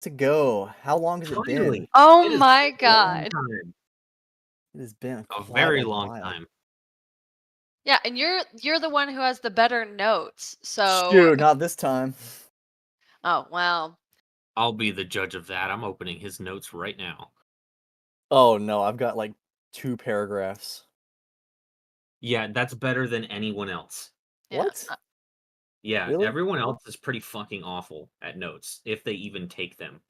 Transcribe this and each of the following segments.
to go. How long has it been? Finally! Oh It has my been a long god. time. It has been A quite a very long while. time. Yeah, and you're the one who has the better notes. So, Shoot, not this time. oh, well. I'll be the judge of that. I'm opening his notes right now. Oh no, I've got like 2 paragraphs. Yeah, that's better than anyone else. Yeah. What? Yeah, Really? everyone else is pretty fucking awful at notes, if they even take them.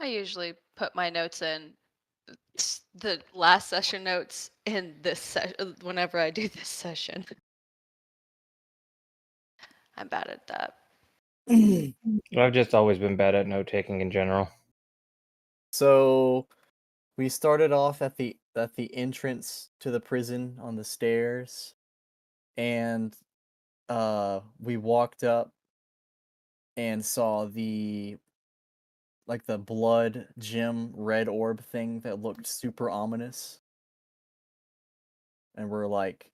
I usually put my notes in the last session notes in this session whenever I do this session. I'm bad at that. I've just always been bad at note taking in general. So we started off at the entrance to the prison on the stairs, and we walked up and saw the blood gem red orb thing that looked super ominous. And we're like,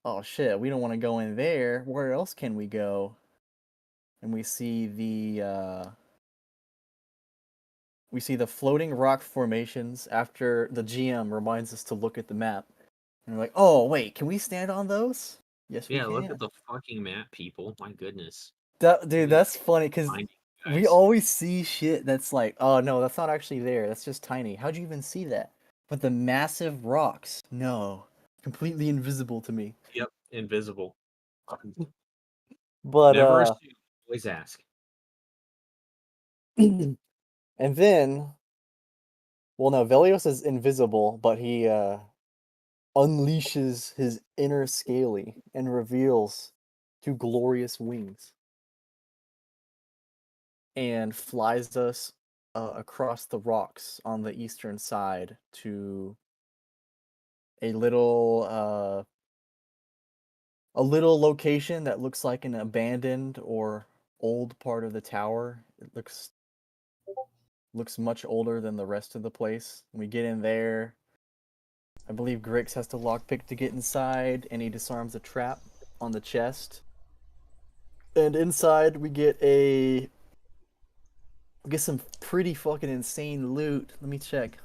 oh shit, we don't want to go in there. Where else can we go? And we see the floating rock formations after the GM reminds us to look at the map. And we're like, oh wait, can we stand on those? Yes, we Yeah, look at can. the fucking map, people. My goodness. Dude, We that's funny because find you we guys. always see shit that's like, oh no, that's not actually there. That's just tiny. How'd you even see that? But the massive rocks, no, completely invisible to me. Yep, invisible. But Never assume, always ask. and then, well, no, Velios is invisible, but he unleashes his inner Scaly and reveals 2 glorious wings and flies us across the rocks on the eastern side to a little location that looks like an abandoned or old part of the tower. It looks much older than the rest of the place. We get in there. I believe Grix has to lockpick to get inside, and he disarms a trap on the chest. And inside we get some pretty fucking insane loot. Let me check.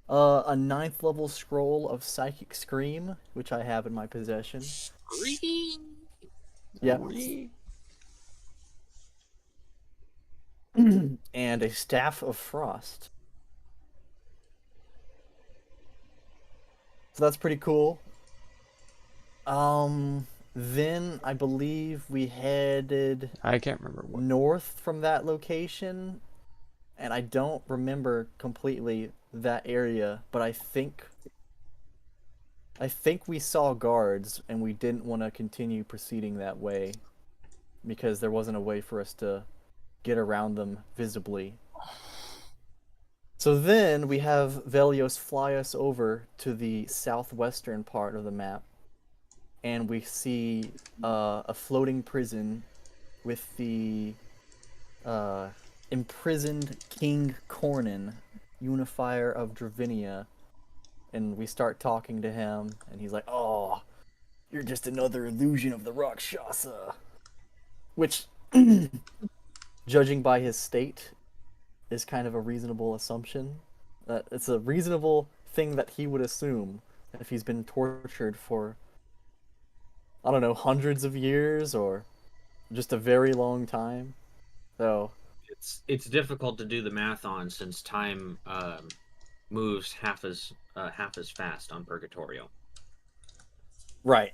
A 9th level scroll of Psychic Scream, which I have in my possession. Yeah. And a Staff of Frost. So that's pretty cool. Then I believe we headed I can't remember what. north from that location, and I don't remember completely that area, but I think we saw guards and we didn't want to continue proceeding that way because there wasn't a way for us to get around them visibly. So then we have Velios fly us over to the southwestern part of the map, and we see a floating prison with the imprisoned King Cornin, unifier of Dravinia. And we start talking to him, and he's like, oh, you're just another illusion of the Rakshasa. Which, judging by his state, is kind of a reasonable assumption. It's a reasonable thing that he would assume if he's been tortured for, I don't know, hundreds of years or just a very long time. So It's difficult to do the math on since time moves half as fast on Purgatorio. right.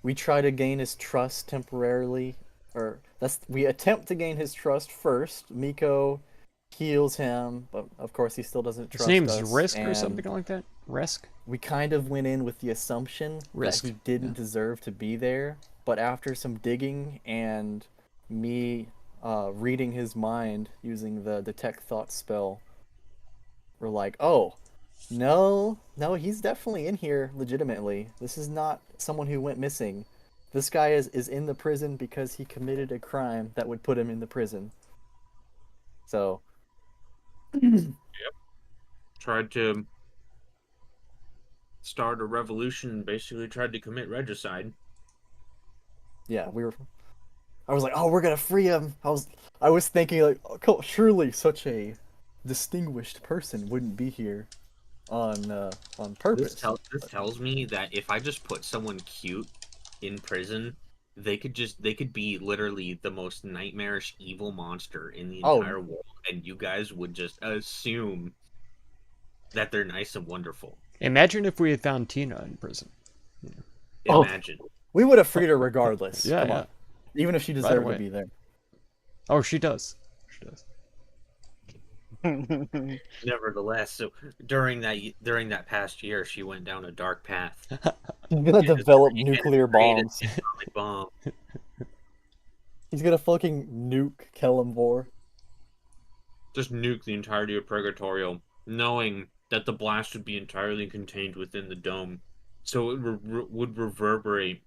We try to gain his trust temporarily, or we attempt to gain his trust first. Miko heals him, but of course he still doesn't His trust name's us. Risk or and something like that? Risk? we kind of went in with the assumption Risk, that he didn't yeah. deserve to be there, but after some digging and me reading his mind using the Detect Thought spell, we're like, oh, no, he's definitely in here legitimately. This is not someone who went missing. This guy is in the prison because he committed a crime that would put him in the prison. So, Yep. Tried to start a revolution, basically tried to commit regicide. yeah, I was like, oh, we're gonna free him. I was thinking like, oh, surely such a distinguished person wouldn't be here on purpose. This tells me that if I just put someone cute in prison, they could be literally the most nightmarish evil monster in the Oh. entire world, and you guys would just assume that they're nice and wonderful. Imagine if we had found Tina in prison. Oh. Imagine. We would have freed her regardless. Yeah, Come yeah. on. Even if she deserved away. to be there. Oh, she does. She does. Nevertheless, so during that past year, she went down a dark path. He's gonna develop nuclear Created bombs. an atomic bomb. He's gonna fucking nuke Kellamvor. Just nuke the entirety of Purgatorial, knowing that the blast would be entirely contained within the dome, so it would reverberate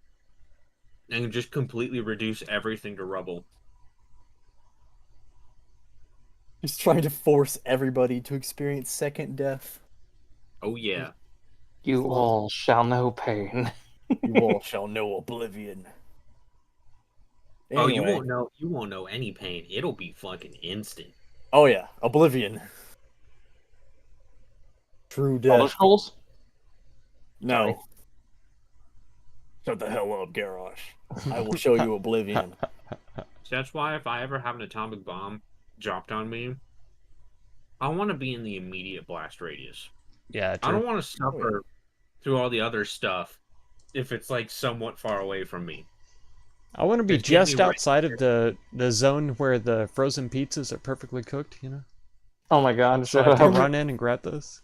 and just completely reduce everything to rubble. He's trying to force everybody to experience second death. Oh yeah. You all shall know pain. You all shall know oblivion. Oh, you Anyway. won't know any pain. It'll be fucking instant. Oh yeah, oblivion. True Elder death. Scrolls? No. Shut the hell up, Garrosh. I will show you oblivion. So that's why if I ever have an atomic bomb dropped on me, I want to be in the immediate blast radius. Yeah, I true. don't want to suffer through all the other stuff if it's like somewhat far away from me. I want to be Just get me just right outside of the zone where the frozen pizzas are perfectly cooked, you know? Oh my god, So shut I can up. run in and grab those.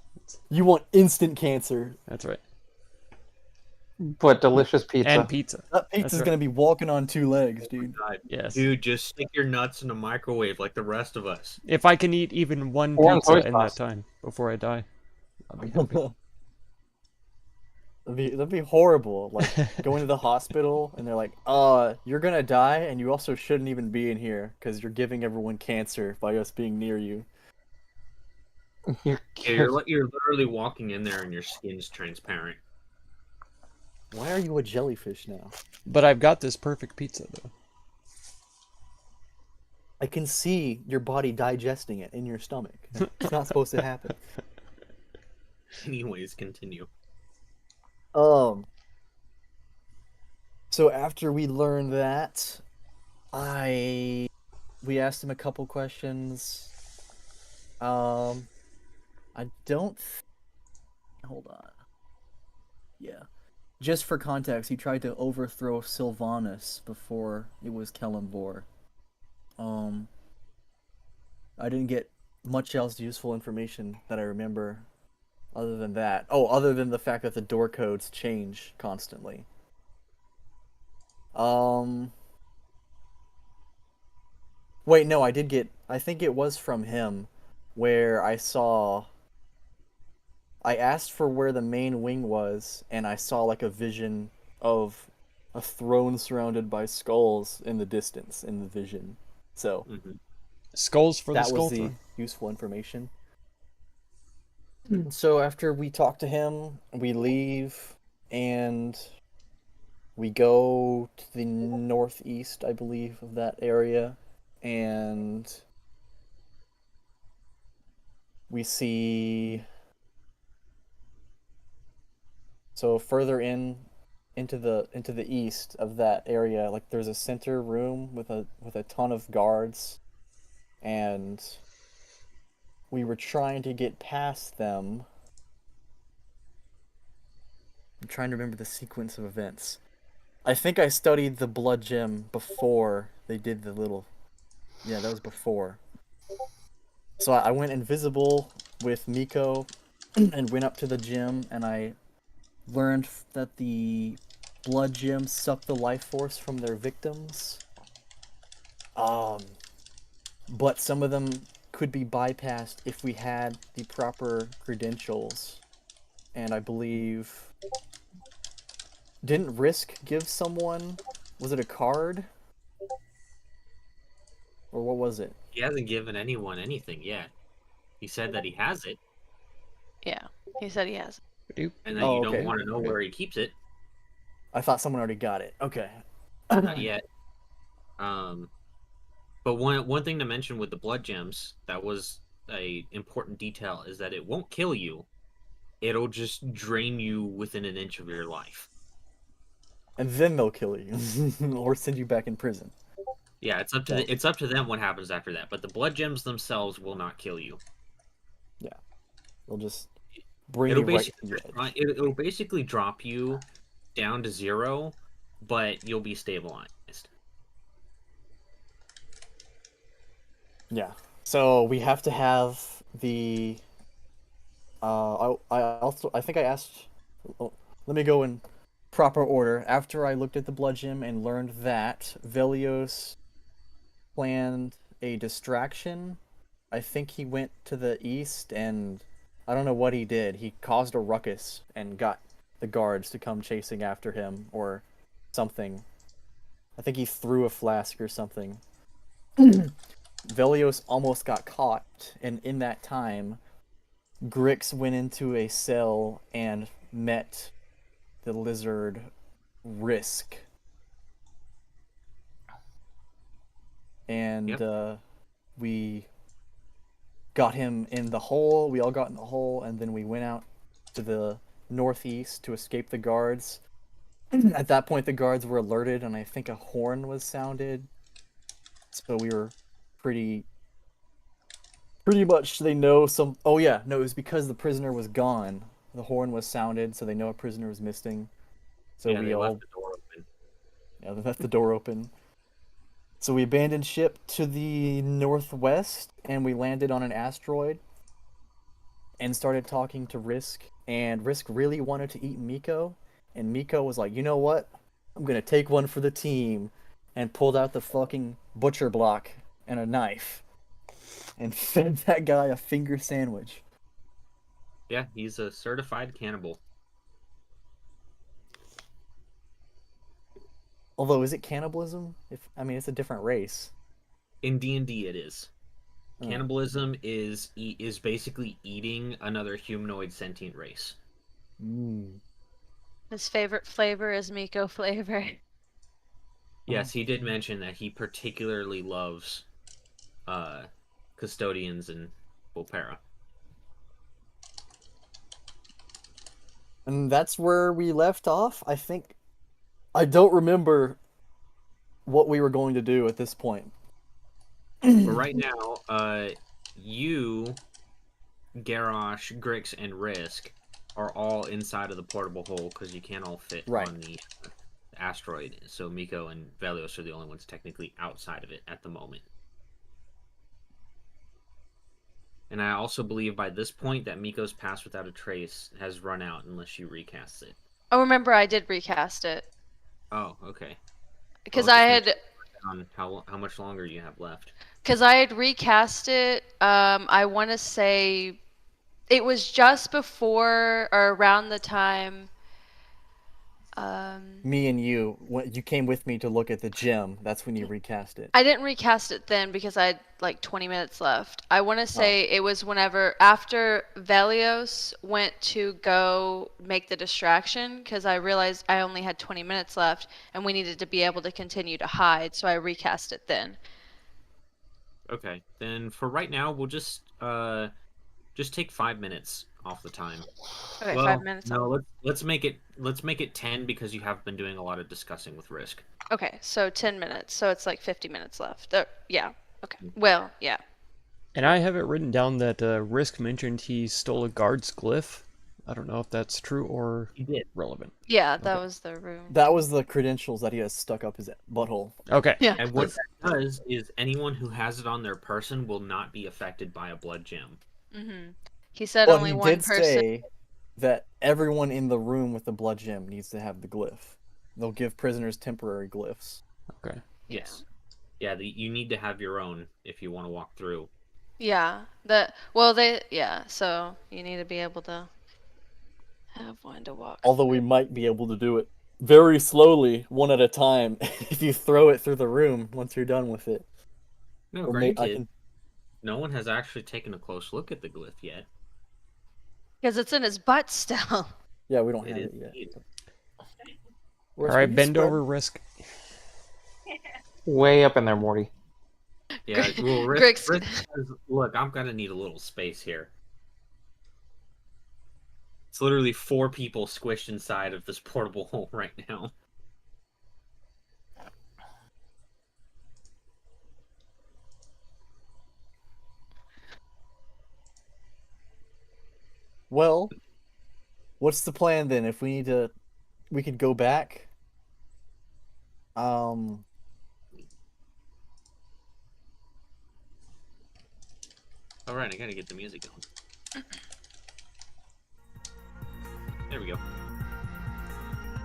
You want instant cancer. That's right. But delicious pizza. And pizza. That pizza's right. gonna be walking on two legs, dude. God, Yes. dude, just stick your nuts in a microwave like the rest of us. If I can eat even one Or pizza soy in that sauce. time before I die, I'll be happy. That'd be horrible. Like going to the hospital and they're like, you're gonna die and you also shouldn't even be in here because you're giving everyone cancer by us being near you. You're Yeah, you're literally walking in there and your skin's transparent. Why are you a jellyfish now? But I've got this perfect pizza, though. I can see your body digesting it in your stomach. It's not supposed to happen. Anyways, continue. So after we learned that, we asked him a couple questions. I don't. Hold on. Yeah. Just for context, he tried to overthrow Sylvanas before it was Kellamvor. I didn't get much else useful information that I remember other than that. Oh, other than the fact that the door codes change constantly. Wait, no, I think it was from him where I asked for where the main wing was, and I saw like a vision of a throne surrounded by skulls in the distance in the vision. So Skulls for the that skull was the throne. useful information. So after we talk to him, we leave and we go to the northeast, I believe, of that area, and we see. So further into the east of that area, like there's a center room with a ton of guards, and we were trying to get past them. I'm trying to remember the sequence of events. I think I studied the blood gem before they did the little. Yeah, that was before. So I went invisible with Miko and went up to the gym, and I learned that the blood gems suck the life force from their victims. But some of them could be bypassed if we had the proper credentials. And I believe... Didn't Risk give someone... Was it a card? Or what was it? He hasn't given anyone anything yet. He said that he has it, Yeah, he said he has. and that Oh, you don't okay. want to know where he keeps it. I thought someone already got it. Okay. Not yet. But one thing to mention with the blood gems that was a important detail is that it won't kill you. It'll just drain you within an inch of your life. And then they'll kill you or send you back in prison. Yeah, it's up to it's up to them what happens after that. But the blood gems themselves will not kill you. They'll just bring It'll you right basically to the edge. it'll basically drop you down to 0, but you'll be stabilized. Yeah. So we have to have the. I think I asked. Oh, let me go in proper order. After I looked at the blood gem and learned that Velios planned a distraction, I think he went to the east and I don't know what he did. He caused a ruckus and got the guards to come chasing after him or something. I think he threw a flask or something. Velios almost got caught, and in that time, Grix went into a cell and met the lizard Risk. And we got him in the hole. We all got in the hole, and then we went out to the northeast to escape the guards. At that point, the guards were alerted, and I think a horn was sounded. So we were pretty much they know some. Oh yeah, no, it was because the prisoner was gone. The horn was sounded, so they know a prisoner was missing. So Yeah, we they all left the door open. they left the door open. So we abandoned ship to the northwest, and we landed on an asteroid. And started talking to Risk, and Risk really wanted to eat Miko, and Miko was like, you know what? I'm gonna take one for the team, and pulled out the fucking butcher block and a knife, and fed that guy a finger sandwich. Yeah, he's a certified cannibal. Although, is it cannibalism? I mean, it's a different race. In D&D, it is. Oh. Cannibalism is basically eating another humanoid sentient race. His favorite flavor is Miko flavor. Yes, he did mention that he particularly loves custodians in Volpera. And that's where we left off. I don't remember what we were going to do at this point. But right now, you, Garrosh, Grix, and Risk are all inside of the portable hole because you can't all fit on the asteroid. So Miko and Velios are the only ones technically outside of it at the moment. And I also believe by this point that Miko's Pass Without a Trace has run out unless she recasts it. Oh, remember I did recast it. Oh, okay. Because I had... On how much longer you have left. Because I had recast it, I want to say it was just before or around the time. Me and you came with me to look at the gem. That's when you recast it. I didn't recast it then because I had like 20 minutes left. I want to say it was whenever after Velios went to go make the distraction because I realized I only had 20 minutes left and we needed to be able to continue to hide, so I recast it then. Okay, then for right now we'll just take 5 minutes off the time. Okay, well, 5 minutes. No, let's make it 10 because you have been doing a lot of discussing with Risk. Okay, so 10 minutes. So it's like 50 minutes left. Yeah. Okay. Well, yeah. And I have it written down that Risk mentioned he stole a guard's glyph. I don't know if that's true or relevant. Yeah, that was the room. That was the credentials that he has stuck up his butthole. Okay. Yeah. And what that does is anyone who has it on their person will not be affected by a blood gem. Mm-hmm. He said only one person. Say that everyone in the room with the blood gem needs to have the glyph. They'll give prisoners temporary glyphs. Okay. Yes. Yeah, you need to have your own if you want to walk through. Yeah. So you need to be able to have one to walk. Although we might be able to do it very slowly, one at a time, if you throw it through the room once you're done with it. No, granted, no one has actually taken a close look at the glyph yet. Because it's in his butt still. Yeah, we don't have it yet. All right, bend over, Risk. Way up in there, Morty. Yeah, well, Griggs- says, look, I'm gonna need a little space here. It's literally 4 people squished inside of this portable hole right now. Well, what's the plan then? If we need to, we could go back. All right, I gotta get the music going. There we go.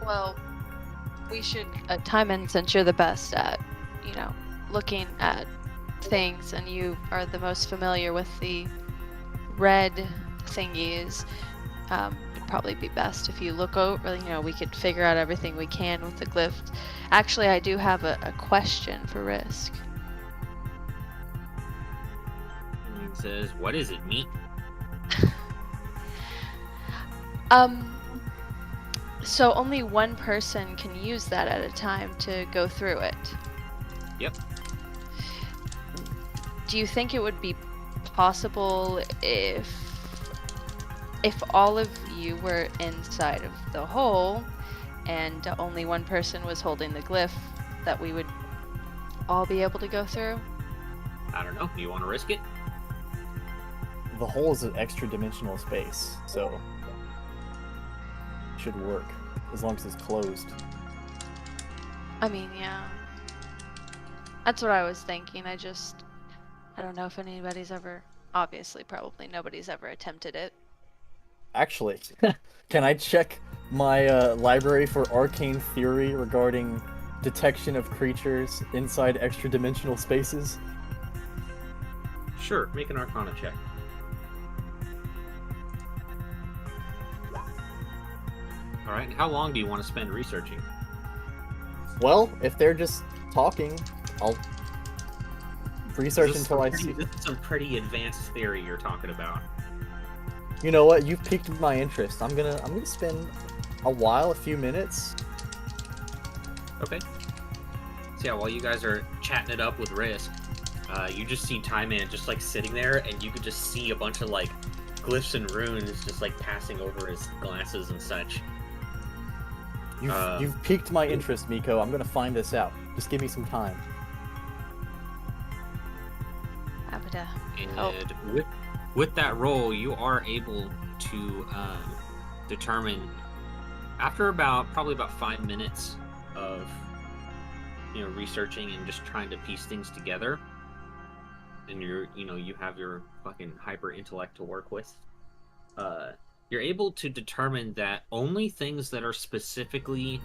Well, we should, Timon, since you're the best at, looking at things and you are the most familiar with the red thingies, it'd probably be best if you look over, we could figure out everything we can with the glyph. Actually, I do have a question for Risk. And it says, what is it, meat? So only one person can use that at a time to go through it. Yep. Do you think it would be possible if all of you were inside of the hole and only one person was holding the glyph, that we would all be able to go through? I don't know. Do you want to risk it? The hole is an extra dimensional space, so it should work as long as it's closed. I mean, yeah. That's what I was thinking. I don't know if anybody's ever, obviously, probably nobody's ever attempted it. Actually, can I check my library for arcane theory regarding detection of creatures inside extra dimensional spaces? Sure, make an Arcana check. Alright, and how long do you want to spend researching? Well, if they're just talking, I'll research until I see. This is some pretty advanced theory you're talking about. You know what? You've piqued my interest. I'm gonna spend a few minutes. Okay. So yeah, while you guys are chatting it up with Risk, you just see Tie-Man just like sitting there, and you could just see a bunch of like glyphs and runes just like passing over his glasses and such. You've piqued my interest, Miko. I'm gonna find this out. Just give me some time. Abada. And with that roll, you are able to determine, after probably about 5 minutes of researching and just trying to piece things together, and you have your fucking hyper intellect to work with, you're able to determine that only things that are specifically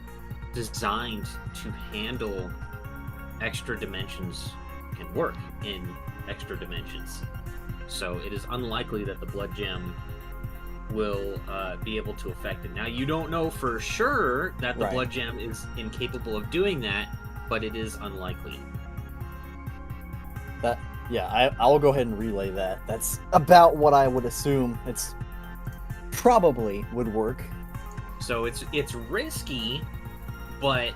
designed to handle extra dimensions can work in extra dimensions. So it is unlikely that the blood gem will be able to affect it. Now, you don't know for sure that the blood gem is incapable of doing that, but it is unlikely. I will go ahead and relay that. That's about what I would assume. It's probably would work. So it's risky, but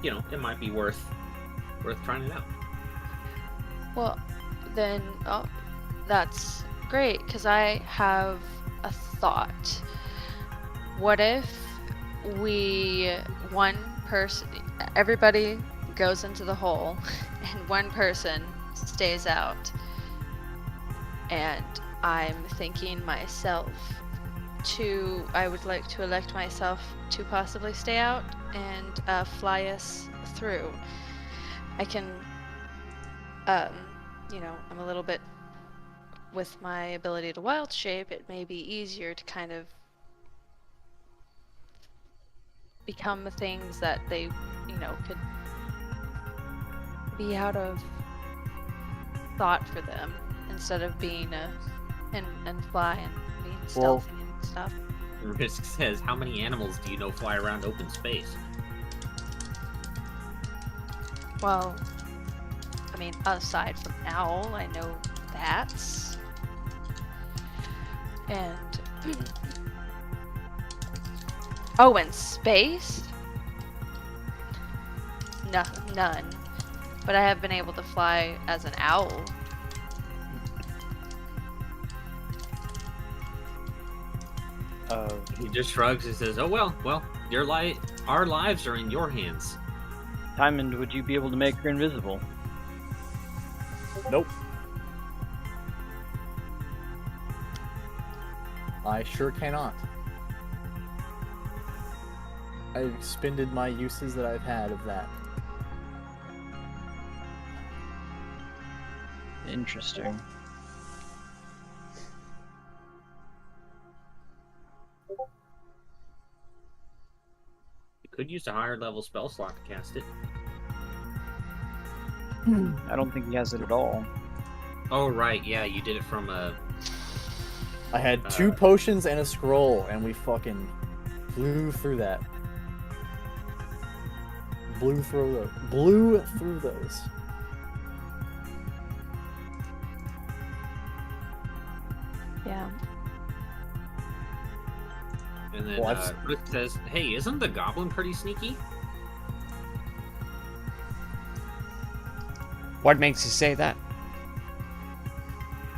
it might be worth trying it out. Well, then, that's great, because I have a thought. What if everybody goes into the hole, and one person stays out, and I'm thinking myself I would like to elect myself to possibly stay out and fly us through. I can, I'm a little bit, with my ability to wild shape, it may be easier to kind of become the things that they, could be out of thought for them, instead of being and fly and being stealthy and stuff. Risk says, how many animals do you know fly around open space? Well, I mean, aside from owl, I know bats. And and space? none. But I have been able to fly as an owl. He just shrugs and says, "Oh well, our lives are in your hands." Diamond, would you be able to make her invisible? Nope. I sure cannot. I've expended my uses that I've had of that. Interesting. You could use a higher level spell slot to cast it. I don't think he has it at all. Oh right, yeah, you did it from a. I had 2 potions and a scroll, and we fucking flew through that. Blew through those. Yeah. And then Well, Rick says, "Hey, isn't the goblin pretty sneaky?" What makes you say that?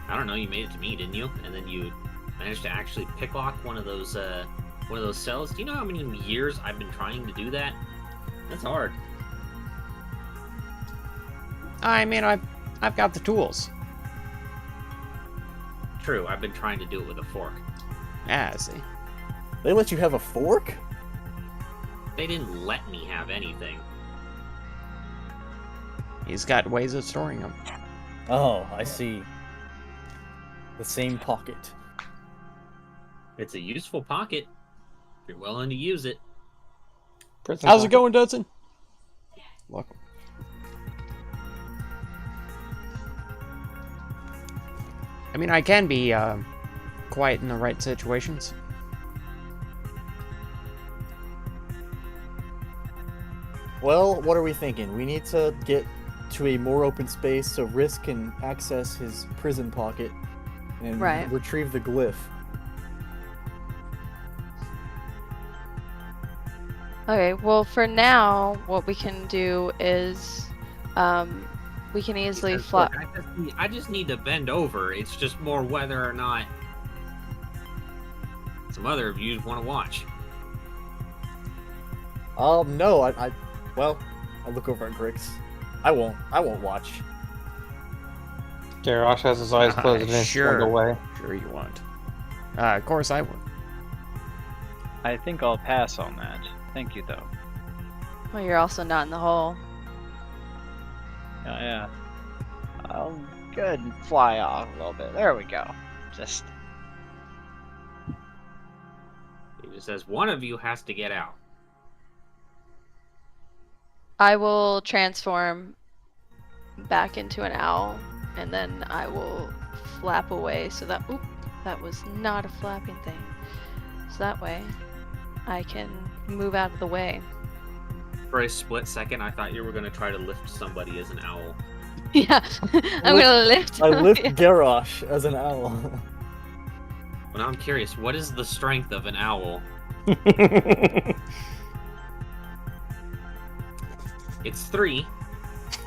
I don't know. You made it to me, didn't you? And then you managed to actually picklock one of those cells. Do you know how many years I've been trying to do that? That's hard. I mean, I've got the tools. True. I've been trying to do it with a fork. Ah, I see. They let you have a fork? They didn't let me have anything. He's got ways of storing them. Oh, I see. The same pocket. It's a useful pocket. If you're willing to use it. Prison How's it pocket. going, Dudson? Welcome. I mean, I can be quiet in the right situations. Well, what are we thinking? We need to get to a more open space so Risk can access his prison pocket and Right. retrieve the glyph. Okay, well, for now, what we can do is, we can easily Because, fly. look, I just need to bend over. It's just more whether or not some other of you want to watch. No, I look over at Grix. I won't watch. Garrosh has his eyes closed and is Sure. turned away. Sure you won't. Of course I would. I think I'll pass on that. Thank you, though. Well, you're also not in the hole. Yeah. I'll go ahead and fly off a little bit. There we go. Just He just says one of you has to get out. I will transform back into an owl, and then I will flap away so that, oop, that was not a flapping thing. So that way, I can move out of the way. For a split second, I thought you were going to try to lift somebody as an owl. Yeah, I'm gonna lift. I lift Yeah. Garrosh as an owl. But now I'm curious, what is the strength of an owl? It's 3.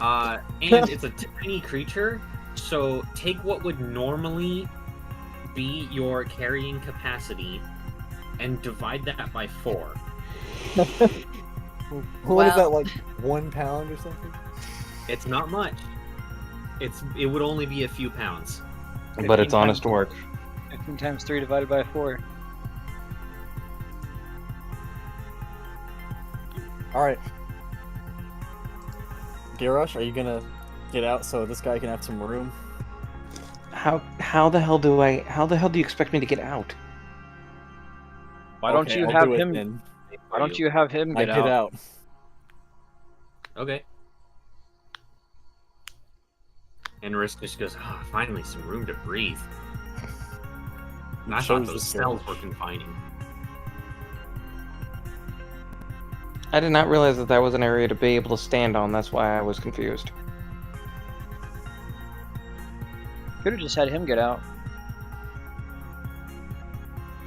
And it's a tiny creature, so take what would normally be your carrying capacity and divide that by 4. What is Wow. that, like 1 pound or something? It's not much. It would only be a few pounds. But it's honest work. 15 times 3 divided by 4. Alright. Garrosh, are you gonna get out so this guy can have some room? How the hell do you expect me to get out? Why don't Okay, you I'll have do it him? then. Why don't you have him I get get out? out. Okay. And Risk just goes, finally some room to breathe. And I thought Shows those the cells skill. were confining. I did not realize that was an area to be able to stand on. That's why I was confused. Could have just had him get out.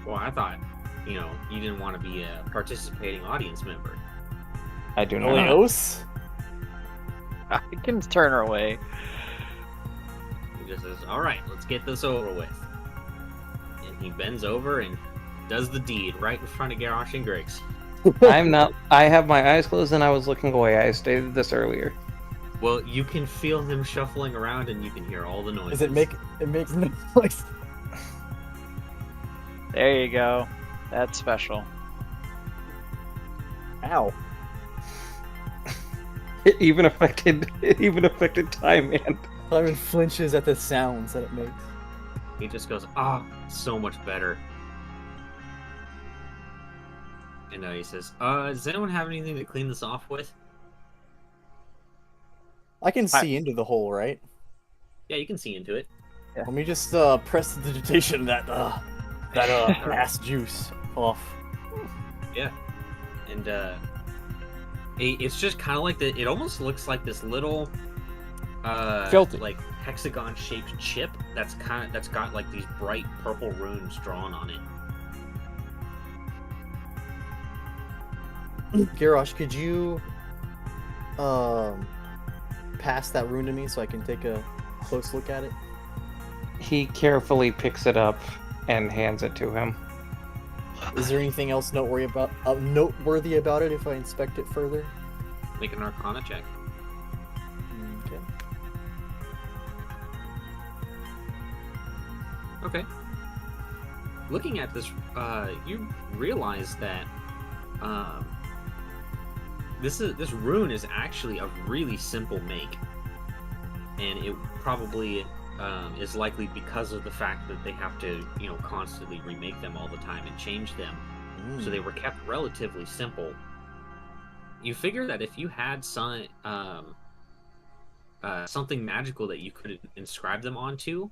Well, I thought, you didn't want to be a participating audience member. I do not. Helios? I can turn her away. He just says, "All right, let's get this over with." And he bends over and does the deed right in front of Garrosh and Griggs. I'm not. I have my eyes closed and I was looking away. I stated this earlier. Well, you can feel him shuffling around and you can hear all the noises. Does it makes no noise? There you go. That's special. Ow. It even affected Time Man. Simon flinches at the sounds that it makes. He just goes, "Ah, so much better." And he says, does anyone have anything to clean this off with? I can see into the hole, right? Yeah, you can see into it. Yeah. Let me just press the digitation that ass juice off. Yeah. And it's just kind of like it almost looks like this little Filthy. like hexagon shaped chip that's got like these bright purple runes drawn on it. Garrosh, could you pass that rune to me so I can take a close look at it? He carefully picks it up and hands it to him. Is there anything else noteworthy about it if I inspect it further? Make an Arcana check. Okay. Okay. Looking at this, you realize that this rune is actually a really simple make, and it probably is likely because of the fact that they have to, constantly remake them all the time and change them. So they were kept relatively simple. You figure that if you had something magical that you could inscribe them onto,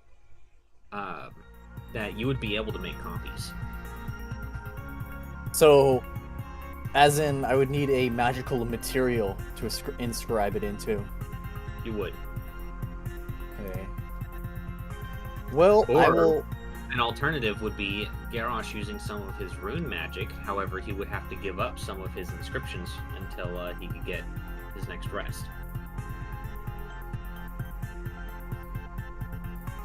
that you would be able to make copies. So, as in, I would need a magical material to inscribe it into. You would. Okay. Well, I Or- will. An alternative would be Garrosh using some of his rune magic. However, he would have to give up some of his inscriptions until he could get his next rest.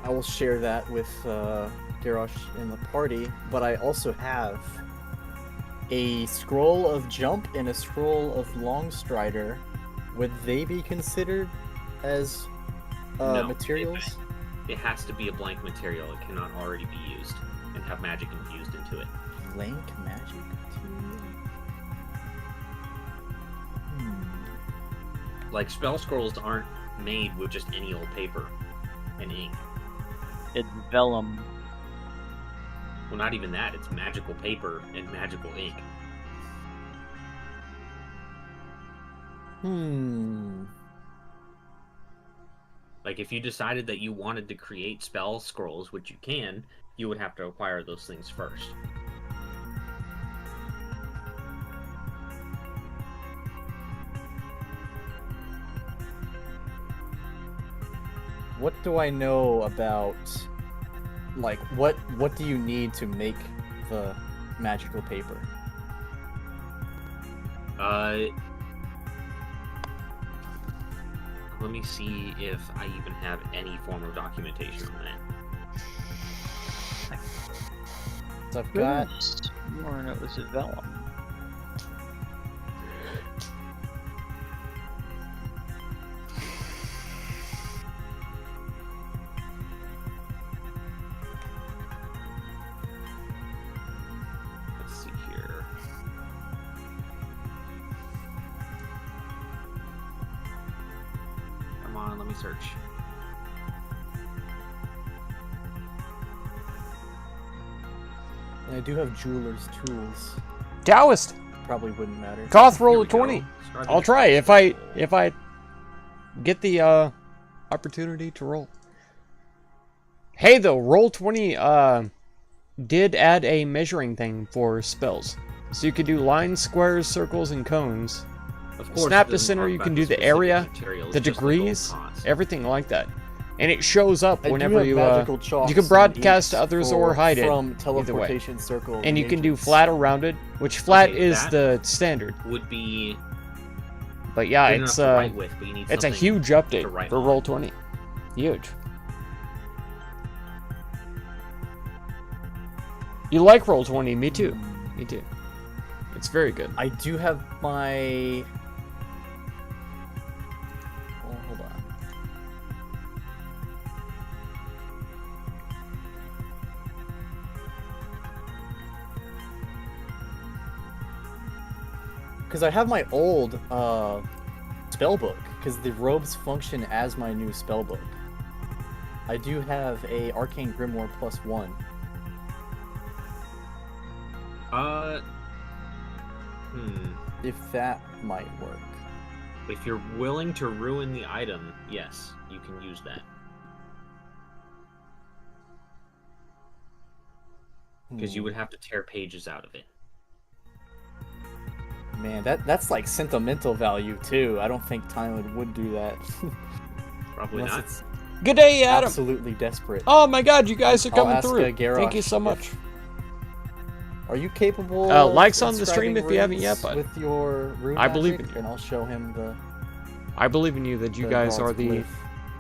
I will share that with Garrosh in the party, but I also have a scroll of jump and a scroll of Longstrider. Would they be considered as No, materials? It has to be a blank material. It cannot already be used and have magic infused into it. Blank magic material? Like, spell scrolls aren't made with just any old paper and ink. It's vellum. Well, not even that. It's magical paper and magical ink. Like, if you decided that you wanted to create spell scrolls, which you can, you would have to acquire those things first. What do I know about, like, what do you need to make the magical paper? Let me see if I even have any form of documentation on that. So I've got More it was a vellum. Let's see here. Come on, let me search. and I do have jeweler's tools. Taoist! Probably wouldn't matter. Koth, Here roll we a 20. go. Start I'll the try next if I get the opportunity to roll. Hey though, roll 20 did add a measuring thing for spells. So you could do lines, squares, circles, and cones. Of course, Snap it to doesn't center, talk you about can the do the specific area, materials, the just gold degrees, cost. everything like that. And it shows up I do whenever have you magical chalks you can and broadcast to inks others or hide it. from way. teleportation circle. And you can do engagements. flat or rounded, which flat Okay, is that- the standard. Would be But yeah, Good enough it's to write with, but you need it's a something huge to update write for on. Roll20. Huge. You like Roll20? Me too. Me too. It's very good. I do have my. Oh, hold on. Because I have my old spellbook, because the robes function as my new spellbook. I do have a Arcane Grimoire +1. If that might work. If you're willing to ruin the item, yes, you can use that. Because you would have to tear pages out of it. Man, that's like sentimental value too. I don't think Tyler would do that. Probably Unless not. it's Good day, Adam. absolutely desperate. Oh my God, you guys are I'll coming ask, through. Garrosh Thank you so if- much. Are you capable likes of on the stream inscribing if you haven't yet, runes bud. with your rune I believe magic? in you. And I'll show him the I believe in you that you the guys are bronze the glyph.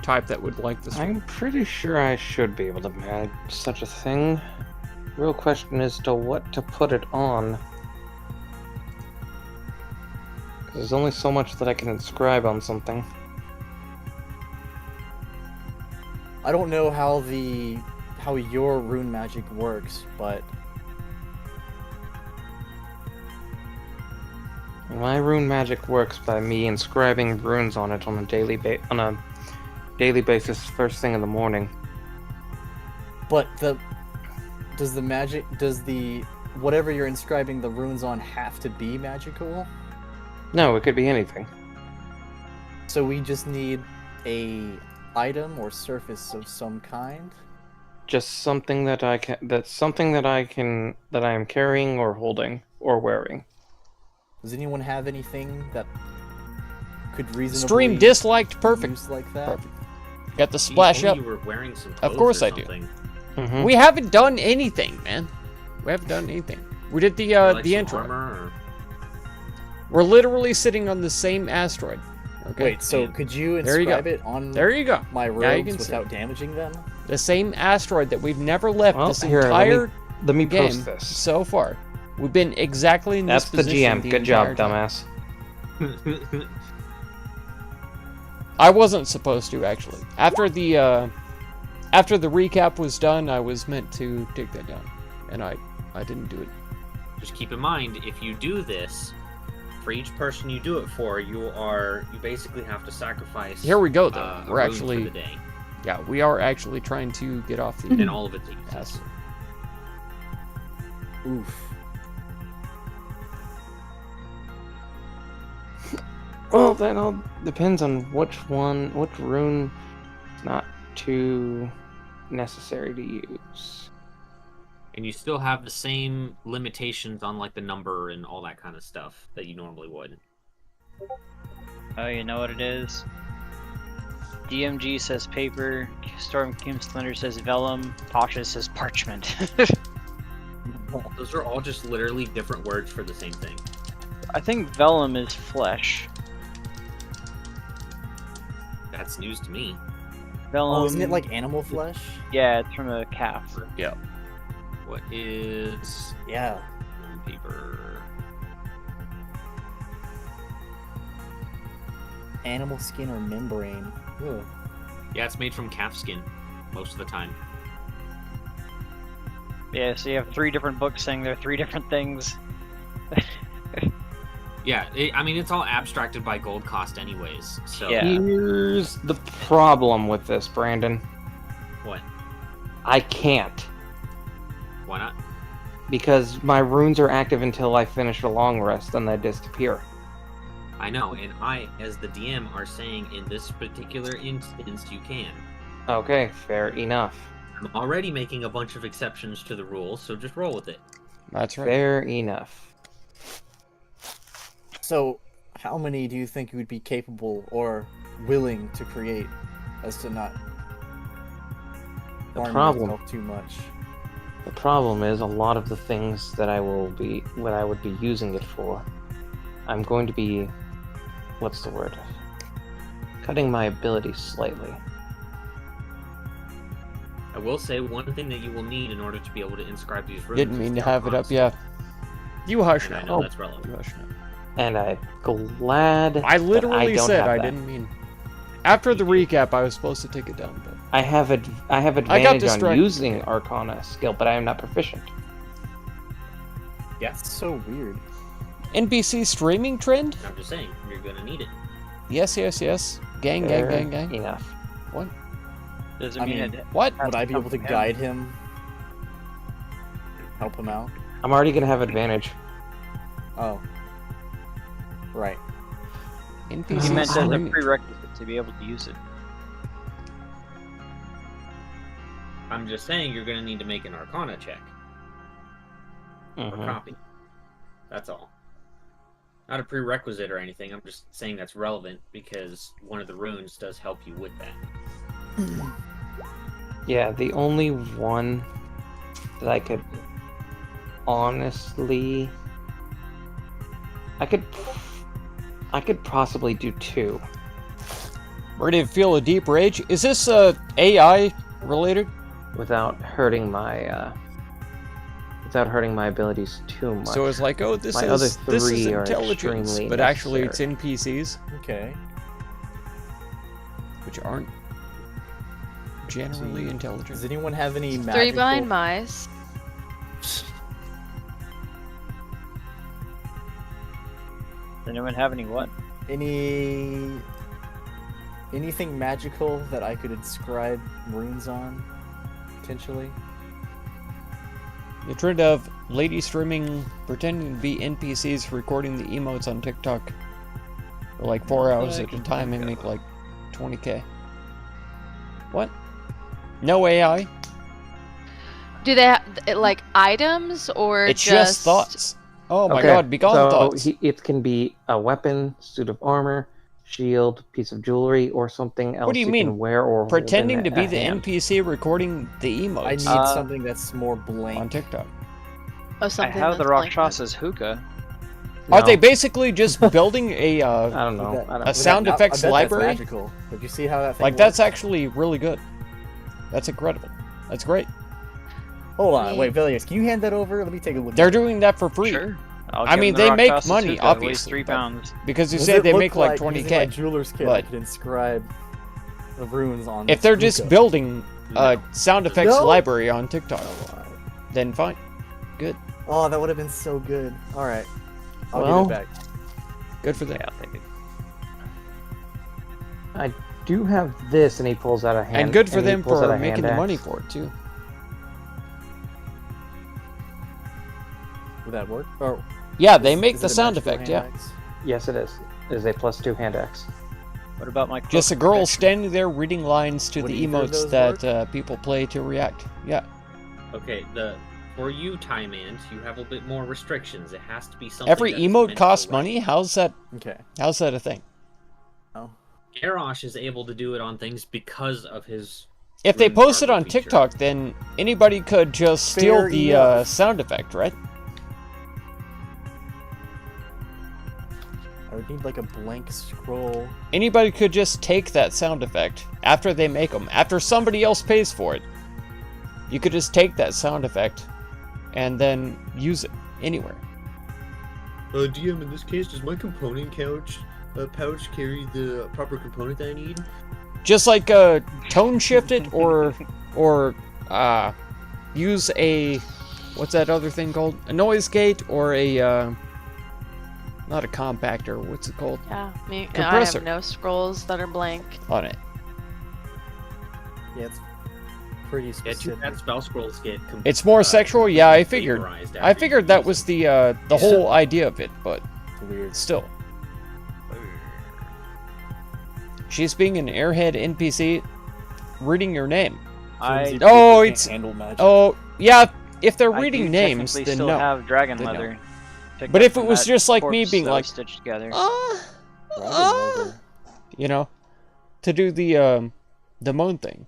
type that would like this. I'm pretty sure I should be able to manage such a thing. Real question is to what to put it on. 'Cause there's only so much that I can inscribe on something. I don't know how your rune magic works, but My rune magic works by me inscribing runes on it on a daily basis first thing in the morning. does the whatever you're inscribing the runes on have to be magical? No, it could be anything. So we just need a item or surface of some kind. Just something that I am carrying or holding or wearing. Does anyone have anything that could reasonably Stream disliked. Perfect. use like that? Perfect. Got the If splash only up. You were wearing some Of clothes course or I do. something. Mm-hmm. We haven't done anything, man. We haven't done anything. We did the Or like the some intro. armor or... We're literally sitting on the same asteroid. Okay. Wait, so Yeah. could you There you go. inscribe it on There you go. my Now you robes can see. without damaging them? The same asteroid that we've never left Well, this here, entire let me game post this. so far. We've been exactly in this That's the position. GM. Good job, entire time. dumbass. I wasn't supposed to actually. After the recap was done, I was meant to take that down, and I didn't do it. Just keep in mind, if you do this, for each person you do it for, you basically have to sacrifice. Here we go, though. a We're rune actually, for the day, yeah, we are actually trying to get off the and all of it's useless. asteroid. Oof. Well, that all depends on which rune is not too necessary to use. And you still have the same limitations on like the number and all that kind of stuff that you normally would. Oh, you know what it is? DMG says paper, Storm Kim Slender says vellum, Tasha says parchment. Those are all just literally different words for the same thing. I think vellum is flesh. That's news to me. Vellum. Oh, isn't it like animal flesh? Yeah, it's from a calf. What is Yeah. paper? Animal skin or membrane. Ugh. Yeah, it's made from calf skin most of the time. Yeah, so you have 3 different books saying they're 3 different things. Yeah, I mean, it's all abstracted by gold cost anyways, so... Yeah. Here's the problem with this, Brandon. What? I can't. Why not? Because my runes are active until I finish a long rest and they disappear. I know, and I, as the DM, are saying in this particular instance you can. Okay, fair enough. I'm already making a bunch of exceptions to the rule, so just roll with it. That's right. Fair enough. So, how many do you think you would be capable or willing to create, as to not harm problem- yourself too much? The problem is a lot of the things that I would be using it for, I'm going to be what's the word? Cutting my ability slightly. I will say one thing that you will need in order to be able to inscribe these runes. Didn't is mean the to have it up, Arcana yeah. skill, You hush and I now. know Oh. that's relevant. You hush now. And I'm glad I that literally don't said have I that. didn't mean. After the recap, I was supposed to take it down, but I have advantage on distracted. using Arcana skill, but I am not proficient. Yes. So weird. NPC streaming trend? I'm just saying, you're gonna need it. Yes, yes, yes. Gang, Fair gang, gang, gang. Enough. What? Doesn't I mean mean, it. What? Would I be able to Yeah. guide him? Help him out? I'm already gonna have advantage. Oh. Right. NPC He meant as a streaming. prerequisite to be able to use it. I'm just saying you're gonna need to make an Arcana check or Mhm. copy. That's all. Not a prerequisite or anything. I'm just saying that's relevant because one of the runes does help you with that. Yeah, the only one that I could honestly, I could possibly do two. Ready to feel a deep rage? Is this AI related? Without hurting my abilities too much. So it's like, oh, this My other is three are intelligence, extremely but actually it's necessary. NPCs, Okay. which aren't generally Does intelligent. anyone have any magical... Three blind mice. Does anyone have any what? Anything magical that I could inscribe runes on, potentially? The trend of ladies streaming pretending to be NPCs recording the emotes on TikTok for like 4 hours I at a can time and think make of. like 20k. What? No AI? Do they have like items or It's just thoughts. Oh my god, be gone so thoughts. it can be a weapon, suit of armor, shield, piece of jewelry, or something else What do you mean? can wear or hold Pretending in to be a the hand. NPC recording the I emotes need something that's more on blank. TikTok. Oh, I something have the that's like that. Rakshas's hookah. No, Are they basically just building a I don't know. Would that- I don't a sound I effects bet that's library? magical. Did you see how that thing Like that's works? actually really good. That's incredible. That's great. Hold on, Neat. wait, Vilius, can you hand that over? Let me take a look. They're at it. doing that for free Sure. I'll I give mean, him the they make Rakshas's money, hookah, at least obviously, 3 but- pounds. because you Does said it they look make like using my 20k. jeweler's kit, I but- could inscribe the runes on. If they're just hookah. building a sound effects No. library on TikTok, Oh, then fine. oh, that would have been so good. All right, I'll Well, give it back. Good for them. Yeah, I'll take it. I do have this, and he pulls out a hand. And good for and he them pulls out for a making hand the axe. money for it too. Would that work? Or Yeah, they is- make is the it a sound magical effect. Yeah, hand axe? Yes, it is. It is a +2 hand axe. What about my just a cloak girl protection? standing there reading lines to Would the either of emotes those that work? people play to react. Yeah, Okay, for you, Time-Ant, you have a bit more restrictions. It has to be something. every that is emote meant costs for money. How's that? Okay. How's that a thing? Oh. Garrosh is able to do it on things because of his. If they rune post it carving on feature. TikTok, then anybody could just steal Fair the enough. sound effect, right? I would need like a blank scroll. Anybody could just take that sound effect after they make them, after somebody else pays for it. You could just take that sound effect and then use it anywhere. DM, in this case, does my component pouch carry the proper component that I need? Just like tone shift it or use a what's that other thing called? A noise gate or a not a compactor. What's it called? Yeah, me. I Compressor. have no scrolls that are blank. On it. Yeah, it's pretty Yeah, too specific. bad spell scrolls get. It's more sexual. Yeah, I completely figured. vaporized I after you figured that use was it. the whole idea of it, but It's weird. still. She's being an airhead NPC, reading your name. I, Flimsy Oh, people can't it's- handle magic. Oh, yeah. If they're I reading do names, technically then still no. have Dragon Then no. Leather. picked But up if it from was that just like me corpse being that was like, stitched together. Dragon leather. you know, to do the moan thing.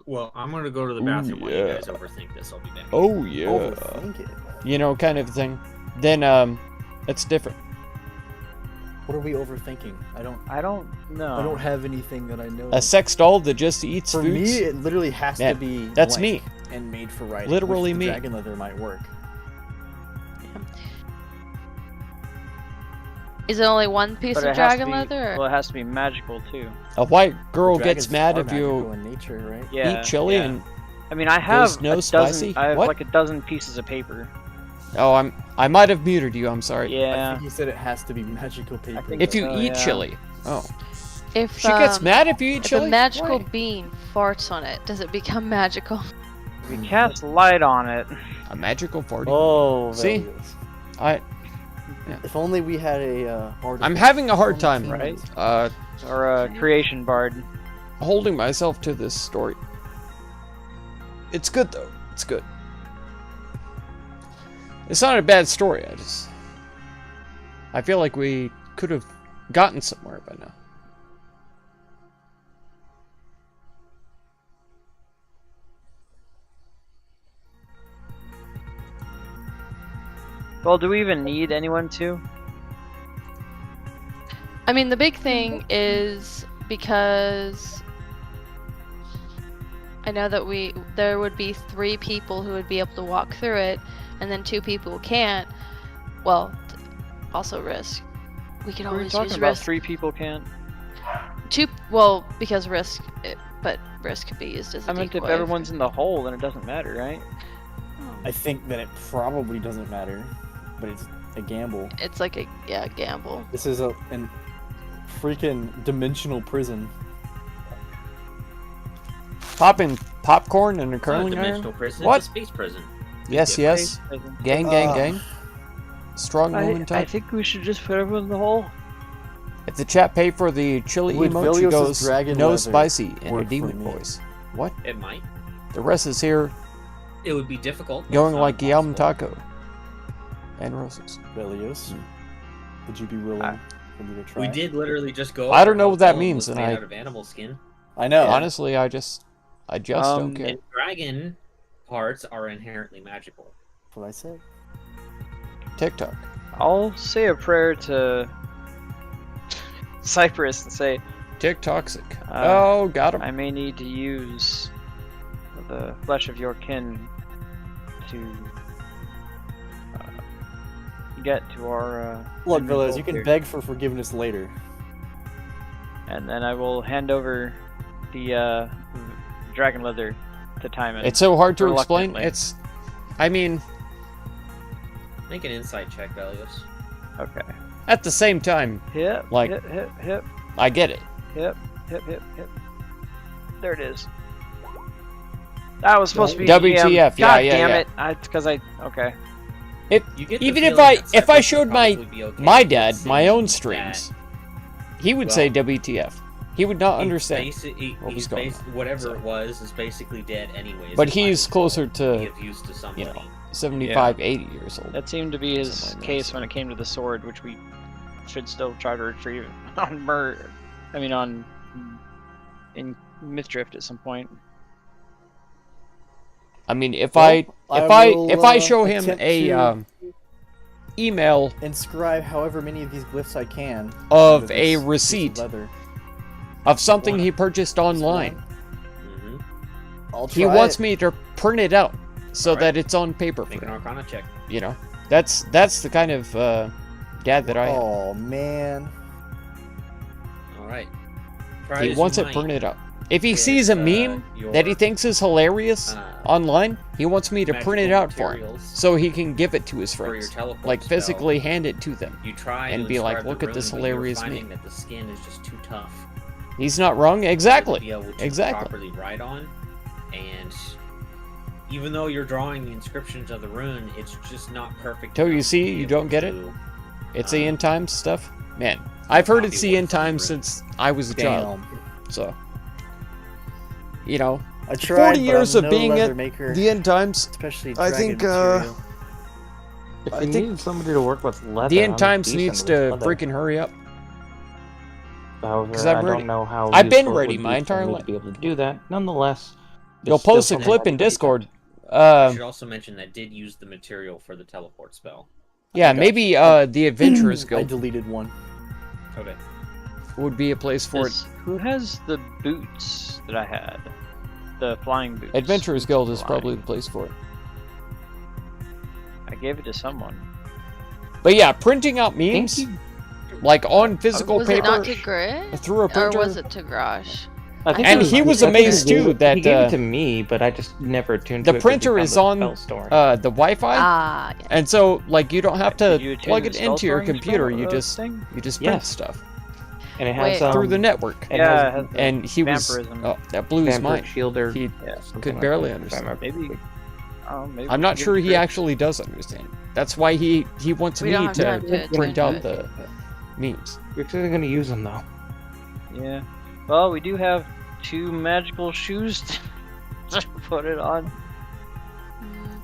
Well, I'm gonna go to the Ooh, bathroom while you yeah. guys overthink this. I'll be back. Oh yeah. Overthink it. You know, kind of thing. Then it's different. What are we overthinking? I don't know. have anything that I know. A sex doll that just eats For foods? me, it literally has Man, to be that's blank me. and made for writing. Literally which me. the dragon leather might work. Is it only one piece But of it has to dragon be, leather? Or? well, it has to be magical too. A white girl Dragons gets mad are if you magical in nature, right? Yeah. eat chili yeah. and... I mean, I have There's no a spicy? dozen. I have What? like a dozen pieces of paper. Oh, I might have muted you, I'm sorry. I Yeah. think he said it has to be magical paper. think If you Oh, eat yeah. chili. Oh. If She gets um, mad if you eat if chili? a magical Why? bean farts on it, does it become magical? If we cast light on it. A magical farting. Oh, See? Velios. I, If only we had a I'm having a hard Only time, team- Right. Or a creation bard. holding myself to this story. It's good though. It's good. It's not a bad story. I feel like we could have gotten somewhere by now. Well, do we even need anyone to? I mean, the big thing is because I know that there would be 3 people who would be able to walk through it, and then 2 people who can't. Well, also Risk. We could What are we always talking use about? Risk. 3 people can't. 2. Well, because Risk, but Risk could be used as a I meant if decoy. everyone's in the hole, then it doesn't matter, right? I think that it probably doesn't matter, but it's a gamble. It's like a gamble. This is an freaking dimensional prison. Popping popcorn in a It's not a curling dimensional iron? prison. What? It's a space prison. Yes, yes. Gang, gang. Strong woman I type. think we should just put everyone in the hole. If the chat pay for the chili Would emote, she Velios' goes, dragon no leather spicy, in a work for demon me? voice. What? It might. The rest is here, It would be difficult. but going it's not like Yum impossible. Taco. And roses. Velios, would you be willing for me to try? We did literally just go. I don't over know how what that Golem means, was and made I- out of animal skin. I know. Honestly, I just don't care. And dragon parts are inherently magical. That's what I said. TikTok. I'll say a prayer to Cypress and say, TikToxic. Oh, got him. I may need to use the flesh of your kin to get to our. Look, end Velios, result you can here. beg for forgiveness later. And then I will hand over the dragon leather to Timon. It's so hard to explain. Reluctantly. I mean, Make an insight check, Velios. Okay. at the same time, Hip. Like- hip. Hip. Hip. I get it. Hip. Hip. Hip. Hip. There it is. That was supposed to be WTF, yeah, God yeah, damn yeah. it! Because I okay. You get the Even if feeling I- that if I Cypress showed would my- probably be okay My with dad, my saying own that streams, he would say WTF. He would not understand. what was going on, whatever so. it was is basically dead anyways. But It might he's as closer well to, be of use to somebody. you know, 75, 80 years old. That seemed to be his Something like that, case so. when it came to the sword, which we should still try to retrieve on in Mythdrift at some point. I mean, if Well, if I will, show him attempt a to email inscribe however many of these glyphs I can of onto a this piece of receipt leather. of something Wanna- he purchased online, Mhm. I'll try he wants it. me to print it out so Alright. that it's on paper for Make an him. Arcana check. You know, that's the kind of dad that I am. Oh man. All right. He wants it printed out. If he sees a meme that he thinks is hilarious online, he wants me to print it out for him so he can give it to his for your friends, teleport like spell. physically hand it to them. You try and to be like, inscribe "Look the at this rune, but you're hilarious finding meme." that the skin is just too tough. He's not wrong. To Exactly. be able to Exactly. properly write on, and even though you're drawing the inscriptions of the rune, it's just not perfect. Till you enough see, to be you able don't get it? to, It's the end times stuff. Man, I've heard it's the Copy end what's on the times rune. since I was a child. Damn. So, you know, I tried, 40 years but I'm of no being leather at maker, the end times. especially I dragon think, material. If I you think need somebody to work with leather, The end I'm times decent needs with to leather. freaking hurry up. However, 'cause I'm I ready. don't know how I've been useful it ready would my be for entire me life. to be able to do that. Nonetheless, You'll it's still post a something clip that in would be Discord. I should also mention that did use the material for the teleport spell. Yeah, Okay. maybe the Adventurers I Guild. deleted one. Okay. would be a place for it. Who has the boots that I had? The flying boots. Adventurers Guild is Flying. probably the place for it. I gave it to someone. But yeah, printing out memes, Thank you. like on physical Was it paper not to Grit? through a Or printer. was it to Grosh? I think And it he was I think amazed he gave too it- that, he gave it to me, but I just never tuned the to it. printer is on the Wi-Fi, Ah, yeah. and so like you don't have to Did you attend plug the it into your spell computer. storing You spell, just thing? print Yes. stuff and it has Wait. through the network. it Yeah, has it has And he was vampirism. that blew his Vampire mind. Shielder. He Yeah, something could like barely that, if I understand. remember. maybe. Oh, maybe I'm we not can sure give he Grit. actually does understand. That's why he wants We me don't have time to to print attend out to it. the memes. We're actually gonna use them though. Yeah. Well, we do have 2 magical shoes to put it on. Mm.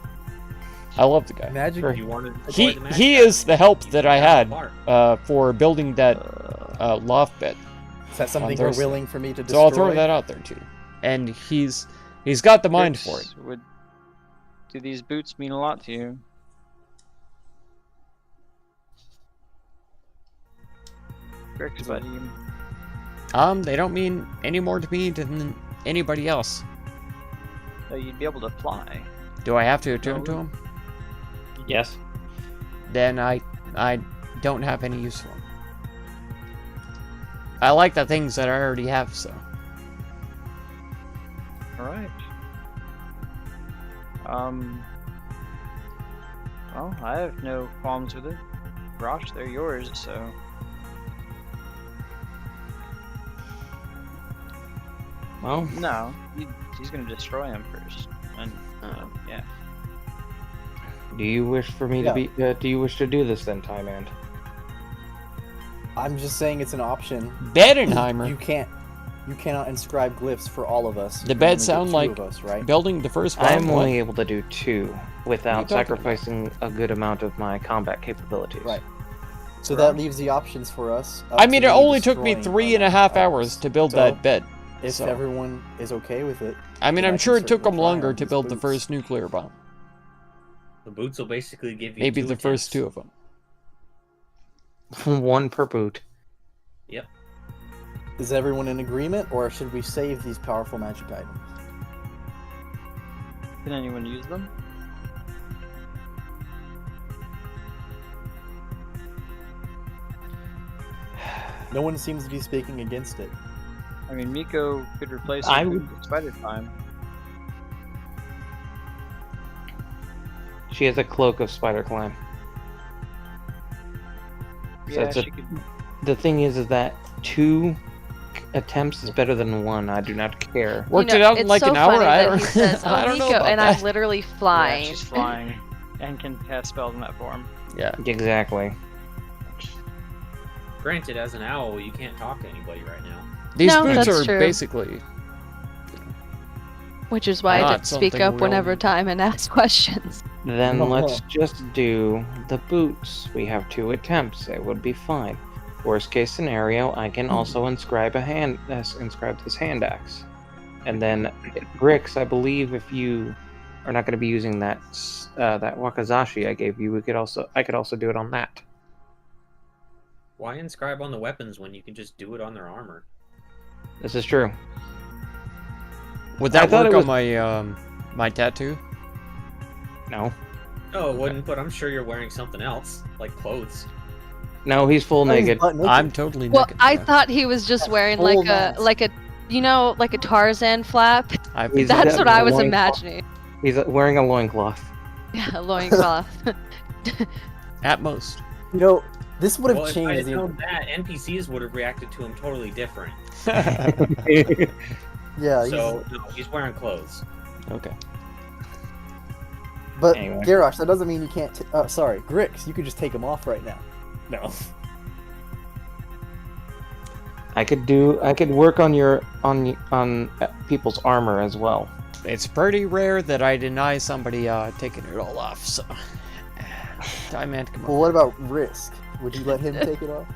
I love the guy. Magic. Sure. You wanted to He avoid the magic he item. is the help You that took I it had apart. for building that loft bed. Is that something on you're Thursday. willing for me to destroy? So I'll throw that out there too. And he's got the mind for it. Do these boots mean a lot to you? Grix, buddy. They don't mean any more to me than anybody else. So you'd be able to fly. Do I have to attune to them? Yes. Then I don't have any use for them. I like the things that I already have, so. Alright. Well, I have no qualms with it. Grosh, they're yours, so. Well, No, he's gonna destroy him first. And, yeah. do you wish for me Yeah. to be? Do you wish to do this then, Time Ant? I'm just saying it's an option. Bedenheimer. You cannot inscribe glyphs for all of us. The You beds only get sound two like of us, right? building the first one. I'm only able to do 2 without talking about? sacrificing a good amount of my combat capabilities. Right. So that leaves the options for us. I mean, it up to only took me destroying 3.5 other hours items. to build So, that bed. If so. everyone is okay with it, I mean, I I'm can sure it took certainly them try longer on to these build the boots. first nuclear bomb. The boots will basically give you Maybe 2 the first attempts. 2 of them. 1 per boot. Yep. is everyone in agreement, or should we save these powerful magic items? Can anyone use them? No one seems to be speaking against it. I mean, Miko could replace I her would- with Spider Time. She has a cloak of Spider Climb. So Yeah, it's a- she could. The thing is that 2 attempts is better than 1. I do not care. Worked You it know, out in it's like so an hour? funny I that don't, he says, I "Oh, don't know Nico," about and that. I'm literally Yeah, flying. she's flying and can cast spells in that form. Yeah. Exactly. Granted, as an owl, you can't talk to anybody right now. These No, boots that's are true. basically. Which is why I Not didn't speak something up we'll- whenever time and ask questions. Then let's just do the boots. We have 2 attempts. It would be fine. Worst case scenario, I can also inscribe this hand axe. And then Grix, I believe if you are not going to be using that Wakazashi I gave you, I could also do it on that. Why inscribe on the weapons when you can just do it on their armor? This is true. Would I that thought work it was- on my tattoo? No. Oh, it wouldn't, but I'm sure you're wearing something else, like clothes. No, he's full Oh, he's naked. butt naked. I'm totally Well, naked. I yeah. thought he was just wearing full like mask. like a Tarzan flap. I've He's That's got what I was loincloth. imagining. He's wearing a loincloth. Yeah, loincloth. at most. You know, this would have Well, if I changed had the. known that, NPCs would have reacted to him totally different. Yeah, So, no, he's wearing clothes. Okay. but Anyway. Garrosh, that doesn't mean you can't. Sorry, Grix, you could just take them off right now. No. I could work on people's armor as well. It's pretty rare that I deny somebody taking it all off, so. Time man, come Well, on. what about Risk? Would you let him take it off?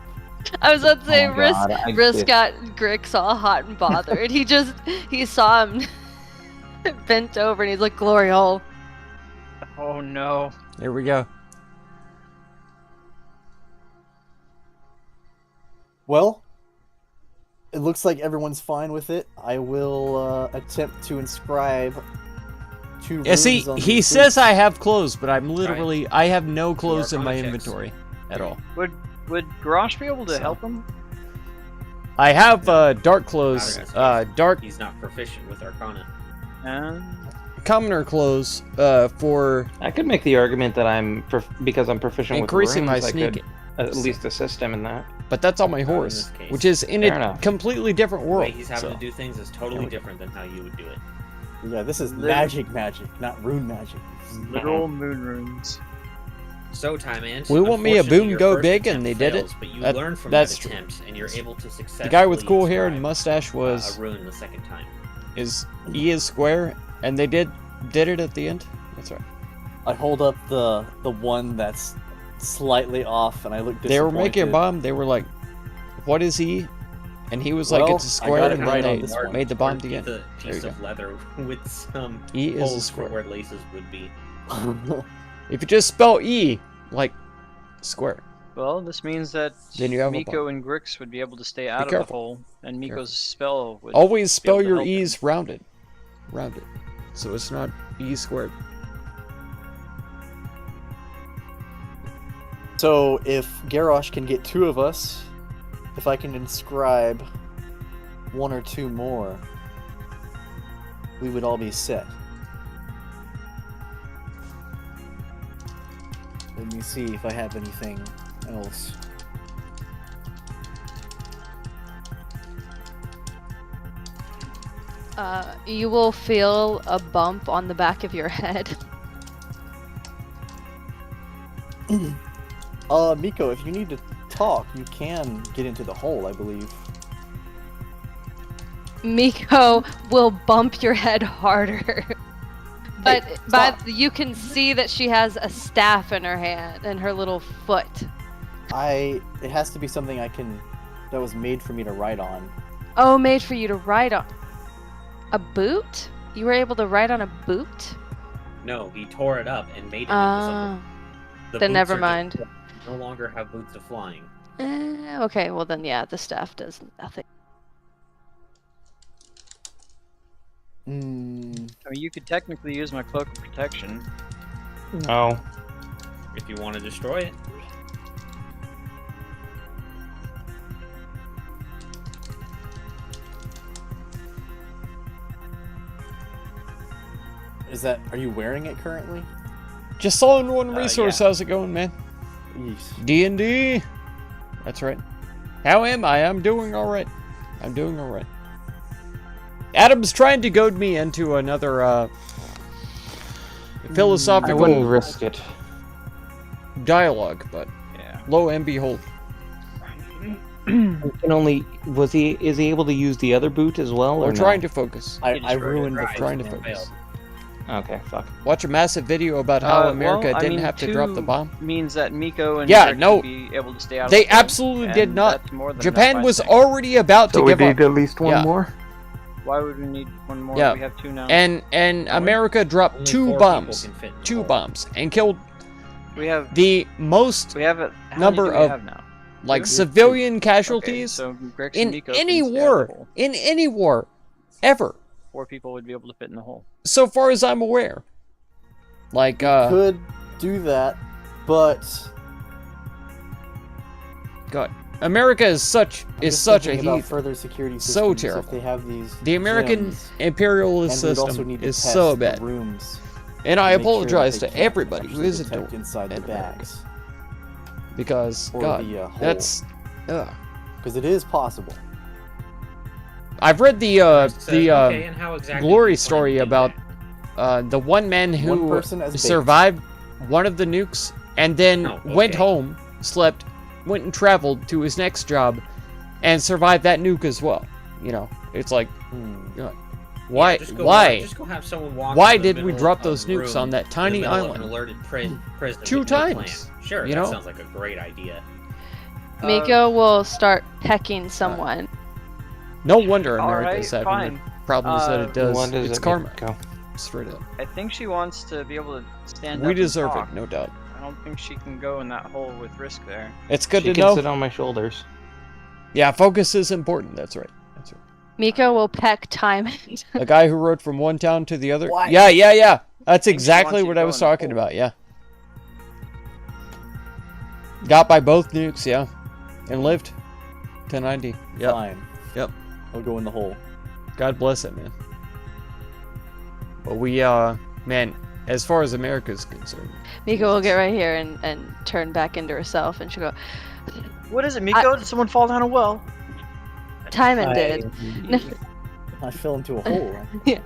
I was about to say, Oh my Risk, God, I Risk did- got Grix all hot and bothered. he saw him bent over and he's like, glory hole. Oh no. Here we go. Well, it looks like everyone's fine with it. I will attempt to inscribe 2 Yeah, see, runes on he these says boots. I have clothes, but I'm literally, I have no clothes in my Arcana checks. inventory at all. Would Garrosh be able to So. help him? I have dark clothes, dark He's not proficient with Arcana. commoner clothes for I could make the argument that because I'm proficient increasing with my runes, I sneak. could at least assist him in that. But that's on my in horse, this case. which is in Fair a enough. completely different The world. way he's having so. to do things is totally different than how you would do it. Yeah, this is Lit- magic, not rune magic. Literal moon runes. So, Time Ant, We want me a unfortunately, boom your go first big, and attempt they did it. fails, But you That- learn from that's that true. attempt, and you're able to successfully The guy with cool hair and inscribe, mustache was a rune the second time. E is square, and they did it at the end. That's right. I hold up the one that's slightly off, and I look disappointed. They were making a bomb. They were like, "What is E?" And he was like, Well, "It's a I square," got it and right then on they this one. made the bomb Or again. The There piece you of leather with some E is a holes for square. where laces would be. If you just spell E like square, Well, this means that Then you have a Miko bomb. and Grix would be able to stay out of careful. the hole, and Miko's spell would always be able spell to your help him. E's rounded, so it's not E squared. So if Garrosh can get 2 of us, if I can inscribe 1 or 2 more, we would all be set. Let me see if I have anything else. You will feel a bump on the back of your head. Miko, if you need to talk, you can get into the hole, I believe. Miko will bump your head harder. But stop. you can see that she has a staff in her hand and her little foot. It has to be something that was made for me to ride on. Oh, made for you to ride on. A boot? You were able to ride on a boot? No, he tore it up and made it into Uh, something. The then boots never are just- mind. no longer have boots of flying. Okay, well then yeah, the staff does nothing. Hmm. I mean, you could technically use my cloak of protection. No. If you want to destroy it. Are you wearing it currently? Just saw in one resource. yeah. How's it going, man? Yeesh. D&D. That's right. How am I? I'm doing all right. I'm doing all right. Adam's trying to goad me into another I philosophical wouldn't risk it. dialogue, but Yeah. lo and behold. Is he able to use the other boot as well? Or We're trying to focus. I destroyed it, ruined the right. first Trying to one. focus. Okay, fuck. Watch a massive video about how America well, I didn't mean, have to drop the 2 bomb. means that Miko and Yeah, Grix no. would be able to stay out They of the hole, absolutely did and not. that's more than Japan enough, I was think. already about to give up. at least one Yeah. more? Why would we need one more? Yeah. We have 2 now. And America dropped Only 2 4 bombs. people can fit in the 2 hole. bombs. And killed we have the most, we have a how number many do we of have now? like, Two? civilian Okay, casualties so Grix and in Miko any can stay out of the war. hole. In any war. Ever. 4 people would be able to fit in the hole. So far as I'm aware. Like, Could do that, but God. America is such I'm is just such a thinking about heat. further security So systems terrible. If they have these The American gems, imperialist and we'd also system need to is test so the bad. rooms And I to make sure that apologize they to can't everybody who actually is a detect dork inside the in America. bags because or God, the hole, that's because it is possible. I've read the Okay, and how exactly do glory you plan story to do about that? the one man One who person as bait. survived one of the nukes and then Oh, went okay. home, slept, went and traveled to his next job, and survived that nuke as well. You know, it's like, why? Yeah, just go why? Just go have someone walk Why into the did we middle drop of those the nukes room on that in tiny the middle of island? An alerted prison 2 with no plan. times, Sure, you that know? sounds like a great idea. Miko will start pecking someone. No wonder America Alright, is having fine. the problems that it does. When does It's it karma, go? straight up. I think she wants to be able to stand up We and deserve talk. it, no doubt. I don't think she can go in that hole with Risk there. It's good She to can know. sit on my shoulders. Yeah, focus is important. That's right. That's right. Miko will peck Timon. A guy who rode from one town to the other. Why? Yeah. That's Think she exactly wants what you I was going talking full. about. Yeah. Got by both nukes. Yeah, and lived to 90. Yep. Fine. Yep. I'll go in the hole. God bless it, man. But we, man, as far as America's concerned, Miko will get right here and turn back into herself, and she'll go, What is it, Miko? Did someone fall down a well? Timon did. I fell into a hole. Yeah.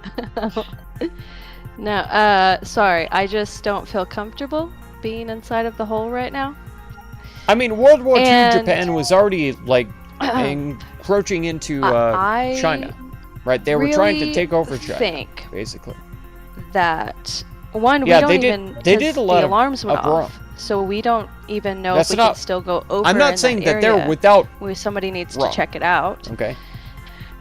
No, sorry. I just don't feel comfortable being inside of the hole right now. I mean, World War II And- Japan was already like encroaching into I China, right? They were trying to really take over China, think basically. that one, Yeah, we they don't did- even they 'cause did a lot the of alarms went uproar. off, so we don't even know That's if we not- can still go over. I'm not in saying that area they're without. where somebody needs wrong. to check it out. Okay,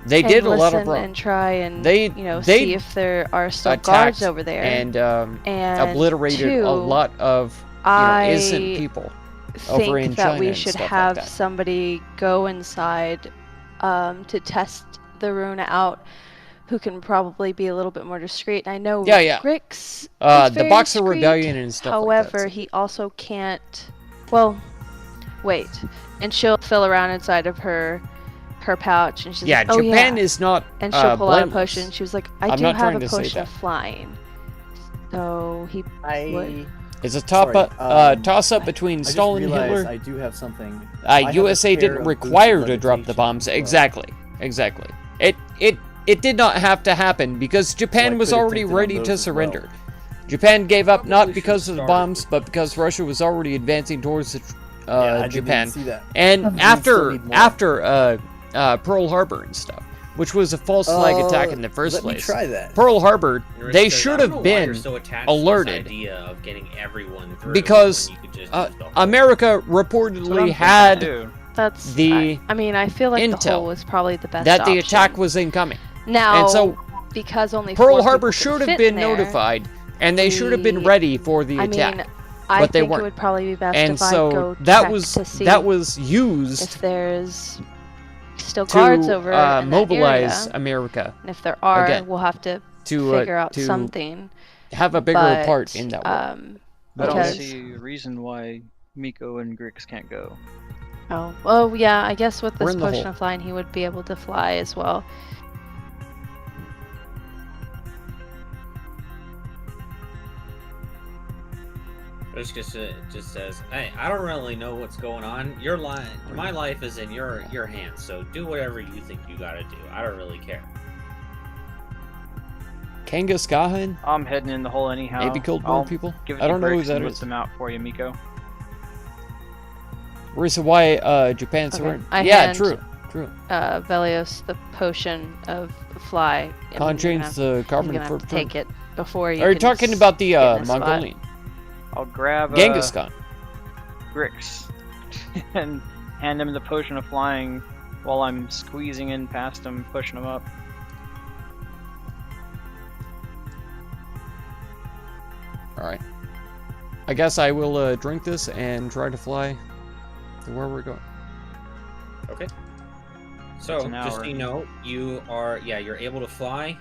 they and did a lot of listen wrong and try and They- they they see if there are still attacked guards over there. and And obliterated two, a lot of innocent people. think over in that China we and should stuff like have that. somebody go inside to test the rune out who can probably be a little bit more discreet. I know Yeah. Grix is The very Boxer discreet. Rebellion and stuff However, like that. he also can't. Well, wait, and she'll fill around inside of her pouch, and she's Yeah, like, "Oh Japan yeah," is not and she'll pull out a blameless. potion. She was like, "I I'm do not have trying a to say potion that. of flying." So he I It's a Sorry, toss-up between I just Stalin and realized Hitler. I do have something. I have a USA pair didn't of require boosted to drop the levitation bombs. as well. Exactly. It did not have to happen because Japan I was could've already taken on ready those to as well. surrender. Japan gave up not Probably because should've of the started bombs, with- but because Russia was already advancing towards I didn't Japan. even see that. And We still after need more. Pearl Harbor and stuff, which was a false flag attack in the first Let place. me try that. Pearl Harbor, You're they so- should I don't have know why you're been so attached alerted. To this idea of getting everyone through because when you could just uh, use the whole- America That's what I'm reportedly thinking, had too. that's the I mean, I feel like the intel hole was probably the best that the option. attack was incoming. Now, And so because only Pearl 4 Harbor people should could have fit been in there, notified, and they should have been we- ready for the I attack. mean, I but they think weren't. it would probably be best And if I so go that check was to see used if there's still guards over to in mobilize that area. America And if there are, again, we'll have to to figure out to something. have a bigger But, part in that war. I don't because see a reason why Miko and Grix can't go. oh, well, yeah, I guess with We're this in the potion hole. of flying, he would be able to fly as well. It just says, "Hey, I don't really know what's going on. My life is in your hands. So do whatever you think you gotta do. I don't really care." Kangaskhan I'm heading in the hole anyhow. maybe killed more I'll people. give it I to don't know who Grix that and whip is. them out for you, Miko. Reason why Japan Okay, surrendered. I Yeah, hand- true. Velios, the potion of fly. and you're Can't change gonna- the You're carbon gonna have to footprint. take it before you. Are you can talking about the get in this spot. Mongolian? I'll grab Genghis Khan. Grix and hand him the potion of flying while I'm squeezing in past him, pushing him up. Alright. I guess I will drink this and try to fly to where we're going. Okay. So It's an just so hour. you know, you're able to fly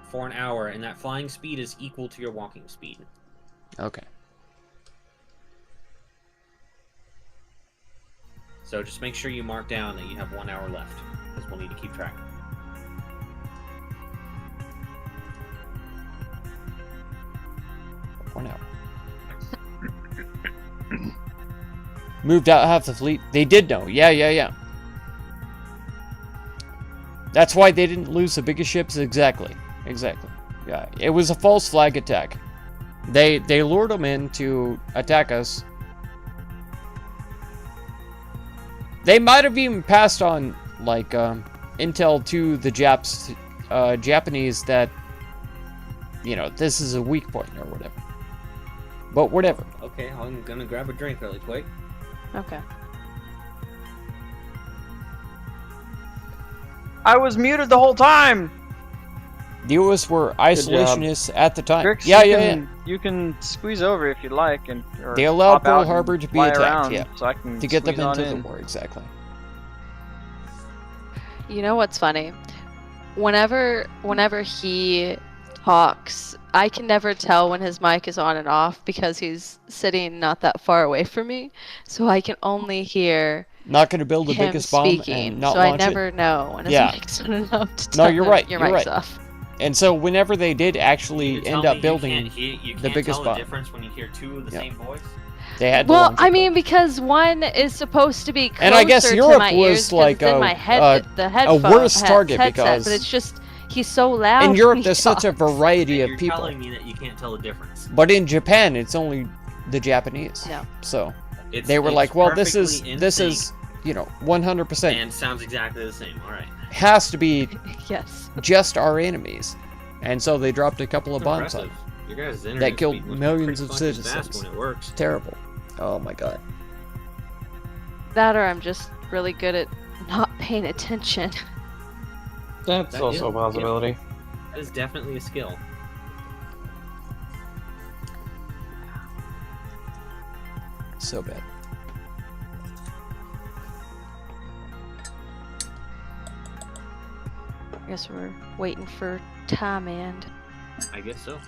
for an hour, and that flying speed is equal to your walking speed. Okay. So just make sure you mark down that you have 1 hour left, because we'll need to keep track. For now. Moved out half the fleet. They did know. Yeah. That's why they didn't lose the biggest ships. Exactly. Yeah, it was a false flag attack. They lured them in to attack us. They might have even passed on like intel to the Japanese that this is a weak point or whatever. But whatever. Okay, I'm gonna grab a drink really quick. Okay. I was muted the whole time. The US were isolationists at the time. Grix, Yeah. You can squeeze over if you like, or They allowed pop Pearl out and Harbor to be fly attacked, around yeah, so I can to get them squeeze on into the in. war, exactly. You know what's funny? Whenever he talks, I can never tell when his mic is on and off because he's sitting not that far away from me, so I can only hear Not going to build the him biggest bomb speaking. and not So I launch it. never know when his Yeah. mic's on and off to No, tell you're him right, your you're mic's right. off. And so whenever they did actually You tell end me up building, you can't the biggest tell bomb. the difference when you hear two of the Yeah. same voice. they had to Well, launch it, I but- mean, because one is supposed to be closer And I guess to Europe my was ears 'cause like it's in a- my head, the headphone, worse target headset, because- but it's just he's so loud. in when Europe he there's such a talks. variety And of you're people. telling me that you can't tell the difference. But in Japan, it's only the Japanese. No. So It's, they were it's like, well, this perfectly in is sync 100% and sounds exactly the same. All right. has to be Yes. just our enemies, and so they dropped a couple of bombs on. Impressive. Your guys' internet That killed speed must be millions pretty of fucking fast citizens. when it works. Terrible. Oh my god. That or I'm just really good at not paying attention. That's That also a is- possibility. That is definitely a skill. So bad. I guess we're waiting for time and I guess so.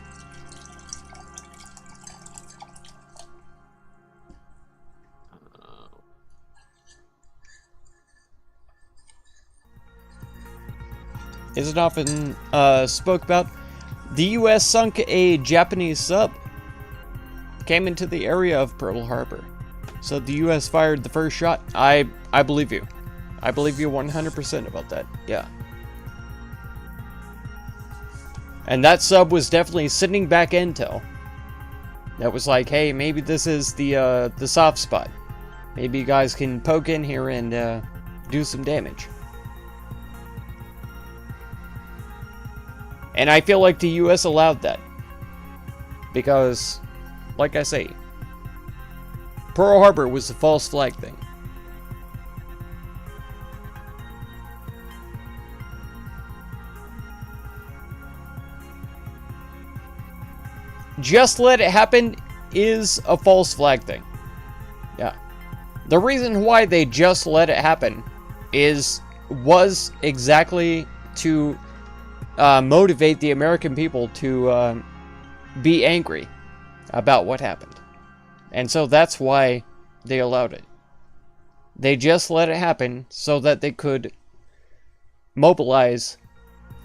Isn't often spoke about. The U.S. sunk a Japanese sub. Came into the area of Pearl Harbor. So the U.S. fired the first shot. I believe you. I believe you 100% about that. Yeah. And that sub was definitely sending back intel. That was like, hey, maybe this is the soft spot. Maybe you guys can poke in here and do some damage. And I feel like the US allowed that. Because, like I say, Pearl Harbor was a false flag thing. Just let it happen is a false flag thing. Yeah. The reason why they just let it happen was exactly to motivate the American people to be angry about what happened. And so that's why they allowed it. They just let it happen so that they could mobilize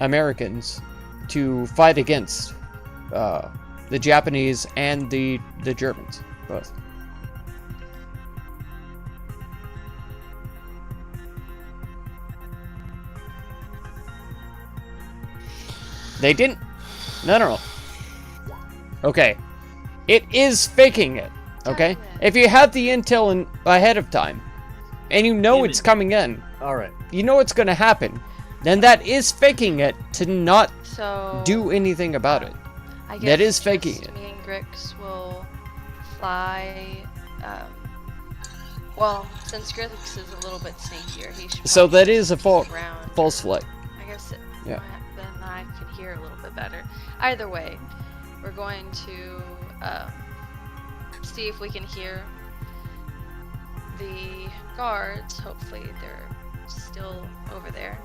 Americans to fight against the Japanese and the Germans, both. They didn't. No. Okay. It is faking it. Okay? If you have the intel ahead of time, and you know it's coming in, Alright. you know it's gonna happen, then that is faking it to not so do anything about it. I that guess is faking just it. Me and Grix will fly. Well, since Grix is a little bit sneakier, he should. So probably that is a sneak around false or- flag. I guess it. Yeah. Then I can hear a little bit better. Either way, we're going to see if we can hear the guards. Hopefully, they're still over there.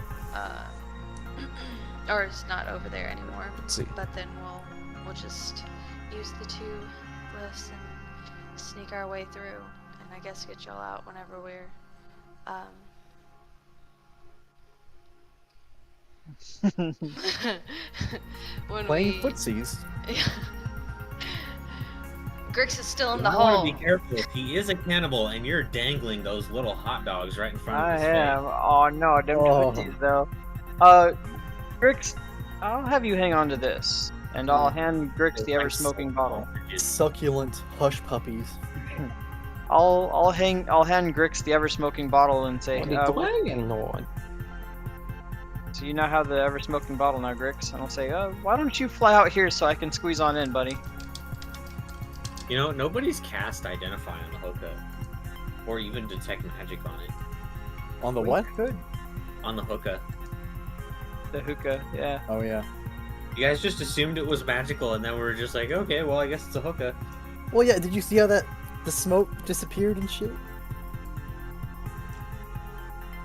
Or it's not over there anymore. Let's see. But then we'll just use the two lifts and sneak our way through, and I guess get y'all out whenever we're when Playing we footsies. Grix is still in You the want hole. to be careful. He is a cannibal, and you're dangling those little hot dogs right in front of I his am. face. Oh no, them Oh. footies though. Grix, I'll have you hang on to this, and I'll hand Grix the ever-smoking bottle. Succulent hush puppies. I'll hand Grix the ever-smoking bottle and say, What are you playing, Lord? so you now have the ever-smoking bottle now, Grix, and I'll say, why don't you fly out here so I can squeeze on in, buddy? You know, nobody's cast Identify on the hookah, or even Detect Magic on it. On the what? Good. On the hookah. The hookah, yeah. Oh yeah. You guys just assumed it was magical, and then we were just like, okay, well, I guess it's a hookah. Well, yeah. Did you see how the smoke disappeared and shit?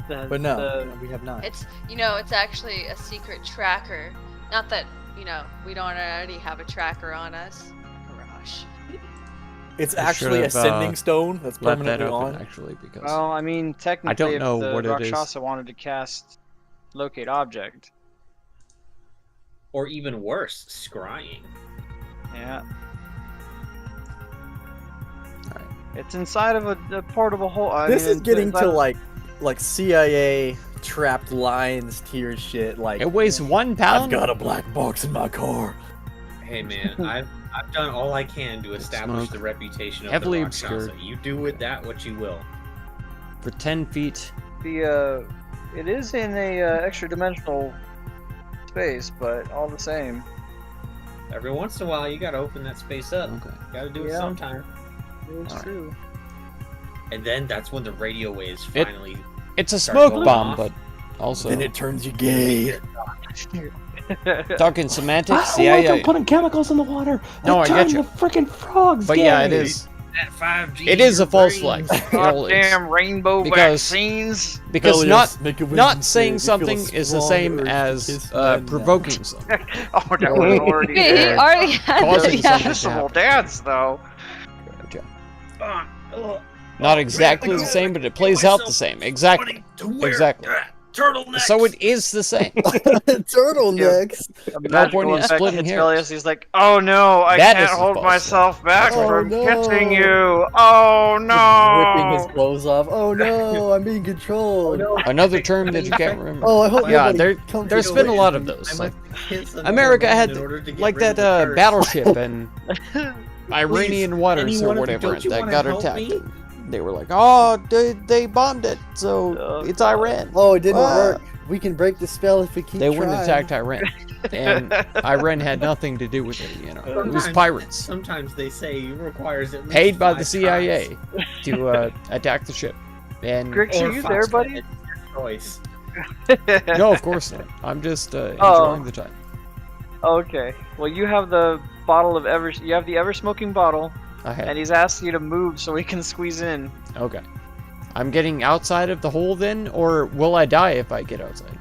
But no, we have not. It's it's actually a secret tracker. Not that we don't already have a tracker on us. Gosh. It's I actually a should've, sending stone that's Let that permanently open, on. actually, because Well, I mean, technically, don't know if the what it is. Rakshasa wanted to cast locate object, Or even worse, scrying. yeah. Alright. It's inside of a portable hole. This is getting inside to of- like CIA trapped lines tier shit. Like, it weighs 1 I've pound. got a black box in my car. Hey man, I've done all I can to establish Smoke. the reputation of Heavily the Rakshasa. obscured. You do with that what you will. For 10 feet. it is in a extra dimensional space, but all the same. Every once in a while, you gotta open that space up. Okay. Gotta do it Yeah. sometime. It's Alright. true. And then that's when the radio waves It- finally. It's a Start smoke going bomb, off. but also Then it turns you gay. talking semantics. I Yeah, like yeah. them putting chemicals in the water. No, I Turn get you. the freaking frogs. But yeah, it gay. is. That 5G. It is a your false brain. flag. It all is. Goddamn rainbow Because- vaccines. Because Helios, make a wisdom not saying save. You feel something a is the strong same urge to as kiss men now. provoking something. Oh, that was already He there. already had Causing those. something. Kissable dads, though. Not exactly the same, but it plays out the same. Exactly. Exactly. Turtleneck. So it is the same. Turtlenecks. A No magical point in effect splitting hits hairs. Velius, he's like, oh no, I That can't is a hold false myself back Oh, from no. kissing you. Oh Ripping his no. clothes off. Oh no, I'm being controlled. Another term that you can't remember. Oh, I hope Yeah, nobody comes there's to been a away lot from of me. those. I Like, must kiss another America man had in order to get like rid of that the curse. battleship and Iranian waters any or one of you, whatever don't you that wanna got help attacked. me? They were like, oh, they bombed it, so Oh, it's Iran. Oh, it didn't Ah. work. We can break the spell if we keep They trying. wouldn't attacked Iran, and Iran had nothing to do with it. You know, it was Sometimes- pirates Sometimes they say it requires at least paid by the 5 CIA tries. to attack the ship. And Grix, Or are you there, Fox buddy? Red, your choice. no, of course not. I'm just enjoying Oh. the time. Okay. Well, you have the bottle of you have the ever smoking bottle, I have. and he's asked you to move so we can squeeze in. Okay. I'm getting outside of the hole then, or will I die if I get outside?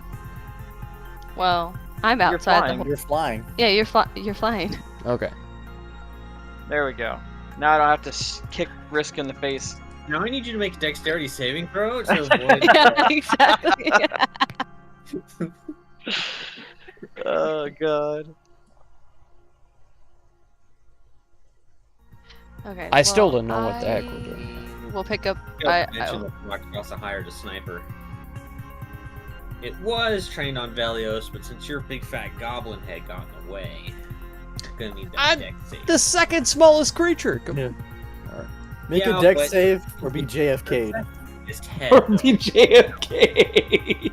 Well, I'm You're outside the flying. whole. You're flying. Yeah, you're flying. Okay. There we go. Now I don't have to kick Risk in the face. Now I need you to make a dexterity saving throw to avoid. Yeah, exactly. Oh god. Okay. I still well, don't know what the heck we're doing. We'll pick up. You mentioned that Rakshasa hired a sniper. It was trained on Velios, but since your big fat goblin head got in the way, you're gonna need that I'm dex save. The second smallest creature. Come Yeah. on. Make Yeah, a dex but- save or be JFK'd. His head. Or though. be JFK.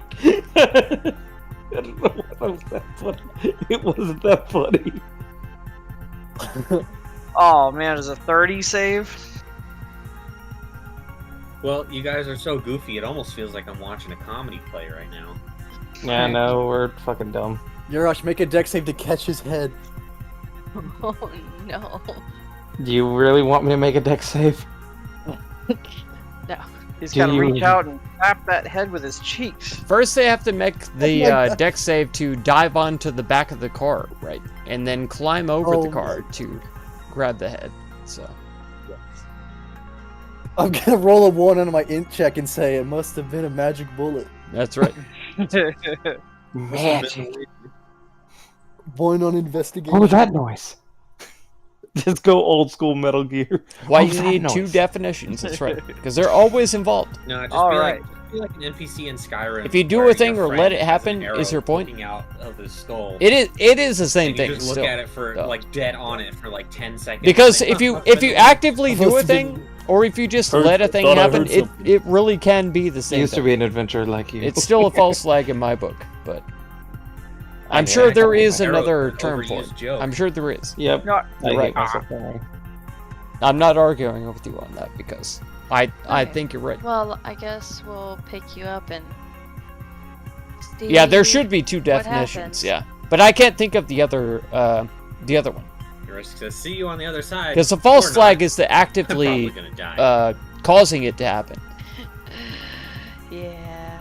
I don't know why that was that funny. It wasn't that funny. Oh man, is a 30 save? Well, you guys are so goofy, it almost feels like I'm watching a comedy play right now. Yeah, no, we're fucking dumb. Yarash, make a dex save to catch his head. Oh no. Do you really want me to make a dex save? He's Do gotta you- reach out and tap that head with his cheeks. First, they have to make the Oh my God. deck save to dive onto the back of the car, right? And then climb over Oh the my- car to grab the head. So, I'm gonna roll a 1 on my int check and say it must have been a magic bullet. that's right. Magic. 1 on investigation. What was that noise? Just go old school Metal Gear. Why What was you that need 2 noise? definitions, that's right. Because they're always involved. No, just All be right. like an NPC in Skyrim. If you do where a thing your or friend let it has happen, an is arrow your point. poking out of his skull. It is the same and you thing just look still. at it for Oh. like dead on it for like 10 seconds. Because and if you think, if you actively do a Supposed to be- thing, or if you just Heard- let a thing thought I happen, heard it something. it really can be the same Used to thing. be an adventurer like you. It's still a false flag in my book, but I'm Yeah, sure I there got is my arrow another is an term for it. overused joke. I'm sure there is. Yep. No, You're I right. hate myself for lying. I'm not arguing with you on that because I Okay. think you're right. Well, I guess we'll pick you up and. See Yeah, there should be 2 what definitions. happens. Yeah, but I can't think of the other one Risk says, "See you on the other side." because the false Or flag not. is the I'm actively probably gonna die. causing it to happen. Yeah.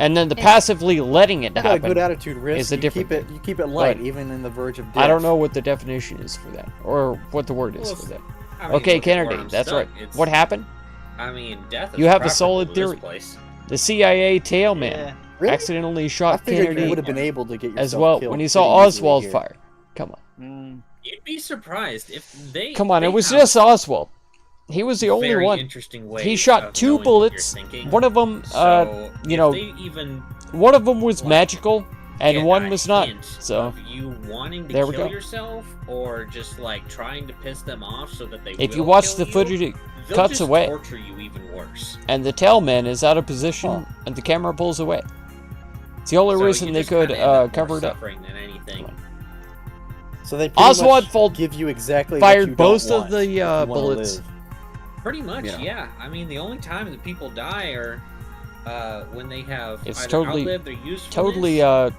And then the And- passively letting it You got a good happen. attitude, Risk. is a You different keep it. thing. You keep it light, But even in the verge of death. I don't know what the definition is for that, or what the word is Well, for that. I mean, Okay, look at where Kennedy, I'm that's stuck. right. It's- What happened? I mean, death is You have a preferable solid to theory. This place. The CIA tailman Yeah. Really? accidentally I shot figured you Kennedy would have been able to get yourself as well killed when he saw pretty easily Oswald here. fire. Come on. Mm. You'd be surprised if they. Come on, they it was have just Oswald. He was the only very one. interesting ways He shot of 2 knowing what you're bullets. thinking. One of them, So, you if know, they even one of them was like, magical, and get one a was not. hint So of you wanting to there we kill go. yourself, or just like trying to piss them off so that they. if will you watch kill the you, footage, it they'll cuts just away, torture you even worse. and the tailman is out of position, Huh. and the camera pulls away. It's the only So reason you they just could kinda end up more cover it up. suffering than anything. Come So they pretty Oswald much Fold give you exactly fired what you both don't of want the, if you wanna bullets. live. Pretty much, Yeah. yeah. I mean, the only time that people die are when they have It's either totally- outlived their usefulness, Totally, you have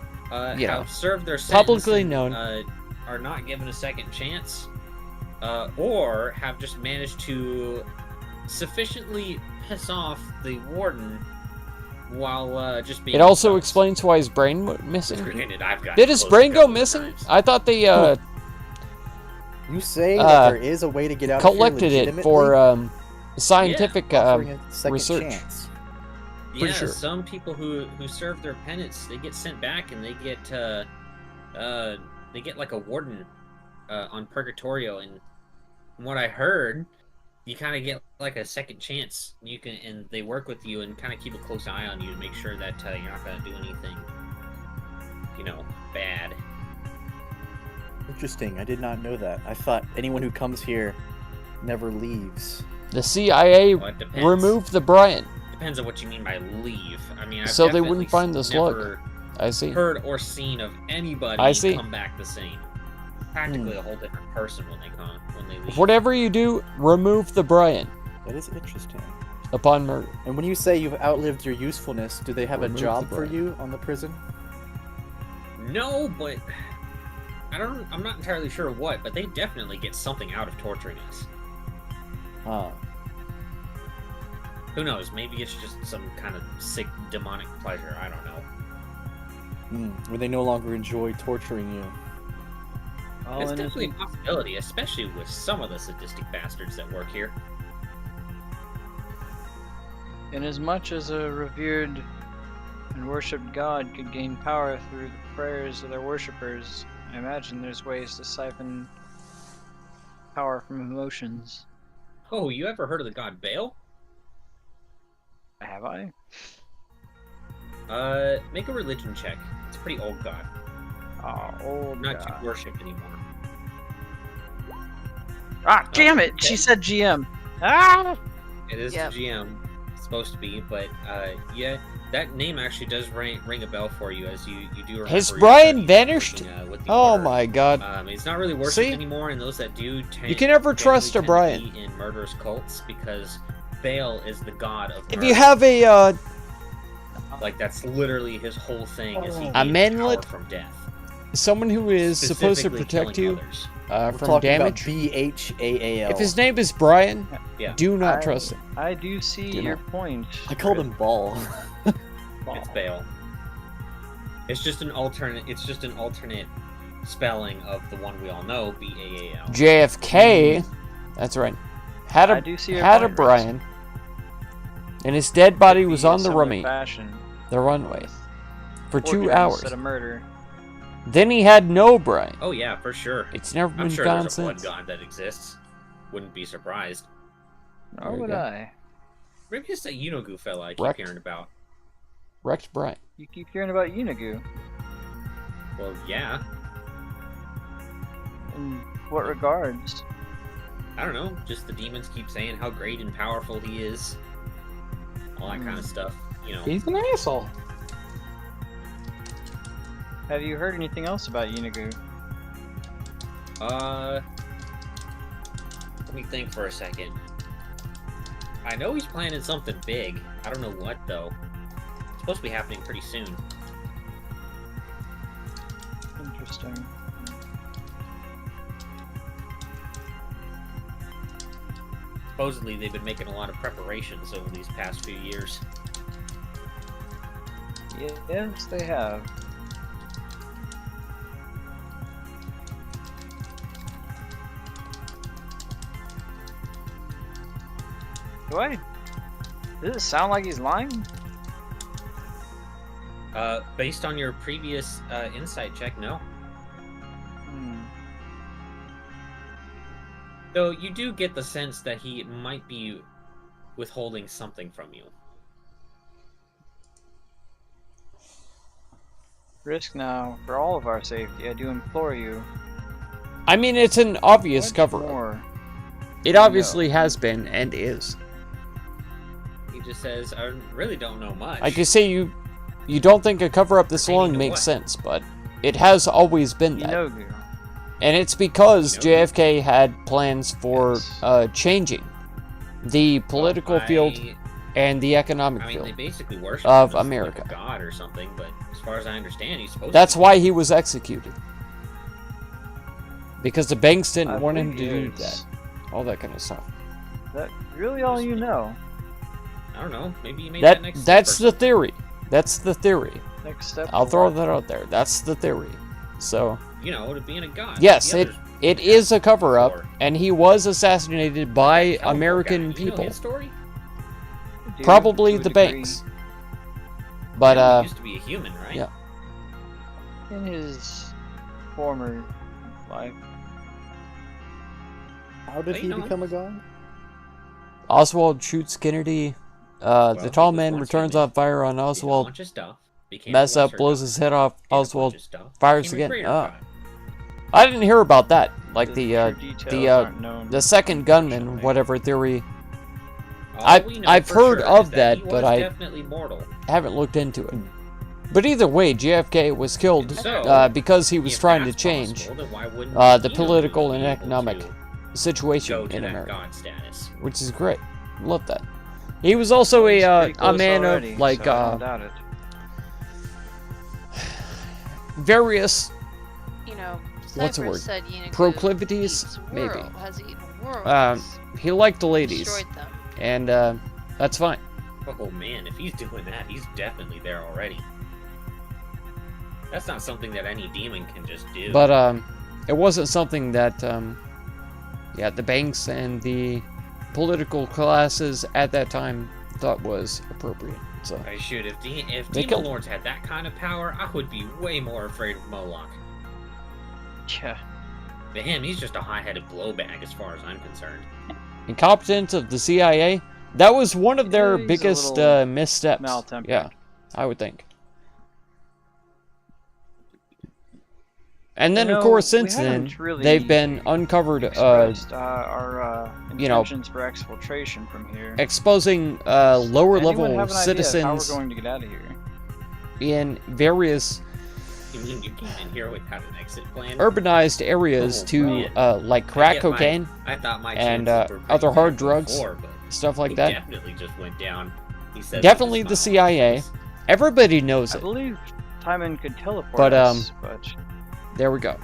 know, served their publicly sentence and, known. are not given a second chance, or have just managed to sufficiently piss off the warden while just being. it also themselves. explains why his brain went missing. Granted, I've got Did his close brain a go couple of missing? times. I thought they You say Uh, that there is a way to get out collected of here it for legitimately, scientific offering a second research. chance. pretty Yeah, sure. some people who serve their penance, they get sent back and they get like a warden on Purgatorio, and from what I heard, you kind of get like a second chance. You can, and they work with you and kind of keep a close eye on you to make sure that you're not going to do anything, bad. Interesting. I did not know that. I thought anyone who comes here never leaves. The CIA Well, it depends. removed the Brian. Depends on what you mean by leave. I mean, I've So they definitely wouldn't find the slug. never I see. heard or seen of anybody I see. come back the same. Practically a whole different person when they leave. Whatever you do, remove the Brian That is interesting. upon murder. And when you say you've outlived your usefulness, do they have Remove a job the for Brian. you on the prison? No, but I'm not entirely sure what, but they definitely get something out of torturing us. Huh. Who knows? Maybe it's just some kind of sick demonic pleasure. I don't know. Where they no longer enjoy torturing you. All It's in his- definitely a possibility, especially with some of the sadistic bastards that work here. Inasmuch as a revered and worshipped god could gain power through the prayers of their worshippers, I imagine there's ways to siphon power from emotions. Oh, you ever heard of the god Baal? Have I? Make a religion check. It's a pretty old god. Oh, old Not god. too worshipped anymore. Ah, damn it! She said GM. Ah! It is Yep. the GM. It's supposed to be, but yeah, that name actually does ring a bell for you, as you do remember. Has your Brian studies vanished? working, with the Oh order. my god. It's not really worshipped See? anymore, and those that do tend, You can never generally trust a tend to Brian. be in murderous cults, because Baal is the god of If murder. you have a like, that's literally his whole thing, is he A gains manlet power from death. someone who is supposed to Specifically protect killing you others. We're from talking damage, about BHAAL. if his name is Brian, Yeah. do not I- trust him. I do see You your know. point. I called him Ball. It's Baal. It's just an alternate. It's just an alternate spelling of the one we all know, BAAL. JFK, that's right, had I a do see your had a point, Rex. Brian, and his dead body Could was be on the similar rummy, fashion the runway, for 2 organs hours. Instead of murder. Then he had no Brian. Oh yeah, for sure. It's never I'm been sure gone there's a blood since. god that exists. Wouldn't be surprised. Nor There you would go. I. Maybe it's that Unogu fella I keep Wrecked. hearing about. Wrecked Brian. You keep hearing about Unagu. Well, yeah. In what regards? I don't know. Just the demons keep saying how great and powerful he is. All that kind of stuff. You know. He's an asshole. Have you heard anything else about Unagu? Let me think for a second. I know he's planning something big. I don't know what though. It's supposed to be happening pretty soon. Interesting. Supposedly they've been making a lot of preparations over these past few years. Yes, they have. Does it sound like he's lying? Based on your previous insight check, no. Hmm. Though you do get the sense that he might be withholding something from you. Risk now, for all of our safety, I do implore you. I mean, it's an obvious much cover-up. more. It obviously has been and is. He just says, I really don't know much. Like you say, you don't think a cover-up this Pertaining long to makes what? sense, but it has always been that. Inogu. And it's because Inogu. JFK had plans for Yes. changing the political field and the economic I mean, they field. basically worship of him as America. like a god or something, but as far as I understand, he's supposed That's to. why he was executed. Because the banks didn't I want him to believe do he that. is. All that kind of stuff. That really all you know. I don't know. Maybe he made that next step That's or the something. theory. That's the theory. Next step. I'll for throw what? that out there. That's the theory. So, You know, to being a god. yes, The it others- it is a cover-up, Or- and he was assassinated by Calico American guy. You know people. his story? I do, Probably to a the degree. banks. But, Yeah, he used to be a human, right? yeah. In his former life. How did Well, he you know, become a god? Oswald shoots Kennedy. The Well, tall he was man once returns human. on fire on Did a Oswald. bunch of stuff, became a Mess up, lesser blows god, his head off. did a bunch Oswald of stuff, fires became a again. greater Ah. god. I didn't hear about that. Like the true details aren't known, the second gunman, unfortunately. whatever theory. All I've- we know I've for heard sure of is that, he but was I- definitely mortal. Haven't looked into it. But either way, JFK was killed So, because he was If trying to that's change possible, then why wouldn't the Inoue political be and able economic to situation go to in that America, god status? which is great. Love that. He was also He's pretty a close man already, of like so I don't doubt it. various You know, What's the Cypher word? said Inoue proclivities, eats maybe. has eaten worlds. He liked the ladies, Destroyed them. and that's fine. Oh man, if he's doing that, he's definitely there already. That's not something that any demon can just do. But it wasn't something that the banks and the political classes at that time thought was appropriate. So I should. If They Demon killed- Lords had that kind of power, I would be way more afraid of Moloch. Yeah. To him, he's just a high-headed blowbag as far as I'm concerned. incompetence of the CIA, that was one of their Yeah, he's a biggest little missteps. mal-tempered. Yeah, I would think. And then, You of know, course, we since then, haven't really they've been uncovered expressed our you know, intentions for exfiltration from here. exposing Anyone lower-level have an idea of how citizens we're going to get out of here? in various You mean you came in here without an exit plan? urbanized areas Oh, to, man. like crack I get my- cocaine, I thought my and, chances were pretty other hard bad drugs, before, but stuff like they that. definitely just went down. He said Definitely with the a smile on CIA. his face. Everybody knows I it. believe Timon could teleport But, us, but There we go.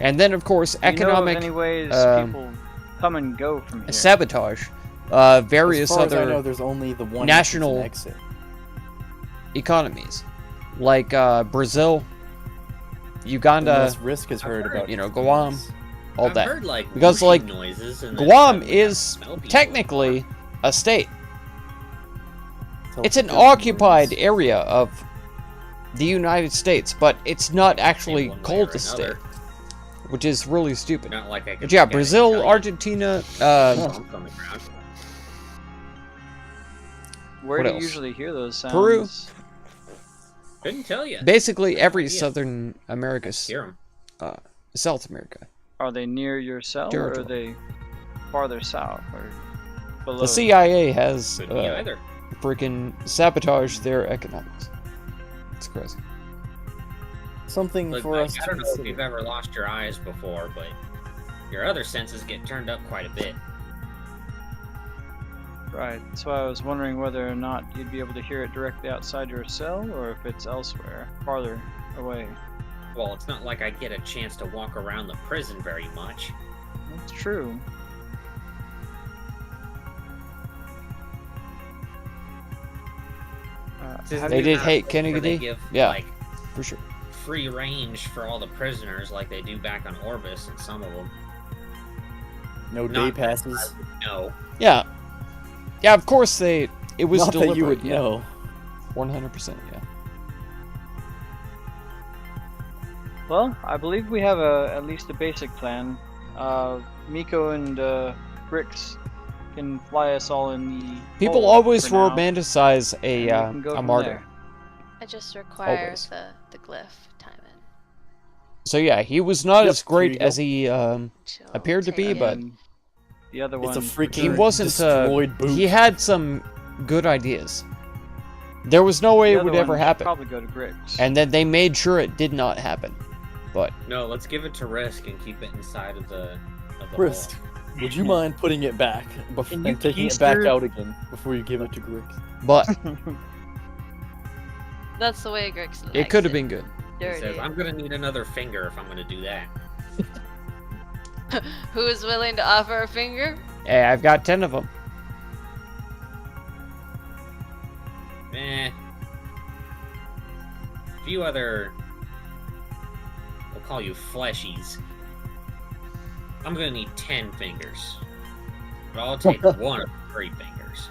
And then, of course, do you know of economic any ways people come and go from here? sabotage, various as far as I know, other there's only the one national- entrance and exit. economies, like Brazil, Uganda, Unless Risk has heard about you know, Guam, all I've that. heard, like, Because, whooshing like, noises and then Guam suddenly is smell people. technically a state. So It's an good occupied words. area of the United States, but it's not actually one way called or a state, another. which is really stupid. Not like I could But yeah, look at it and Brazil, tell you Argentina, bumps on the ground. Where what do you else? usually hear those sounds? Peru. Couldn't tell you. basically every idea. Southern America, Hear 'em. South America. Are they near your cell, or are Territory. they farther south, or below? The CIA has Could be either. freaking sabotaged their economics. It's crazy. Something Look, for Mike, us to I don't know if consider. you've ever lost your eyes before, but your other senses get turned up quite a bit. Right. So I was wondering whether or not you'd be able to hear it directly outside your cell, or if it's elsewhere, farther away. Well, it's not like I get a chance to walk around the prison very much. That's true. They did hate Kennedy? They give, Yeah. like, For sure. free range for all the prisoners like they do back on Orbis and some of them. No Not- day passes. No. Yeah. Yeah, of course it was Not deliberate. that you would yeah. know. 100%, yeah. Well, I believe we have at least a basic plan. Miko and Grix can fly us all in the. People hole always for now, romanticize and we can go a from martyr. there. I just require Always. the glyph timing. So yeah, he was not Yep, as great here you as he Chill, appeared to be, take but it. And the other It's one. a he freaking wasn't destroyed boot. he had some good ideas. There was no way the it would other ever one should happen. Probably go to Grix. And then they made sure it did not happen. But No, let's give it to Risk and keep it inside of the Risk, would you mind putting it back Can you and taking it back keister- out again before you give it to Grix? but That's the way Grix likes it could have been good. He dirty. says, I'm gonna need another finger if I'm gonna do that. Who is willing to offer a finger? Hey, I've got 10 of them. Eh. A few other, we'll call you fleshies. I'm gonna need 10 fingers. But I'll take one of the 3 fingers.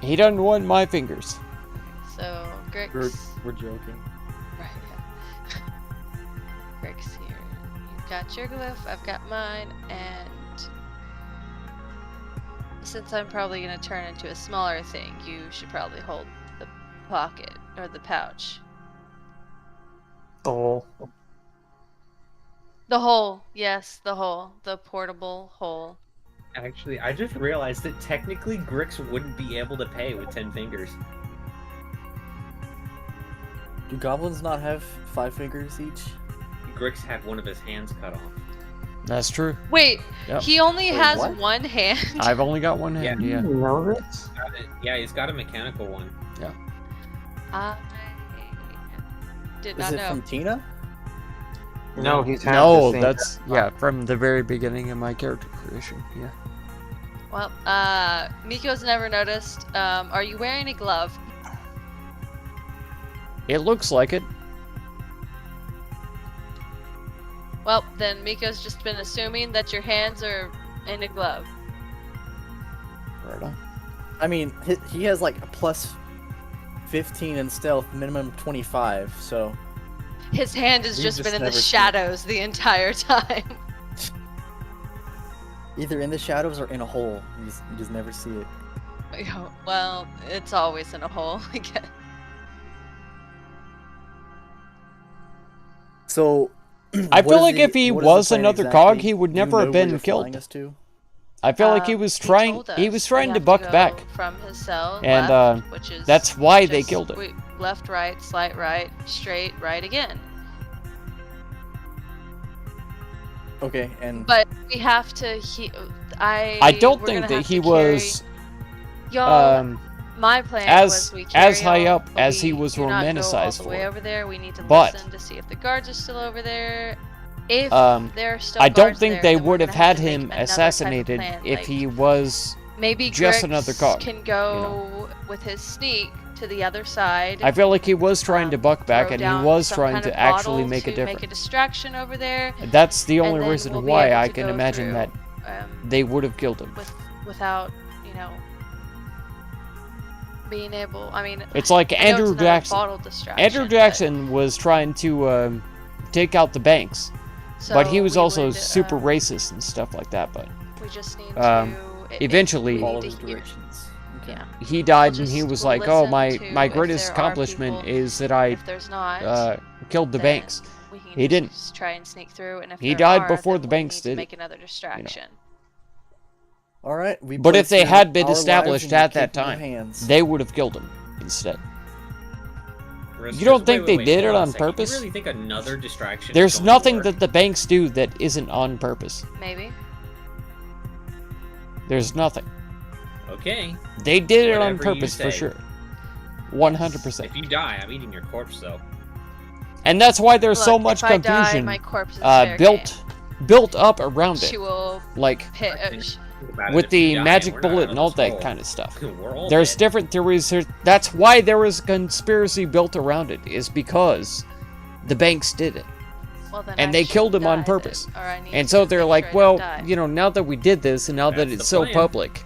He doesn't want my fingers. So Grix. We're joking. Right. Yeah. Grix here. You've got your glyph. I've got mine, and since I'm probably gonna turn into a smaller thing, you should probably hold the pocket or the pouch. Oh. The hole. Yes, the hole. The portable hole. Actually, I just realized that technically Grix wouldn't be able to pay with 10 fingers. Do goblins not have 5 fingers each? Grix had one of his hands cut off. That's true. Wait, Yep. he only Wait, has what? one hand. I've only got one hand, yeah. You know this? Yeah, he's got a mechanical one. I did Is not it know. from Tina? No, he's had No, the same that's yeah, from the very beginning of my character creation. Yeah. Well, Miko's never noticed. Are you wearing a glove? It looks like it. Well, then Miko's just been assuming that your hands are in a glove. Right on. I mean, he has like a plus 15 in stealth, minimum 25, so... His hand has We've just just been in the never seen- shadows the entire time. Either in the shadows or in a hole. You just never see it. Well, it's always in a hole, I guess. So... I what feel is like the- if he what is the was plan another exactly? cog, he would Do you never have know where been you're killed. flying us to? I feel like he was trying. told He us was we trying to have buck go back, from his cell, and left, which is that's why they just killed him. Left, right, slight right, straight, right again. Okay, and... But we have to. I don't we're think gonna that have he to carry- was Y'all, my plan as- was we as carry high all- up as he we was do not go all romanticized the way for. over there. We need to But- listen to see if the guards are still over there. If there are still I don't guards think there, they then we're would have gonna had to make him another type of assassinated plan, if like, he was. maybe just Grix another cog, can go with his sneak to the other side. I feel like he was trying to buck back, throw and he down was some trying kind to of actually bottle make a to Make a difference. distraction over there. That's the only and then reason we'll be why able I to can go imagine through, that they would have killed him. without, being able. I mean, It's like I know it's Andrew another Jackson. bottle distraction, Andrew but- Jackson was trying to take out the banks, but he so was we also would, super racist and stuff like that. But We just need um, to eventually- we Follow need his to hear- directions. Okay. Yeah. he died, We'll and he just- was we'll like, "Oh, listen my to my if greatest there are accomplishment people- is that I If there's not, killed the then banks." we can He didn't. just try and sneak through. And if He there died are, before then the we banks need to did make another distraction. All right. We But if placed they your- had been our lives established in your at that capable time, hands. they would have killed him instead. Risk, You don't just- think they did hold it a on second. purpose? You really think another distraction? is There's going to nothing work? that the banks do that isn't on purpose. Maybe. There's nothing. Okay. They did it on Whatever you purpose for say. sure. 100%. If you die, I'm eating your corpse, though. And that's why there's so Look, much if I die, confusion my corpse is fair built up around game. She it. will Like, hit. Think about it, with if we the die, magic we're not bullet out and of all this that hole. kind of stuff. We're all There's dead. different theories. That's why there was a conspiracy built around it, is because the banks did it. Well, then And I they should killed him on die purpose. then, or I need And so to they're make like, sure I well, don't die. you know, now that we did this and now that That's it's the so plan. public,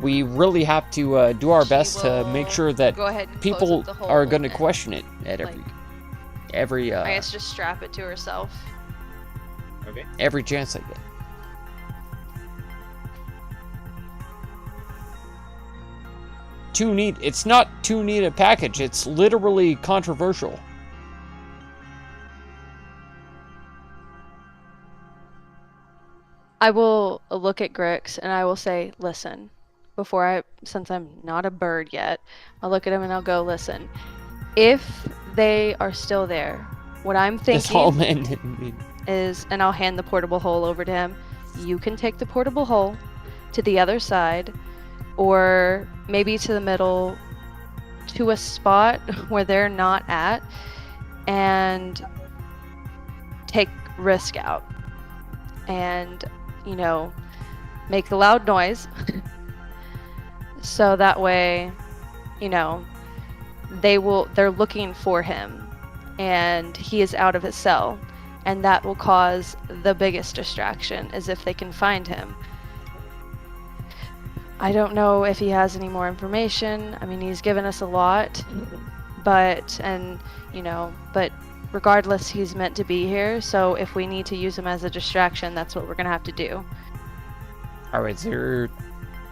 we really have to do our She best to make will sure that go ahead and close people up the hole are going to and, question it at like, every I guess just strap it to herself. Okay. every chance I get. Too neat. It's not too neat a package. It's literally controversial. I will look at Grix and I will say, listen, since I'm not a bird yet, I'll look at him and I'll go, listen, if they are still there, what I'm This all thinking men. is, and I'll hand the portable hole over to him, you can take the portable hole to the other side, or maybe to the middle, to a spot where they're not at, and take Risk out. And, you know, make a loud noise. So that way, you know, they're looking for him and he is out of his cell. And that will cause the biggest distraction, is if they can find him. I don't know if he has any more information. I mean, he's given us a lot, but regardless, he's meant to be here. So if we need to use him as a distraction, that's what we're gonna have to do. Alright, so you're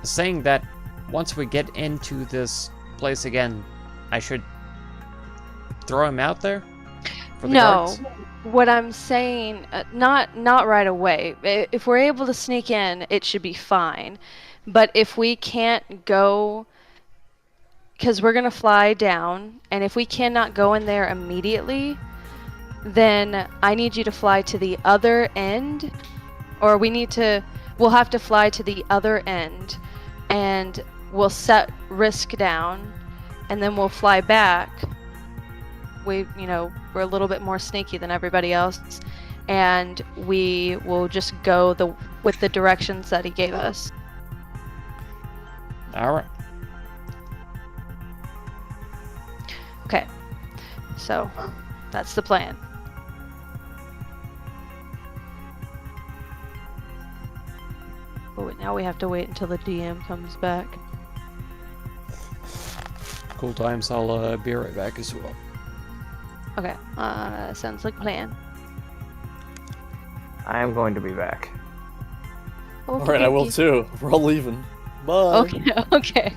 saying that once we get into this place again, I should throw him out there? For the No. guards? What I'm saying, not right away. If we're able to sneak in, it should be fine. But if we can't go, because we're gonna fly down, and if we cannot go in there immediately, then I need you to fly to the other end, or we'll have to fly to the other end, and we'll set Risk down, and then we'll fly back. We're a little bit more sneaky than everybody else, and we will just go with the directions that he gave us. Alright. Okay, so that's the plan. Oh, now we have to wait until the DM comes back. Cool times. I'll be right back as well. Okay, sounds like a plan. I am going to be back. Alright, I will too. We're all leaving. Bye. Okay, okay.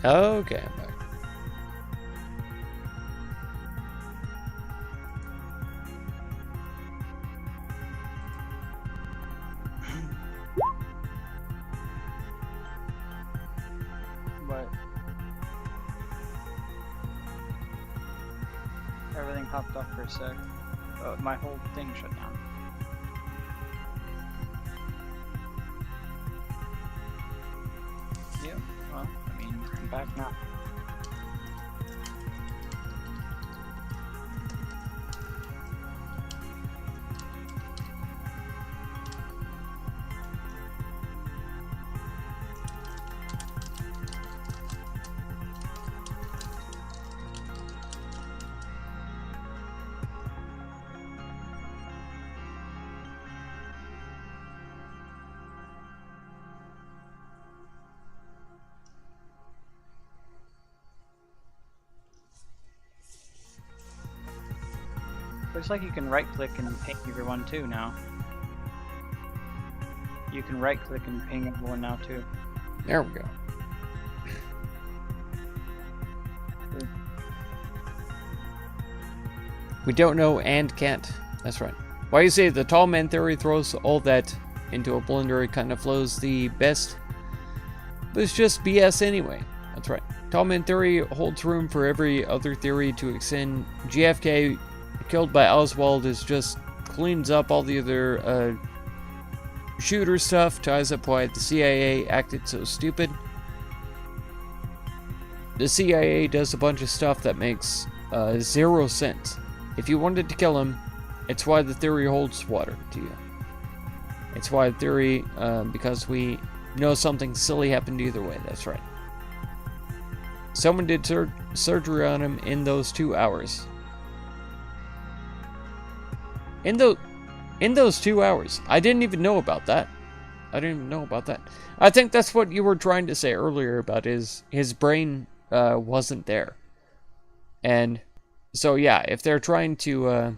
Okay, I'm back. hopped off for a sec. My whole thing shut down. Yeah, well, I mean, I'm back now. Looks like you can right click and ping everyone too now. You can right click and ping everyone now too. There we go. We don't know and can't. That's right. Why you say the tall man theory throws all that into a blender, it kind of flows the best. But it's just BS anyway. That's right. Tall man theory holds room for every other theory to extend. GFK killed by Oswald is just cleans up all the other shooter stuff, ties up why the CIA acted so stupid. The CIA does a bunch of stuff that makes 0 sense. If you wanted to kill him, it's why the theory holds water to you. It's why the theory, because we know something silly happened either way. That's right. Someone did surgery on him in those 2 hours. In those 2 hours. I didn't even know about that. I didn't even know about that. I think that's what you were trying to say earlier about his brain wasn't there. And so yeah, if they're trying to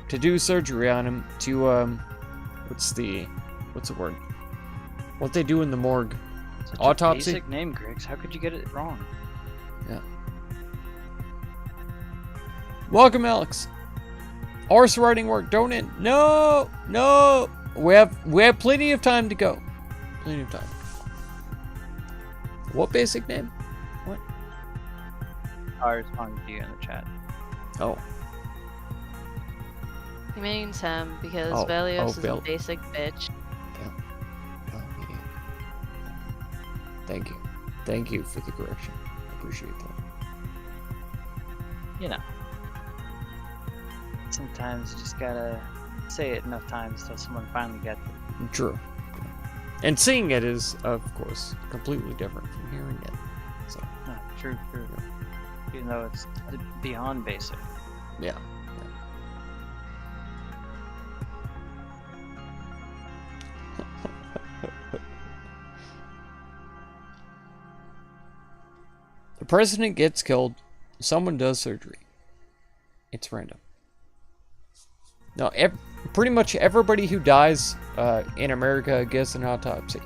do surgery on him to what's the word? What they do in the morgue? Such Autopsy? A basic name, Griggs. How could you get it wrong? Yeah. Welcome, Alex. Horse riding work, don't end. No, no. We have plenty of time to go. Plenty of time. What basic name? What? I responded to you in the chat. Oh. He means him because Oh, Velios is Vel- a basic bitch. Oh, yeah. Thank you. Thank you for the correction. I appreciate that. You know. Sometimes you just gotta say it enough times till someone finally gets it. True. And seeing it is, of course, completely different from hearing it. So, No, true. Even though it's beyond basic. yeah. The president gets killed, someone does surgery. It's random. No, pretty much everybody who dies in America gets an autopsy.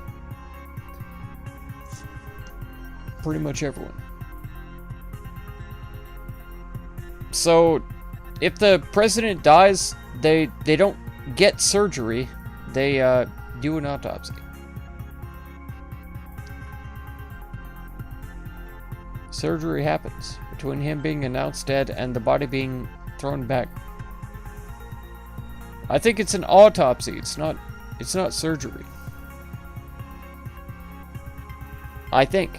Pretty much everyone. So, if the president dies, they don't get surgery. They do an autopsy. Surgery happens between him being announced dead and the body being thrown back. I think it's an autopsy. It's not surgery. I think.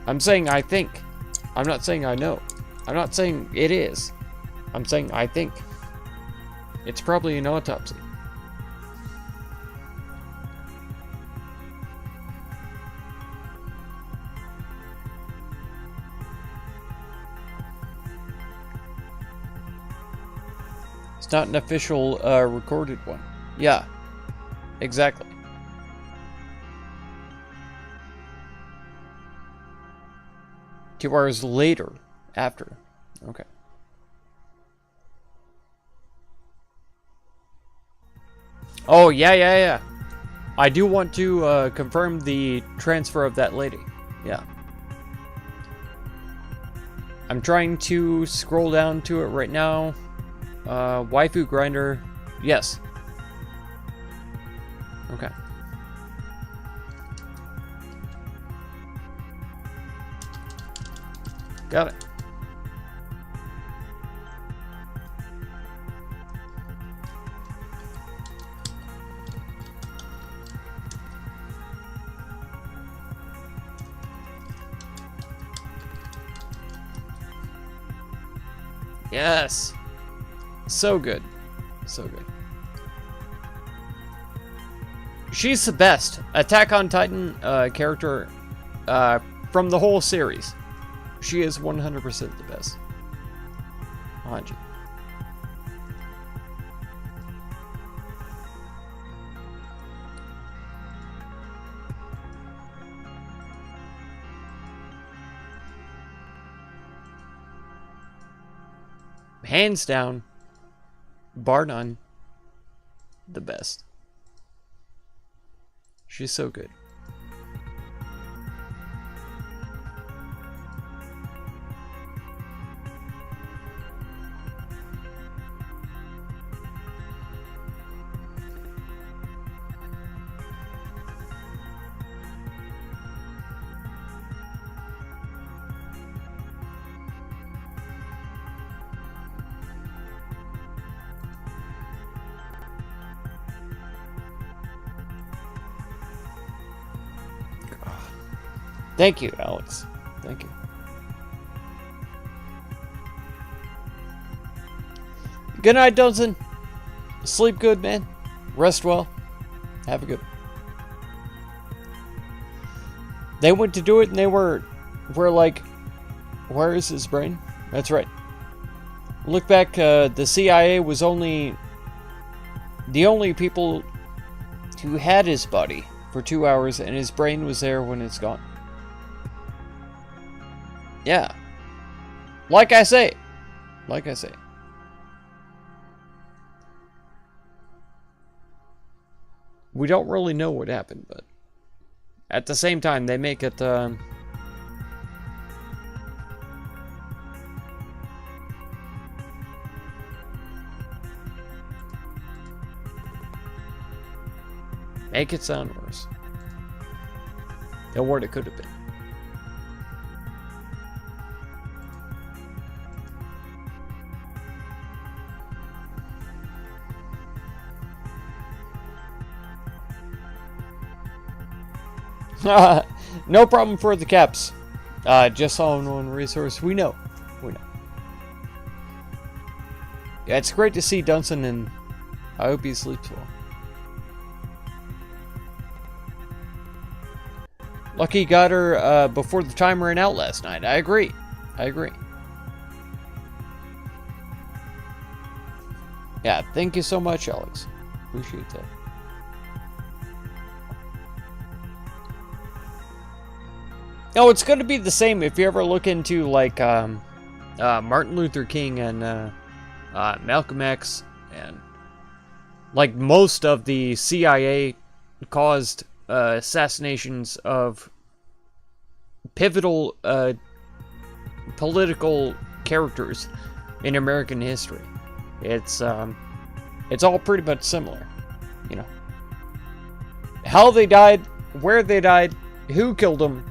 I'm saying I think. I'm not saying I know. I'm not saying it is. I'm saying I think. It's probably an autopsy. It's not an official recorded one. Yeah, exactly. Two hours later, after. Okay. Oh, yeah. I do want to confirm the transfer of that lady. Yeah. I'm trying to scroll down to it right now. Waifu grinder. Yes. Okay. Got it. Yes. So good. So good. She's the best Attack on Titan character from the whole series. She is 100% the best. Hanji. Hands down, bar none, the best. She's so good. Thank you, Alex. Thank you. Good night, Dunson. Sleep good, man. Rest well. Have a good one. They went to do it and they were like, where is his brain? That's right. Look back, the CIA was the only people who had his body for 2 hours, and his brain was there when it's gone. Yeah. Like I say. We don't really know what happened, but at the same time, they make it, make it sound worse than what it could have been. No problem for the caps. Just on one resource. We know. Yeah, it's great to see Dunson, and I hope he sleeps well. Lucky got her before the time ran out last night. I agree. Yeah, thank you so much, Alex. Appreciate that. No, it's going to be the same if you ever look into, like, Martin Luther King and Malcolm X, and, like, most of the CIA caused assassinations of pivotal political characters in American history. It's all pretty much similar, you know. How they died, where they died, who killed them.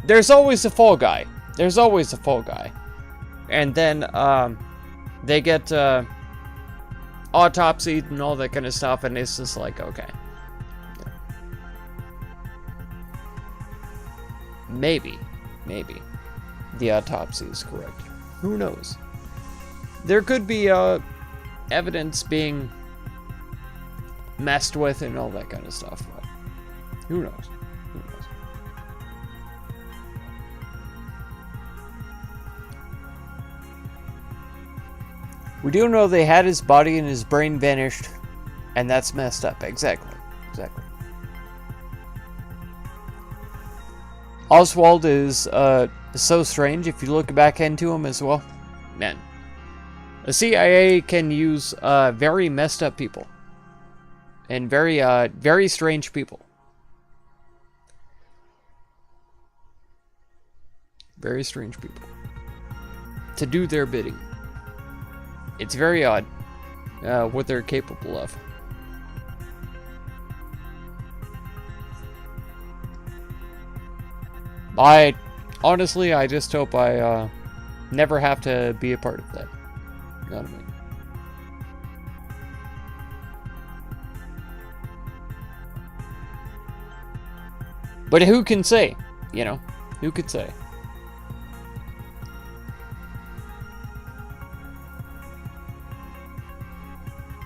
There's always a fall guy. And then, they get, autopsied and all that kind of stuff, and it's just like, okay. Maybe the autopsy is correct. Who knows? There could be, evidence being messed with and all that kind of stuff, but who knows? We do know they had his body and his brain vanished, and that's messed up. Exactly. Oswald is so strange if you look back into him as well. Man, the CIA can use very messed up people and very strange people. Very strange people to do their bidding. It's very odd what they're capable of. I just hope I never have to be a part of that. You know what I mean? But who can say? You know? Who could say?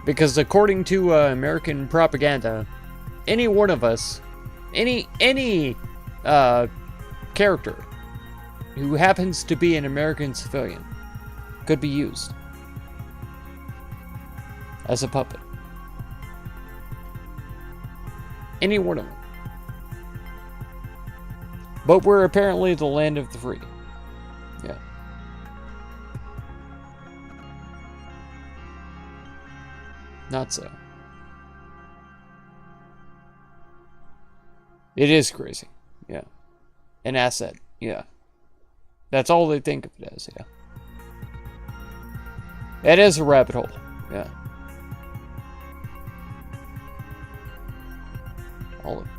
Because according to American propaganda, any one of us, any character who happens to be an American civilian could be used as a puppet. Any one of them. But we're apparently the land of the free. Yeah. Not so. It is crazy. Yeah. An asset. Yeah. That's all they think of it as. Yeah. It is a rabbit hole. Yeah. All of it.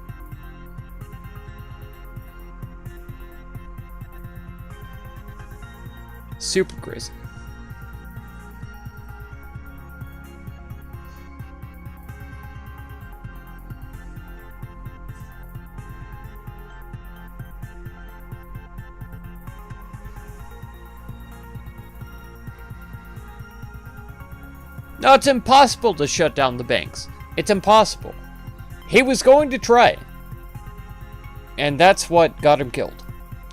Super crazy. No, it's impossible to shut down the banks. It's impossible. He was going to try. And that's what got him killed.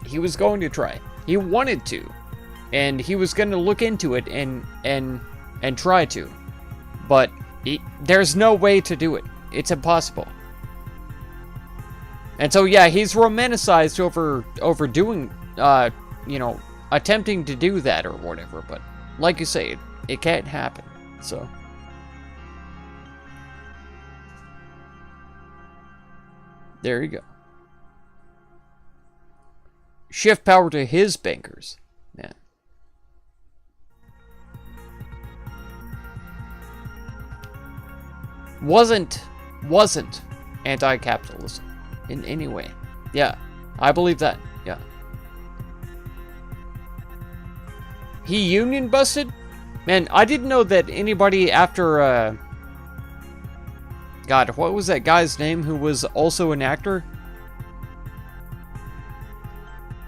He was going to try. He wanted to. And he was going to look into it and try to. But there's no way to do it. It's impossible. And so yeah, he's romanticized over doing attempting to do that or whatever, but like you say, it can't happen. So there you go. Shift power to his bankers. Man. Wasn't anti-capitalism in any way. Yeah, I believe that. Yeah. He union busted? Man, I didn't know that anybody after, God, what was that guy's name who was also an actor?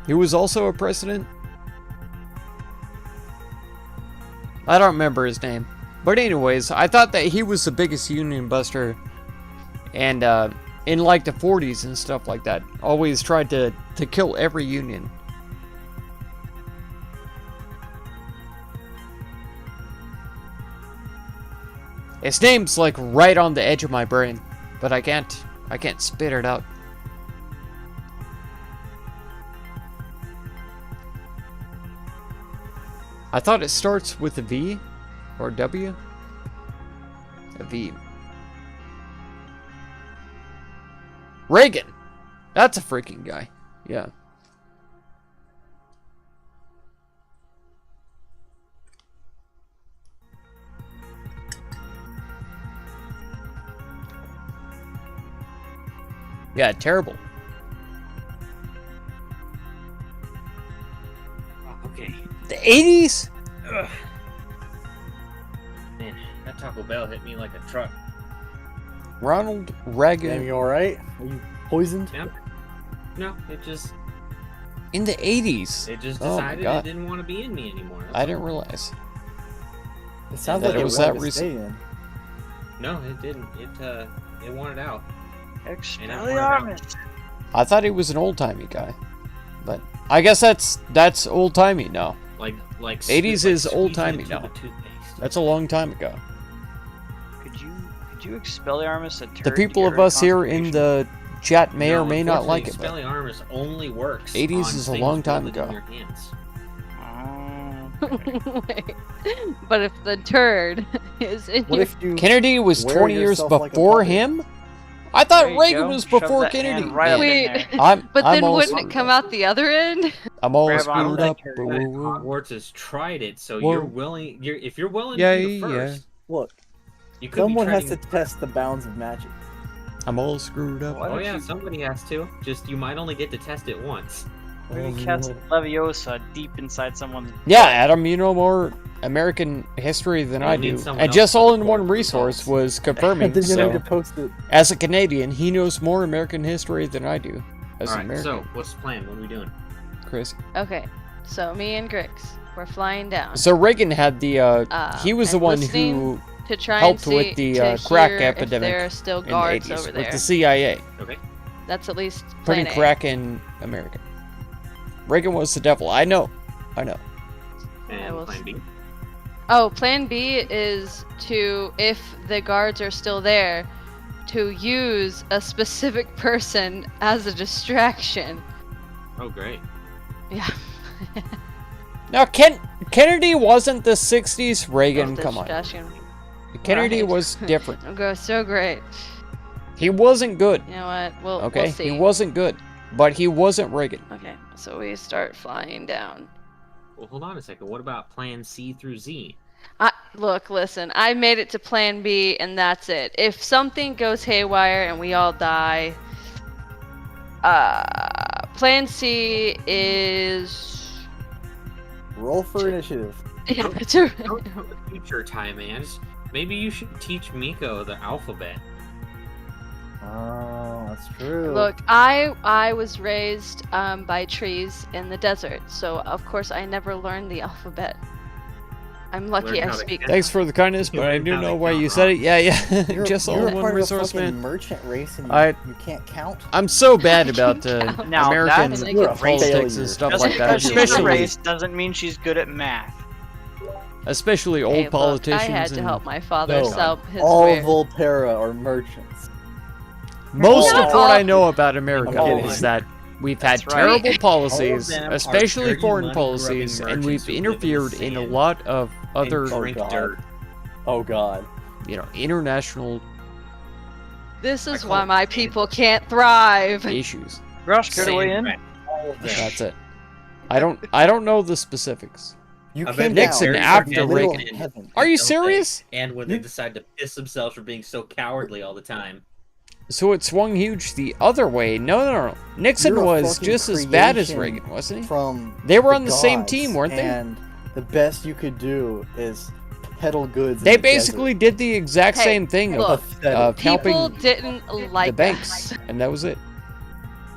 He was also a president? I don't remember his name. But anyways, I thought that he was the biggest union buster. And, in like the 40s and stuff like that. Always tried to kill every union. His name's like right on the edge of my brain, but I can't spit it out. I thought it starts with a V or W. A V. Reagan. That's a freaking guy. Yeah. Yeah, terrible. Okay. The 80s? Ugh. Man, that Taco Bell hit me like a truck. Ronald Reagan. Damn, you alright? Are you poisoned? Yep. No, it just In the 80s. Oh my decided it God. didn't want to be in me anymore. That's I all. didn't realize. It sounds That like it it was wanted that to recent. stay in. No, it didn't. It wanted out. Expelliarmus! I thought he was an old-timey guy. But I guess that's old-timey now. Like 80s is squeezing old-timey into now. the toothpaste. That's a long time ago. Could you Expelliarmus a turd The to people get of rid us here in constipation? the chat may No, or may not like it, but Expelliarmus only works. 80s on is a things long time wielded in ago. your hands. Oh, Wait. But if the turd is in What your... if you Kennedy was wear 20 years yourself like a before puppet? him? I thought there you Reagan go. was Shove before that hand Kennedy. right up in Wait. there. I'm But then all wouldn't it screwed come up. out the other end? I'm all Grab onto screwed that up. turd. Hogwarts has tried it, so Whoa. you're willing. If you're willing Yeah, to be the yeah. first, look? you could Someone be has to treading- test the bounds of magic. I'm all screwed up. Why Oh don't yeah, you- somebody has to. Just you might only get to test it once. Maybe cast Leviosa deep inside someone's. Yeah, Adam, you know more American history than You I need do. someone And else just to all in report one the resource results. was confirming. Then you need to So, post it. as a Canadian, he knows more American history than I do. As All an right. American. So what's the plan? What are we doing? Chris. Okay, so me and Grix, we're flying down. So Reagan had the, he was the and one listening- who To try helped and see with the to crack hear epidemic if there are still in the guards 80s over with there. the CIA. Okay. That's at least Putting plan A. crack in America. Reagan was the devil. I know. I And will plan B. Oh, plan B is to, if the guards are still there, to use a specific person as a distraction. Oh, great. Yeah. Now, Kennedy wasn't the 60s. Reagan, come on. Distraction. Kennedy Right. was different. Okay, so great. He wasn't good. You know what? We'll Okay, see. he wasn't good, but he wasn't Reagan. Okay, so we start flying down. Well, hold on a second. What about plan C through Z? Look, listen, I made it to plan B and that's it. If something goes haywire and we all die, plan C is... Roll for initiative. Yeah, it's a... Future time, man. Maybe you should teach Miko the alphabet. Oh, that's true. Look, I was raised by trees in the desert, so of course I never learned the alphabet. I'm lucky Learn I how to speak. count. Thanks for the kindness, You but I learned do how to know why count you said it. Yeah, yeah. You're, Just you're all a one part resource, of a fucking man. merchant race and I- you can't count. I'm so bad about Count. Now, American that's You're a politics failure. and stuff Just like that. because she's a Especially, race doesn't mean she's good at math. old Hey, look, politicians. I had to and help my father No. sell his All wares. Volterra are merchants. Most Not of what I all- know about America I'm kidding. is that we've had That's right. terrible policies, them are especially dirty foreign money-grubbing policies, and merchants we've who live in the interfered in a sand lot of other, And drink God. dirt. Oh god. international This I is call why it my sand. people can't thrive. issues. Rush, get away in. Sand, all of them. That's it. I don't know the specifics. You I bet came Nixon down after from the middle Reagan. of heaven. Are you Don't they? serious? And when they decide to piss themselves for being so cowardly all the time. So it swung huge the other way. No. Nixon You're a was fucking just as bad as creation Reagan, wasn't he? From They were the on the same gods, team, weren't they? And the best you could do is peddle goods. in They the basically did the exact Hey, same thing look, of helping People didn't like the banks, us. and that was it.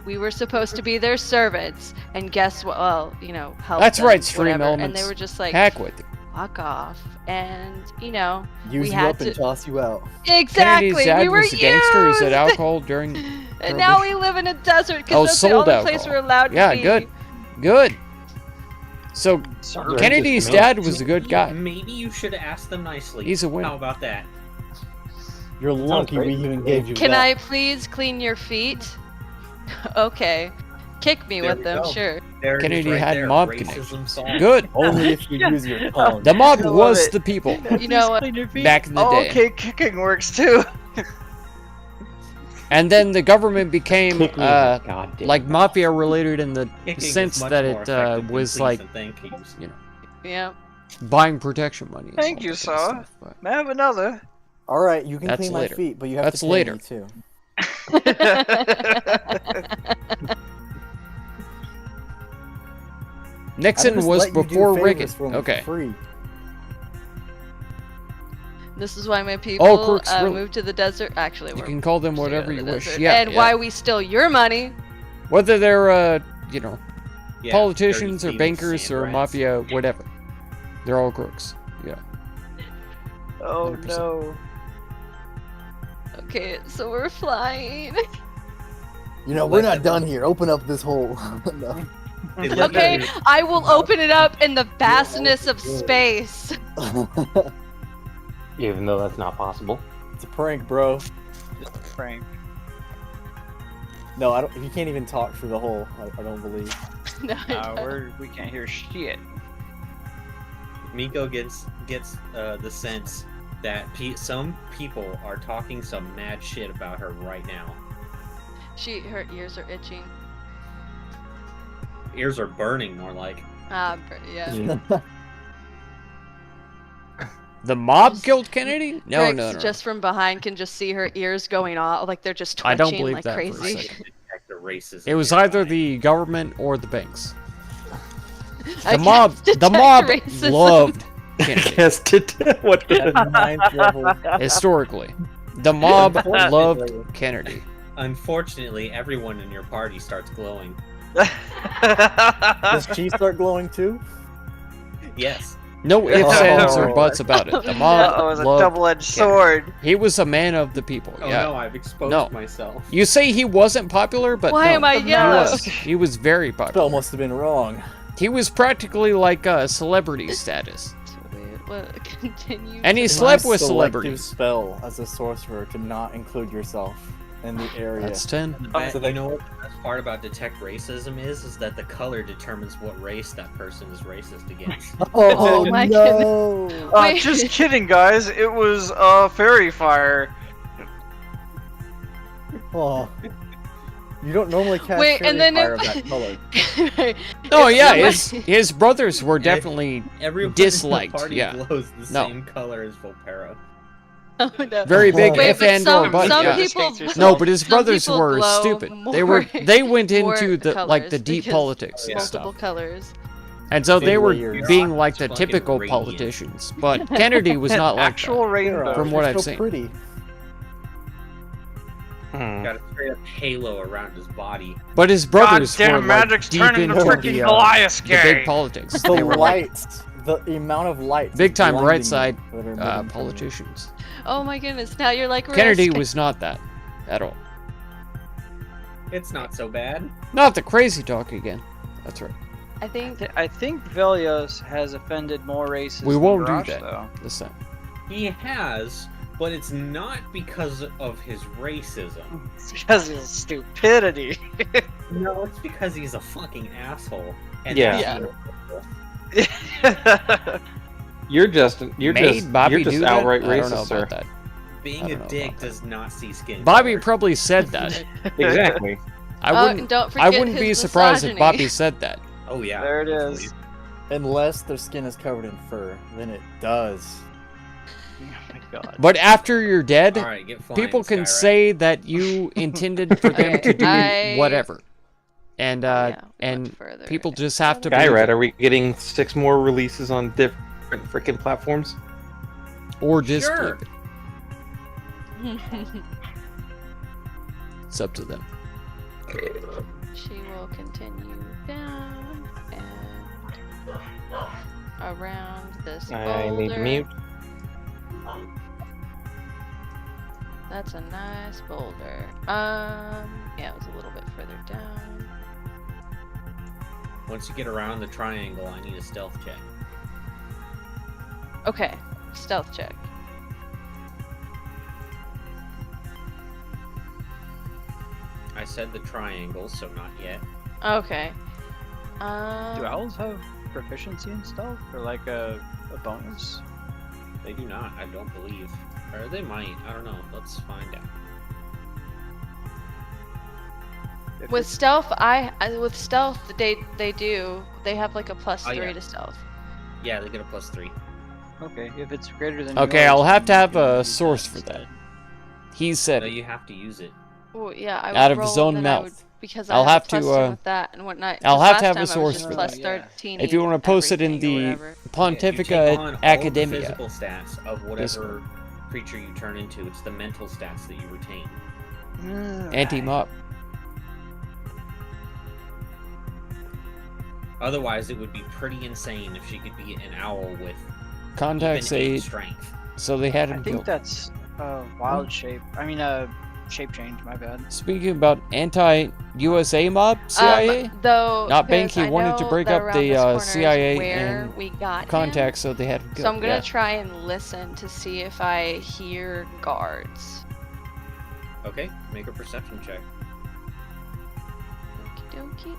We were supposed to be their servants, and guess what? Well, help. That's them, right, Stream whatever. And Elements. they were just like, Heck with it. fuck off. And desert. Use we you had up and to- toss you out. exactly, Kennedy's dad we were was a gangster who said used! alcohol during. And now we live in a desert Oh, because that's the sold only place alcohol. we're allowed Yeah, to be. good. So Sorry. Kennedy's dad was a good guy. Maybe you should have asked them nicely. He's a winner. How about that? You're lucky we even gave you Can that. I please clean your feet? Okay. Kick me There with we them, go. sure. There it is Kennedy right had there. mob Racism connections. solved. Good. Only if you use your tongue. The mob I love was it. the people You know what? Clean your feet. back in the Oh, day. okay, kicking works too. And then the government became Kick me in the goddamn like mouth. mafia related in the Kicking is sense much that more it effective than was please like and thank yous. Yeah. buying protection money. and Thank all you, that kind of sir. stuff, but- May I have another? All right, you can That's clean later. my feet, but you have That's to pay later. me too. I Nixon just was let you do before favors Reagan. for me for Okay. free. This is why my people Crooks, really. moved to the desert. Actually, You we're can call them supposed to go whatever to you the wish. desert. Yeah. And yeah. why we steal your money. Whether they're Yeah, politicians dirty or thieving bankers sand or rats. mafia, whatever. They're all crooks. Yeah. Oh 100%. no. Okay, so we're flying. You know, we're not done here. Open up this hole. No. They Okay, literally- I will open it up in the vastness of space. Even though that's not possible. It's a prank, bro. Frank. No, I don't. You can't even talk through the hole. I don't believe. No, We can't hear shit. Miko gets the sense that some people are talking some mad shit about her right now. her ears are itching. Ears are burning, more like. Yeah. The mob killed Kennedy? No, Griggs, no, no. just from behind can just see her ears going off, like they're just I twitching don't believe like that for a crazy. second. Detect the racism It was in your either eye. the government or the banks. I The can't mob, the detect mob racism. loved Kennedy. What At ninth level. Historically, the mob Unfortunately. loved Kennedy. Unfortunately, everyone in your party starts glowing. Does she start glowing too? Yes. No ifs, ands, or Oh. buts about it. The That mob was a loved double-edged Kennedy. sword. He was a man of the people. Oh Yeah. no, I've exposed No. myself. You say he wasn't popular, but Why no, am I he yellow? was. He was very Spell popular. must have been wrong. He was practically like a celebrity status. What, continue. And he to- slept My with selective celebrities. spell as a sorcerer to not include yourself in the area. That's 10. So You know what the best part about detect racism is that the color determines what race that person is racist against. Oh my no! Wait. Just kidding, guys. It was fairy fire. Oh. You don't normally cast Wait, fairy and then fire if- of that color. Oh If yeah, somebody- his brothers were definitely Everyone disliked, in the party yeah. glows the No. same color as Volpero. Oh, no. very big Wait, if but and some- or but. some Yeah. people- No, but his some brothers people were glow stupid. They more- went more into the like the colors deep because politics and multiple stuff. colors. And so they Big were layers. being like the Fucking typical radiant. politicians. But Kennedy was not like Actual that. rainbow. From what You're I've so seen. pretty. Got a straight up halo around his body. But his brothers were Goddamn, like magic's deep turning into to freaking the Goliath big game. politics. The They were like lights, the amount of light. big time right blinding side you that are moving politicians. Oh my goodness, now you're like Kennedy Risk. was not that at all. It's not so bad. Not the crazy talk again. That's right. I think I think Velios has offended more races. We than won't do Garrosh, that. though. This time. He has, but it's not because of his racism. It's because of his stupidity. No, it's because he's a fucking asshole. And Yeah. that's- You're just Made Bobby you're just do outright that? I don't know racist, sir. about that. I being don't a know dick about that. does not see skin. Bobby color. probably said that. Exactly. I oh, wouldn't. and don't I forget wouldn't be his surprised if misogyny. Bobby said that. Oh yeah. There it definitely. is. Unless their skin is covered in fur, then it does. Oh my god. But after you're dead, All right, get flying, people can Skyrim. say that you intended for them to do I- whatever, and Yeah, what and further? people just have to believe Skyrat, it. are we getting 6 more releases on different freaking platforms? Or just Sure. believe it. It's up to them. She will continue down and around this I need to boulder. mute. That's a nice boulder. Yeah, it was a little bit further down. Once you get around the triangle, I need a stealth check. Okay, stealth check. I said the triangle, so not yet. Okay. Do owls have proficiency in stealth, or like a bonus? They do not, I don't believe. Or they might, I don't know. Let's find out. If With it's- stealth, with stealth they do. They have like a plus Oh, 3 yeah. to stealth. Yeah, they get a +3. Okay, if it's greater than. Okay, yours, I'll have to then have you can a use source for instead. that. He said No, it. you have to use it. Oh yeah, I would Out of roll his own and then I mouth. would, because I'll I have have a to, +2 with that and whatnot. I'll 'cause have last to have a time I was source just for plus that. 13 If you want to post it in everything or the whatever. If you Pontifica take on all Academia. the physical stats of whatever creature you turn into, it's the mental stats that you retain. Anti-mob. Otherwise, it would be pretty insane if she could be an owl with Contact even 8 say strength. so they had I him think killed. that's wild shape. I mean, shape change. My bad. Speaking about anti-USA mob, CIA Though, Not because Banky I wanted to know break that up around the, this corner is CIA where and we got him. contacts, so they had him killed. So I'm gonna yeah. try and listen to see if I hear guards. Okay, make a perception check. Okie dokie.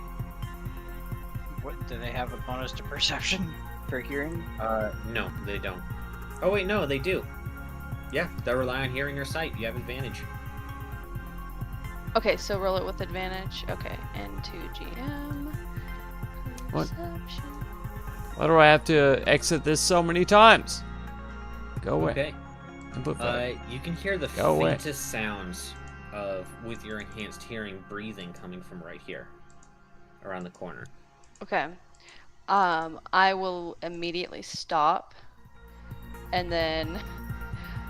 What do they have a bonus to perception for hearing? No, they don't. Oh wait, no, they do. Yeah, they rely on hearing or sight. You have advantage. Okay, so roll it with advantage. Okay, and to GM. What? Perception. Why do I have to exit this so many times? Go away. Okay. And put that. You can hear the Go away. faintest sounds of, with your enhanced hearing, breathing coming from right here, around the corner. Okay. I will immediately stop, and then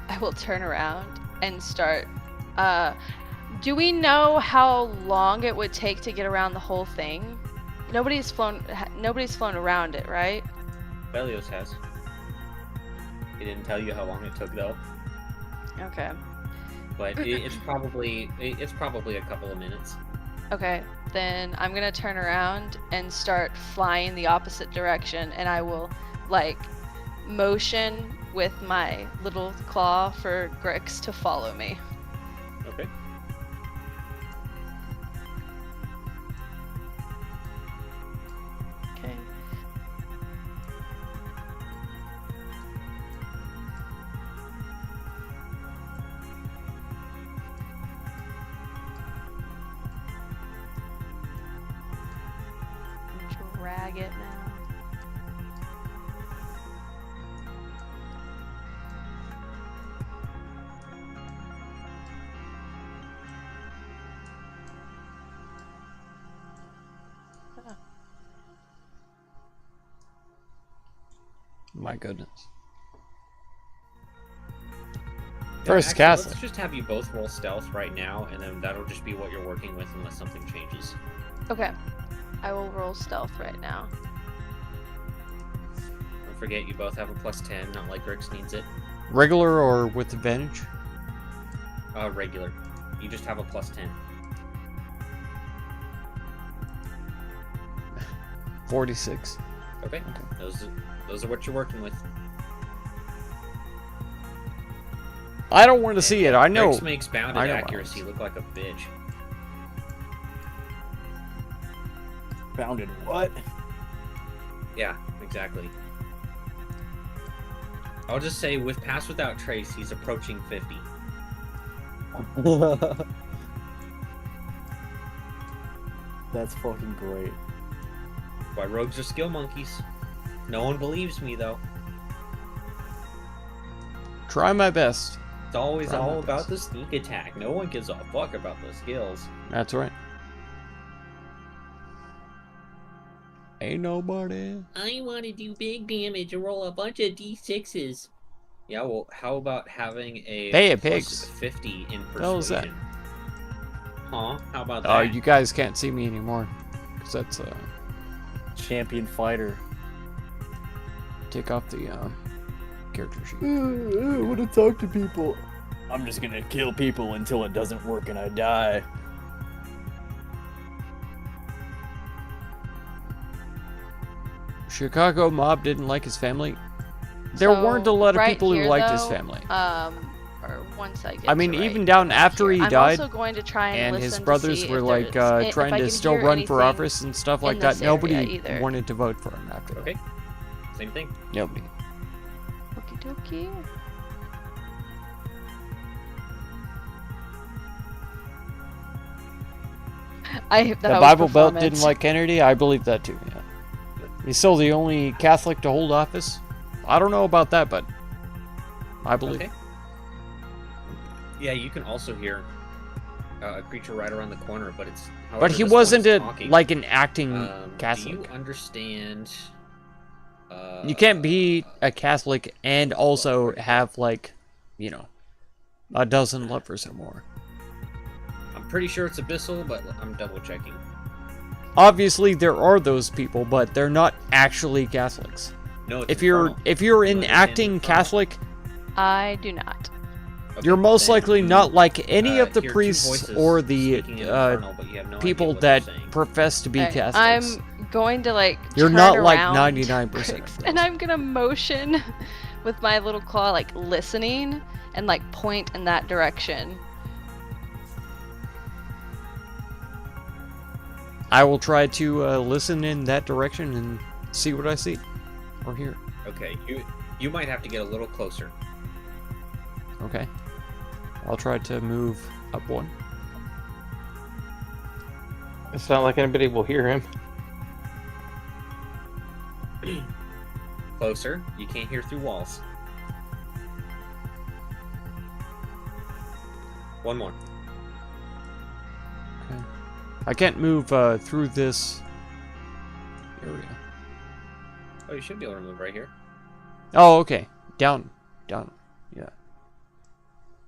I will turn around and start. Do we know how long it would take to get around the whole thing? Nobody's flown around it, right? Belios has. It didn't tell you how long it took though, Okay. but it's probably a couple of minutes. Okay. Then I'm gonna turn around and start flying the opposite direction, and I will like motion with my little claw for Grix to follow me. Okay. Okay. Drag it now. My goodness. Yeah, First actually, Catholic. Let's just have you both roll stealth right now, and then that'll just be what you're working with unless something changes. Okay. I will roll stealth right now. Don't forget, you both have a +10, not like Grix needs it. Regular or with advantage? Regular. You just have a +10. 46. Okay. Those are what you're working with. I don't want to see it. I know. Grix makes bounded I know accuracy Alex. look like a bitch. Bounded what? Yeah, exactly. I'll just say, with Pass Without Trace, he's approaching 50. That's fucking great. Why rogues are skill monkeys. No one believes me, though. Try my best. It's always Try my all about best. the sneak attack. No one gives a fuck about the skills. That's right. Ain't nobody. I want to do big damage and roll a bunch of d6s. Yeah, well, how about having a Hey, it plus pigs. 50 in The hell is that? persuasion? Huh? How about that? Oh, you guys can't see me anymore. Because that's, Champion fighter. take off the, character sheet. I want to talk to people. I'm just gonna kill people until it doesn't work and I die. Chicago mob didn't like his family. There So, weren't a lot of right people who here, liked his though, family. Or once I get I mean, to even right down after he here. died, I'm also going to try and and listen his to brothers see were if like there's- if trying I to can still hear run for anything office and stuff like in that. this area Nobody either. wanted to vote for him after that. Okay. Same thing. Nobody. Okie dokie. The Bible Belt didn't like Kennedy. I believe that too. Yeah. He's still the only Catholic to hold office. I don't know about that, but I believe. Okay. Yeah, you can also hear a creature right around the corner, but it's. But however, he this wasn't one's a, talking. like an acting Do Catholic. you understand? You can't be a Catholic and also have like, you know, a dozen lovers or more. I'm pretty sure it's Abyssal, but I'm double checking. Obviously, there are those people, but they're not actually Catholics. No, it's If you're Infernal. an You understand acting Infernal? Catholic, I do not. Okay, you're most then likely you, not like any of the hear two priests voices or the speaking in Infernal, but you have no idea people what they're that saying. profess to be Alright, Catholics. I'm going to like. You're turn not like around 99% of Grix, and those. I'm gonna motion with my little claw, like listening, and like point in that direction. I will try to listen in that direction and see what I see or hear. Okay, you might have to get a little closer. Okay. I'll try to move up one. It's not like anybody will hear him. Closer. You can't hear through walls. One more. Okay. I can't move through this area. Oh, you should be able to move right here. Oh, okay. Down. Down. Yeah.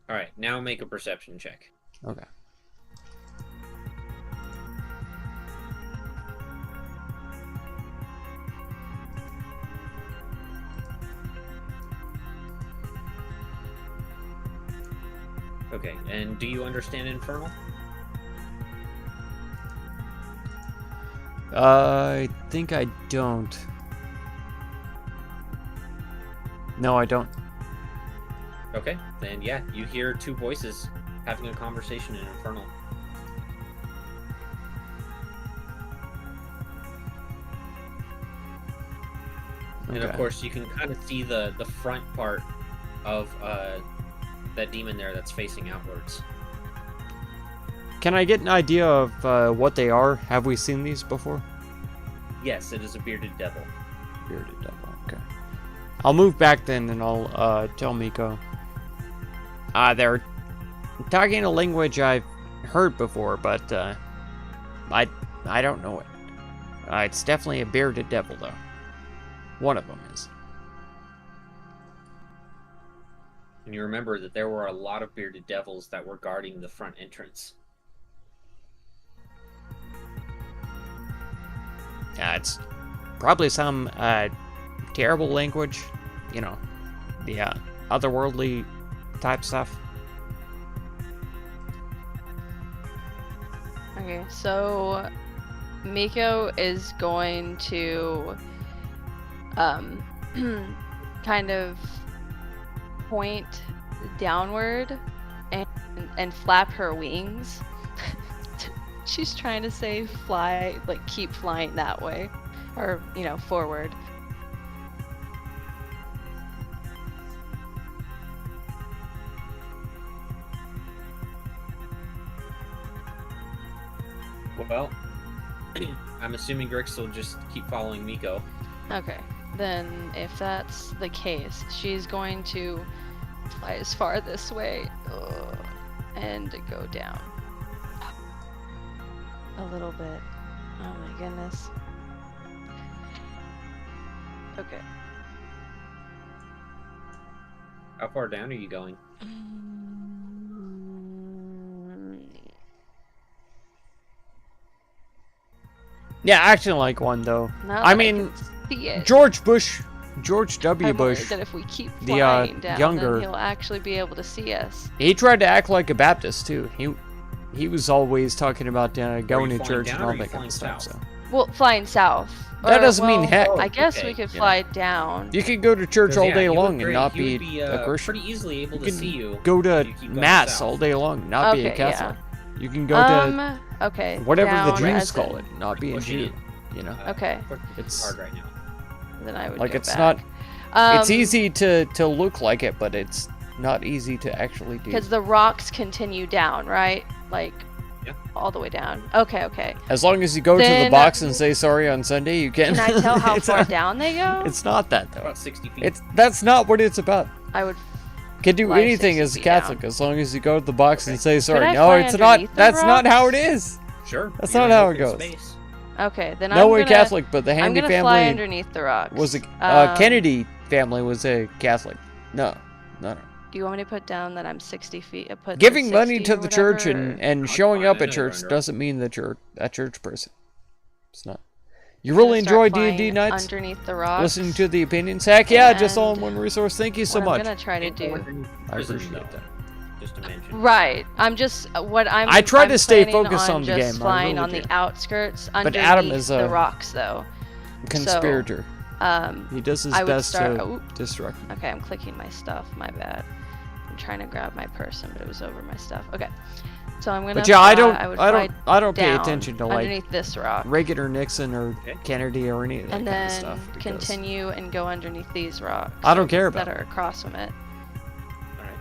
All right, now make a perception check. Okay. Okay, and do you understand Infernal? I think I don't. No, I don't. Okay, then yeah, you hear two voices having a conversation in Infernal. And of Okay. course, you can kind of see the front part of that demon there that's facing outwards. Can I get an idea of what they are? Have we seen these before? Yes, it is a bearded devil. Bearded devil. Okay. I'll move back then, and I'll tell Miko. They're talking a language I've heard before, but I don't know it. It's definitely a bearded devil, though. One of them is. And you remember that there were a lot of bearded devils that were guarding the front entrance. It's probably some terrible language, you know, the otherworldly type stuff. Okay, so Miko is going to kind of point downward and flap her wings. She's trying to say fly, like keep flying that way, or forward. Well, I'm assuming Grix will just keep following Miko. Okay, then if that's the case, she's going to fly as far this way and go down a little bit. Oh my goodness. Okay. How far down are you going? Yeah, acting like one, though. Now I that mean, can see it, George W. I'm worried Bush, that if we keep the, flying down, younger- then he'll actually be able to see us. he tried to act like a Baptist, too. He was always talking about going you to flying church down and or all are you that kind of flying stuff, south? so. Well, flying south. That Or, doesn't mean well, heck. I guess okay, we could you fly down. You could go to church 'Cause, all yeah, day he would long and very- not he would be a Christian. pretty easily able You to see can you. go to if you keep going mass south. all day long, and not be a Okay, yeah. Catholic. You can go to Okay. whatever the down Jews as call in- it, not be a Pushing Jew. it. You know, Okay. It's- hard right now. Then I would like go it's back. not. It's easy to look like it, but it's not easy to actually do. Because the rocks continue down, right? Like, Yeah. all the way down. Okay, okay. As long as you go to the Then- box and say sorry on Sunday, you can. Can I tell how It's far not- down they go? It's not that though. About 60 feet. That's not what it's about. I would. Can do Fly anything 60 as a feet Catholic down. as long as you go to the box and say sorry. I No, fly it's not. underneath the That's not how it rocks? is. Sure. That's you're not in how it open goes. space. Okay, then No, I'm we're gonna. Catholic, but the I'm Handy gonna fly family underneath the rocks. was a Um, Kennedy family was a Catholic. No. Do you want me to put down that I'm 60 feet? Put Giving money 60 to or the church whatever, or- and That's showing fine, up I at know you're church under- doesn't mean that you're a church person. It's not. You I'm gonna really start enjoy D&D flying nights? underneath the rocks. Listening to the opinions? Heck yeah, just all in And one resource. Thank you so what much. I'm gonna try to do. I Prison, appreciate though, that. Just to mention. Right. I'm just I try to I'm stay planning focused on the just game, I Flying really on do. the outskirts But underneath Adam is the a- rocks, though. Conspirator. He does his I would best start. to Oop. distract. Okay, I'm clicking my stuff. My bad. I'm trying to grab my person, but it was over my stuff. Okay. So I'm gonna. But yeah, I fly- don't, I, would I fly don't, I don't pay down attention to like underneath this rock, Reagan or Nixon or Okay. Kennedy or any of that and kind then of stuff. because continue and go underneath these rocks. I don't care about that are across from it. Alright.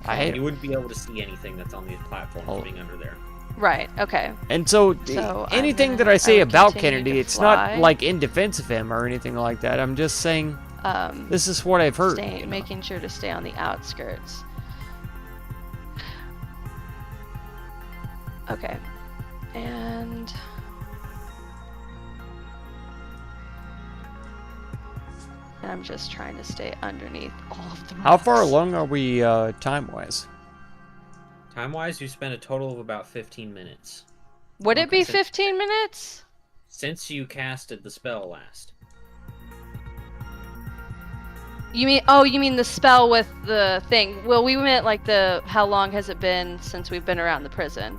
I hate You it. wouldn't be able to see anything that's on these platforms Oh. being under there. Right. Okay. And so, So, I'm anything gonna- that I say would about continue Kennedy, to it's fly. not like in defense of him or anything like that. I'm just saying this is what I've heard. you know? Making sure to stay on the outskirts. Okay. And I'm just trying to stay underneath all of the rocks. How far along are we time-wise? Time-wise, you spent a total of about 15 minutes. Would it be Okay. 15 minutes? Since you casted the spell last. You mean? Oh, you mean the spell with the thing? Well, we meant like the. How long has it been since we've been around the prison?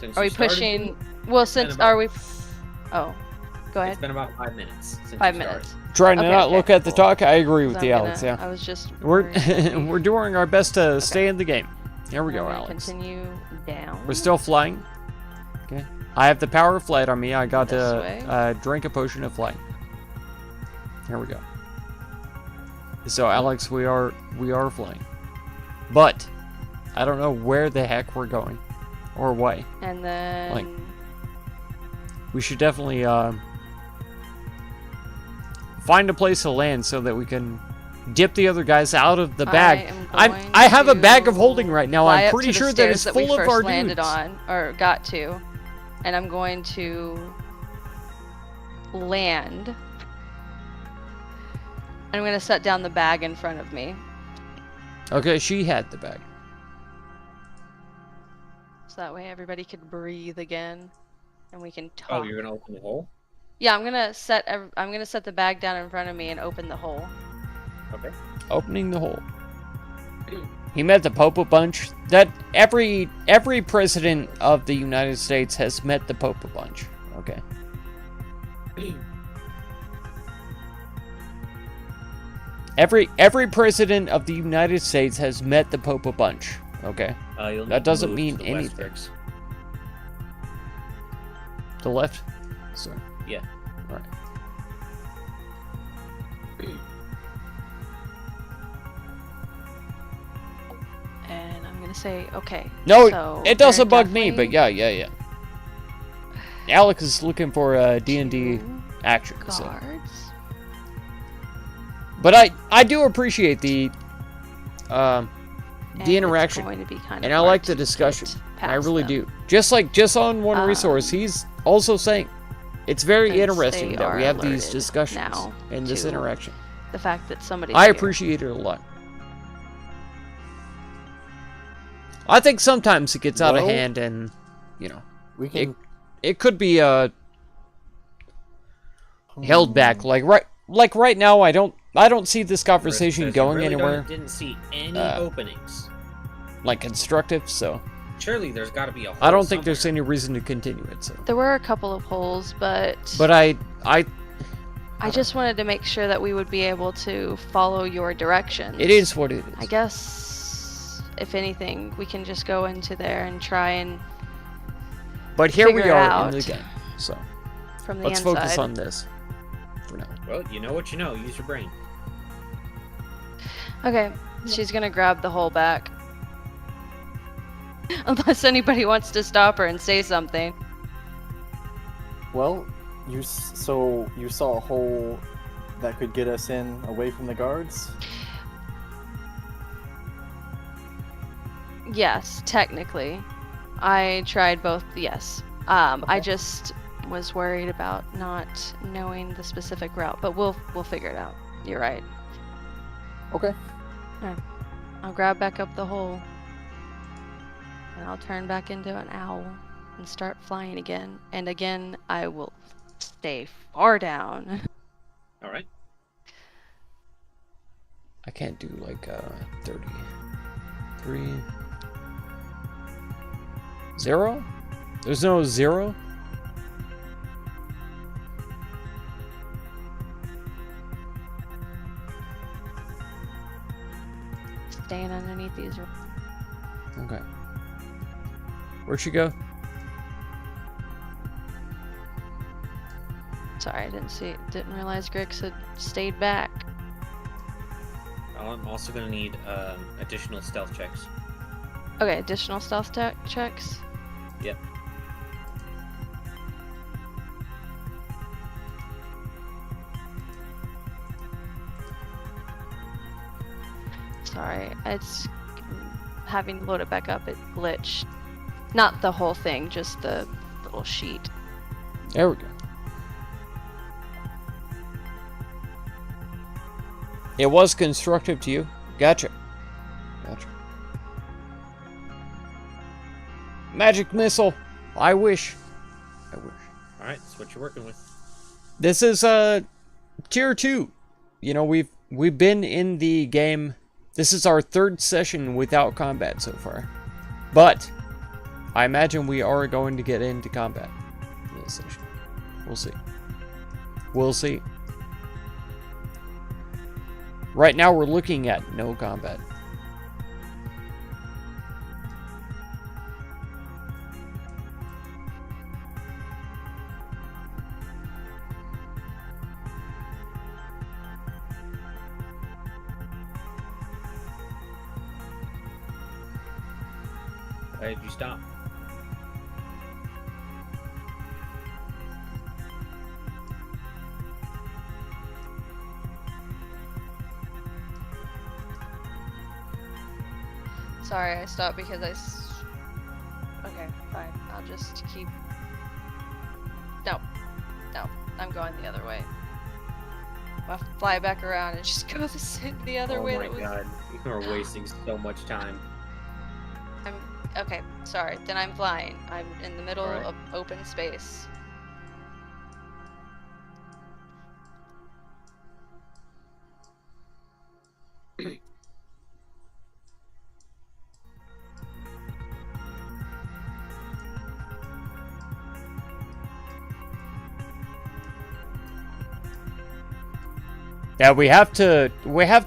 Since Are you we started, pushing? Well, since about- are we? Oh, go ahead. It's been about 5 minutes since 5 you started. minutes. Trying to Okay, not okay, look at the cool. talk. I agree with 'Cause you, I'm Alex. gonna- Yeah, I was just. we're worried. we're doing our best to stay in the game. Here we I'm go, gonna Alex. Continue down. We're still flying. Okay. I have the power of flight on me. I got This to way. drink a potion of flight. Here we go. So Alex, we are flying, but I don't know where the heck we're going, or why. And then. We should definitely find a place to land so that we can dip the other guys out of the bag. I have a bag of holding right now. fly I'm up pretty to the sure that stairs it's that we full of first our landed dudes. on or got to, and I'm going to land. I'm going to set down the bag in front of me, Okay, she had the bag. so that way everybody could breathe again, and we can talk. Oh, you're gonna open the hole? Yeah, I'm gonna set the bag down in front of me and open the hole. Okay. Opening the hole. He met the Pope a bunch. That every president of the United States has met the Pope a bunch. Okay. Every president of the United States has met the Pope a bunch. Okay. You'll That need to doesn't move mean to the west, anything. Rix. The left. Sorry. Yeah. Right. And I'm gonna say, okay. No, so it doesn't they're bug me, but definitely yeah. Alex is looking for a D&D two action. So. guards. But I do appreciate the And it's interaction. going to be kind of And I hard like the to discussion. get I past really them. do. Just on one resource, he's also saying it's very Since interesting they that we are have these alerted discussions now and this to interaction. The fact that somebody. I appreciate it a lot. I think sometimes it gets out of Well- hand, and you know, We can it could be held back. Like right now, I don't see this conversation Rix says, going "You really anywhere didn't see any Uh, openings. like constructive. So Surely there's got to be a hole I don't think there's somewhere. any reason to continue it. So, There were a couple of holes, but I I just wanted to make sure that we would be able to follow your directions. it is what it is. I guess, if anything, we can just go into there and try and But here we figure it are in the out. game. So from the let's inside. focus on this for now. Well, you know what you know. Use your brain. Okay, she's gonna grab the hole back. Unless anybody wants to stop her and say something. Well, so you saw a hole that could get us in away from the guards? Yes, technically. I tried both, yes. I just was worried about not knowing the specific route, but we'll figure it out. You're right. Okay. I'll grab back up the hole. And I'll turn back into an owl and start flying again. And again, I will stay far down. All right. I can't do like 33 0? There's no 0? Staying underneath these. Okay. Where'd she go? Sorry, I didn't realize Grix had stayed back. I'm also gonna need additional stealth checks. Okay, additional stealth checks. Yep. Sorry, it's having to load it back up. It glitched. Not the whole thing, just the little sheet. There we go. It was constructive to you? Gotcha. Magic missile. I wish. All right, that's what you're working with. This is tier 2. You know, we've we've been in the game. This is our 3rd session without combat so far. But I imagine we are going to get into combat in this session. We'll see. We'll see. Right now we're looking at no combat. Why did you stop? Sorry, I stopped because Okay, fine. I'll just keep. No, I'm going the other way. I'll fly back around and just go the other way. Oh my that was... god, you are wasting so much time. Okay, sorry. Then I'm flying. I'm in the middle Alright. of open space. Yeah, we have to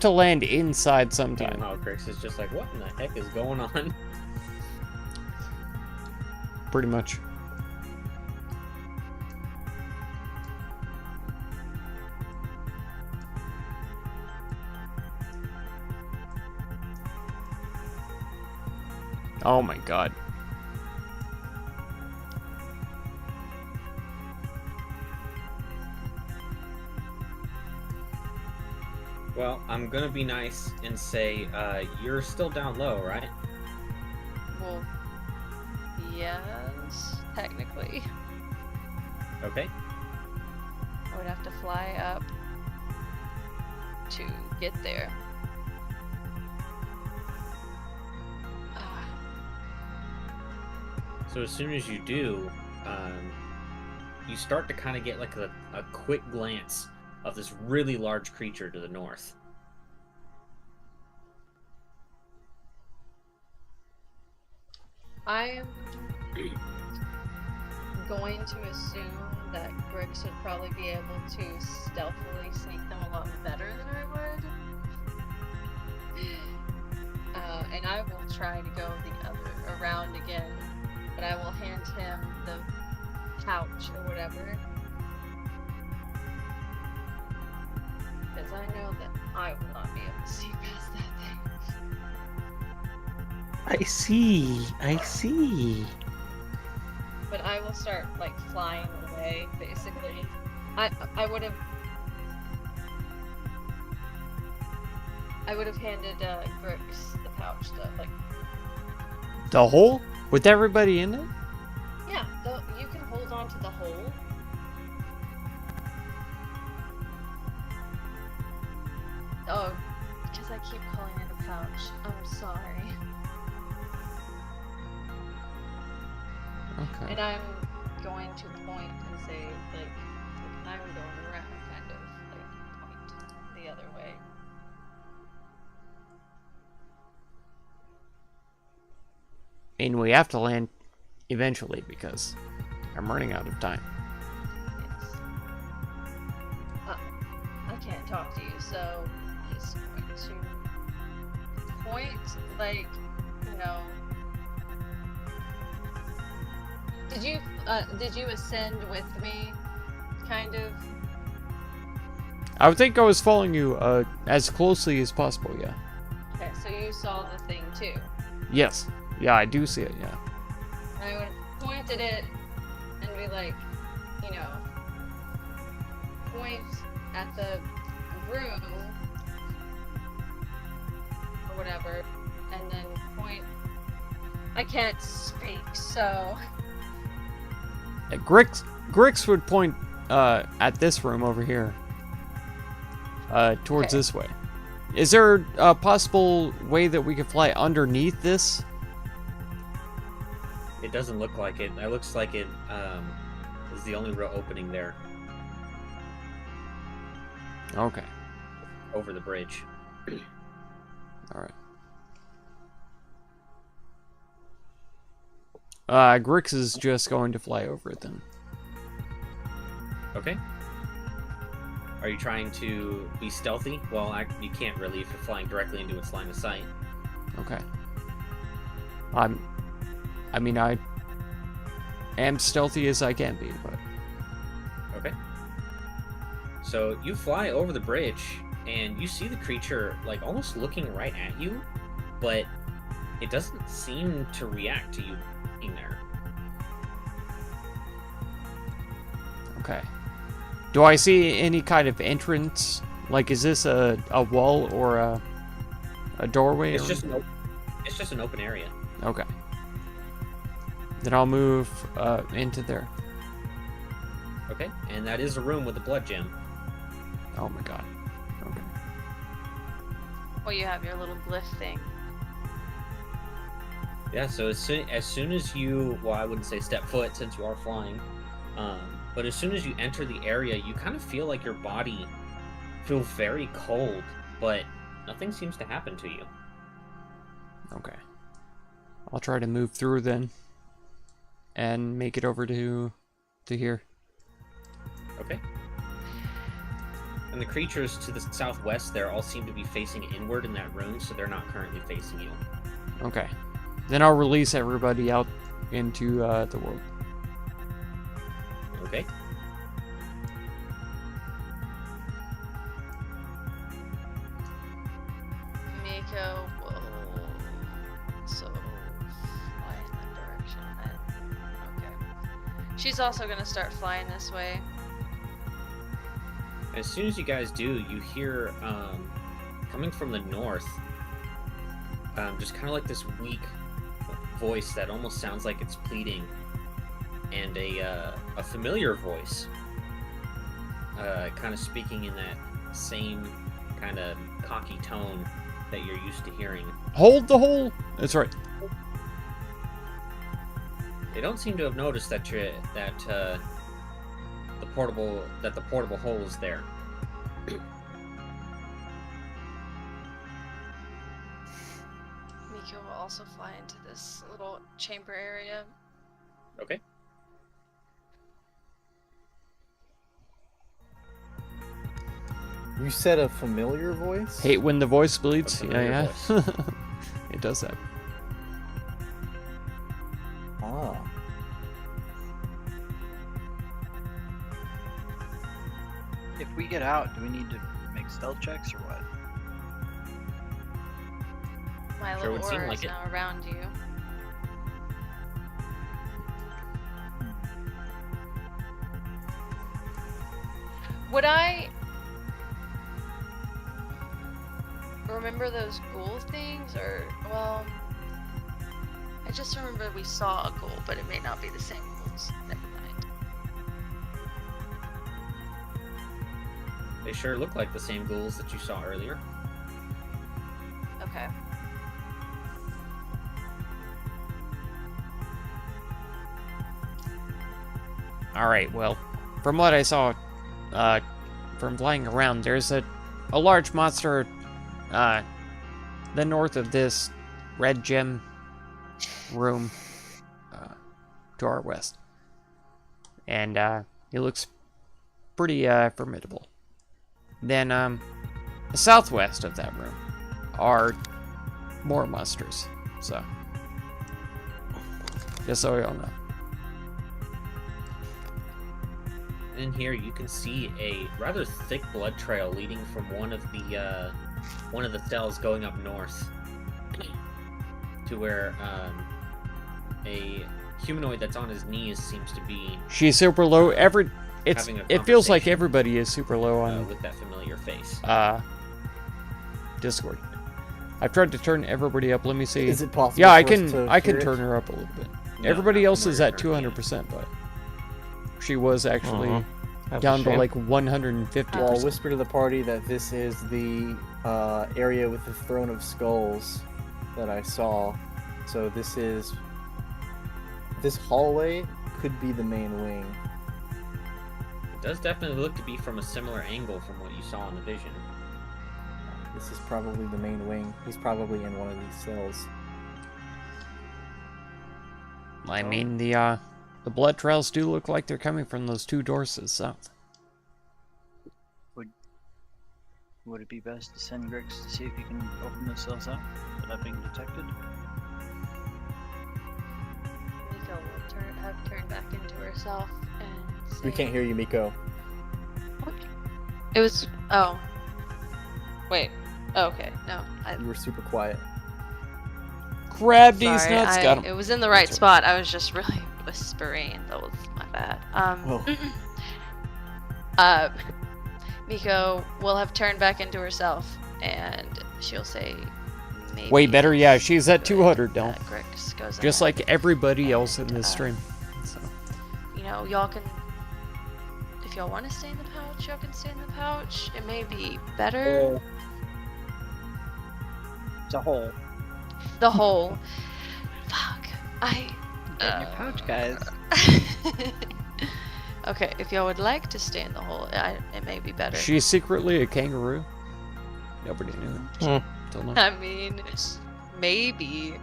land inside sometime. Meanwhile, Grix is just like, what in the heck is going on? Pretty much. Oh my god. Well, I'm gonna be nice and say, you're still down low, right? Well, yes, technically. Okay. I would have to fly up to get there. So as soon as you do, you start to kind of get like a quick glance of this really large creature to the north. I'm going to assume that Grix would probably be able to stealthily sneak them a lot better than I would. And I will try to go the other around again, but I will hand him the pouch or whatever. Because I know that I will not be able to see past that thing. I see. But I will start like flying away, basically. I would have handed Grix the pouch though, like The hole? With everybody in it? yeah, you can hold on to the hole. Oh, because I keep calling it a pouch. I'm sorry. Okay. And I'm going to point and say, like I'm going around, kind of, like, point the other way. And we have to land eventually because I'm running out of time. Yes. I can't talk to you, so he's going to point, like, you know. Did you ascend with me, kind of? I would think I was following you as closely as possible, yeah. Okay, so you saw the thing too. Yes. Yeah, I do see it, yeah. And I would have pointed it and be like, you know, point at the room or whatever, and then point. I can't speak, so. Grix would point at this room over here. Towards Okay. this way. Is there a possible way that we could fly underneath this? It doesn't look like it. It looks like it is the only real opening there. Okay. over the bridge. All right. Grix is just going to fly over it then. Okay. Are you trying to be stealthy? Well, you can't really if you're flying directly into its line of sight. Okay. I am stealthy as I can be, but Okay. So you fly over the bridge, and you see the creature, like, almost looking right at you, but it doesn't seem to react to you being there. okay. Do I see any kind of entrance? Like, is this a wall or a doorway? It's or... just an open area. Okay. Then I'll move into there. Okay, and that is a room with a blood gem. Oh my god. Okay. Well, you have your little glyph thing. Yeah, so as soon as you, well, I wouldn't say step foot since you are flying, but as soon as you enter the area, you kind of feel like your body feels very cold, but nothing seems to happen to you. Okay. I'll try to move through then, and make it over to here. Okay. And the creatures to the southwest there all seem to be facing inward in that room, so they're not currently facing you. Okay. Then I'll release everybody out into the world. Okay. Miko will also fly in that direction then. Okay. She's also gonna start flying this way. As soon as you guys do, you hear, coming from the north, just kind of like this weak voice that almost sounds like it's pleading, and a familiar voice, kind of speaking in that same kind of cocky tone that you're used to hearing. Hold the hole. That's right. They don't seem to have noticed that the portable hole is there. Miko will also fly into this little chamber area. Okay. You said a familiar voice? Hate when the voice bleeds. A Yeah, familiar yeah. It does that. Ah. If we get out, do we need to make stealth checks or what? My Sure little would seem aura like is it. now around you. Would I remember those ghoul things, or, well, I just remember we saw a ghoul, but it may not be the same ghouls. Never mind. They sure look like the same ghouls that you saw earlier. Okay. Alright, well, from what I saw, from flying around, there's a large monster, the north of this red gem room, to our west. And, it looks pretty, formidable. Then, the southwest of that room are more monsters, so. Just so we all know. In here, you can see a rather thick blood trail leading from one of the cells going up north to where a humanoid that's on his knees seems to be She's super low. It feels like conversation, everybody is super low on with that familiar face. Discord. I've tried to turn everybody up. Let me see. Is it possible? Yeah, I for us can to I can hear it? turn her up a little bit. No, Everybody not else from is where at you're currently 200%, but she was actually That's down a to shame. like 150%. Well, I'll whisper to the party that this is the area with the throne of skulls that I saw. So this hallway could be the main wing. It does definitely look to be from a similar angle from what you saw in the vision. This is probably the main wing. He's probably in one of these cells. I mean, the blood trails do look like they're coming from those 2 doors to the south. Would it be best to send Grix to see if he can open those cells up without being detected? Miko will have turned back into herself and say, We can't hear you, Miko. It was. Oh. Wait. Oh, okay. No. You were super quiet. Grab these Sorry, nuts, got 'em. it was in the right That's spot. I was just really whispering. That was my bad. Oh. Miko will have turned back into herself, and she'll say, maybe. Way better, yeah. She's at good 200 now. that Grix goes Just ahead. like everybody else in And, this stream. So. You know, y'all can. If y'all want to stay in the pouch, y'all can stay in the pouch. It may be better. It's a hole. The hole. Fuck. Get in your pouch, guys. Okay, if y'all would like to stay in the hole, it may be better. She's secretly a kangaroo. Nobody knew it. Till now. I mean, maybe.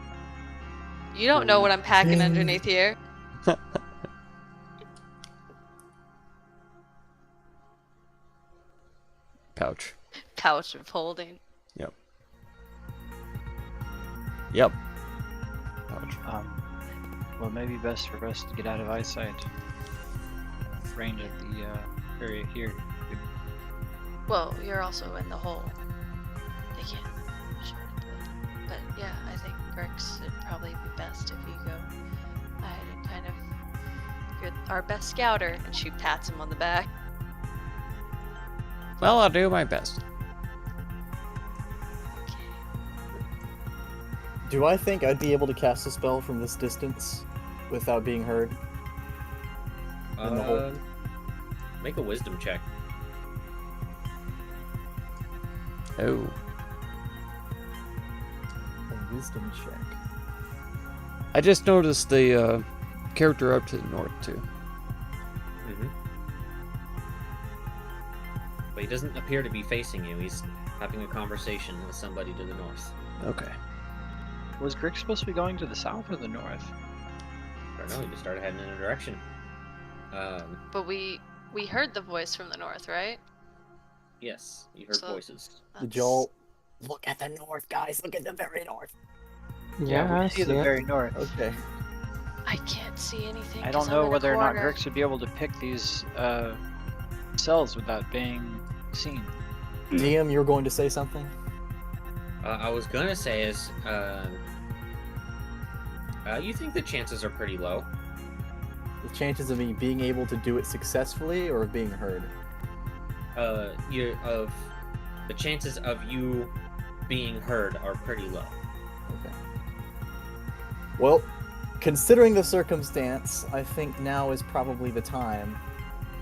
You don't know what I'm packing underneath here. Pouch. Pouch of holding. Yep. Pouch. Well, maybe best for us to get out of eyesight range of the area here. Well, you're also in the hole. They can't. Sure. But yeah, I think Grix, it'd probably be best if you go ahead and kind of. You're our best scouter, and she pats him on the back. Well, I'll do my best. Do I think I'd be able to cast a spell from this distance without being heard? In the hole. Make a wisdom check. Oh. A wisdom check. I just noticed the character up to the north, too. Mm-hmm. But he doesn't appear to be facing you. He's having a conversation with somebody to the north. Okay. Was Grix supposed to be going to the south or the north? I don't know. He just started heading in a direction. But we heard the voice from the north, right? Yes, you heard So- voices. Did y'all look at the north, guys? Look at the very north. Yeah, I we see the it. very north. Okay. I can't see anything. I 'cause don't I'm know in a whether or not corner. Grix would be able to pick these cells without being seen. DM, you were going to say something? I was gonna say is, you think the chances are pretty low? The chances of me being able to do it successfully or of being heard? The chances of you being heard are pretty low. Okay. Well, considering the circumstance, I think now is probably the time.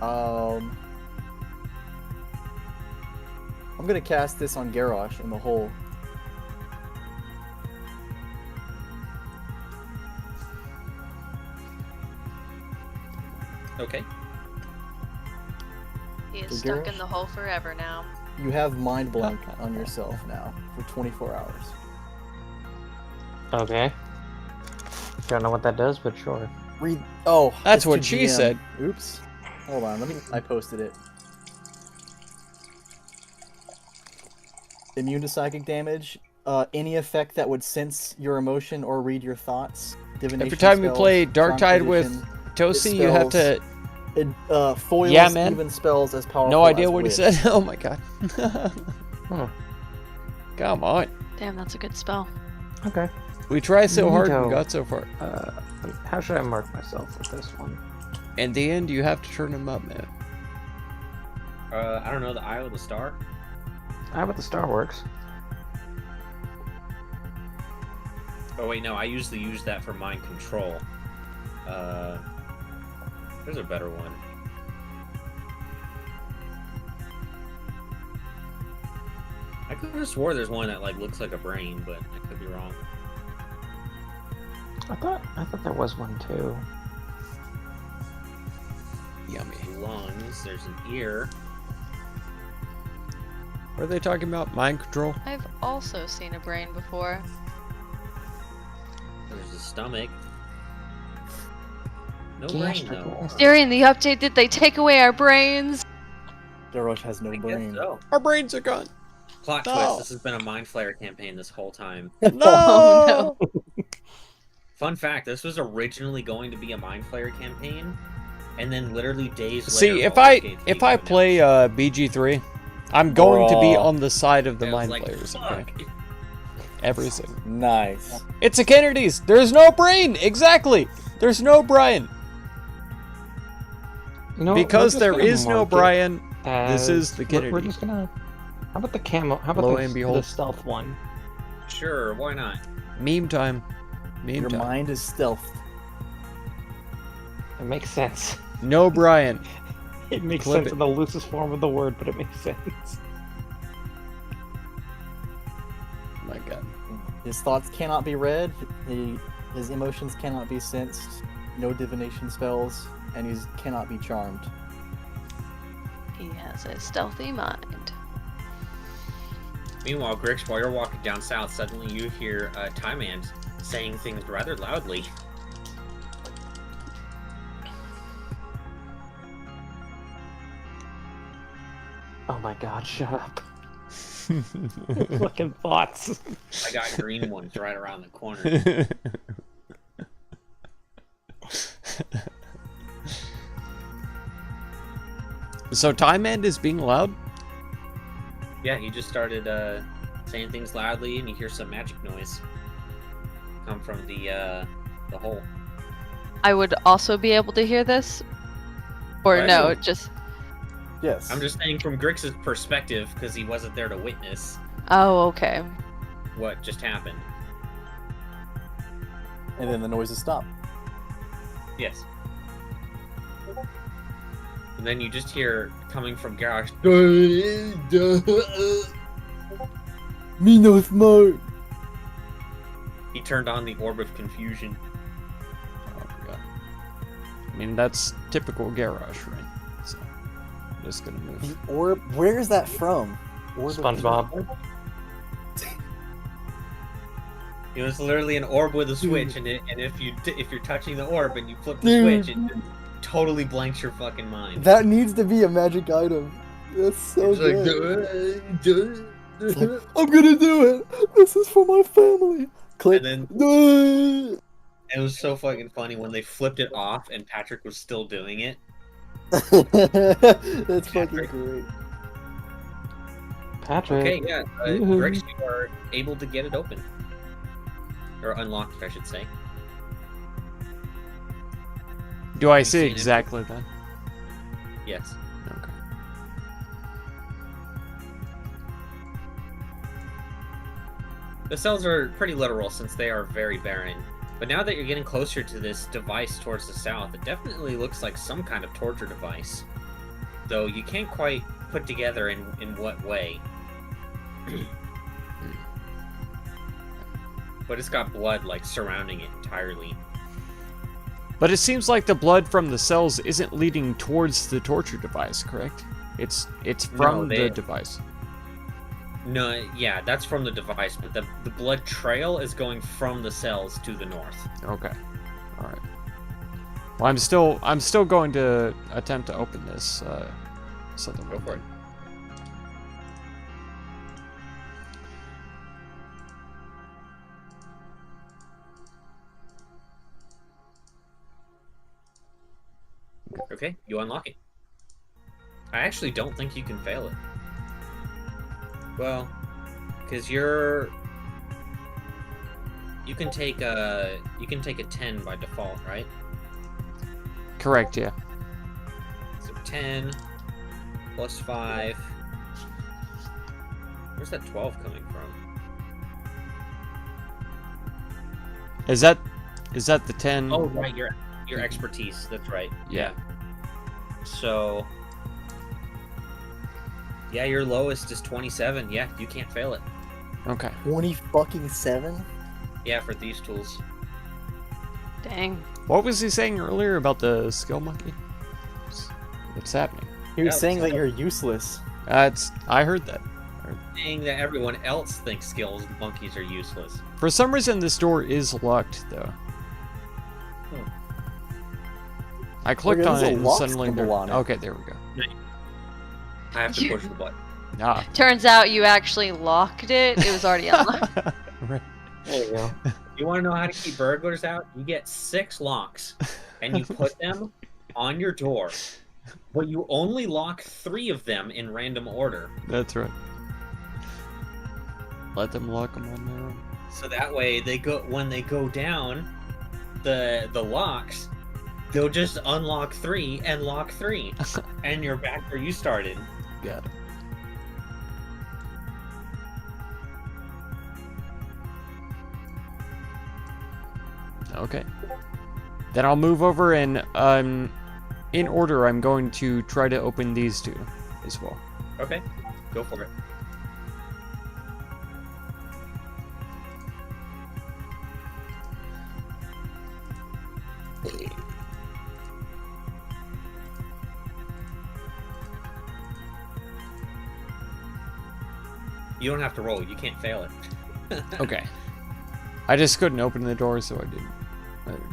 I'm gonna cast this on Garrosh in the hole. Okay. He is So stuck in Garrosh? the hole forever now. You have mind blank on yourself now for 24 hours. Okay. Don't know what that does, but sure. Read. Oh, That's it's to what she GM. said. Oops. Hold on. I posted it. Immune to psychic damage. Any effect that would sense your emotion or read your thoughts. Divination Every time you spells, play Dark Tide charm with position, Tosi, you have to. it foils Yeah, man. even spells as powerful. No idea as what he wit. said. Oh my god. Come on. Damn, that's a good spell. Okay. We tried so hard and Neato. got so far. How should I mark myself with this one? In the end, you have to turn him up, man. I don't know, the Eye of the Star? How about the star works? Oh wait, no, I usually use that for mind control. There's a better one. I could have swore there's one that like looks like a brain, but I could be wrong. I thought there was one too. Yummy. Lungs, there's an ear. What are they talking about? Mind control? I've also seen a brain before. There's the stomach. No brain though. During the update, did they take away our brains? Garrosh has no I guess brain. so. Our brains are gone. Plot No. twist, this has been a Mind Flayer campaign this whole time. Oh, Fun fact, this was originally going to be a Mind Flayer campaign, and then literally days later... See, if Baldur's I Gate if 3 I came out. play BG3, I'm going to be Bruh. on the side of the I was mind like, players. Okay? "Fuck." Every single. Nice. It's a Kennedy's. There's no brain. Exactly. There's no Brian. No, Because we're just there gonna is no mark it Brian. as- is the we're Kennedy. just gonna. How about the camo? How about Lo the, and behold. the stealth one? Sure, why not? Meme time. Meme Your time. mind is stealth. It makes sense. No Brian. It makes Clip sense it. in the loosest form of the word, but it makes sense. Oh my god. His thoughts cannot be read. His emotions cannot be sensed. No divination spells, and he cannot be charmed. he has a stealthy mind. Meanwhile, Grix, while you're walking down south, suddenly you hear Tymand saying things rather loudly. Oh my god, shut up. Fucking thoughts. I got green ones right around the corner. So Time End is being loud? Yeah, he just started saying things loudly, and you hear some magic noise come from the hole. I would also be able to hear this? Or Right. no, just... Yes. I'm just saying from Grix's perspective, because he wasn't there to witness Oh, okay. what just happened. And then the noises stop. Yes. And then you just hear coming from Garrosh. Me no smoke. He turned on the orb of confusion. Oh my god. I mean, that's typical Garrosh, right? So, I'm just gonna move. The orb. Where is that from? Orb of SpongeBob. It was literally an orb with a switch, and if you're touching the orb and you flip the Dude. switch, it totally blanks your fucking mind. That needs to be a magic item. That's so It's like, good. It's like, I'm gonna do it. This is for my family. Click. And then then. it was so fucking funny when they flipped it off and Patrick was still doing it. That's fucking great. Patrick. Okay, yeah, Woohoo. Grix, you are able to get it open. Or unlocked, I should say. Do I You see seen it? exactly that? Yes. Okay. The cells are pretty literal since they are very barren. But now that you're getting closer to this device towards the south, it definitely looks like some kind of torture device. Though you can't quite put together in what way. But it's got blood like surrounding it entirely. But it seems like the blood from the cells isn't leading towards the torture device, correct? It's from they- the device. No, yeah, that's from the device, but the blood trail is going from the cells to the north. Okay. All right. Well, I'm still going to attempt to open this southern Go for it. Okay, you unlock it. I actually don't think you can fail it. Well, because you can take a 10 by default, right? Correct, yeah. So 10 plus 5. Where's that 12 coming from? Is that the 10? Oh, right, your expertise. That's right. Yeah. So, yeah, your lowest is 27. Yeah, you can't fail it. Okay. 20 Yeah, for these tools. Dang. What was he saying earlier about the skill monkey? What's happening? He was Yeah, saying let's that you're useless. I heard that. saying that everyone else thinks skills monkeys are useless. For some reason, this door is locked, though. I clicked Look, on there's it a and lock suddenly symbol there... on it. Okay, there we go. I have to push the button. Ah. Turns out you actually locked it. It was already unlocked. Right. There you go. You want to know how to keep burglars out? You get 6 locks, and you put them on your door. But you only lock 3 of them in random order. That's right. Let them lock them on their own. So that way, when they go down, the locks, they'll just unlock 3 and lock 3, and you're back where you started. Got it. Okay. Then I'll move over and, in order, I'm going to try to open these 2 as well. Okay, go for it. You don't have to roll. You can't fail it. Okay. I just couldn't open the door, so I didn't.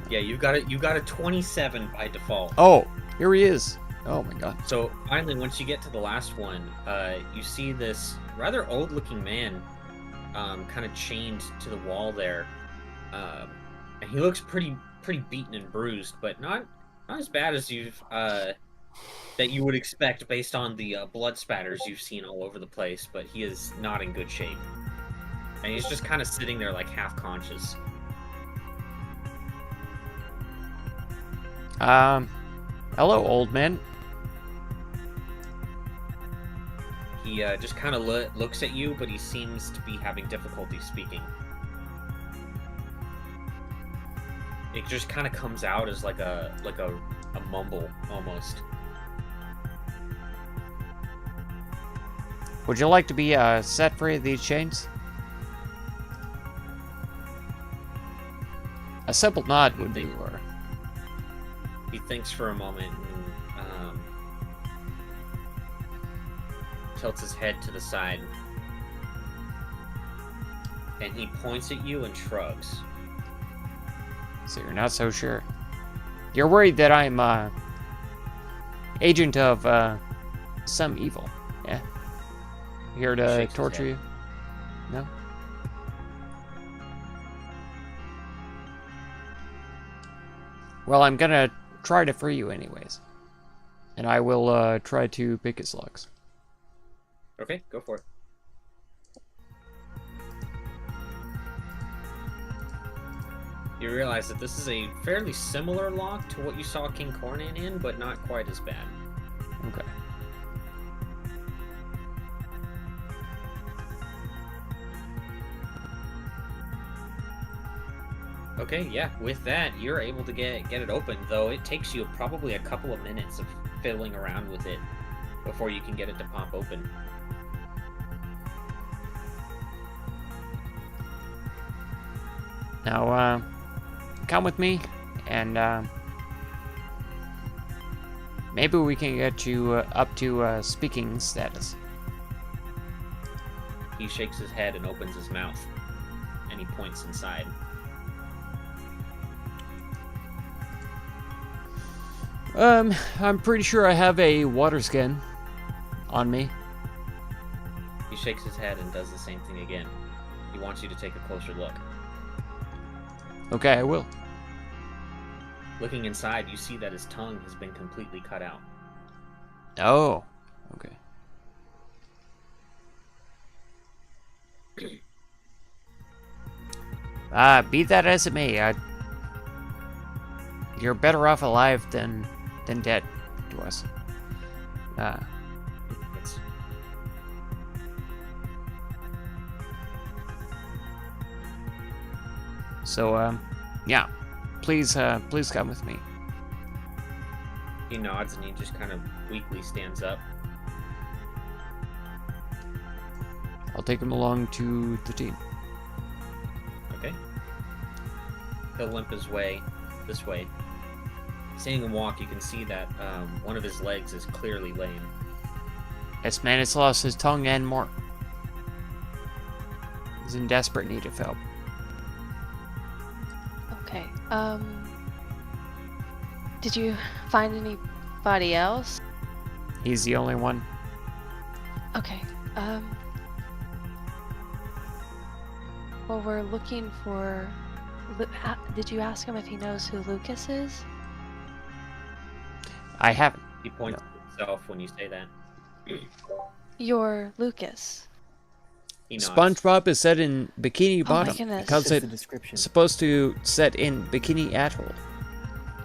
Yeah, you got it. You got a 27 by default. Oh, here he is. Oh my god. So finally, once you get to the last one, you see this rather old-looking man, kind of chained to the wall there, and he looks pretty beaten and bruised, but not as bad as that you would expect based on the blood spatters you've seen all over the place. But he is not in good shape, and he's just kind of sitting there like half conscious. Hello, old man. He just kind of looks at you, but he seems to be having difficulty speaking. It just kind of comes out as like a mumble almost. Would you like to be set free of these chains? A simple nod would be or He thinks for a moment and tilts his head to the side. And he points at you and shrugs. So you're not so sure. You're worried that I'm agent of some evil. Yeah. Here to Shakes his torture head. you? No? Well, I'm gonna try to free you anyways. And I will try to pick his locks. Okay, go for it. You realize that this is a fairly similar lock to what you saw King Cornan in, but not quite as bad. Okay. Okay, yeah, with that, you're able to get it open, though it takes you probably a couple of minutes of fiddling around with it before you can get it to pop open. Now, come with me, and maybe we can get you up to speaking status. He shakes his head and opens his mouth, and he points inside. I'm pretty sure I have a water skin on me. He shakes his head and does the same thing again. He wants you to take a closer look. Okay, I will. Looking inside, you see that his tongue has been completely cut out. Oh, okay. Be that as it may, you're better off alive than dead to us. It's So, yeah, please come with me. He nods and he just kind of weakly stands up. I'll take him along to the team. Okay. He'll limp his way this way. Seeing him walk, you can see that one of his legs is clearly lame. This man has lost his tongue and more. He's in desperate need of help. Okay. Did you find anybody else? He's the only one. Okay. Well, we're looking for. Did you ask him if he knows who Lucas is? I haven't. He points to himself when you say that. You're Lucas. He nods. SpongeBob is set in Bikini Oh my Bottom goodness. because That's the it's description. supposed to set in Bikini Atoll,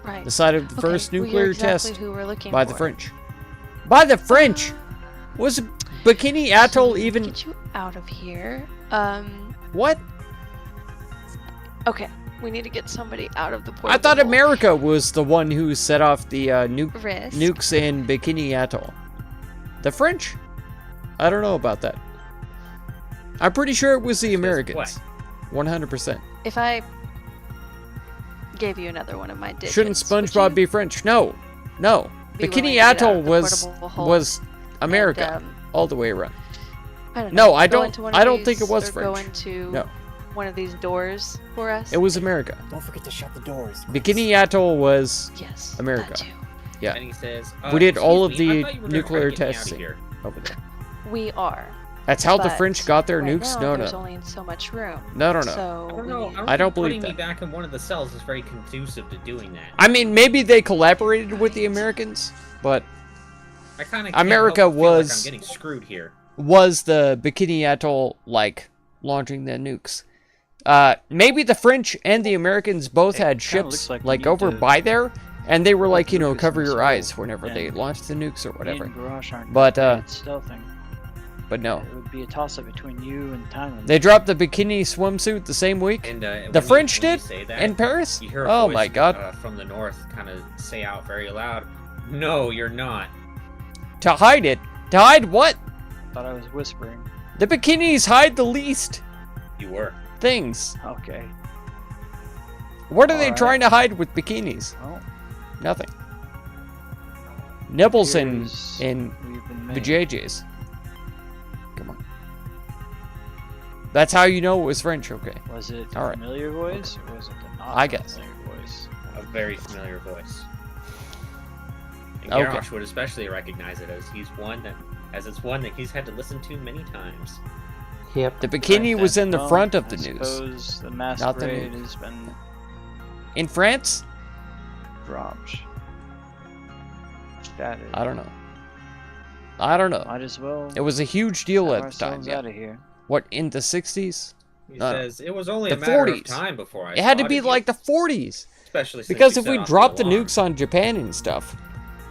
Right. the site of the Okay, first well, nuclear you're exactly test who we're looking by for. the French. By the French? Was Bikini Atoll So, even... Get you out of here. What? Okay. We need to get somebody out of the port. I thought America was the one who set off the Risk. nukes in Bikini Atoll. The French? I don't know about that. I'm pretty sure it was the Americans. 100%. If I gave you another one of my digits, Shouldn't SpongeBob be French? No. No. be willing to Bikini get out Atoll of the was portable hole America and, all the way around. I don't No, know, I go don't- into one I of don't think it these, was or Go French. into No. one of these doors for us. It was America. Don't forget to shut the doors. Bikini Atoll was Yes. America. that too. Yeah. And he says, We did all of "Excuse me, I the thought you were gonna nuclear try to get me out of testing. here." over there. We are. That's how the but French got their right nukes? Now, No, there's no. only so much room. No, no, no. So I don't we know. need- I don't think believe putting me that. back in one of the cells is very conducive to doing that. I mean, maybe they collaborated with the Americans, but I kind of America like was- I'm getting screwed here. was the Bikini Atoll, like, launching the nukes? Maybe the French and the Americans both It had kinda looks ships, like we like, need over to by there, and they were hold like, you know, Lucas cover in your the eyes soul, whenever they and launched the nukes or whatever. Me and Garrosh aren't But, good at stealthing. But no. It would be a toss-up between you and Thailand. They dropped the bikini swimsuit the same week? And The French when you did? say that, In Paris? you hear a Oh voice, my god. from the north kind of say out very loud, "No, you're not." To hide it? To hide what? Thought I was whispering. The bikinis hide the least You were. things. Okay. What are they Alright. trying to hide with bikinis? Well, Nothing. Nipples and here's and we've been made. vajayjays. Come on. That's how you know it was French, okay? Was it All a right. familiar voice or was it a not I guess. familiar voice? A very familiar voice. And Okay. Garrosh would especially recognize it as it's one that he's had to listen to many times. Yep. The bikini Right was then. in the Well, front of I the news. suppose the Not the masquerade nude. has been In France? dropped. Shattered. I don't know. I don't know. Might as well It was a huge deal have at the time. ourselves Yeah. out of here. What, in the 60s? He No, no. says it was only The a matter 40s. of time before I It had to be spotted you, like the 40s. especially since Because you if set we off dropped the alarm. nukes on Japan and stuff,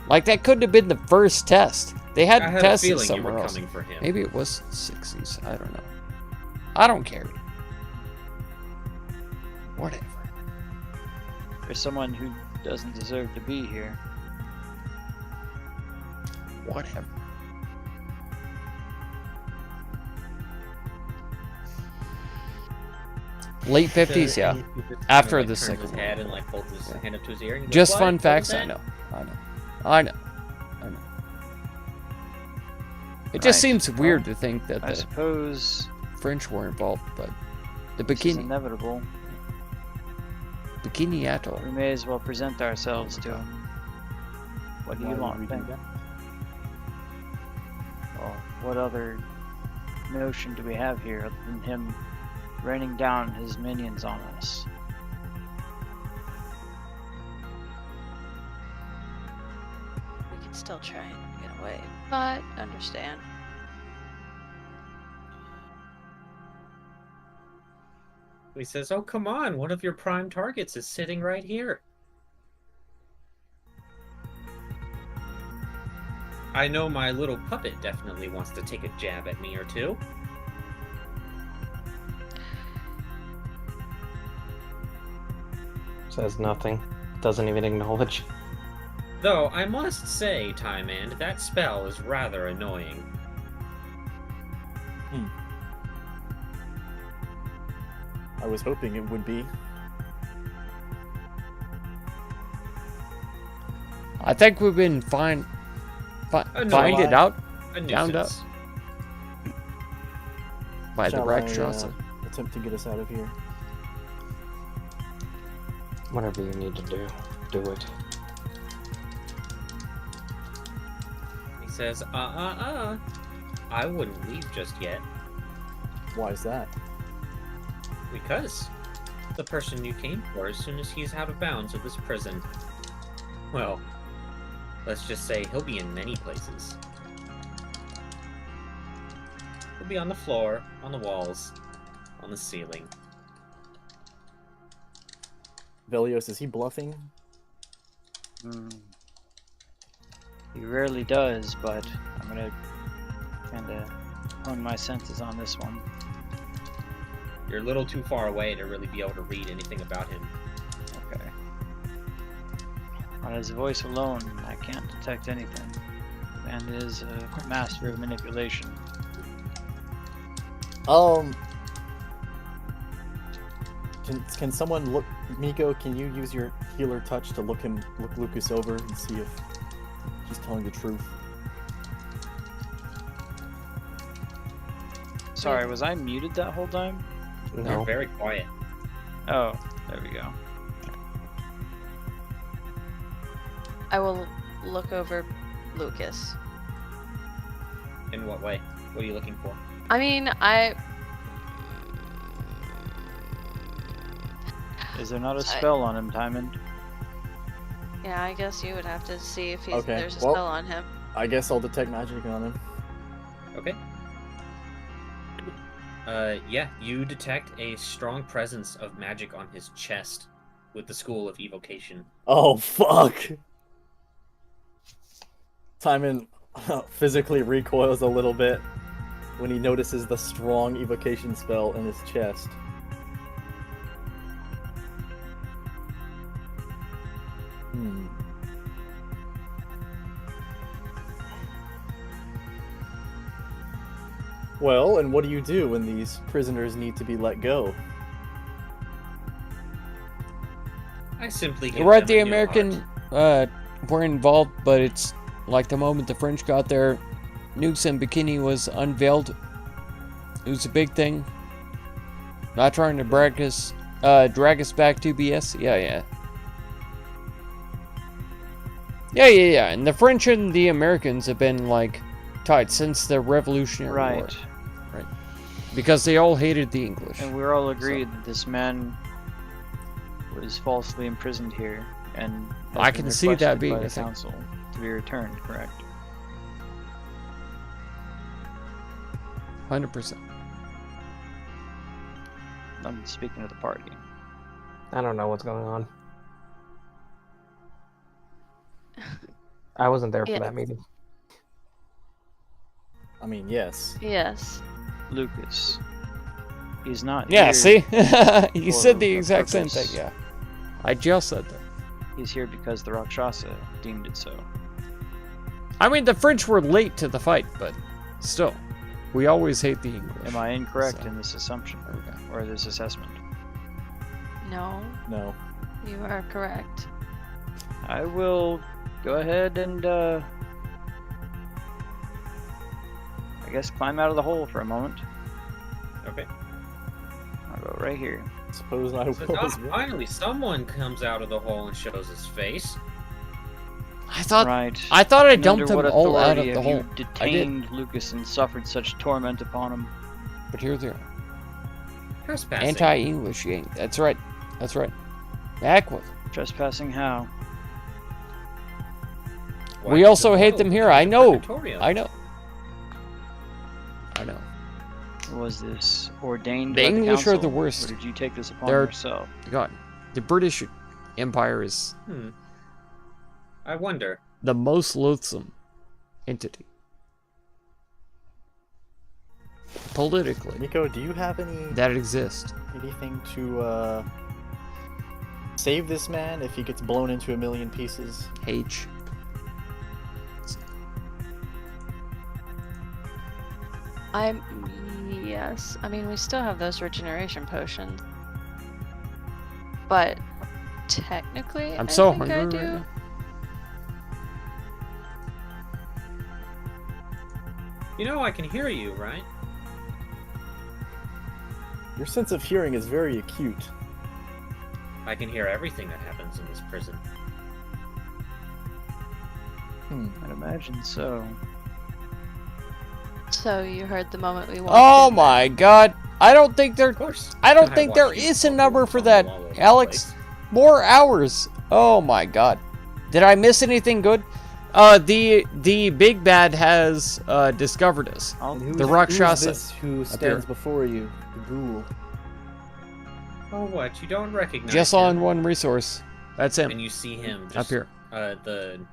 like that couldn't have been the first test. They had I to had a test it feeling you somewhere were else. coming for him. Maybe it was 60s. I don't know. I don't care. Whatever. There's someone who doesn't deserve to be here. Whatever. Late 50s, yeah. And he just After kinda, the turns Second his World head War. and like holds his Yeah. hand up to his ear. And he goes, Just "What? fun What facts, was I that?" know. I know. I know. I know. It just Right. seems weird to think that I the suppose French were involved, but the this is bikini, inevitable. Bikini Atoll. We may as well present ourselves to him. What do you Why would we want, do think? that? Well, what other notion do we have here other than him raining down his minions on us? We could still try and get away, but understand. He says, "Oh, come on! One of your prime targets is sitting right here." I know my little puppet definitely wants to take a jab at me or two. Says nothing. Doesn't even acknowledge. Though I must say, Time-End, that spell is rather annoying. I was hoping it would be. I think we've been find No, find it out A Downed up. nuisance. by the Shall Rakshasa. attempt to get us out of here? Whatever you need to do it. He says, I wouldn't leave just yet. Why is that? Because the person you came for, as soon as he's out of bounds of this prison, well, let's just say he'll be in many places. He'll be on the floor, on the walls, on the ceiling. Velios, is he bluffing? He rarely does, but I'm gonna kinda hone my senses on this one. You're a little too far away to really be able to read anything about him. Okay. On his voice alone, I can't detect anything. And is a master of manipulation. Can someone look, Miko? Can you use your healer touch to look Lucas over and see if he's telling the truth? Sorry, was I muted that whole time? You're No. very quiet. Oh, there we go. I will look over Lucas. In what way? What are you looking for? I mean, Is there not a spell on him, Timon? yeah, I guess you would have to see if Okay, there's a well- spell on him. I guess I'll detect magic on him. Okay. Yeah, you detect a strong presence of magic on his chest with the School of Evocation. Oh, fuck! Timon physically recoils a little bit when he notices the strong evocation spell in his chest. Well, and what do you do when these prisoners need to be let go? I simply give You're right, them the a new American heart. were involved, but it's like the moment the French got there, Nukes and Bikini was unveiled. It was a big thing. Not trying to drag us back to BS. Yeah. And the French and the Americans have been like tight since the Revolutionary War. Right. Because they all hated the English. And we're all agreed that this man was falsely imprisoned here, and has I been can see that requested being by a the thing. council to be returned. Correct. 100%. I'm speaking of the party. I don't know what's going on. I wasn't there for Yeah. that meeting. I mean, yes. Yes. Lucas. He's not Yeah, here. see? You for said the a exact same thing, purpose. yeah. I just said that. He's here because the Rakshasa deemed it so. I mean, the French were late to the fight, but still. We always hate the English. Am I incorrect So- in this assumption There we go. or this assessment? No, No. you are correct. I will go ahead and I guess climb out of the hole for a moment. Okay. I'll go right here. Suppose I So will as now, well. finally, someone comes out of the hole and shows his face. I thought Right. I And dumped under them what all out of authority the have hole. you detained Lucas and suffered such torment upon him? But here they are. Trespassing. Anti-English gang. That's right. That's right. Back with. Trespassing how? Why We did also you hate know? them here. Come I to know. Purgatorio. I know. I know. Was this ordained The by English the are council, the worst. Or did you take this upon They're- yourself? God, the British Empire is I wonder. the most loathsome entity. Politically, Nico, do you have anything that exists. to save this man if he gets blown into a million pieces? H. Yes. I mean, we still have those regeneration potions. But technically, I'm I so think I hungry do. right now. You know I can hear you, right? Your sense of hearing is very acute. I can hear everything that happens in this prison. I'd imagine so. So you heard the moment we walked Oh in. my god. I don't think there Of course. I don't I think there watched you is a bubble number for on that, all over the Alex. place. More hours. Oh my god. Did I miss anything good? The big bad has discovered us. And who's, The who's Rakshasa. this who stands before you? The ghoul. Oh, what? You don't recognize Just him. on one resource. That's And him. you see him just, Up here. You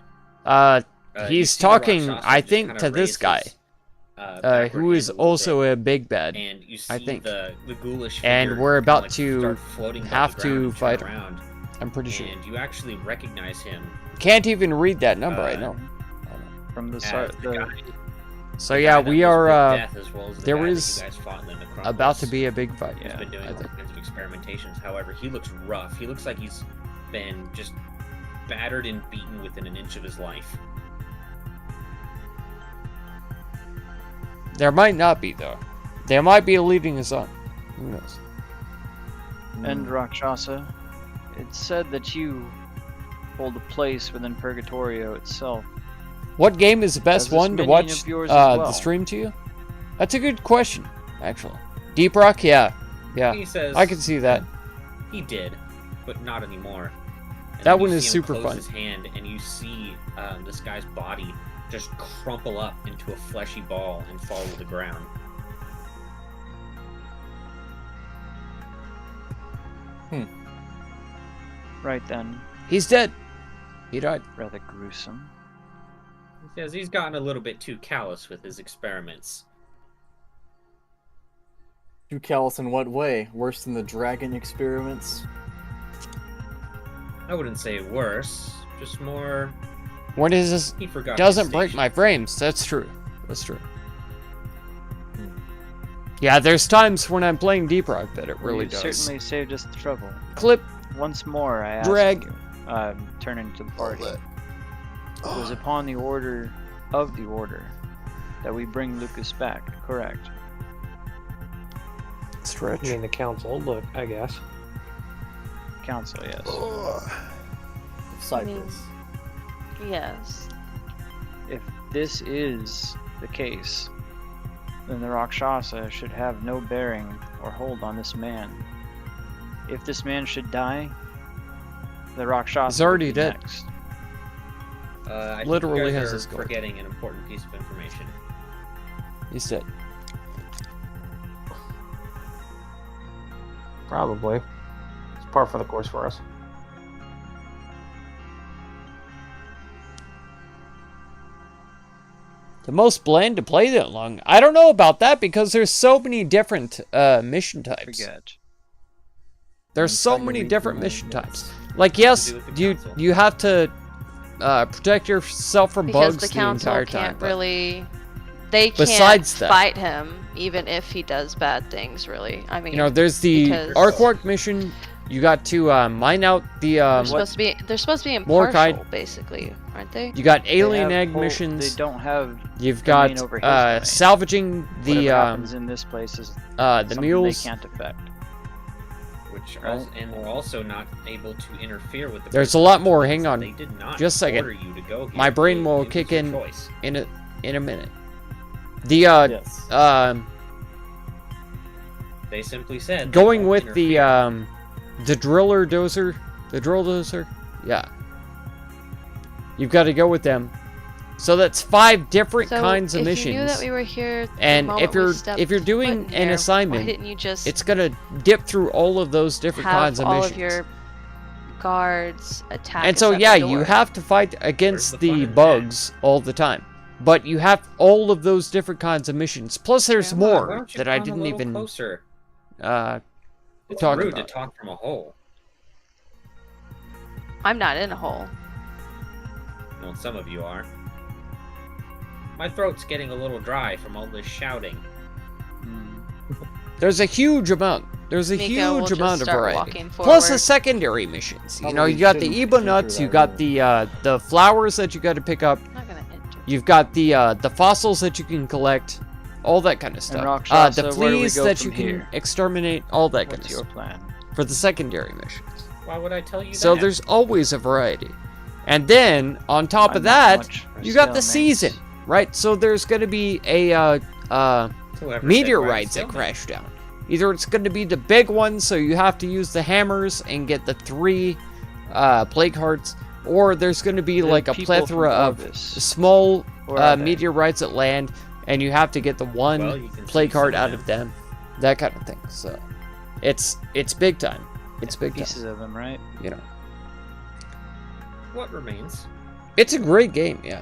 He's see the talking, Rakshasa I just think, kinda to this raise guy. his, backward Who is hand a little also bit, a big bad. and you see I think. the ghoulish And figure we're kinda, about like, to start floating above have the to ground and turn fight him. around, I'm pretty sure. and you actually recognize him Can't even read that number, I Uh, know. From the as side, the guy, So the yeah, guy that we was are with Death, as well as the there guy that is you guys fought in the Necropolis. about to be a big fight. He's been doing I all think. kinds of experimentations. However, he looks rough. He looks like he's been just battered and beaten within an inch of his life. There might not be though. There might be a leading us on. Who knows? and Rakshasa, it's said that you hold a place within Purgatorio itself. What game is the best As this one to minion watch of yours as well. the stream to you? That's a good question, actually. Deep Rock, yeah. He says I can see that. he did, but not anymore. And That then one you is see him super close fun. His hand, and you see this guy's body just crumple up into a fleshy ball and fall to the ground. Right then, He's dead. He died. rather gruesome. He says he's gotten a little bit too callous with his experiments. Too callous in what way? Worse than the dragon experiments? I wouldn't say worse, just more. What is this? He forgot. Doesn't his break station. my frames. That's true. That's true. Yeah, there's times when I'm playing Deep Rock that it really You does. certainly saved us the trouble. Clip. Once more, I ask Drag. you, turning to the party. It was upon the order of the order that we bring Lucas back, correct? I mean, the council, look, I guess. Council, yes. Cyprus. Yes. If this is the case, then the Rakshasa should have no bearing or hold on this man. If this man should die, the Rakshasa He's already would be dead. next. I think Literally you guys has are his goal. forgetting an important piece of information. He's dead. Probably. It's par for the course for us. The most bland to play that long. I don't know about that because there's so many different mission types. Forget. There's I'm so trying to many read different through my mission notes. types. Like yes, do with the you council. you have to protect yourself from Because bugs the the council entire can't time. but- really. They can't Besides that- fight him, even if he does bad things. Really, I mean, You know, there's the because- Arkwalk mission. You got to mine out the. they're supposed to be. They're supposed to be Mordecai- impartial, basically, aren't they? You got They alien have egg whole- missions. They don't have You've domain got over his domain. salvaging the whatever happens in this place is the something mules. they can't affect. Which Right. and they're also not able to interfere with the. There's a prison lot more. means Hang that on. They did not Just a second. order you to go here. My brain will It was kick your in choice. in a minute. The Yes. They simply said they going won't with the interfere. the driller dozer, the drill dozer. Yeah. You've got to go with them. So that's 5 different So kinds of if missions. you knew that we were here, the And moment if you're- we stepped if you're doing foot in an here, assignment, why didn't you just It's gonna dip through all of those different have kinds of all missions. of your guards attack? And us so at yeah, the you door? have to fight against Where's the fun the in that? bugs all the time. But you have all of those different kinds of missions. Plus there's Come on, why more don't you that I come a didn't little even Closer. It's talk rude about. to talk from a hole. I'm not in a hole. Well, some of you are. My throat's getting a little dry from all this shouting. There's a huge amount. There's a Nico will huge just amount of start variety. walking Plus the forward. secondary missions. You know, Probably you got the shouldn't Ebo enter nuts, you that got room. the flowers that you got to pick up. I'm not gonna enter. You've got the fossils that you can collect. all that kind of stuff. Rakshasa, The where do we fleas go that from you can here? exterminate, all that kind What's of your stuff plan? for the secondary missions. Why would I tell you So that? there's always a variety. And then on top I'm of not that, much for you got the stalemates. season, right? So there's going to be a Whoever said meteorites that right, crash down. Either it's going to be the big ones, so you have to use the hammers and get the 3 plague hearts, or there's going to be The like a people plethora from of Orbis, small where are they? meteorites that land, and you have to get the one Well, you can plague see heart some out of them, that kind of thing. So it's big time. It's big Pieces time. of them, right? You know, What remains? it's a great game. Yeah,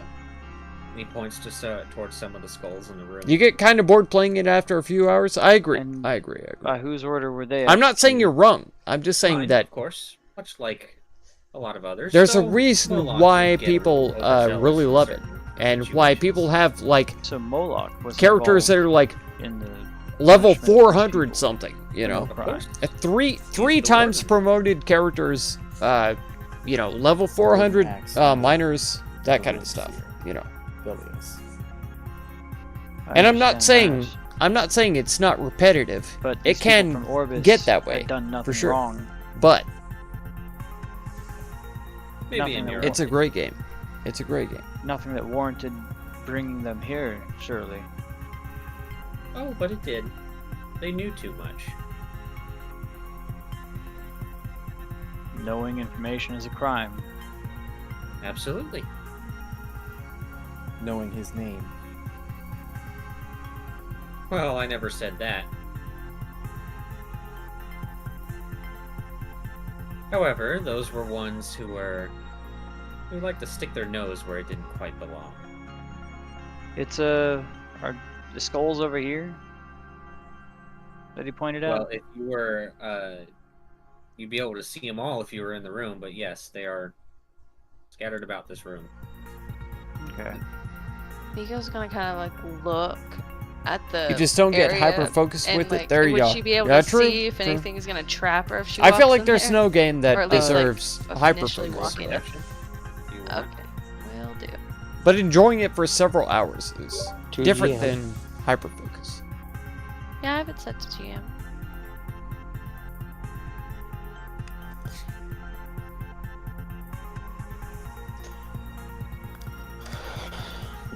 And he points to towards some of the skulls in the room. you get kind of bored playing it after a few hours. I agree. And I agree. By whose order were they? I'm not saying executed? you're wrong. I'm just saying Fine, that of course, much like a lot of others. there's a so reason Moloch why would get people overzealous really in love it, certain and why situations. people have like So Moloch was characters that involved are like in the level punishment of 400 people. something. You know, Of course. three the times warden. promoted characters. You know, level 400 Max. minors, that kind of stuff. You know, Velios. I and I'm not understand saying I'm not saying it's not repetitive. that, but it these people can from Orbis get that had way, done nothing sure. wrong. but Maybe nothing in that Europe. it's a great game. It's a great game. Nothing that warranted bringing them here, surely. Oh, but it did. They knew too much. Knowing information is a crime. Absolutely. Knowing his name. Well, I never said that. However, those were ones who like to stick their nose where it didn't quite belong. It's are the skulls over here that he pointed Well, out? if you were, you'd be able to see them all if you were in the room, but yes, they are scattered about this room. Okay. Nico's gonna kind of like look at the. You just don't get area hyper focused and, with like, it. There you would go. she be able Yeah, to true, see if true. anything's gonna trap her if she I feel walks like in there's there? no game Or that at least, like, deserves hyper initially focus. walking in. Perception, if you want. Okay, will do. But enjoying it for several hours is To different GM. than hyper focus. Yeah, I have it set to GM.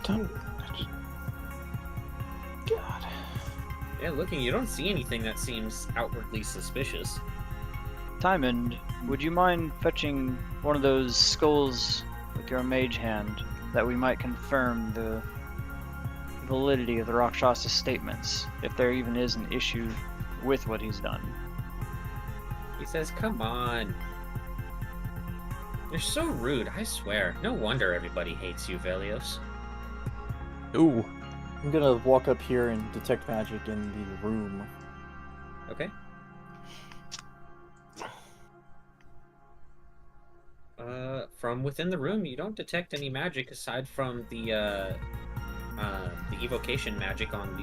Don't- God. Yeah, looking, you don't see anything that seems outwardly suspicious. Timon, would you mind fetching one of those skulls with your mage hand, that we might confirm the validity of the Rakshasa statements, if there even is an issue with what he's done? He says, "Come on. You're so rude, I swear. No wonder everybody hates you, Velios." Ooh. I'm gonna walk up here and detect magic in the room. Okay. From within the room, you don't detect any magic aside from the evocation magic on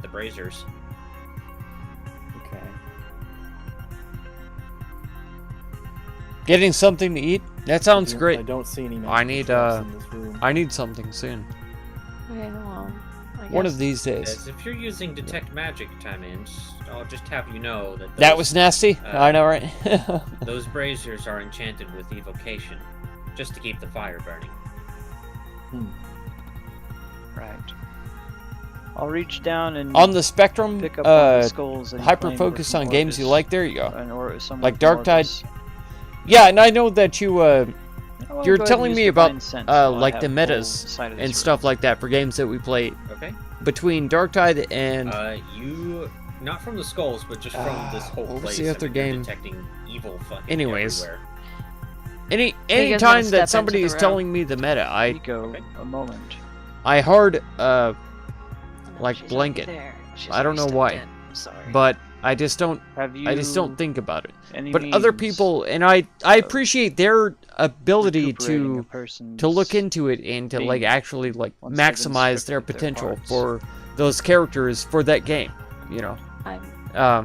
the braziers. Okay. Getting something to eat? That sounds I great. don't see any magic I need, traps in this room. I need something soon. Okay, well, I One guess- of these days. As if you're using detect magic, Timon, I'll just have you know that That those- was nasty. I know, right? those braziers are enchanted with evocation, just to keep the fire burning. Right. I'll reach down and On the spectrum, pick up one of the skulls that he hyper claimed were focus from on games you Orbis, like. There you go. or someone Like from Dark Tide. Orbis. Yeah, and I know that you I wanna you're go ahead and telling use me about Divine Sense while I like have the full metas sight of and this stuff room. like that for games that we play Okay. between Darktide and You not from the skulls, but just from this whole what was place. the I other mean, you're game? detecting evil fucking Anyways. everywhere. any gonna time step that into somebody the is room. telling me the meta, Nico, Okay. a moment. I hard No, like she's blanket. already there. She's I don't already know why. stepped in. I'm sorry. but I just don't Have you? think about it. any But other means people, and I of appreciate their ability recuperating a to person's look into it and to like being actually like once they've been maximize their stripped of their potential parts. for those characters for that game. You know, I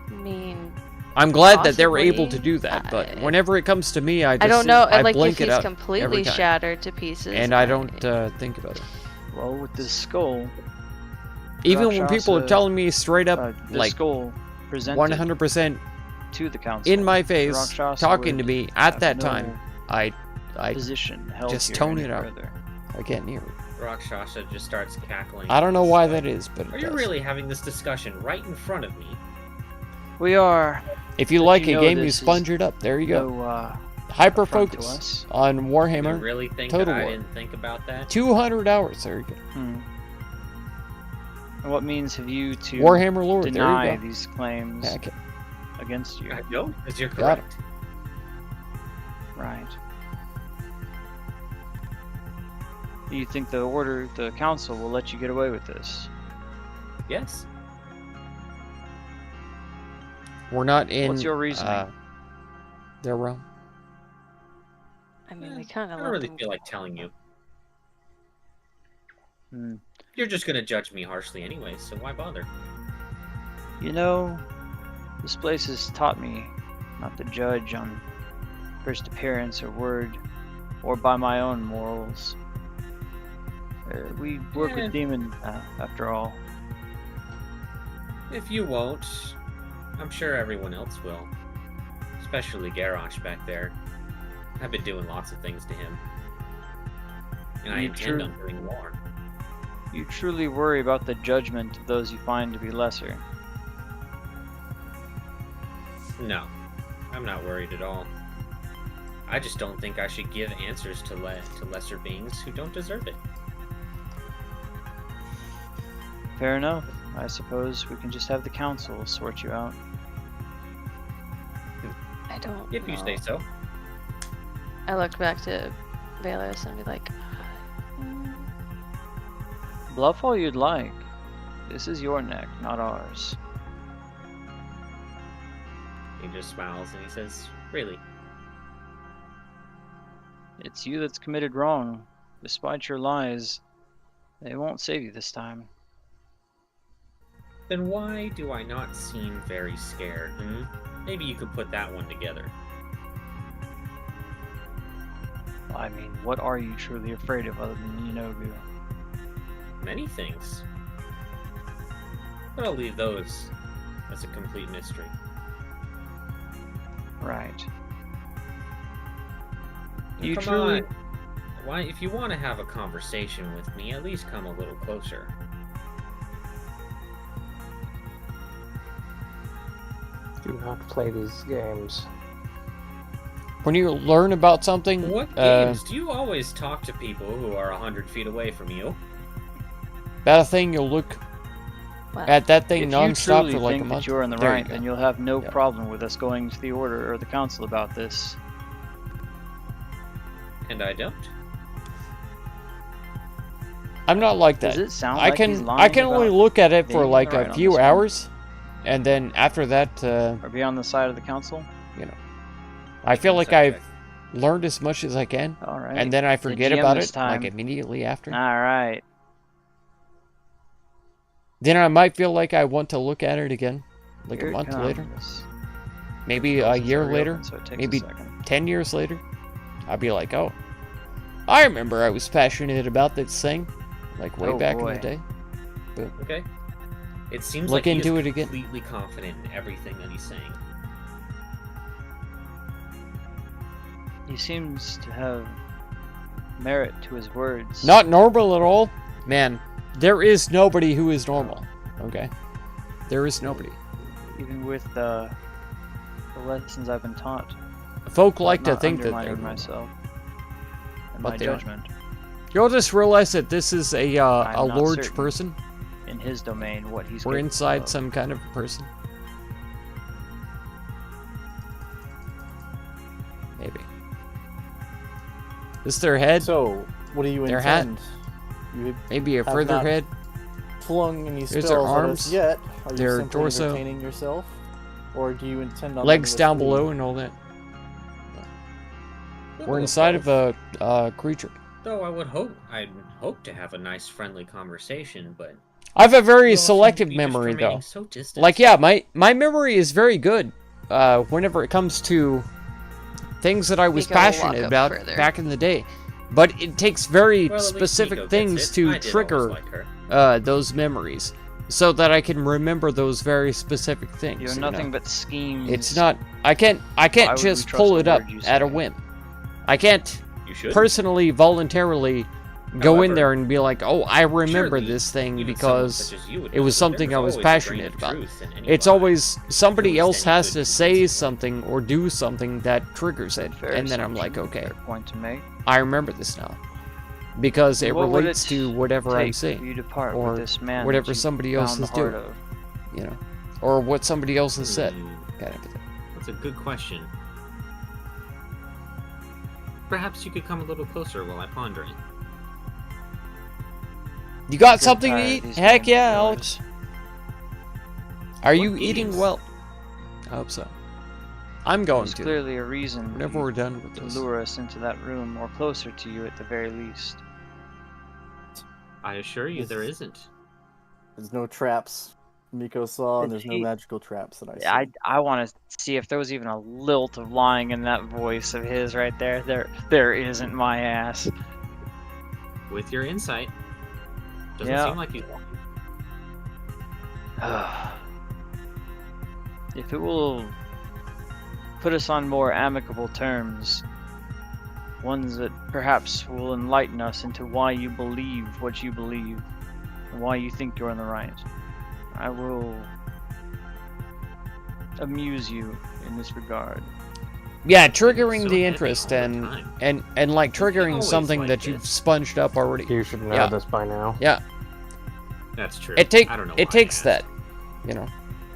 mean, I'm glad that they're able to Possibly. do that, but I- whenever it comes to me, I just I don't know. I Like blink if it he's out completely every time. shattered to pieces, and I don't think about it. Well, with this skull, Even when people are Rakshasa, telling me straight up, the like skull presented 100% to the council in my face, Rakshasa talking to would me at have that no time, I position held just here tone any it out. further. I can't hear it. Rakshasa just starts cackling. I don't know why It's that like, is, but Are it you does. really having this discussion right in front of me? We are. If you But like you a know game, you this is sponge it up. There you go. No, Hyper affront to focus us. on You Warhammer. really think Total that I War. didn't think about that? 200 hours. There you go. And what means have you to Warhammer Lord. There deny you go. these claims Yeah, okay. against you? I don't, because you're Got it. correct. Right. Do you think the council will let you get away with this? Yes. We're not in. What's your reasoning? Their realm. I mean, we kind I of don't really feel like telling you. Hmm. You're just gonna judge me harshly anyway, so why bother? You know, this place has taught me not to judge on first appearance or word, or by my own morals. We work Yeah. with demons, after all. If you won't, I'm sure everyone else will. Especially Garrosh back there. I've been doing lots of things to him. And I You intend true- on doing more. You truly worry about the judgment of those you find to be lesser. No, I'm not worried at all. I just don't think I should give answers to lesser beings who don't deserve it. Fair enough. I suppose we can just have the council sort you out. I don't If you know. say so. I look back to Valus and be like, Bluff all you'd like. This is your neck, not ours. He just smiles and he says, really? It's you that's committed wrong. Despite your lies, they won't save you this time. Then why do I not seem very scared, hmm? Maybe you could put that one together. I mean, what are you truly afraid of other than Yenogu? Many things. But I'll leave those as a complete mystery. Right. Now, You come truly... on. Why, if you want to have a conversation with me, at least come a little closer. Do not play these games. When you learn about something, What games? Do you always talk to people who are 100 feet away from you? about a thing, you'll look what? at that thing If you non-stop truly for like a think month. that you're in the There you right, go. then you'll have no Yeah. problem with us going to the Order or the Council about this. And I don't. I'm not like Does that. it sound I like he's can lying I can only about look at it for being like right a on few this one? hours, and then after that, or be on the side of the Council? I feel like Subject. I've learned as much as I can, Alright. and then I forget GM about this it like time. immediately after. Alright. Then I might feel like I want to look at it again, like Here a it month later, comes. maybe a Closes year already later, open, so it takes a maybe second. 10 years later. I'll be like, oh, I remember I was passionate about this thing, like way Oh, back boy. in the day. Okay. It seems Look like he into is it again. completely confident in everything that he's saying. He seems to have merit to his words. Not normal at all, man. There is nobody who is normal. Okay, there is nobody. Even with the lessons I've been taught. Folk like to Not think that they're undermining normal. myself and But my they aren't. judgment. You'll just realize that this is a I'm not large certain. person. In his domain, what he's We're capable inside of. some kind of person. Maybe. This their head? So, what do you Their hat? intend? You Maybe a have further not head? flung any There's spells their at us arms, yet. Are their you simply torso. entertaining yourself? Or do you intend on Legs letting us down leave? below and all that. We'll We're go inside of both. a creature. Though I'd hope to have a nice, friendly conversation, but I have a very you all seem to selective be just memory, remaining though. So distant. Like, yeah, my memory is very good. Whenever it comes to things that I was Miko will walk passionate up about further. back in the day, but it takes very Well, at least specific Miko gets things it. to I did always trigger like her. those memories. so that I can remember those very specific things. You have you know? nothing but schemes. It's not. I can't Why would just we pull trust it a up word you at a say? whim. I can't You should. personally, voluntarily go in However, there and be like, oh, I remember surely this thing even someone because such as you would it was know that something there's I was always a grain passionate of about. truth in any it's lie. always somebody At least else any has good to say convincing lie. something or do something that triggers it, Fair and then I'm assumption, like, okay, fair point to make. I remember this now because it What would relates it to whatever I'm Take for seeing, you to part or with this man whatever that you somebody else found is the heart doing. of? you know, or what somebody else has said, kind of thing. That's a good question. Perhaps you could come a little closer while I ponder it. You got Good something to tired eat? these Heck days, yeah, boys. Alex. Are you What eating games? well? I hope so. I'm going There's to. clearly a reason Whenever for you we're done with to this. lure us into that room, or closer to you at the very least. I assure you there isn't. There's no traps Miko saw, and there's no He- magical traps that I see. I want to see if there was even a lilt of lying in that voice of his right there. There isn't, my ass. With your insight. Doesn't Yeah. seem like you. If it will put us on more amicable terms, ones that perhaps will enlighten us into why you believe what you believe, and why you think you're in the right, I will amuse you in this regard. Yeah, triggering So the heavy interest all the and time. and like You're triggering always something like that you've this. sponged up already. You should know Yeah. this by now. That's true. It I don't know why I takes asked. that, you know.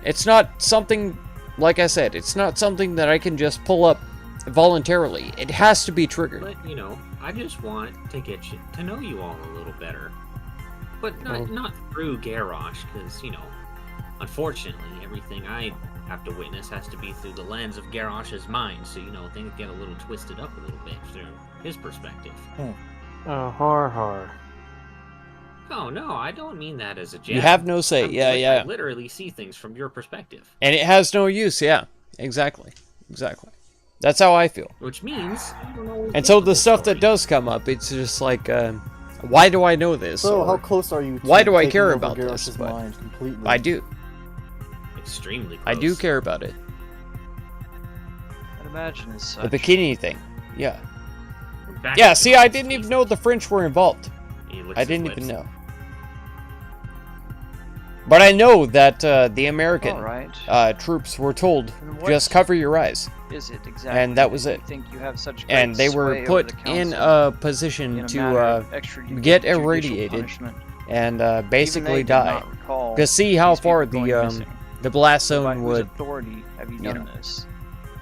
It's not something, like I said, it's not something that I can just pull up voluntarily. It has to be triggered. But you know, I just want to get you to know you all a little better. But not through Garrosh, because you know, unfortunately, everything I have to witness has to be through the lens of Garrosh's mind. So you know, things get a little twisted up a little bit through his perspective. Oh, har. Oh no, I don't mean that as a jab. You have no say. I mean, Yeah, like, yeah. I literally see things from your perspective, And it has no use. Yeah, exactly. That's how I feel. which means you don't always And get so the the whole stuff that story. does come up, it's just like, why do I know this? So, Or, how close are you to why do I taking care over about this? Garrosh's But mind completely? I do. Extremely close. I do care about it. I'd imagine as The such. bikini thing. Yeah. Back Yeah, to see, the I didn't even piece. know the French were involved. He licks I his didn't lips. even know. But I know that the American Alright. troops were told, Then what just cover your eyes. is it exactly? and that was you it. think you have such And great they were sway over put the in council a position in a to matter of extrajudicial get irradiated punishment? and Even they basically did die. not recall To see how these far people the going missing. the blast So by zone whose would authority have you you done know, this?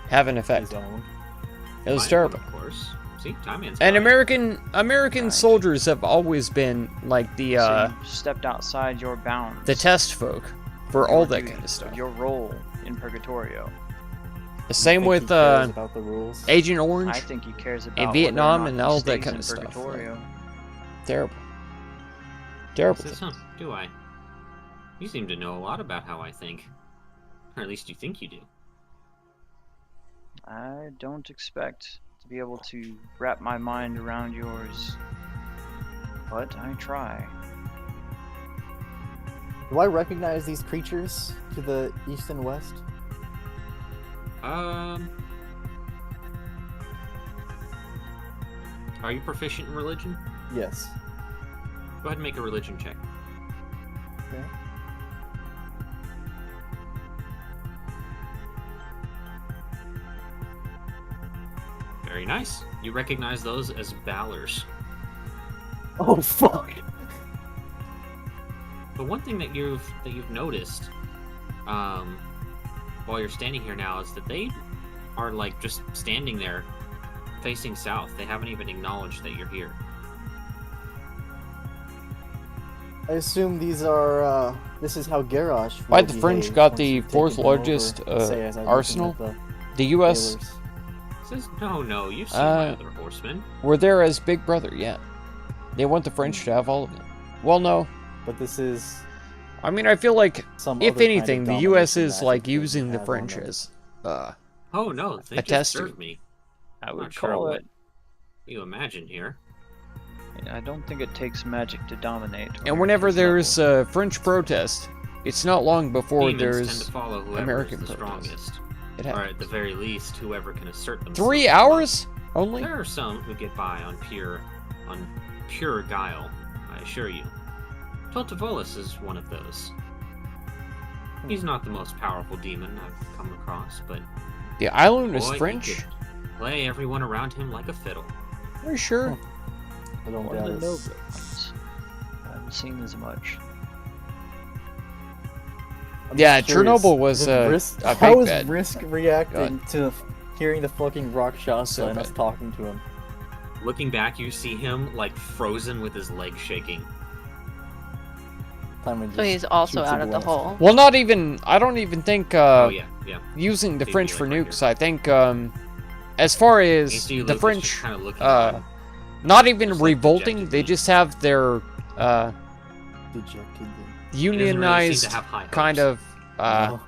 have an His effect. own. It was Fine, terrible. Of course. See, Time Man's And got it. American Right. soldiers have always been like the So you stepped outside your bounds. the test folk for of all your that duty, kind of stuff. Your role in Purgatorio. The You same think he with cares about the rules? Agent I Orange. think he cares about In whether or Vietnam not and he all that stays kind in of stuff, Purgatorio. Terrible. Terrible. Says, thing. huh, do I? You seem to know a lot about how I think. Or at least you think you do. I don't expect to be able to wrap my mind around yours, but I try. Do I recognize these creatures to the east and west? Are you proficient in religion? Yes. Go ahead and make a religion check. Okay. Very nice. You recognize those as Balors. Oh fuck! But one thing that you've noticed, while you're standing here now, is that they are like just standing there, facing south. They haven't even acknowledged that you're here. I assume these are. This is how Garrosh. Why will the French behave got once the you've fourth taken him over, largest, say, as I'm looking arsenal? at The U.S. Tailors. Says, no, you've seen my other horsemen. were there as Big Brother. Yeah, they want the French to have all of it. Well, no. But this is I mean, I feel like some. if other kind of anything, the U.S. domination is magic like that we using the have on French them. as Oh no, they A just test served tube. me. I I'm would not sure call what it. you imagine here. I don't think it takes magic to dominate. And or whenever this there's level. a French protest, it's not long before Demons tend there's to follow whoever American is the protests. strongest, it or happens. at the very least, whoever can assert themselves. 3 hours only? There are some who get by on pure guile, I assure you. Toltevolus is one of those. He's not the most powerful demon I've come across, but The island is boy, he French? could play everyone around him like a fiddle. Are you sure? I don't One doubt of the it. noble ones. I haven't seen as much. I'm Yeah, just curious, Chernobyl was is a how big is bad. Risk reacting to hearing the fucking Rakshasa So and us bad. talking to him? Looking back, you see him like frozen with his legs shaking. Time to So just he's also shoots out a of the blast. hole. Well, not even. I don't even think Oh yeah, yeah. using the They'd be, French like, for right nukes. here. I think as far You as see the Lucas French, just kind of looking uh, on. not even just, like, revolting, they dejectedly. just have their Dejectedly. He doesn't really seem unionized to have high kind hopes. of No.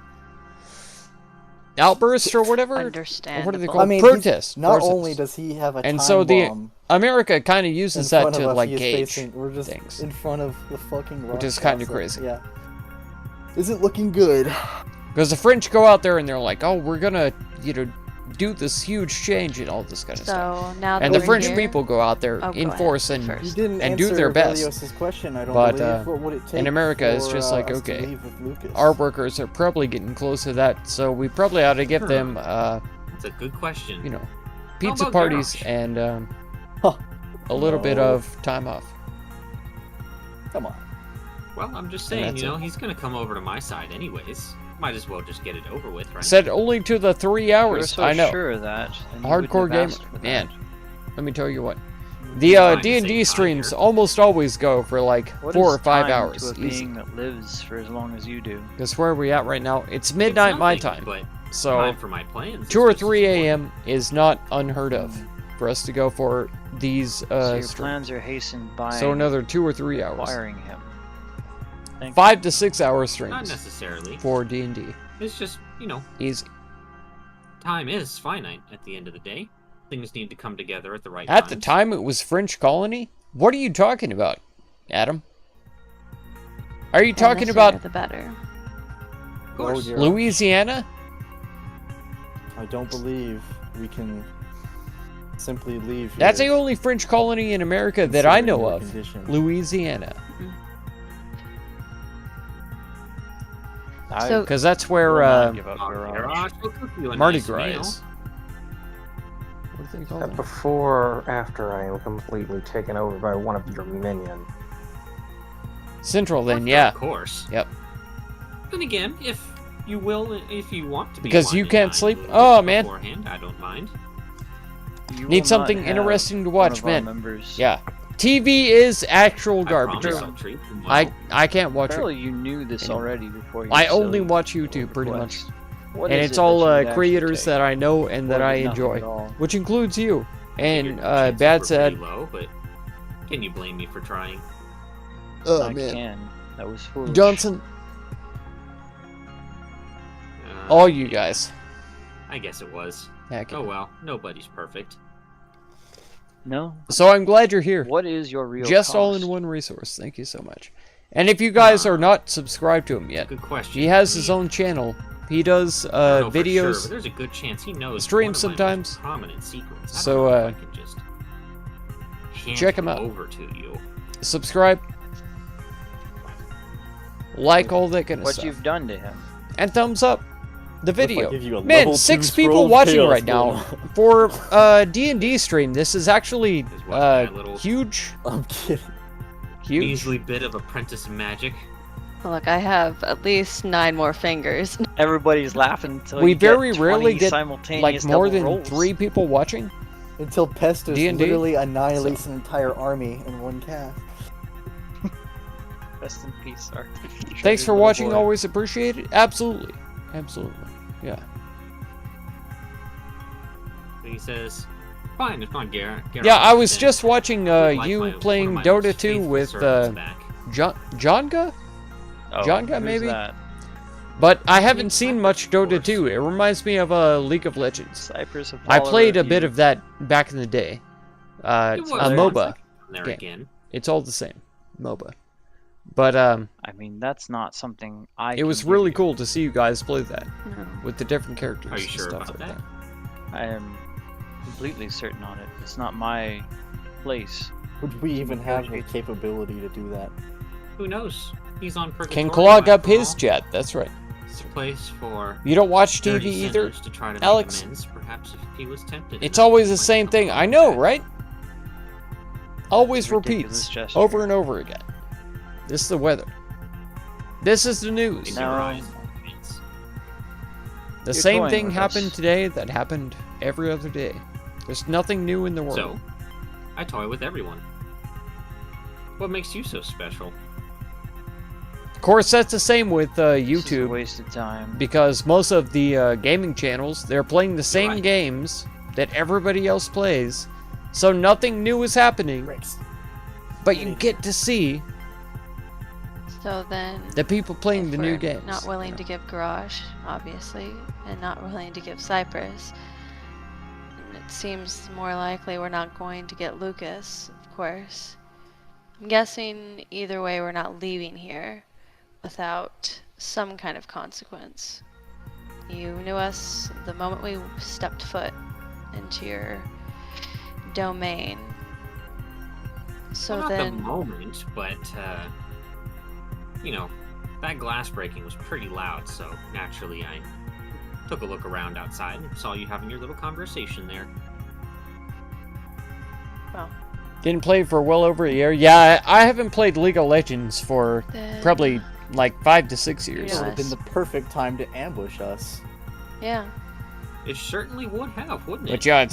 outburst or whatever. Or Understandable. what are they called? I mean, he's- Protest. Not Protest. only does he have a And time so the bomb America kind of in uses that front of to us, like he is gauge. facing, we're just things. in front of the fucking Which is kinda Rakshasa. crazy. Yeah. Isn't looking good. Because the French go out there and they're like, oh, we're gonna, do this huge change and all this kind of stuff. So now that And the we're French here- people go out there, Oh, go enforce, ahead, and first. You didn't And do answer their best. Velios's question, I don't But, believe. What would it take in America, it's for, just like, us to okay, leave with Lucas? our workers are probably getting close to that, so we probably ought to give Sure. them, That's a good question. pizza about parties Garrosh? and Huh. a little bit No. of time off. Come on. Well, I'm just And saying, that's he's gonna come over to my side anyways. Might as well just get it over with, right? Said only to the 3 If you were hours. so I know. sure of that, then you Hardcore wouldn't have gamer, asked for man. that. Let me tell you what. The Fine, D&D say streams fine. almost always go for like What 4 is or 5 time hours. to a Easy. being that lives for as long as you do? Because where are we at right now? It's It's midnight my nothing, time. But So time for my plans. 2 or is just 3 important. a.m. is not unheard of for us to go for these So your streams. plans are hastened by So another 2 or 3 hours. acquiring him. Thank 5 to 6 hour Not streams necessarily. for D&D. It's just, Easy. time is finite at the end of the day. Things need to come together at the right At the times. time it was French colony? What are you talking about, Adam? Are you And talking the about sooner the better. Of course. Oh, dear. Louisiana? I don't believe we can simply leave here. That's the only French colony in America that I know considering of. your condition. Louisiana. So- Because that's will where not give up Oh, Garage. Garage will cook you a Mardi nice Gras meal. is. What do they call it? Before or after I am completely taken over by one of your minions. Central then, Of yeah. course. Yep. Then again, if you want to be Because wine you and can't dine sleep? a little Oh, bit man. beforehand, I don't mind. You will Need not something have interesting to one watch, of our man. members. Yeah. TV is actual I garbage. promise I'll treat you well. I can't watch it. Apparently you knew this Anyway. already before you I said only it. watch YouTube pretty much. Request. What And is it's it all that you would actually creators take? that I know and that Or I nothing enjoy. at all? Which includes you. And Your chances Bad were said, pretty low, but can you blame me for trying? oh I man. can. That was foolish. Johnson, all you guys. I guess it was. Heck. Oh well, nobody's perfect. No. So I'm glad you're here. What is your real Just cost? all in one resource. Thank you so much. And if you guys are not subscribed to him yet, Good question. he has I his mean, own channel. He does I don't know for videos. sure, but there's a good chance he knows streams one of my most sometimes. prominent secrets. I So, don't know if I can just hand check him out. over to you. Subscribe. Like all that kind of What stuff. you've done to him. And thumbs up the What if I video. give you a Man, level 6 2 people scroll of watching chaos right now going for D&D stream. This is actually Is what, that little- huge. I'm kidding. Huge. Measly bit of apprentice magic. Look, I have at least 9 more fingers. Everybody's laughing until We you get very rarely 20 get, simultaneous like more double than rolls. 3 people watching. Until Pestus D&D? literally annihilates an entire army in one cast. Rest in peace, Arthur. Thanks Treasured for little watching. boy. Always appreciate it. Absolutely. Absolutely. Yeah. He says, "Fine, it's not Garrett." Yeah, I was just watching Like my- you one of playing my Dota most 2 faithful with servants back. Jonga? Oh, Jonga, who's maybe? that? But I haven't seen much Dota 2. It reminds me of League of Legends. Cypress of I Paula played a Review. bit of that back in the day. It was A once MOBA. there game. again. It's all the same. MOBA. But I mean, that's not something it was can give really you. cool to see you guys play that No. with the different characters Are you and sure stuff about like that? that. I am completely certain on it. It's not my place. Would we even have the capability to do that? Who knows? He's on Purgatorio. Can clog up after his all. jet. That's right. It's a place for You don't watch TV dirty either. sinners to try to Alex? make amends. Perhaps if he was tempted. It's enough, always he the might same come thing. along I with know, that. right? Always Ridiculous repeats gesture. over and over again. This is the weather. This is the news. In No. your eyes, it's- The You're same toying thing with happened us. today that happened every other day. There's nothing new in the world. So, I toy with everyone. What makes you so special? Of course, that's the same with This is a YouTube, waste of time. because most of the gaming channels, they're playing the same right. games that everybody else plays, so nothing new is happening, Rex. but you get to see So then, the people playing if the new we're games. not willing to give Garage, obviously, and not willing to give Cypress, and it seems more likely we're not going to get Lucas, of course. I'm guessing either way we're not leaving here without some kind of consequence. You knew us the moment we stepped foot into your domain. So well, not then, the moment, but you know, that glass breaking was pretty loud, so naturally I took a look around outside and saw you having your little conversation there. well, Didn't play for well over a year. Yeah, I haven't played League of Legends for then, probably like 5 to 6 years. It Yeah. would have been the perfect time to ambush us. yeah. It certainly would have, wouldn't it? But yeah,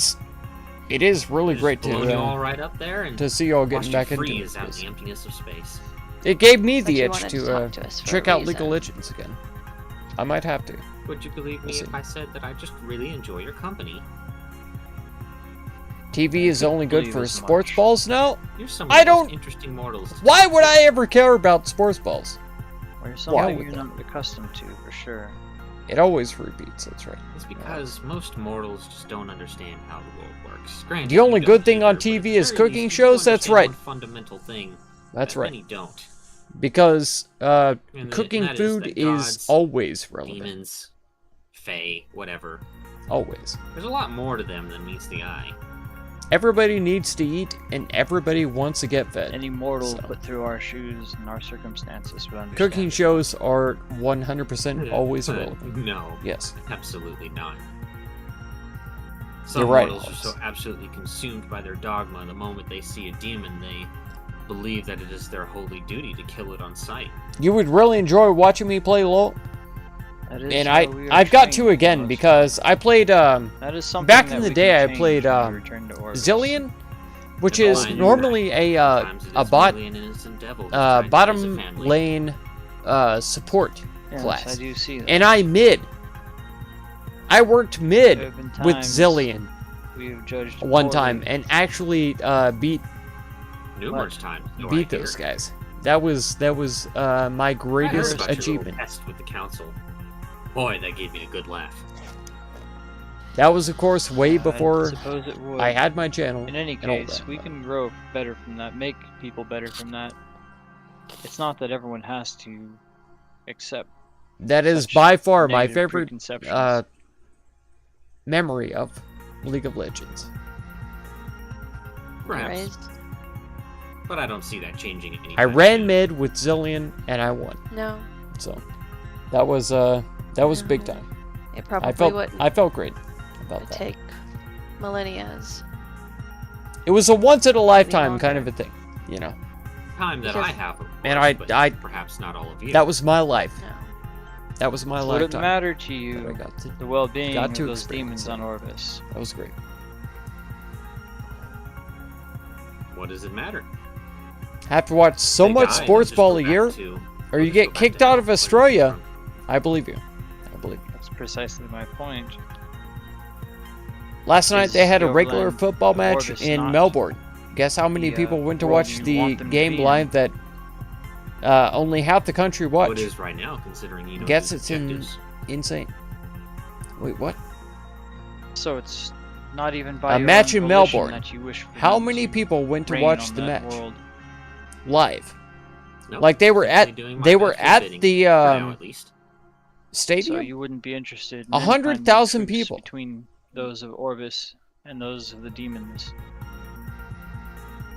it is really Just great blown you all to right up there and see y'all watched getting you back into freeze it. out in the emptiness of space. It gave me But the you itch wanted to to talk to us for a check out League of reason. Legends again. I might have to. Would you believe me We'll see. if I said that I just really enjoy your company? TV is only good believe for as sports much. balls now? You're some I of the most don't- interesting mortals. to Why talk would to. I ever care about sports balls? Or Why something would you're that? not accustomed to, for sure. It always repeats, that's right. It's because most mortals just don't understand how the world works. Granted, The only you good don't thing on either, but TV it's is very cooking easy to shows, that's understand right. one fundamental thing That's that right. many don't. Because And cooking that is food that is gods, always relevant. demons, fae, whatever. Always. There's a lot more to them than meets the eye. Everybody needs to eat, and everybody wants to get fed. Any mortal So. put through our shoes and our circumstances would understand. Cooking shows are 100% always Uh, relevant. No, Yes. absolutely not. Some You're right, mortals are so Alex. absolutely consumed by their dogma the moment they see a demon, they believe that it is their holy duty to kill it on sight. You would really enjoy watching me play LoL, That is and how we are I've got trained to for the again most because I played part. That is something back that in the we day, can I change played, when we return to Orbis. Zillion, which That's is fine. normally a Sometimes it a is bot merely an innocent devil who's trying to raise a bottom family. lane support Yes, class, I do see that. and I mid. I worked There mid have been with times Zillion we have judged one poorly. time and actually beat Numerous times. though, I beat hear. those guys. That was my I heard greatest about your little achievement. test with the council. Boy, that gave me a good laugh. That was, of course, way I before suppose it would. I had my channel. In any and all case, that. we can grow better from that, make people better from that. It's not that everyone has to accept That is such by far my negative favorite preconceptions. memory of League of Legends. Perhaps, Raised? but I don't see that changing anytime I ran soon. mid with Zillion and I won. No, So that was big No. time. it probably I felt wouldn't. great about It'd that. take millennias. It was a once in a lifetime kind longer. of a thing, you know. Time that Because- I have, of Man, course, I but perhaps not all of you. that was my life. No. That was my Would it lifetime. matter to that I you got to- the well-being got of to those experience demons it. on Orbis? That was great. What does it matter? Have to watch so They much die and sports just ball go a back year, to- or they'll you just get go back kicked to out hell of where they came Australia. from. I believe you. I believe you. That's precisely my point. Last night Is they had a the regular overland football of match Orbis in not Melbourne. Guess how many the, people went to world watch you the want them to game be in? live that only half the country What watched? it is right now, considering you know Guess his it's in- objectives. Insane. Wait, what? So it's not even by A your match own in volition Melbourne. that you wish for How them many to people went to reign watch on the that match world. live? Nope, Like they were simply at doing my they were master's at bidding, the for now, at least. stadium. So you wouldn't be interested in 100,000 any kind of truce people. between those of Orvis and those of the demons.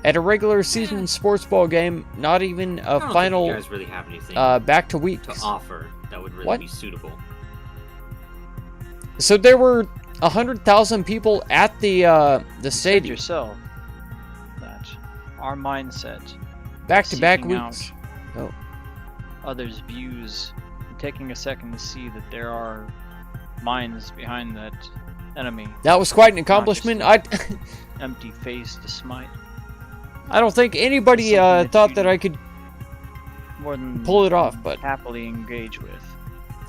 At a regular season sports ball game, not even I a don't final think you guys really have anything back to to weeks. offer that would really What? be suitable. So there were 100,000 people at the You said stadium, yourself that our mindset, back-to-back seeking weeks. out others' views, and taking a second to see that there are minds behind that enemy, That was quite an accomplishment. empty-faced to smite, I don't think anybody Something that thought you- that I could more than pull it off, but happily engage with.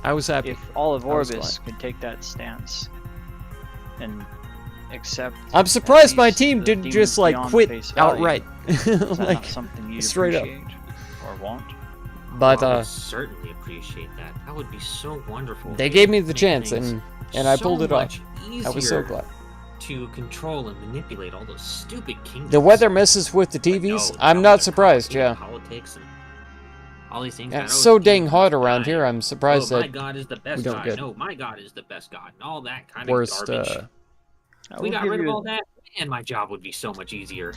I was happy. If all of I was Orbis could take that stance and accept. I'm surprised at my least team the didn't demons just like beyond quit face value, outright. Is that Like, not something you straight up. appreciate or want? but I would certainly appreciate that. That would be so wonderful. they It gave would me the make chance, things and I so pulled it off. much I was so easier glad. to control and manipulate all those stupid kingdoms. The weather messes with the But TVs. no, I'm now not with surprised. economy Yeah, and politics and all these things. yeah that it's always so keep dang us hot around dying. here. I'm surprised Oh, my that God is the best don't God. get No, my God is the best God, and all that kind worst. of garbage. I If we will got give rid of you- all that, and my job would be so much easier.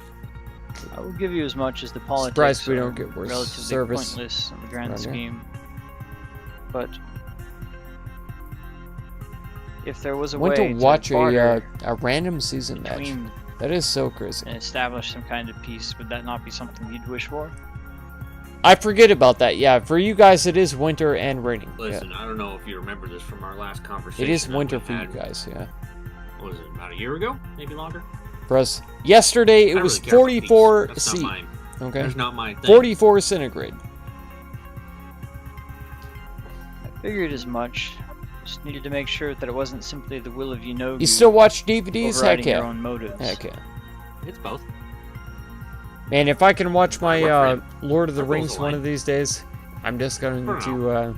I will give you as much as the politics Surprised we are don't get worse relatively service pointless in the grand around here. scheme. But if there was a went way to watch barter a random season match. between That is so crazy. and establish some kind of peace, would that not be something you'd wish for? I forget about that. Yeah, for you guys, it is winter and raining. Yeah. Listen, I don't know if you remember this from our last conversation. It is that winter we for you had, guys. Yeah. What was it, about a year ago? Maybe longer? For us, yesterday I it don't was really care about peace. 44 That's C. not mine. Okay. That's not my thing. 44 centigrade. I figured as much. Just needed to make sure that it wasn't simply the will of Yenogu You still watch DVDs? Heck overriding your yeah. own motives. Heck yeah. It's both. Man, if I can watch my Work for Lord of the Work goes Rings one away. of these days, I'm just going For to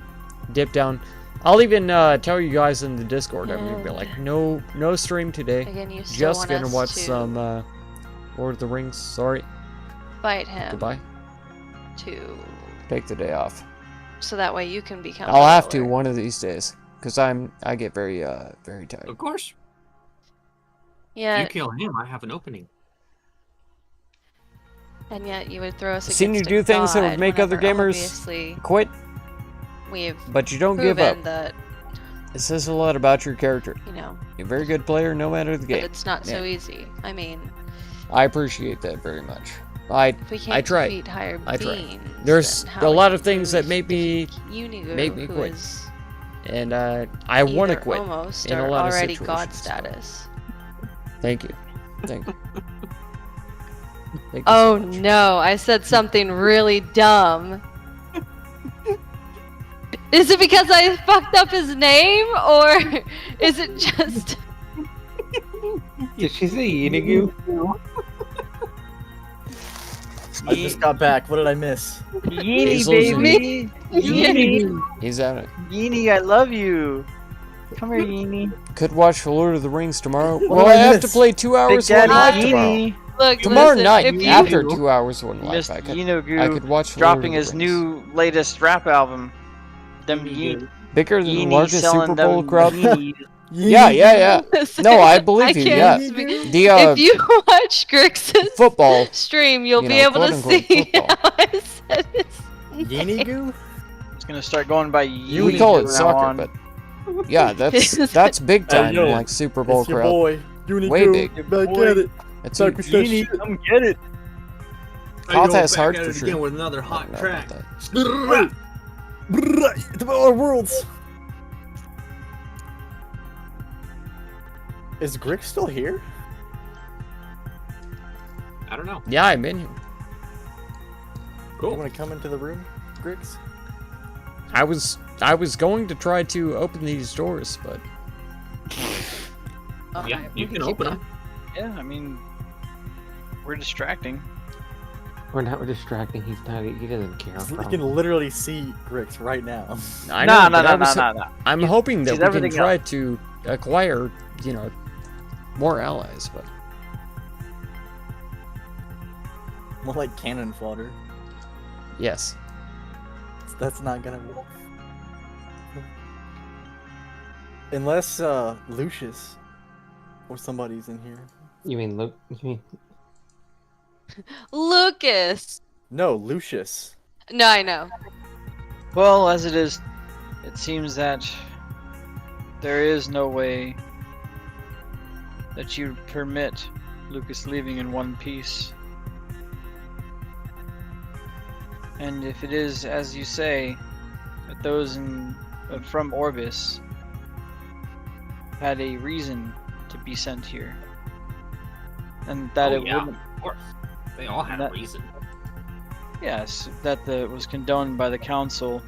dip down. I'll even tell you guys in the Discord. I'm gonna be like, no stream today. Again, you still Just want gonna us watch to some Lord of the Rings. Sorry, fight him goodbye. to Take the day off. so that way you can become. I'll have to ruler. one of these days, cause I get very tired. Of course. If Yeah, you kill him, I have an opening. and yet you would throw us Seen against you a do things that would god make other whenever gamers obviously Quit, we've but you don't give proven up. that It says a lot about your character. you know You're a very good player, no matter the that game. it's not so Yeah. easy. I mean, I appreciate that very much. I if we can't try. defeat higher I try. beings, There's then a how lot would of things we that make me Unigu, make me who quit. is and I want to either quit. almost in a or lot of already god situations, so. status. Thank you. Thank you. Thank you Oh so much. no, I said something really dumb. Is it because I fucked up his name, or is it just... Did she say Yenigu? I just got back. What did I miss? Yeenie, Hazel's baby! Yeenie! He's at it. Yeenie, I love you! Come here, Yeenie. Could watch Lord of the Rings tomorrow. What Well, did I I have to miss? play 2 hours Big one live Daddy tomorrow. Yeenie! Look, Tomorrow listen, night, if you... after 2 hours one live, Missed I could Yenogu watch dropping Lord of his the Rings. new latest rap album. Them Yeenie, Bigger than the Yeenie largest selling Super Bowl them crowd. Yeenies. Yeah. Listen, No, I believe you, can't yeah. speak. The If you watch Grix's football. stream, you'll you be know, able to quote-unquote see football. how I said his Yenigu? It's gonna start going by Yeenie. We call it from now soccer, on. but yeah, that's big time, yo, like Super Bowl It's your crowd. boy. Yenigu. Way big. Get back Boy. at it. It's Back a, with that Yeenie, shit. come get it! Hot ass hard for again sure. with another I hot don't know about track. that. The our worlds. Is Grix still here? I don't know. Yeah, I'm in here. You Cool. want to come into the room, Grix? I was going to try to open these doors, but Yeah, you can open them. Yeah, I mean, we're distracting. We're not distracting. He's not. He doesn't care. We can literally see Grix right now. I know. but I was- no. I'm hoping that sees we can everything try to acquire, more allies, but More like cannon fodder. yes. That's not gonna work. Unless Lucius or somebody's in here. You mean Luke? You mean Lucas. No, Lucius. No, I know. Well, as it is, it seems that there is no way that you permit Lucas leaving in one piece. And if it is, as you say, that those from Orbis had a reason to be sent here, and that it wouldn't. Of course. They all had a reason. Yes, that was condoned by the council.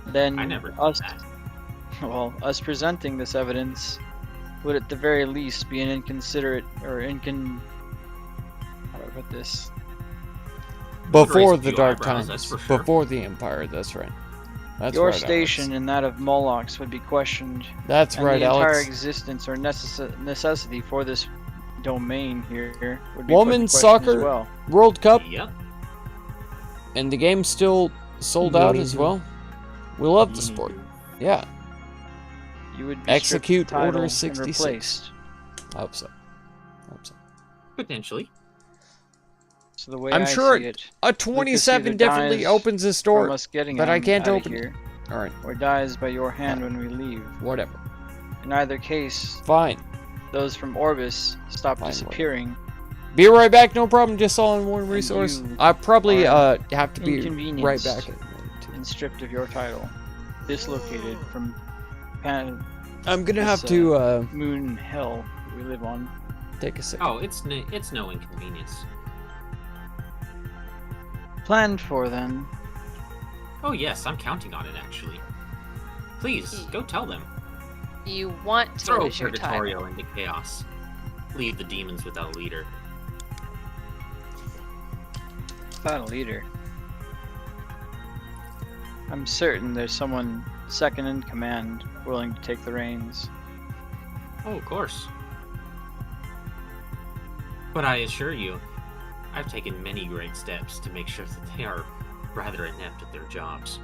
Then I never did us, that. well, us presenting this evidence would at the very least be an inconsiderate or how do I put this? Before raise a the few Dark eyebrows, Times, that's for sure. before the Empire. That's right. That's Your right, station Alex. and that of Moloch's would be questioned. That's and right, the entire Alex. existence or necessity for this domain here would be Women's put in question soccer as well. World Cup, Yep. and the game's still sold out as well. We love the sport. Yeah, You would be Execute stripped of the Order title and 66. replaced. I hope so. Potentially. So the way I'm I sure see it, A 27 either definitely dies opens this from door, us getting but I him can't outta open it. here, All right, or dies by your hand when we leave. whatever. In either case, Fine. those from Orbis stop Fine, disappearing. Be right back. No problem. Just all in one resource. you I probably are have to be right inconvenienced. back. And stripped of your title, dislocated from I'm gonna have this, to moon hell we live on. take a second. Oh, it's no inconvenience. Planned for then. Oh yes, I'm counting on it actually. Please, go tell them. You want to Throw lose your title. Purgatorio into chaos. Leave the demons without a leader. Without a leader. I'm certain there's someone second in command willing to take the reins. Oh, of course. But I assure you, I've taken many great steps to make sure that they are rather inept at their jobs.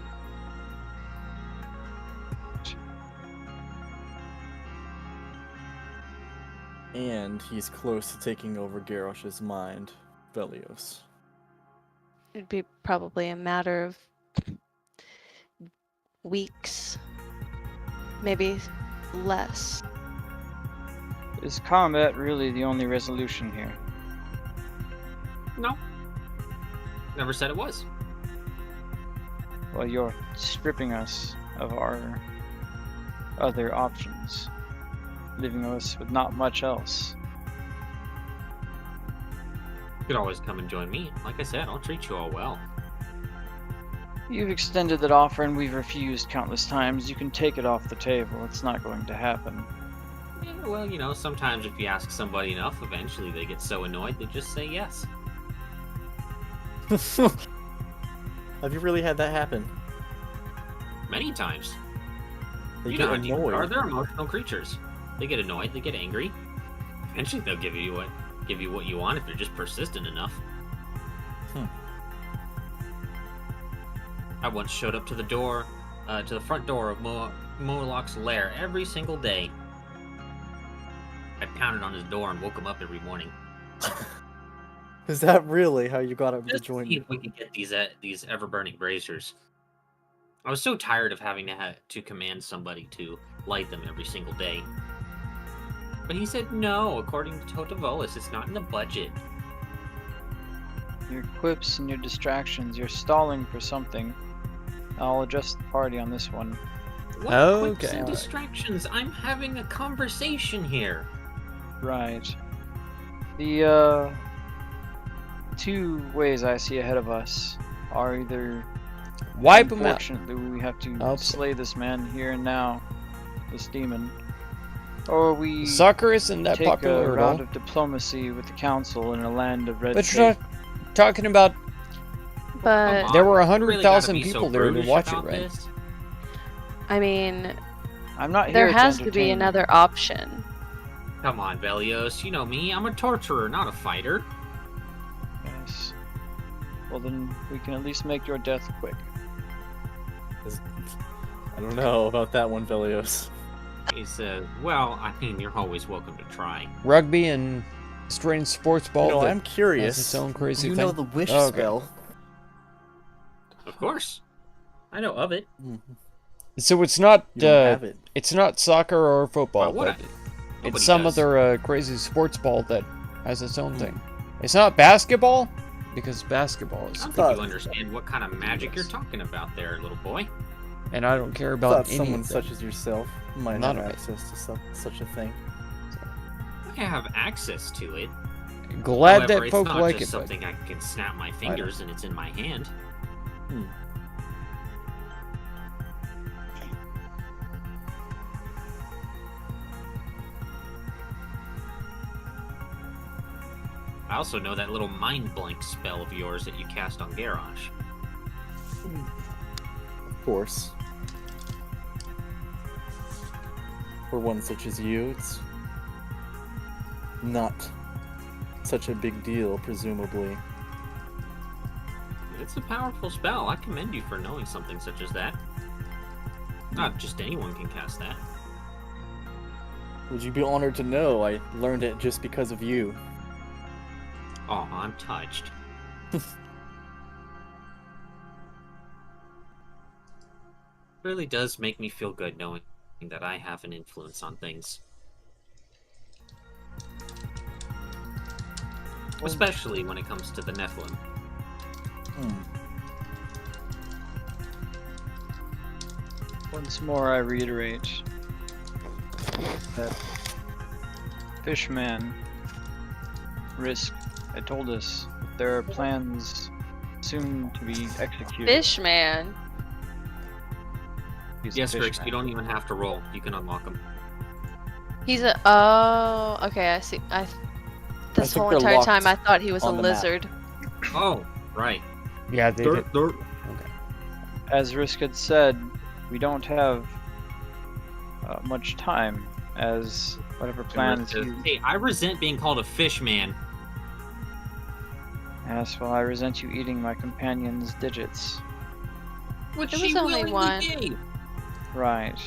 And he's close to taking over Garrosh's mind, Velios. It'd be probably a matter of weeks, maybe less. Is combat really the only resolution here? No. Never said it was. Well, you're stripping us of our other options, leaving us with not much else. You could always come and join me. Like I said, I'll treat you all well. You've extended that offer and we've refused countless times. You can take it off the table. It's not going to happen. Yeah, well, you know, sometimes if you ask somebody enough, eventually they get so annoyed they just say yes. Have you really had that happen? Many times. They You get know how demons annoyed. are. They're emotional creatures. They get annoyed, they get angry. Eventually they'll give you what you want if you're just persistent enough. I once showed up to the front door of Moloch's lair every single day. I pounded on his door and woke him up every morning. Is that really how you got him to Just to join see you? if we could get these ever-burning braziers. I was so tired of having to command somebody to light them every single day. But he said no, according to Totovolis, it's not in the budget. Your quips and your distractions, you're stalling for something. I'll adjust the party on this one. What quips Okay, and alright. distractions? I'm having a conversation here. Right. The two ways I see ahead of us are either Wipe him out. unfortunately we have to Okay. slay this man here and now, this demon, or we Soccer isn't that take a popular at round all. of diplomacy with the council in a land of red But you're tape. not talking about. But Come There on, were you really gotta 100,000 be so people there to brutish watch it, about right? this? I mean, I'm not here there to has to be entertain. another option. Come on, Velios. You know me. I'm a torturer, not a fighter. Yes. Well then, we can at least make your death quick. I don't know about that one, Velios. He says, "Well, I mean, you're always welcome to try." Rugby and strange sports ball. You know, that I'm curious. has its own crazy you thing. know the wish Oh, okay. spell. Of course, I know of it. So it's not You don't have it. it's not soccer or football, Why would but I? it's Nobody some does. other crazy sports ball that has its own thing. It's not basketball because basketball I is, don't thought- think you understand what kind of magic you're talking about there, little boy. and I don't care I about thought any someone of them. such as yourself might None have of it. access to such a thing. I have access to it. Glad However, that it's folk not like just it, but something I can snap my fingers and it's in my hand. I also know that little mind blank spell of yours that you cast on Garrosh. Of course. For one such as you, it's not such a big deal, presumably. It's a powerful spell. I commend you for knowing something such as that. Not just anyone can cast that. Would you be honored to know I learned it just because of you? Oh, I'm touched. Really does make me feel good knowing that I have an influence on things. Especially when it comes to the Nephilim. Once more, I reiterate that Fishman Risk had told us that there are plans soon to be executed. Fishman. He's a Yes, Grix, fishman. you don't even have to roll. You can unlock them. He's a. Oh, okay. I see. This think whole they're entire locked time I thought he was a on the map. lizard. Oh, right. yeah, they did. As Risk had said, we don't have much time, as whatever plans you... Hey, I resent being called a fish man. Yes, well, I resent you eating my companion's digits. Which It she was only willingly one. gave. Right.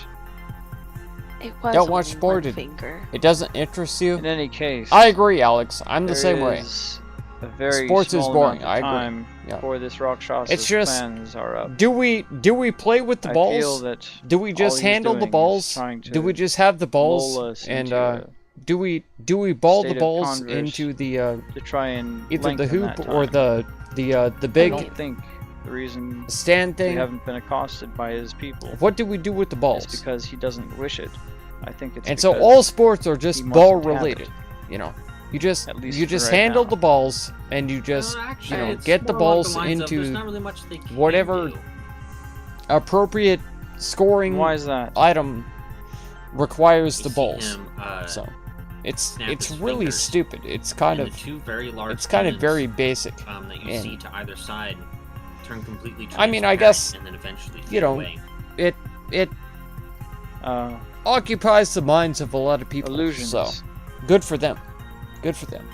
It was Don't watch only sport, one it- finger. It doesn't interest you. In any case, I agree, Alex. I'm the there same way. is a very Sports is small boring, amount of I agree. time Yeah. before this Rakshas's It's just- plans are up. Do we play with the I balls? feel that Do we all just he's handle the doing is balls? trying Do we to just have the balls lull us and into do we ball the state of balls converse into the to try and either the lengthen hoop that or time. the I big don't think the reason stand we thing? haven't been accosted by his people What do we do with the is balls? because he doesn't wish it. I think it's And so because all sports are just he mustn't ball have related. it. You know, you just At least you for just right handle now. the balls and you just Actually, know, it's get the more along balls lines of there's into not really much they can whatever do. appropriate scoring Why is that? item requires You the see balls. him, So it's snap it's his really fingers, stupid. It's kind and of the two very large it's kind of cannons, very basic. that you and- see to either side turn completely I mean, I transparent guess, and then eventually you fade know, away. It Uh, occupies the minds of a lot of people. illusions. So good for them. Good for them.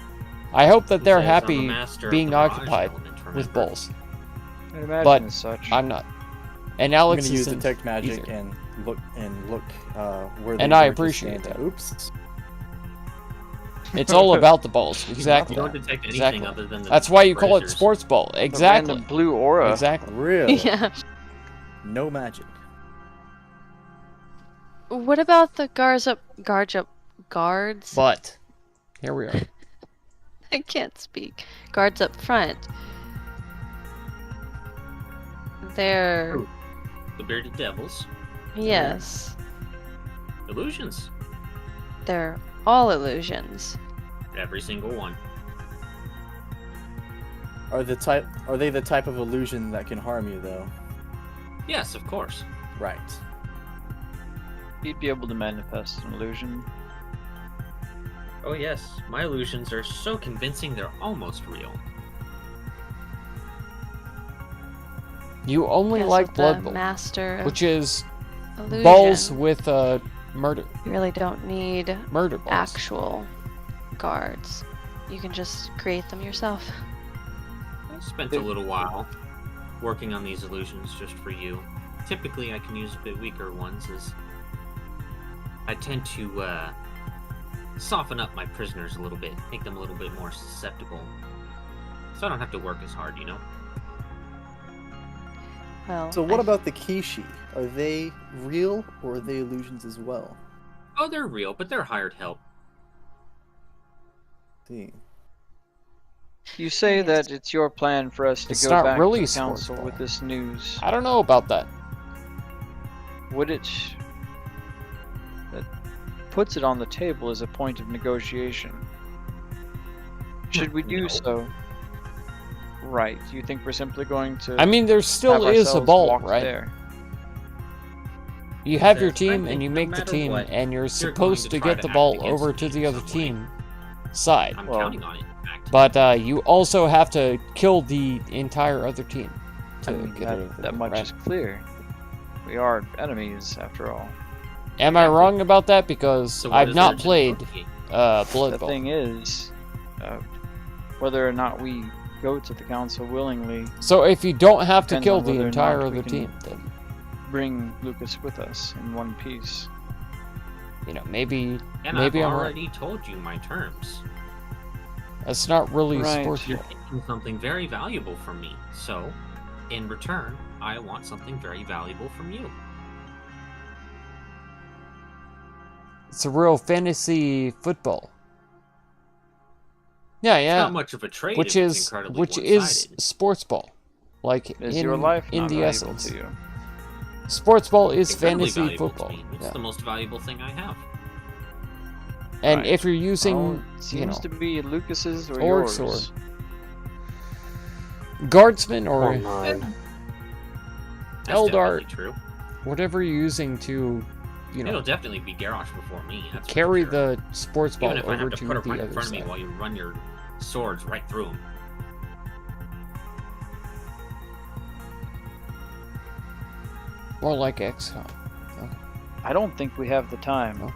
I hope that they're Says, "I'm a happy master of being the mirage occupied element, with remember?" balls. I'd imagine But as such. I'm not. And I'm Alex gonna use isn't detect magic either. and look where they And I were just appreciate standing. that. Oops. It's all about the balls. You Exactly. don't detect anything Exactly. other than the That's why you call it braziers. sports ball. The Exactly. random blue aura. Exactly. Really? Yeah. No magic. What about the guards? But here we are. I can't speak. Guards up front. They're The bearded devils, yes. illusions, They're all illusions. every single one. Are they the type of illusion that can harm you though? Yes, of course. Right. He'd be able to manifest an illusion. Oh yes, my illusions are so convincing they're almost real. You only Yes, like with Blood the Bowl, master of which is illusion. balls with murder. You really don't need Murder balls. actual guards. You can just create them yourself. I spent a little while working on these illusions just for you. typically I can use a bit weaker ones, as I tend to soften up my prisoners a little bit, make them a little bit more susceptible, so I don't have to work as hard, you know? Well, So what about the Kishi? Are they real or are they illusions as well? Oh, they're real, but they're hired help. See. You say that it's your plan for us to It's go not back really to the sports council ball. with this news. I don't know about that. Would it... That puts it on the table as a point of negotiation. Should we do No. so? Right. You think we're simply going to I mean, there have still is a ourselves ball, walk right? there? You have your Says, I team think and you no make the matter team, what, and you're going supposed to to try get to the act ball against over me to in the other some way. team side. I'm Well- counting on it, in fact. But you also have to kill the entire other team to I mean, get it over that there, much right? is clear. We are enemies, after all. Am I wrong about that? Because So what I've is not there to played negotiate? Blood The Bowl. thing is, whether or not we go to the council willingly, So if you don't have to Depends kill on the whether or entire not we other can- team, then bring Lucas with us in one piece. maybe And maybe I've I'm right. already told you my terms. That's not really Right. sports You're ball. taking something very valuable from me, so in return, I want something very valuable from you. It's a real fantasy football. Yeah, It's yeah. not much of a trade. Which if it's is incredibly which is one-sided. sports ball, like Is in your life in not the valuable essence. to you? Sports ball is Incredibly fantasy valuable to football. me. It's Yeah. the most valuable thing I have. And Right. if you're using, Well, it seems to be Lucas's or Orcs yours. guardsman or Or mine. That's Eldar. definitely true. whatever you're using to, It'll definitely be Garrosh before me. That's for carry sure. the sports ball Even if I over have to to put it the right in other front of me side. while you run your swords right through them. More like XCOM. I don't think we have the time. Oh.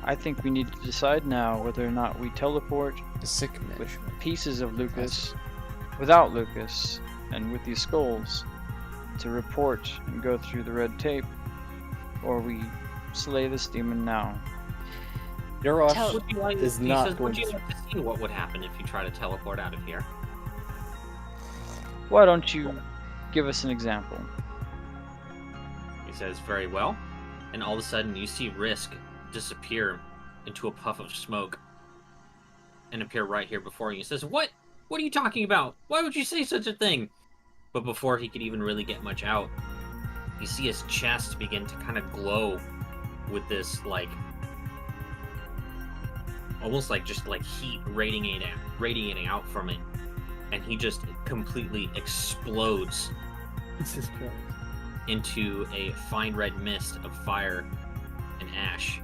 I think we need to decide now whether or not we teleport The sick with management. pieces of Lucas, without Lucas, and with these skulls to report and go through the red tape, or we slay this demon now. Garrosh Tell- Would you like, is he not says, going would you to. like to see what would happen if you try to teleport out of here? Why don't you give us an example? He says, very well. And all of a sudden, you see Risk disappear into a puff of smoke and appear right here before you. He says, What? What are you talking about? Why would you say such a thing? But before he could even really get much out, you see his chest begin to kind of glow with this, like, almost like just like heat radiating out from it. And he just completely explodes Jesus Christ. into a fine red mist of fire and ash,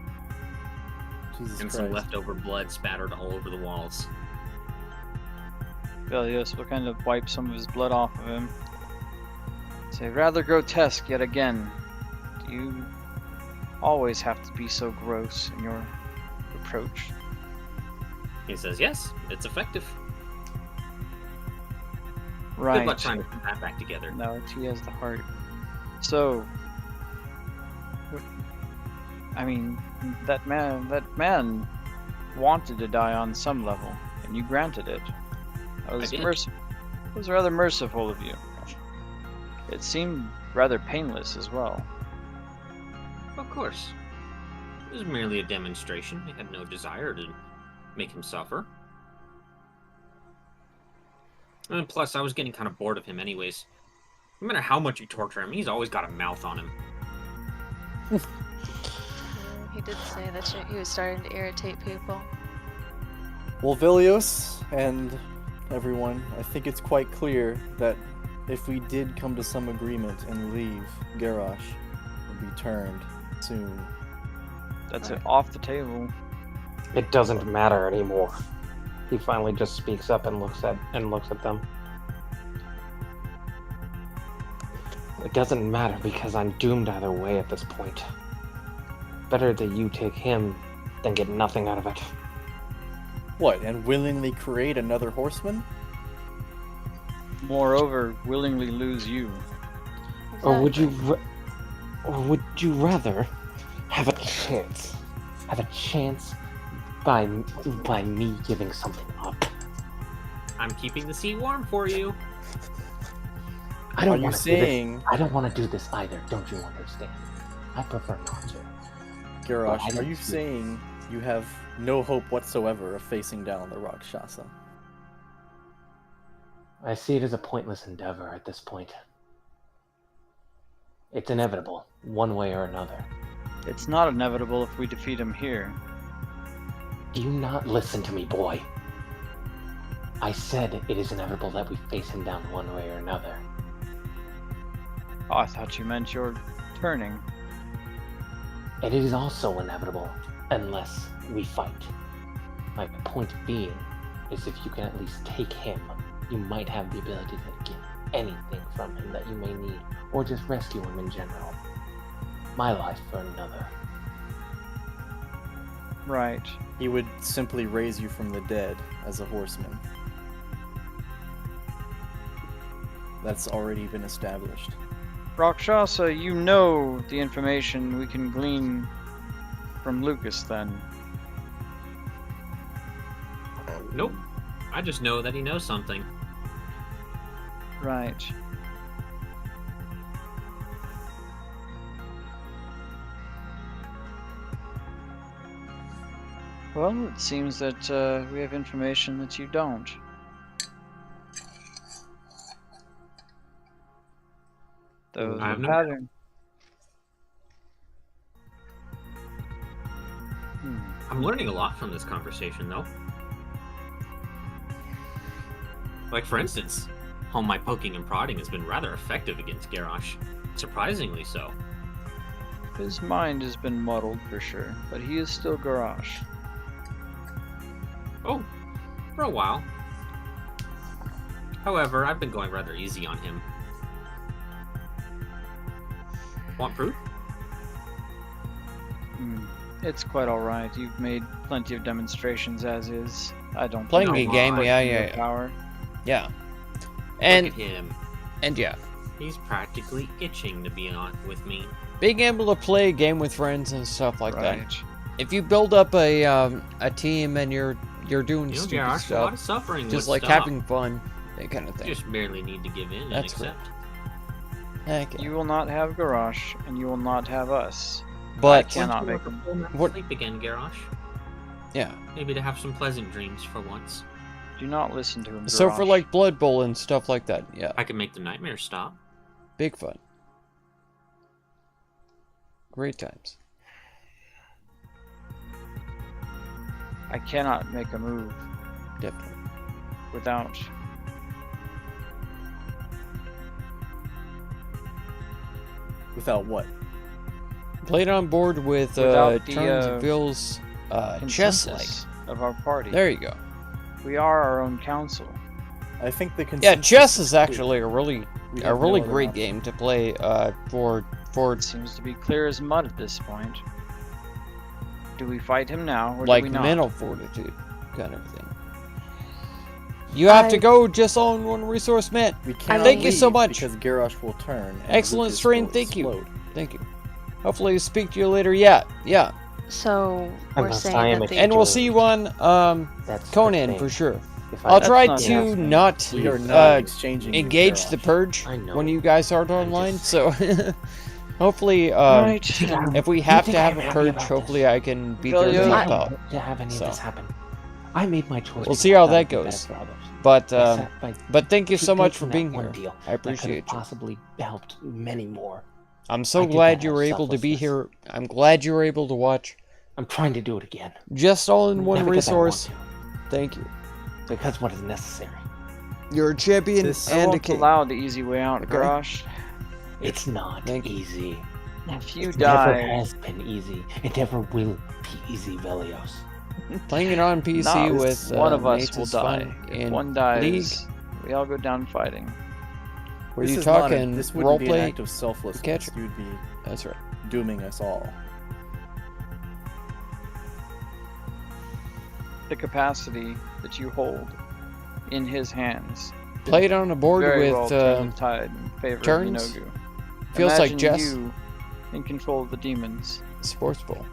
Jesus and Christ. some leftover blood spattered all over the walls. Velios will kind of wipe some of his blood off of him. Say, rather grotesque yet again. Do you always have to be so gross in your approach? He says, "Yes, it's effective. Right. Good luck trying to put that back together." No, he has the heart. So, I mean, that man wanted to die on some level, and you granted it. That was did. merciful. It was rather merciful of you. It seemed rather painless as well. Of course, it was merely a demonstration. I had no desire to make him suffer. And plus, I was getting kind of bored of him, anyways. No matter how much you torture him, he's always got a mouth on him. He did say that he was starting to irritate people. Well, Vilios and everyone, I think it's quite clear that if we did come to some agreement and leave, Garrosh will be turned soon. That's it, off the table. It doesn't matter anymore. He finally just speaks up and looks at them. It doesn't matter because I'm doomed either way at this point. Better that you take him than get nothing out of it. What, and willingly create another horseman? Moreover, willingly lose you. Or would you, Exactly. or would you rather have a chance? Have a chance by me giving something up? I'm keeping the seat warm for you. I Are don't you want to do this. saying, I don't want to do this either. Don't you understand? I prefer not to. Well, I Garrosh, are don't you see- saying you have no hope whatsoever of facing down the Rakshasa? I see it as a pointless endeavor at this point. It's inevitable, one way or another. It's not inevitable if we defeat him here. Do you not listen to me, boy? I said it is inevitable that we face him down one way or another. Oh, I thought you meant you're turning. And it is also inevitable unless we fight. My point being is if you can at least take him, you might have the ability to get anything from him that you may need, or just rescue him in general. My life for another. Right. He would simply raise you from the dead as a horseman. That's already been established. Rakshasa, you know the information we can glean from Lucas then. Nope. I just know that he knows something. Right. Well, it seems that we have information that you don't. Though I have the no- pattern. I'm learning a lot from this conversation, though. Like, for instance, all my poking and prodding has been rather effective against Garrosh. Surprisingly so. His mind has been muddled for sure, but he is still Garrosh. Oh, for a while. However, I've been going rather easy on him. Want proof? It's quite alright. You've made plenty of demonstrations as is. I don't Playing think a I'm game, questioning yeah, your yeah. Power. Yeah. Look And at him. yeah, He's practically itching to be on with me. being able to play a game with friends and stuff like that. Right. If you build up a team and you're doing You know, stupid Garrosh, a lot of stuff, suffering just would like stop. having fun, that kind of You thing. just barely need to give in and That's accept. Heck yeah. You will not have Garrosh, and you will not have us. But cannot make him. What- Sleep again, Garrosh. yeah. Maybe to have some pleasant dreams for once. Do not listen to him. So for Garrosh. like Blood Bowl and stuff like that, yeah, I can make the nightmares stop. big fun. Great times. I cannot make a move Definitely. without. Without what? Played on board with Without the, Turns and Phil's chess light. consensus of our party. There you go. We are our own council. I think the Yeah, consensus chess is clear. actually a really We a have no really other great option. game to play for It seems to be clear as mud at this point. Do we fight him now, or like do we not? mental fortitude kind of thing. You have to go just on one resource, man. We cannot Thank you so leave much. Because Garrosh will turn. and Excellent Lucas stream, will thank you. explode. Thank you. Hopefully speak to you later. Yeah, yeah. So we're Unless I saying am that a the And we'll see you on That's the Conan thing. for sure. If I'll That's try not to happening. not We are not exchanging with engage the Garrosh. purge I know. when you guys aren't online. just- So hopefully, Right. if we have think to have I'm a happy purge, about hopefully this? I can be there to Villiers- help I out. don't want to have any So. of this happen. I made my choice. We'll see how That that would be better goes. for others. But Except by but thank you so much for taking being that one here. deal I that could have appreciate you. possibly helped many more. I'm so I did glad that you out were of able to be selflessness. here. I'm glad you were able to watch I'm trying to do it again. just all in one Never because I want resource. to, Thank you. because what is necessary. You're a champion This- I and a won't king. allow the easy way out, Okay. Garrosh. It's not Thank you. easy. If you It never die, has been easy. It never will be easy, Velios. Playing it on PC not with one of us mates will is die. fun. If In one dies, League, we all go down fighting. where This you is not talking this wouldn't be an roleplay. act of selflessness. catcher. You'd be That's right. dooming us all. The capacity that you hold in his hands Played on a board very with well turn the tide in favor turns. of Inogu. Feels like Imagine Jess. you in control of the demons. Sports ball.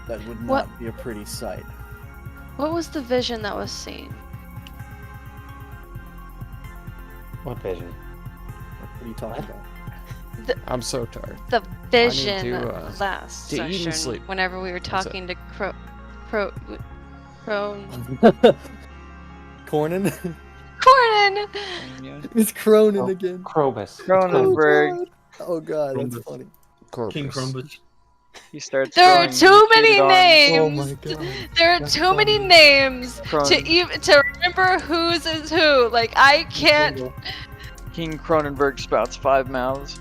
That would not What- be a pretty sight. What was the vision that was seen? What vision? What are you talking about? I'm so tired. The vision to last eat and session, sleep. whenever we were it? talking to Crone. Cornyn? Cornyn! Yeah. It's Cronin Oh. again. Krobus. Cronenberg. Oh god, that's Cronenberg. funny. King Corpus. Crumbus. He starts. There are throwing too many mutated Oh names. my god. There are That's too many funny. names Cronin. to even to remember whose is who. Like I can't. arms. King Cronenberg spouts 5 mouths.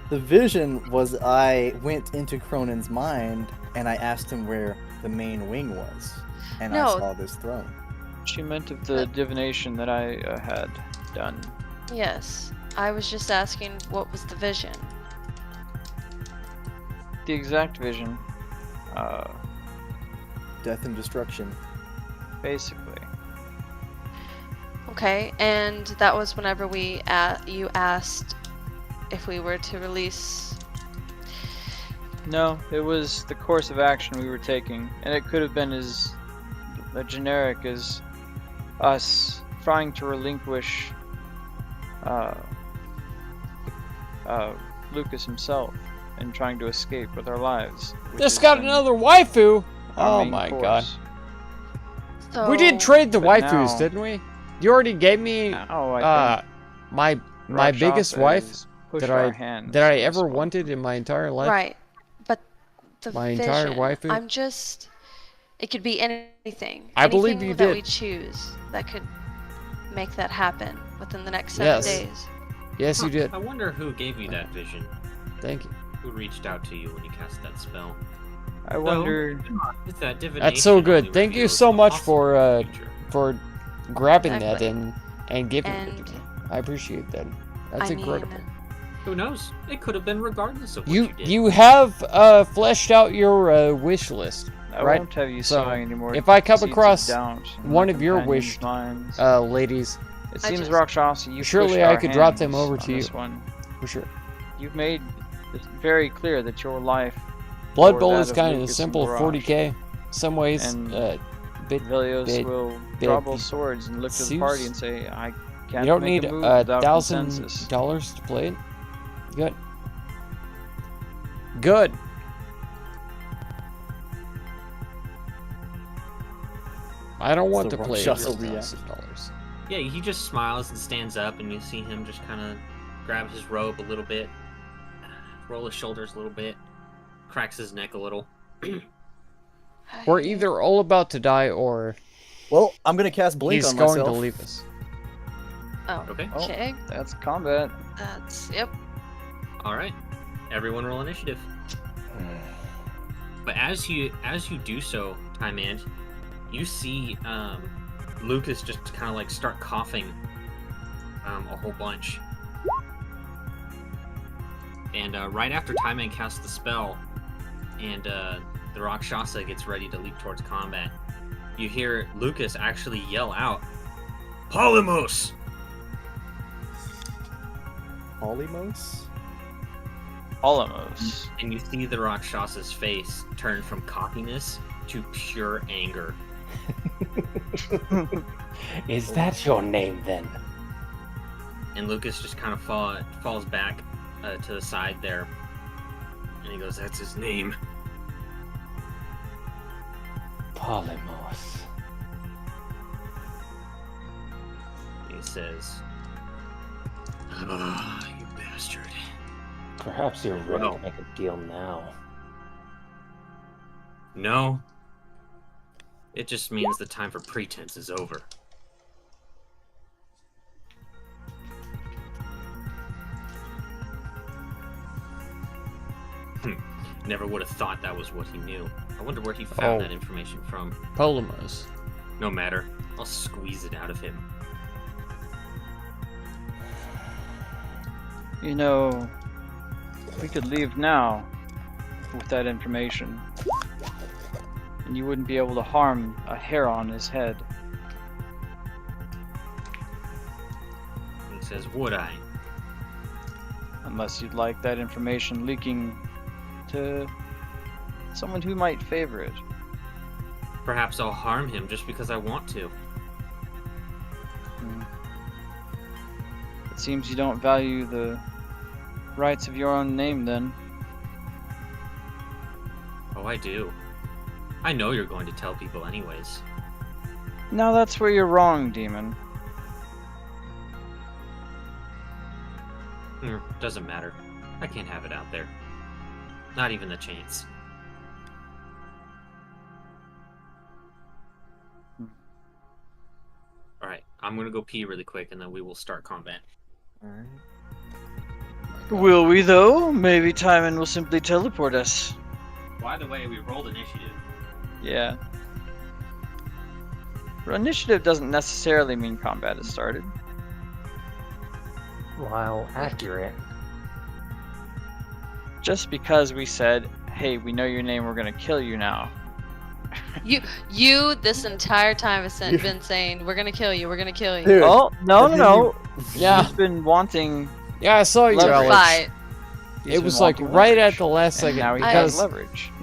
The vision was I went into Cronin's mind and I asked him where the main wing was. And No. I saw this throne. She meant of the divination that I had done. Yes, I was just asking what was the vision. The exact vision. Death and destruction. Basically. Okay, and that was whenever you asked if we were to release. No, it was the course of action we were taking, and it could have been as generic as us trying to relinquish Lucas himself and trying to escape with our lives. which Just has got been another waifu. our Oh main my course. god. So We did trade the but waifus, now- didn't we? You already gave me Oh, I my think my biggest wife Rakshasa has pushed that our I hands that I to this ever one. wanted in my entire life. right, but the My vision. entire waifu? I'm just. It could be anything. I believe Anything you that did. we choose that could make that happen within the next 7 Yes. days. Yes, you did. I wonder who gave you that vision. Thank you. Who reached out to you when you cast that spell? I wonder. It's that divination That's so good. only Thank you reveals so the much possible for future. for grabbing Exactly. that and giving it And to me. I appreciate that. That's I incredible. mean, Who knows? It could have been regardless of what You you did. you have fleshed out your wish list, I right? won't have you So, sowing anymore. if I come seeds of across doubt in one my of your companions' wish, minds. ladies, It I seems just- Rakshasa, you surely pushed I our could drop them hands over on to this you. One. for sure. You've made it very clear that your life, Blood or Bowl that is of kind of Lucas and simple, Barrage. 40k. Some ways, And bit. Velios bit- will bit draw people. both swords and look to the Zeus? party and say, "I can't You don't make need a move without $1,000 consensus." to play it. Good. Good. I don't want the to play it Rakshasa for react. $1,000. Yeah, he just smiles and stands up, and you see him just kind of grab his robe a little bit, roll his shoulders a little bit, cracks his neck a little. We're either all about to die or Well, I'm gonna cast Blink he's on going myself. to leave us. Oh, Okay. okay. That's combat. That's yep. All right. Everyone roll initiative. But as you do so, Time Ant, you see Lucas just kind of like start coughing a whole bunch. And right after Time Ant casts the spell, and the Rakshasa gets ready to leap towards combat, you hear Lucas actually yell out, "Polymos!" Polymos? Alamos. And you see the Rakshasa's face turn from cockiness to pure anger. Is that your name then? And Lucas just kind of falls back to the side there. And he goes, "That's his name." Polymos. He says, "Ah, you bastard." Perhaps you're ready Well. to make a deal now. No. It just means the time for pretense is over. Never would have thought that was what he knew. I wonder where he found Oh. that information from. Polymos. No matter. I'll squeeze it out of him. You know, we could leave now with that information, and you wouldn't be able to harm a hair on his head. He says, would I? Unless you'd like that information leaking to someone who might favor it. Perhaps I'll harm him just because I want to. It seems you don't value the rights of your own name then. Oh, I do. I know you're going to tell people anyways. Now that's where you're wrong, demon. Doesn't matter. I can't have it out there. Not even a chance. Alright, I'm gonna go pee really quick and then we will start combat. Alright. Will we though? Maybe Timon will simply teleport us. By the way, we rolled initiative. Yeah. Initiative doesn't necessarily mean combat has started. While accurate. Just because we said, hey, we know your name, we're gonna kill you now. You this entire time have been saying, we're gonna kill you, we're gonna kill you. Dude, Oh, no, and no, then no. Yeah. You've been wanting. Yeah, I saw you, Leverage. Alex. Fight. he's It been was like wanting right leverage, at the last and second now he has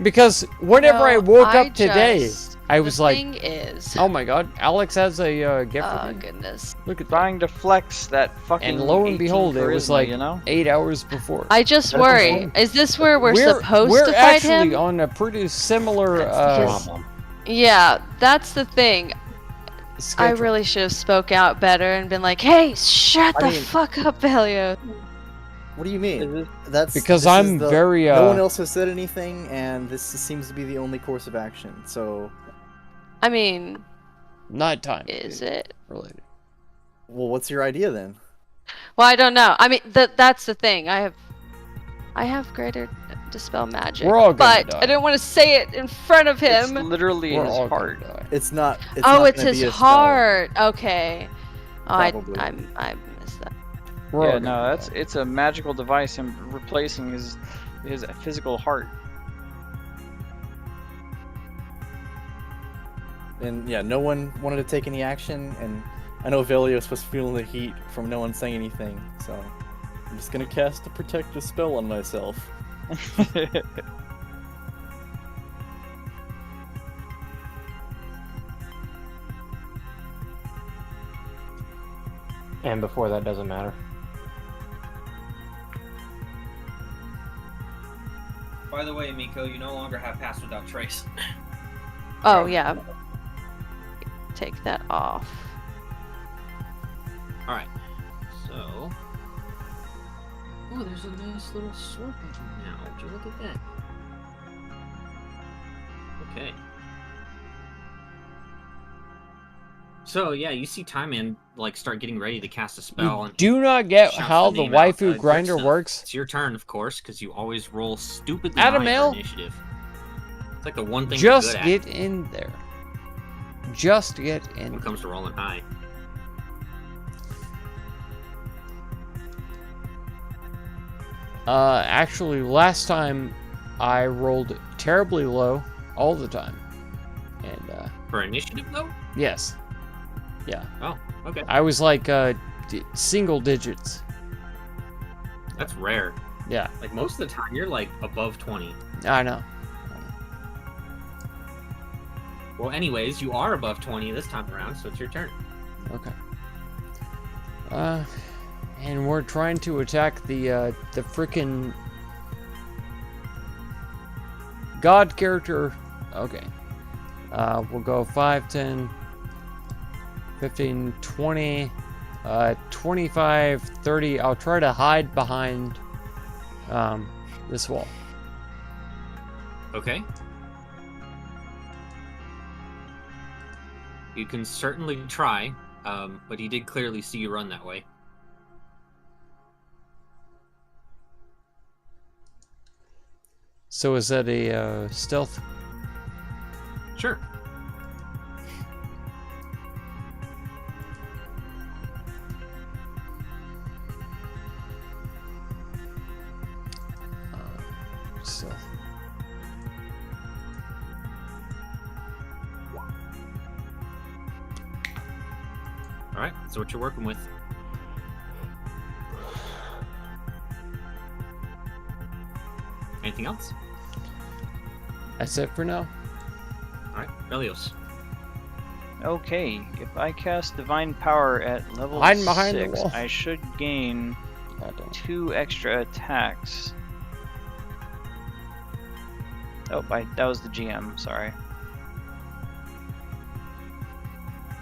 because leverage. whenever I No, woke I up today, just- I was the like, thing is, oh my god, Alex has a gift for oh me. goodness. Look at that. Trying to flex that fucking. And lo and 18 behold, it was charisma, like you know? 8 hours before. I just That's worry. insane. Is this where we're we're supposed we're to fight actually him? on a pretty similar Problem. Yeah, that's the thing. I schedule. really should have spoke out better and been like, "Hey, shut I the mean- fuck up, Velio." What do you Is mean? it- That's Because this is I'm the- very, No one else has said anything, and this seems to be the only course of action. So, I mean, Not time is it? related. well, what's your idea then? Well, I don't know. I mean, that's the thing. I have greater dispel magic, We're all gonna but die. I didn't want to say it in front of It's him. literally We're his all gonna heart. die. It's not. It's Oh, not it's gonna his be a spell. heart. Okay. Oh, I Probably. I missed that. We're all Yeah, gonna no, die. it's a magical device. Him replacing his physical heart. And yeah, no one wanted to take any action, and I know Velios was feeling the heat from no one saying anything, so I'm just gonna cast a protective spell on myself. And before that doesn't matter. By the way, Miko, you no longer have Pass Without Trace. Oh yeah. Take that off. Alright. So. Oh, there's a nice little sword button now. Would you look at that? Okay. So yeah, you see Timon like start getting ready to cast a spell, You and do not get shouts how the the name out, waifu good grinder stuff. works. It's your turn, of course, because you always roll stupidly Adam high Ale? for initiative. It's like the one thing Just you're good get in there. Just get at in. when it comes to rolling high. Actually, last time I rolled terribly low all the time. And, For initiative, though? yes. Yeah. Oh, okay. I was like, single digits. That's rare. Yeah, Like, most of the time, you're, like, above 20. I know. Well, anyways, you are above 20 this time around, so it's your turn. Okay. And we're trying to attack the frickin' god character. Okay. We'll go 5, 10, 15, 20, 25, 30. I'll try to hide behind this wall. Okay. You can certainly try, but he did clearly see you run that way. So is that a stealth? Sure. Stealth. All right. So what you're working with? Anything else? That's it for now. All right, Velios. Okay, if I cast Divine Power at level Hiding behind the 6, wall. I should gain Goddamn. 2 extra attacks. Oh, that was the GM, sorry.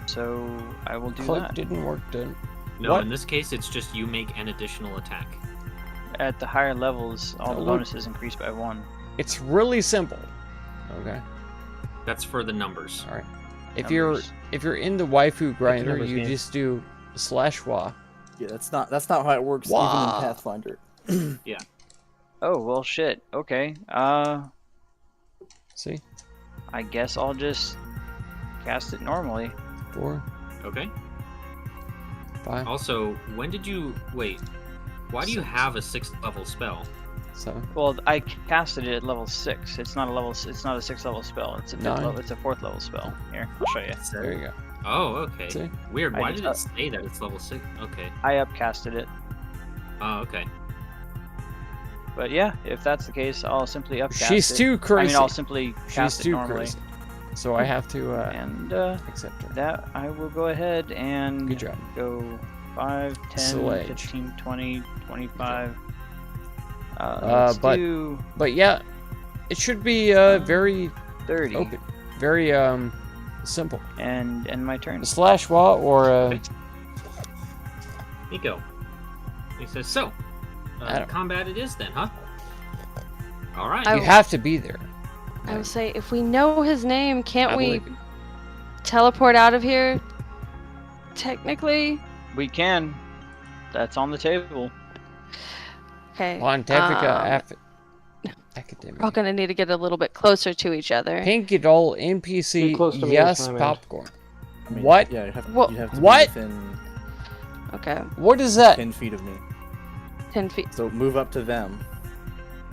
So, I will do Cloak that. didn't work, did it? No, What? in this case, it's just you make an additional attack. At the higher levels, all the look. bonuses increase by 1. It's really simple. Okay. That's for the numbers. All right. If Numbers. you're in the waifu grinder, numbers you game. just do /wa. Yeah, that's not how it works Wow. even in Pathfinder. Oh, well, shit. Okay. See? I guess I'll just cast it normally. 4, Okay. 5, Also, when did you wait? Why do you have a 6th level spell? 7. Well, I casted it at level 6. It's not a level. It's not a 6th level spell. It's a 5th 9. level. It's a 4th level spell. Here, I'll show you. There you go. Oh, okay. See? Weird. I Why just- did it say that it's level 6? Okay. I upcasted it. Oh, okay. But yeah, if that's the case, I'll simply upcast She's it. too I crazy. mean, I'll simply She's cast it too normally. crazy. So I have to And accept her. that I will go ahead and Good job. go 5, 10, Slage. 15, 20, 25. But- Let's do But yeah, it should be very 30 open, very simple. and end my turn. /wa or Nico. He says, so, Adam. combat it is then, huh? All right. I- you have to be there. I would say, if we know his name, can't I we believe you. teleport out of here? Technically? We can. That's on the table. Okay. Pontifica Academy. We're all gonna need to get a little bit closer to each other. Pinky doll Too NPC. close to me Yes, is my man. popcorn. I mean, What? Yeah, you have, What- you have to what? be within Okay. What is that? 10 feet of me. 10 feet. So move up to them.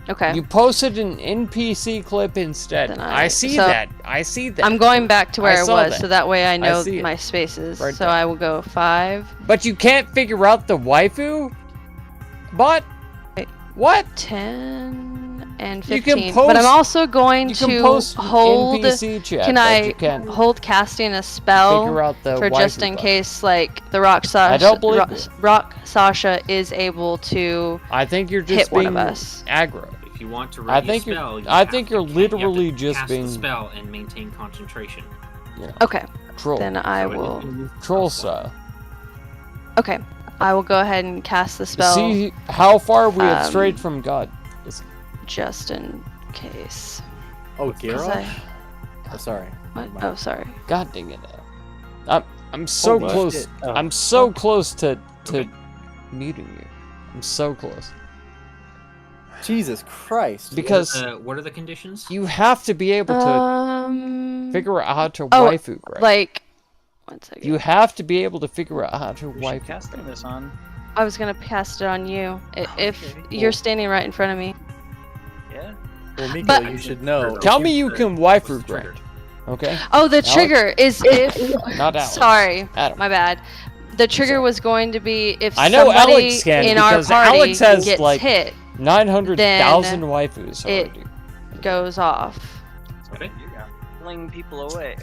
Okay. You posted an NPC clip instead. Then I I- see so- that. I see that. I'm going back to where I I, saw was, that. so that way I know see it. my spaces. Right so there. I will go 5, But you can't figure out the waifu? But what? 10, and You 15. can but I'm post- also going You can to post hold. NPC chat. Can but I you can't hold casting a spell figure out the for just waifu in button. case, like the Rock Sasha, don't believe you. Rock Sasha is able to I think you're just hit one being of us? aggro. If you want to I ready a think you're- spell, you I have think to you're ca- you have to literally just cast being- the spell and maintain concentration. Okay, Troll. then I So it- will. Troll style. Okay, I will go ahead and cast the spell See how far we have um, strayed from God. just in case. Oh, 'Cause Garrosh? I- Oh, sorry. what? Never mind. Oh, sorry. God dang it. I'm so Holy close. shit. Oh. I'm so close to Okay. meeting you. I'm so close. Jesus Christ. Because What are the conditions? you have to be able to figure out how to oh, waifu, right? like, 1 second. You have to be able to figure out how to We should waifu. casting this on. I was gonna cast it on you if Okay. you're standing right in front of me. Yeah. Well, Miko, But- you should know. Tell if me you can waifu trigger. grant. Okay? Oh, the trigger is if. Not Alex. Sorry, Adam. my bad. The trigger was going to be if I know somebody Alex can, in our because party Alex has, gets like, hit, 900,000 waifus it- already. goes off. Okay. You're fling people away.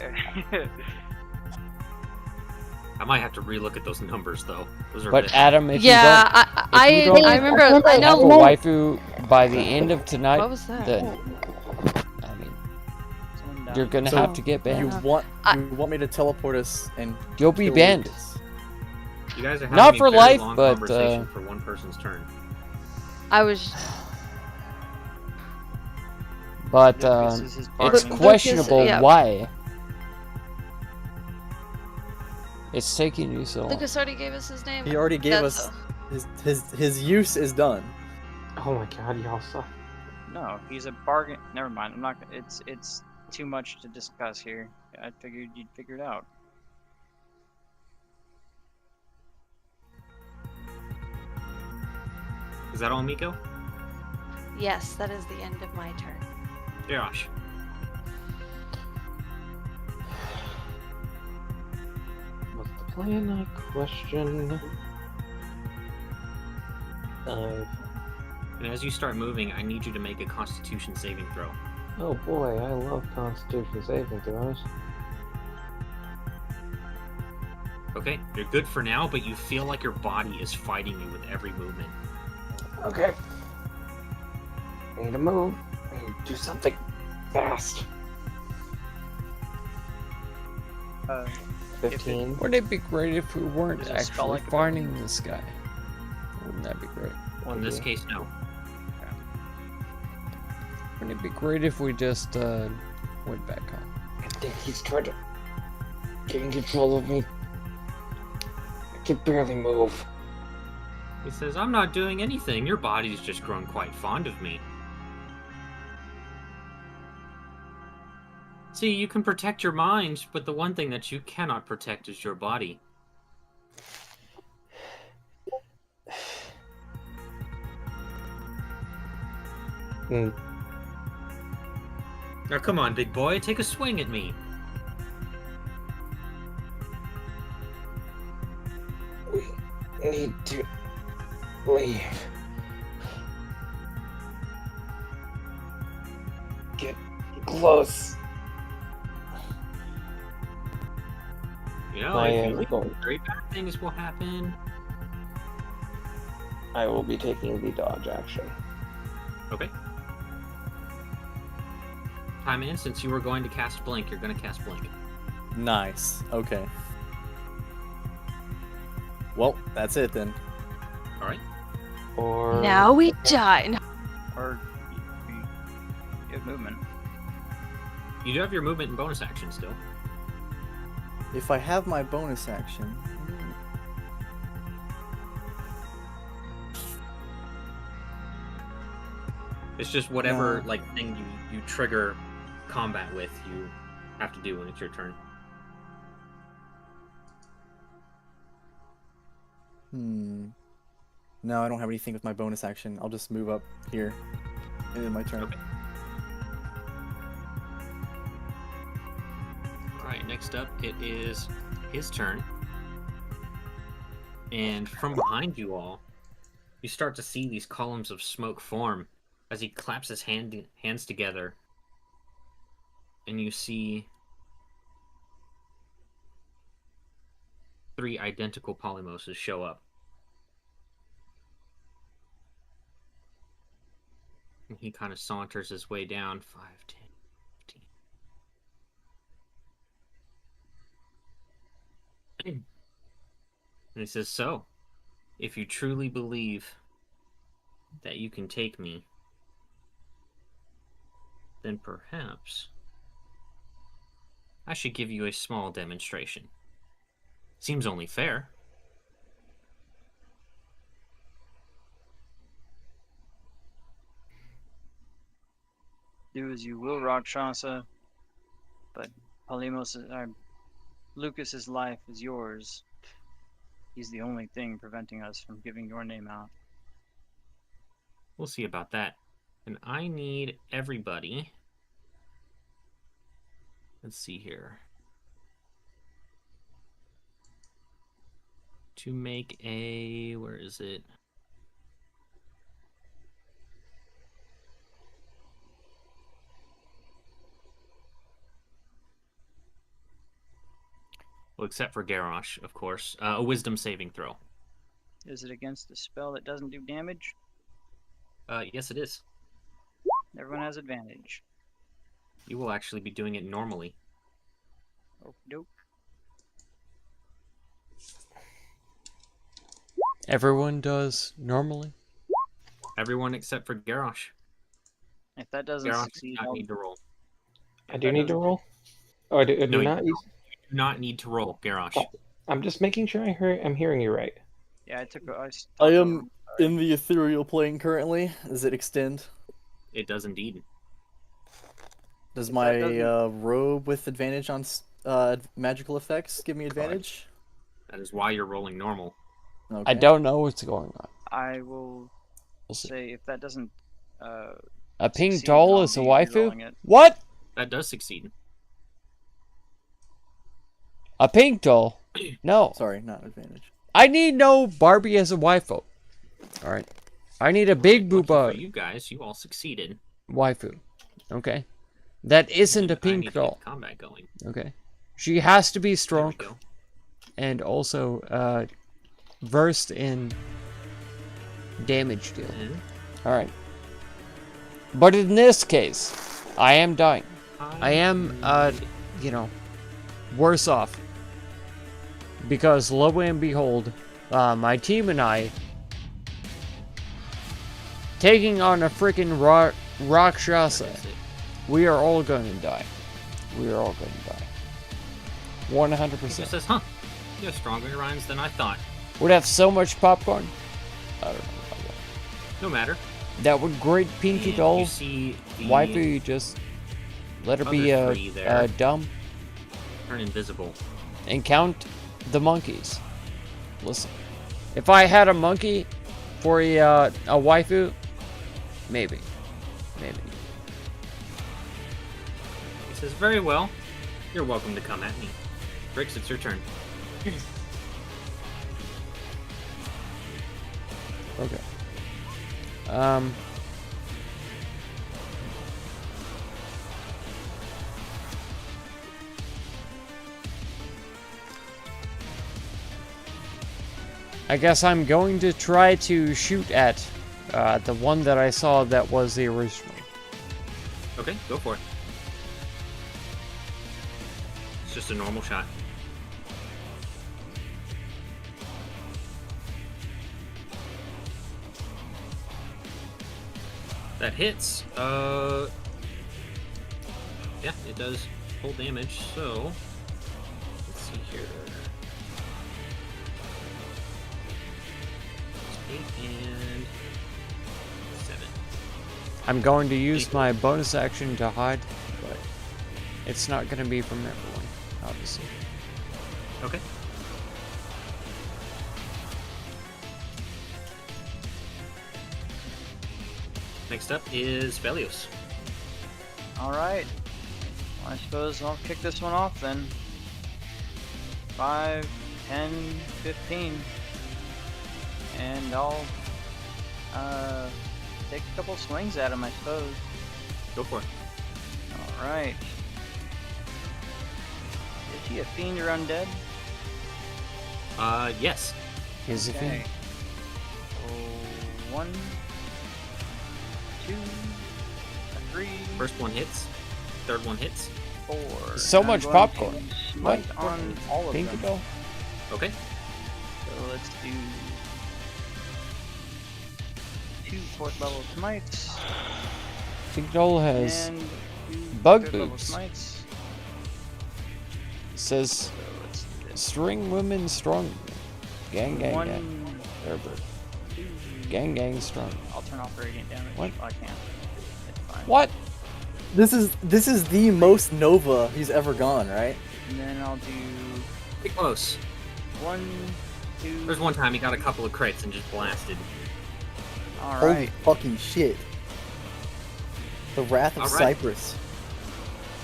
I might have to relook at those numbers though. Those are a But bit- Adam, if Yeah, you I don't remember. I don't have a know. waifu by the end of tonight, What was that? then I mean, Someone died. you're gonna So, have to get You banned. want I- you want me to teleport us and You'll be kill banned. Lucas? You guys are having Not a for very life, long but, conversation for one person's turn. I was. But Lucas is his it's bargaining questionable yeah. why it's taking you so long. Lucas already gave us his name. He already gave That's- us his use is done. Oh my god, y'all suck. No, he's a bargain. Never mind. I'm not. It's too much to discuss here. I figured you'd figure it out. Is that all, Miko? Yes, that is the end of my turn. Josh. What's the plan? I question. And as you start moving, I need you to make a Constitution saving throw. Oh boy, I love Constitution saving throws. Okay, you're good for now, but you feel like your body is fighting you with every movement. Okay. I need to move. I need to do something fast. 15. Wouldn't it be great if we weren't Is it a spell actually like a finding this guy? Wouldn't that be great? In this case, no. Wouldn't it be great if we just went back home? I think he's trying to gain control of me. I can barely move. He says, I'm not doing anything. Your body's just grown quite fond of me. See, you can protect your mind, but the one thing that you cannot protect is your body. Mm. Now come on, big boy, take a swing at me. We need to leave. Get close. You know, I if you am leave, going. very bad things will happen. I will be taking the dodge action. Okay. Time in, since you were going to cast Blink, you're going to cast Blink. Nice. Okay. Well, that's it then. Alright. Or Now we die. No. Or you have movement. You do have your movement and bonus action still. If I have my bonus action, It's just whatever No. like thing you trigger combat with, you have to do when it's your turn. No, I don't have anything with my bonus action. I'll just move up here. And in my turn. Okay. Alright, next up it is his turn. And from behind you all, you start to see these columns of smoke form as he claps his hands together. And you see 3 identical polymoses show up. And he kind of saunters his way down. 5, 10, 15. And he says, so, if you truly believe that you can take me, then perhaps I should give you a small demonstration. Seems only fair. Do as you will, Rakshasa, but Lucas's life is yours. He's the only thing preventing us from giving your name out. We'll see about that. And I need everybody. Let's see here. To make a... where is it? Well, except for Garrosh, of course. A wisdom saving throw. Is it against a spell that doesn't do damage? Yes, it is. Everyone has advantage. You will actually be doing it normally. Okie doke. Everyone does normally. Everyone except for Garrosh. If that doesn't Garrosh succeed, does not I'll- need to roll. I do need to roll? Oh, I do No, you not? do not need to roll, Garrosh. Oh. I'm just making sure I'm hearing you right. Yeah, I took. I am in the ethereal plane currently. Does it extend? It does indeed. Does If my that doesn't- robe with advantage on magical effects give me advantage? That is why you're rolling normal. Okay. I don't know what's going on. I will We'll see. say if that doesn't. A pink succeed, doll I'll is a be waifu? re-rolling it. What? That does succeed. A pink doll? No. Sorry, not advantage. I need no Barbie as a waifu. Alright. I need a big Lucky for booba you guys, you all succeeded. waifu. Okay. That isn't a And I need pink to get doll. combat going. Okay. She has to be There strong we go. and also versed in damage dealing. And Alright. But in this case, I am dying. I am, you know, worse off. Because lo and behold, my team and I taking on a freaking Rakshasa. That's it. We are all going to die. We are all going to die. He 100%. says, huh, you have stronger rhymes than I thought. Would have so much popcorn. I don't know about that. No matter. That would great pinky And doll. You see the Waifu, you just let her be other three there. dumb turn invisible. and count the monkeys. Listen, if I had a monkey for a waifu, maybe. He says, very well. You're welcome to come at me. Bricks, it's your turn. Okay. I guess I'm going to try to shoot at the one that I saw that was the original. Okay, go for it. It's just a normal shot. That hits. Yeah, it does full damage, so let's see here. 8 and 7. I'm going to use my bonus action to hide, but it's not going to be from everyone, obviously. Okay. Next up is Velios. Alright. Well, I suppose I'll kick this one off then. 5, 10, 15. And I'll take a couple swings at him, I suppose. Go for it. Alright. Is he a fiend or undead? Yes. Here's the thing. Oh, 1, 2, 3, First one hits. Third one hits. 4. So I'm much going popcorn. to smite What? on all of Pinky them. doll? Okay. So let's do 2 4th level smites Pinky doll has and 2 bug 5th level boots. smites. says So let's do this. string women strong. Gang gang gang. 1, Herbert. 2. Gang gang strong. I'll turn off radiant damage. What? Oh, I can't. It's fine. What? This is the most Nova he's ever gone, right? And then I'll do Pretty close. 1, 2. There's one time he got a couple of crits and just blasted. Holy Alright. fucking shit. The Wrath of All right. Cyprus.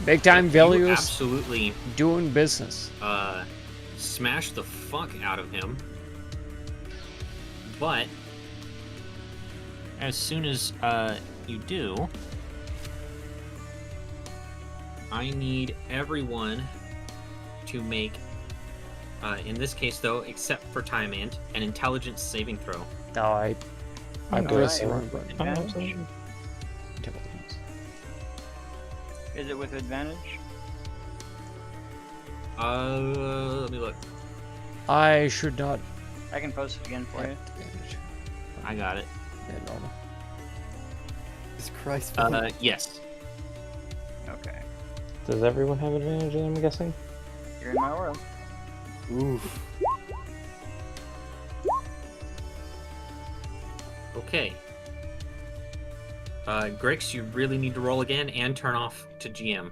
Big time You Velios absolutely doing business. smash the fuck out of him. But as soon as you do, I need everyone to make, in this case though, except for Tymant, an intelligence saving throw. No, I Alright. pressed the wrong button. Advantage? Intelligence. Is it with advantage? Let me look. I should not I can post it again for you. have advantage. I got it. Yeah, normal. Jesus Christ. Philip. Yes. Okay. Does everyone have advantage, I'm guessing? You're in my world. Oof. Okay. Grix, you really need to roll again and turn off to GM.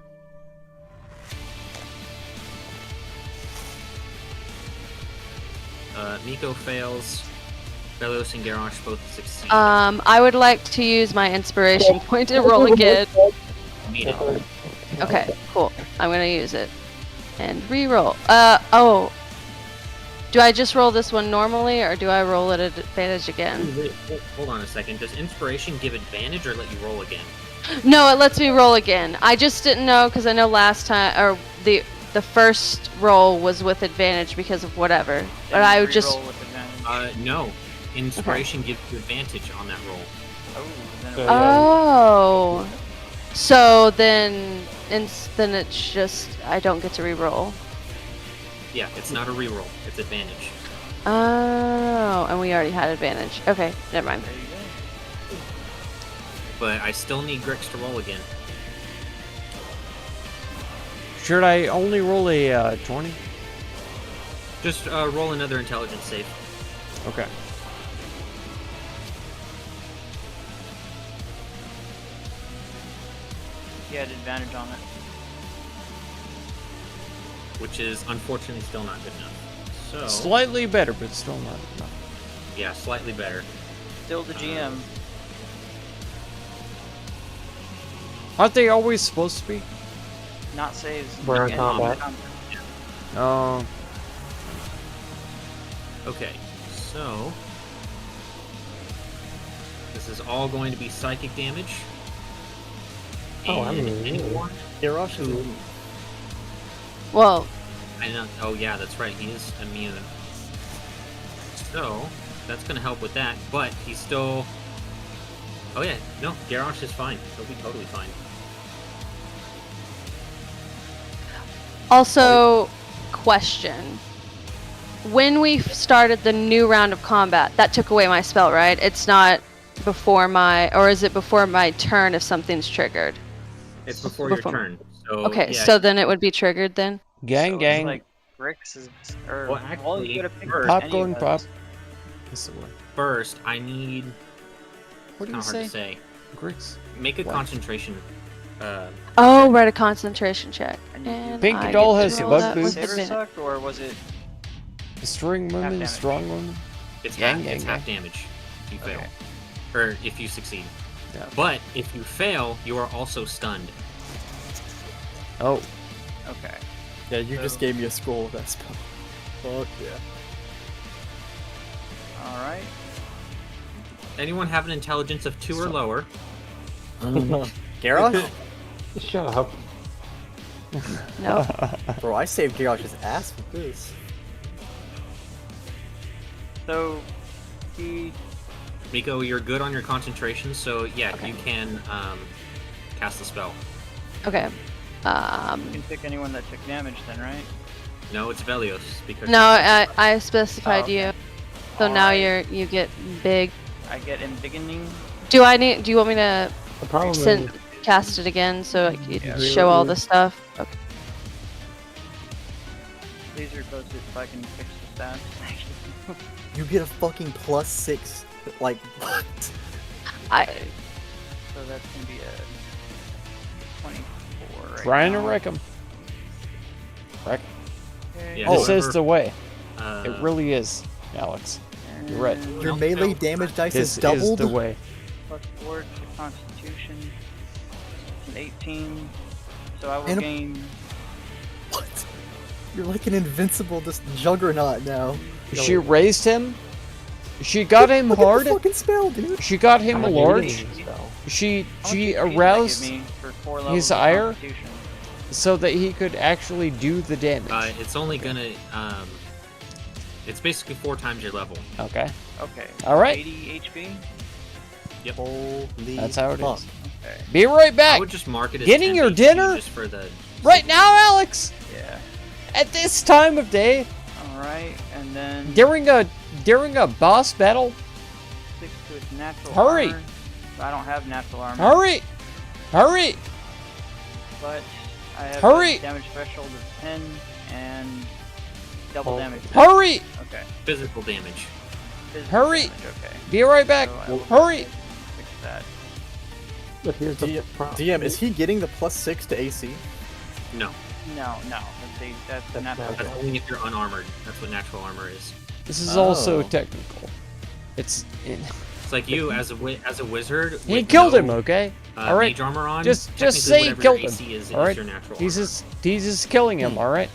Miko fails. Velios and Garrosh both succeed. I would like to use my inspiration point to roll again. Nito. Okay, cool. I'm gonna use it. And re-roll. Oh. Do I just roll this one normally, or do I roll it at advantage again? Wait, hold on a second. Does inspiration give advantage or let you roll again? No, it lets me roll again. I just didn't know because I know last time, or the first roll was with advantage because of whatever. But I would just. Reroll with advantage. No. Inspiration gives you advantage on that roll. Oh, then So, it yeah. Oh. So then it's just I don't get to re-roll. Yeah, it's not a reroll. It's advantage. Oh, and we already had advantage. Okay, never mind. there you go. But I still need Grix to roll again. Should I only roll a 20? Just roll another intelligence save. Okay. He had advantage on it. Which is unfortunately still not good enough. So, Slightly better, but still not enough. yeah, slightly better. Still the GM. Aren't they always supposed to be? Not saves. We're in and combat. Oh. Okay, so this is all going to be psychic damage. Oh, I And mean- anyone Garrosh is immune. Well, I know. Oh yeah, that's right. He is immune. So that's gonna help with that. But he's still. Oh yeah, no, Garrosh is fine. He'll be totally fine. also, question. When we started the new round of combat, that took away my spell, right? It's not before my, or is it before my turn if something's triggered? It's before Before- your turn. So Okay, yeah, so then it would be triggered then? Gang, So it's gang. Like Grix is, or Well, well, actually, you could have picked first- any Popcorn of pop. those. What's the word? first I need. What do you Kind of hard to say? say. Grits. Make a What? concentration. Oh, right, a concentration check. And you- And Pink I doll get to has roll bug that boots. with Saber advantage. sucked, or was it? String women, damage. strong women. It's Gang, half. gang, It's half damage if you fail, Okay. or if you succeed. Yeah. But if you fail, you are also stunned. Oh, Okay. Yeah, you just So- gave me a scroll of that spell. Fuck yeah. All right. Anyone have an intelligence of 2 or So- lower? Garrosh? Shut up. No. Bro, I saved Garrosh's ass with this. So he Miko, you're good on your concentration, so yeah, Okay. you can cast the spell. Okay. you can pick anyone that took damage then, right? No, it's Velios because No, I specified Oh, okay. you. So now Alright. you get big. I get embiggening. Do you want me to The problem send, is, cast it again so it can Yeah. show all the stuff? Okay. These are posted if I can fix the stats. You get a fucking +6. Like, what? So that's gonna be a 24 right trying to now. wreck them. Wreck. Okay. Yeah, This whoever- is the way. Uh, It really is, Alex. You're right. And Your No, melee no. damage dice This is doubled? is the way. plus 4 to Constitution. It's an 18. So I will And a- gain. What? You're like an invincible just juggernaut now. She raised him. She got him Look at hard. the fucking spell, dude. She got him I'm large. hating this spell. She How much she HP did that give aroused me for 4 his levels of ire? Constitution? so that he could actually do the damage. it's only gonna it's basically 4 times your level. Okay. Okay. All right. 80 HP. Holy That's how it fuck. is. Okay. Be right I back. would just mark it as Getting 10 your HP dinner? just for the Right now, Alex. Yeah. At this time of day, All right, and then during a boss battle, 6 to its natural Hurry. armor. I don't have natural armor. hurry, hurry. But I have Hurry. a damage threshold of 10 and double Oh. damage. Hurry. Okay. physical damage. Physical Hurry. damage, okay. Be right back. So I will Hurry. Fix that. But here's the DM, problem. DM, is he getting the +6 to AC? No, No. That's the That's natural. not that's armor. only if you're unarmored. That's what natural armor is. This is also Oh. technical. It's It's like you as a wizard. he with killed no, him. Okay. All right. Mage armor on. Just technically say he whatever killed your him. AC is All right. your natural He's armor. just killing him. All right.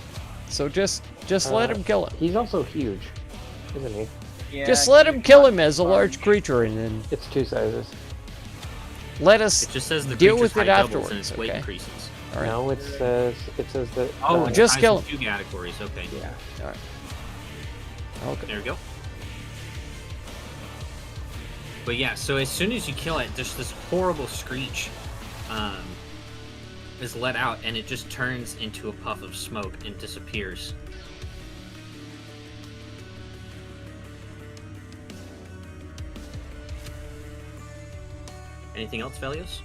So just let him kill him. He's also huge, isn't he? Yeah, Just let he's him kill not him as a large. large creature, and then It's 2 sizes. let us It just says the deal creature's with it height doubles afterwards, and its weight okay? increases. All right. No, it says that. Oh, just it kill ties in 2 categories. Okay. Yeah. Okay. There we go. But yeah, so as soon as you kill it, just this horrible screech is let out, and it just turns into a puff of smoke and disappears. Anything else, Velios?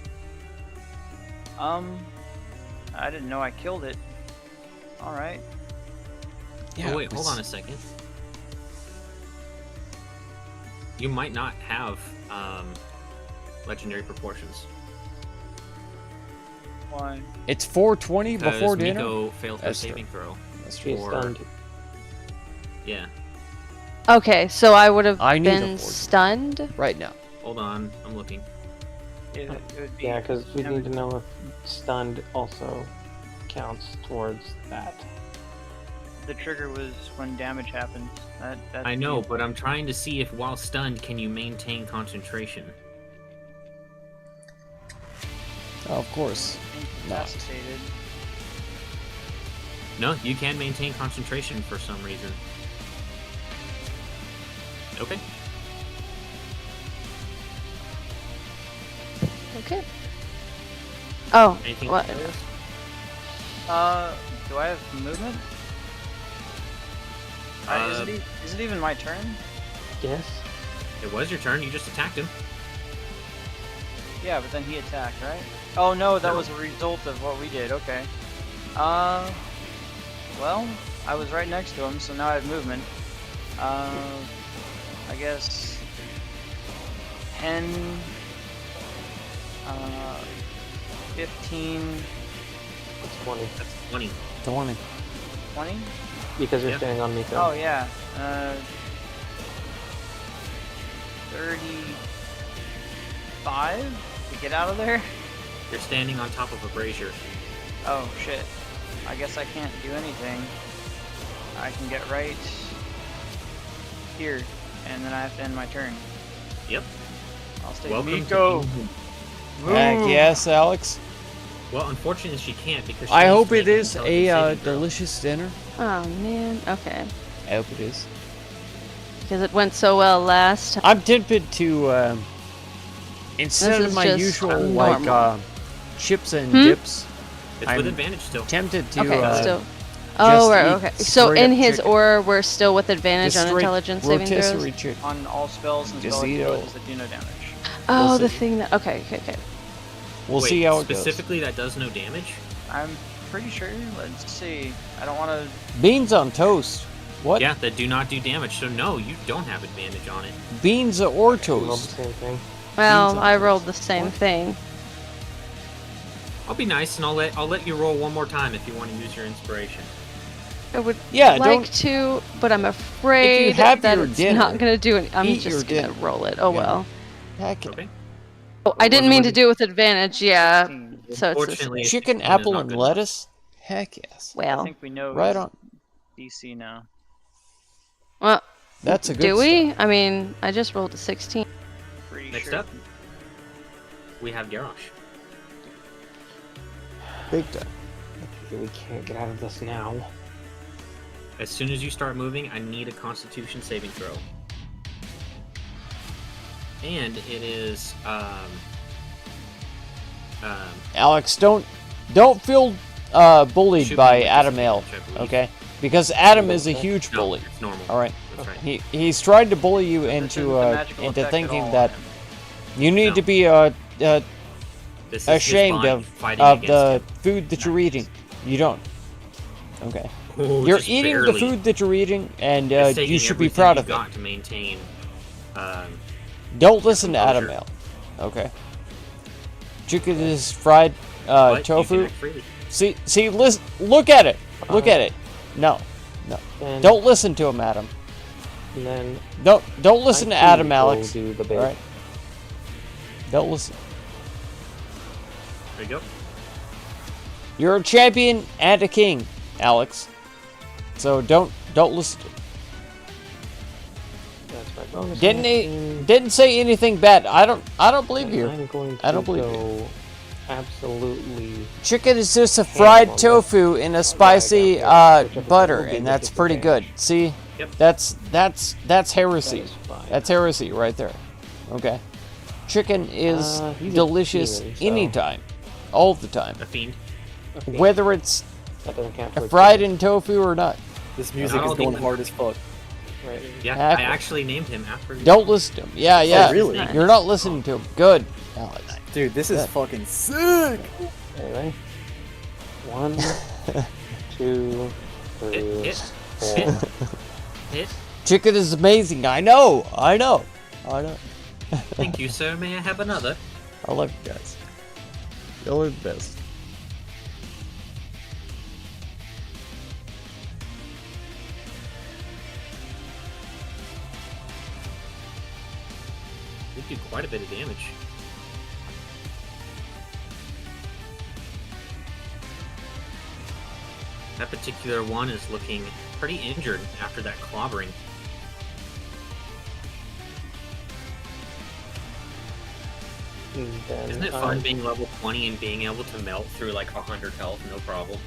I didn't know I killed it. All right. Yeah, Oh wait, it hold was- on a second. You might not have legendary proportions. Why? It's 4:20 Because before dinner. Miko failed her That's true. saving throw. That's true. She's Or- stunned. Yeah. Okay, so I would have I need a been 40. stunned. Right now. Hold on, I'm looking. It would be. Yeah, because we need to damage. know if stunned also counts towards that. The trigger was when damage happens. That's I know, but I'm trying to see if while stunned, can you maintain concentration? Oh, of course. Not. incapacitated. No, you can maintain concentration for some reason. Okay. Okay. Oh, Anything what? else? Do I have movement? Is it even my turn? Yes. It was your turn, you just attacked him. Yeah, but then he attacked, right? Oh no, that No. was a result of what we did. Okay. Well, I was right next to him, so now I have movement. I guess 10, 15, It's 20. That's 20. 20. 20? Because you're Yeah. standing on Miko. Oh yeah. 35 to get out of there. You're standing on top of a brazier. Oh shit. I guess I can't do anything. I can get right here, and then I have to end my turn. Yep. I'll stay Welcome to Miko. England. Heck Move. yes, Alex. Well, unfortunately, she can't because she I needs hope to it make an is a intelligence saving throw. delicious dinner. Oh man. Okay. I hope it is. Because it went so well last time. I'm tempted to, instead This of is my just usual, normal. like, chips and Hmm? dips, It's I'm with advantage still. tempted to, Okay, still. Oh, right, eat okay. So straight in up his chicken. aura, we're still with advantage Just on straight intelligence saving throws? rotisserie chicken. On all spells and Just spell eat it abilities all. that do no damage. Oh, We'll the see. thing that. Okay, okay, okay. We'll Wait, see how it goes. specifically that does no damage? I'm pretty sure. Let's see. I don't want to. Beans on toast. What? Yeah, that do not do damage. So no, you don't have advantage on it. Beans or We rolled the toast. same thing. Well, Beans on I toast. rolled the same What? thing. I'll be nice and I'll let you roll one more time if you want to use your inspiration. I would Yeah, like don't to, but I'm afraid have that your it's dinner, not gonna do it. I'm eat your just gonna dinner. roll it. Oh Yeah. well. heck it. Okay. Oh, I didn't wasn't mean to with do it with advantage. Yeah. 16. So it's this. Fortunately, a Chicken, 16 is apple, not and good enough. lettuce. Heck yes. I Well, think we know. Right his on. DC now. well, That's a good. do start. we? I mean, I just rolled a 16. Pretty Next sure. up, we have Garrosh. Big time. We can't get out of this now. As soon as you start moving, I need a Constitution saving throw. And it is Alex, don't feel bullied should be by with Adam L. disadvantage, I believe. Okay, because Adam is a huge No, bully. it's normal. All right, That's right. he's tried to bully you This into isn't the magical into effect at thinking all that on him. you need No. to be This is his ashamed body of fighting the against food that you're eating. You don't. Okay, him. Oh, you're just eating barely. the food that you're eating, and It's taking you should be everything proud you of got it. to maintain. Don't listen to Adam composure. L. Okay. Chicken is fried But you can tofu. act freely. See, listen, look at it. Look at it. No, And, don't listen to him, Adam. and then Don't listen to I too Adam, will Alex. do the bait. All right. Don't listen. There you go. You're a champion and a king, Alex. So don't listen to him. That's my bonus. Didn't say anything bad. I don't believe you. I'm going to I don't believe you. go absolutely. Chicken is just a on fried that. tofu in a spicy butter, and that's pretty good. See, Yep. that's That heresy. is fine. That's heresy right there. Okay, chicken is He's a delicious demon, so- anytime, all the time, A fiend. Okay, whether it's that doesn't count towards fried damage, in tofu or not. This music Not is all going demons. hard as fuck. right? Yeah, Heck. I actually named him after. Don't listen to him. Yeah, yeah. really? You're not listening to him. Good, Alex. Dude, this is Yeah. fucking sick! Anyway, 1, 2, 3, Hit. 4. Hit. Chicken is amazing. I know. Thank you, sir. May I have another? I love you guys. Y'all are the best. We do quite a bit of damage. That particular one is looking pretty injured after that clobbering. And then Isn't it fun being level 20 and being able to melt through like 100 health, no problem?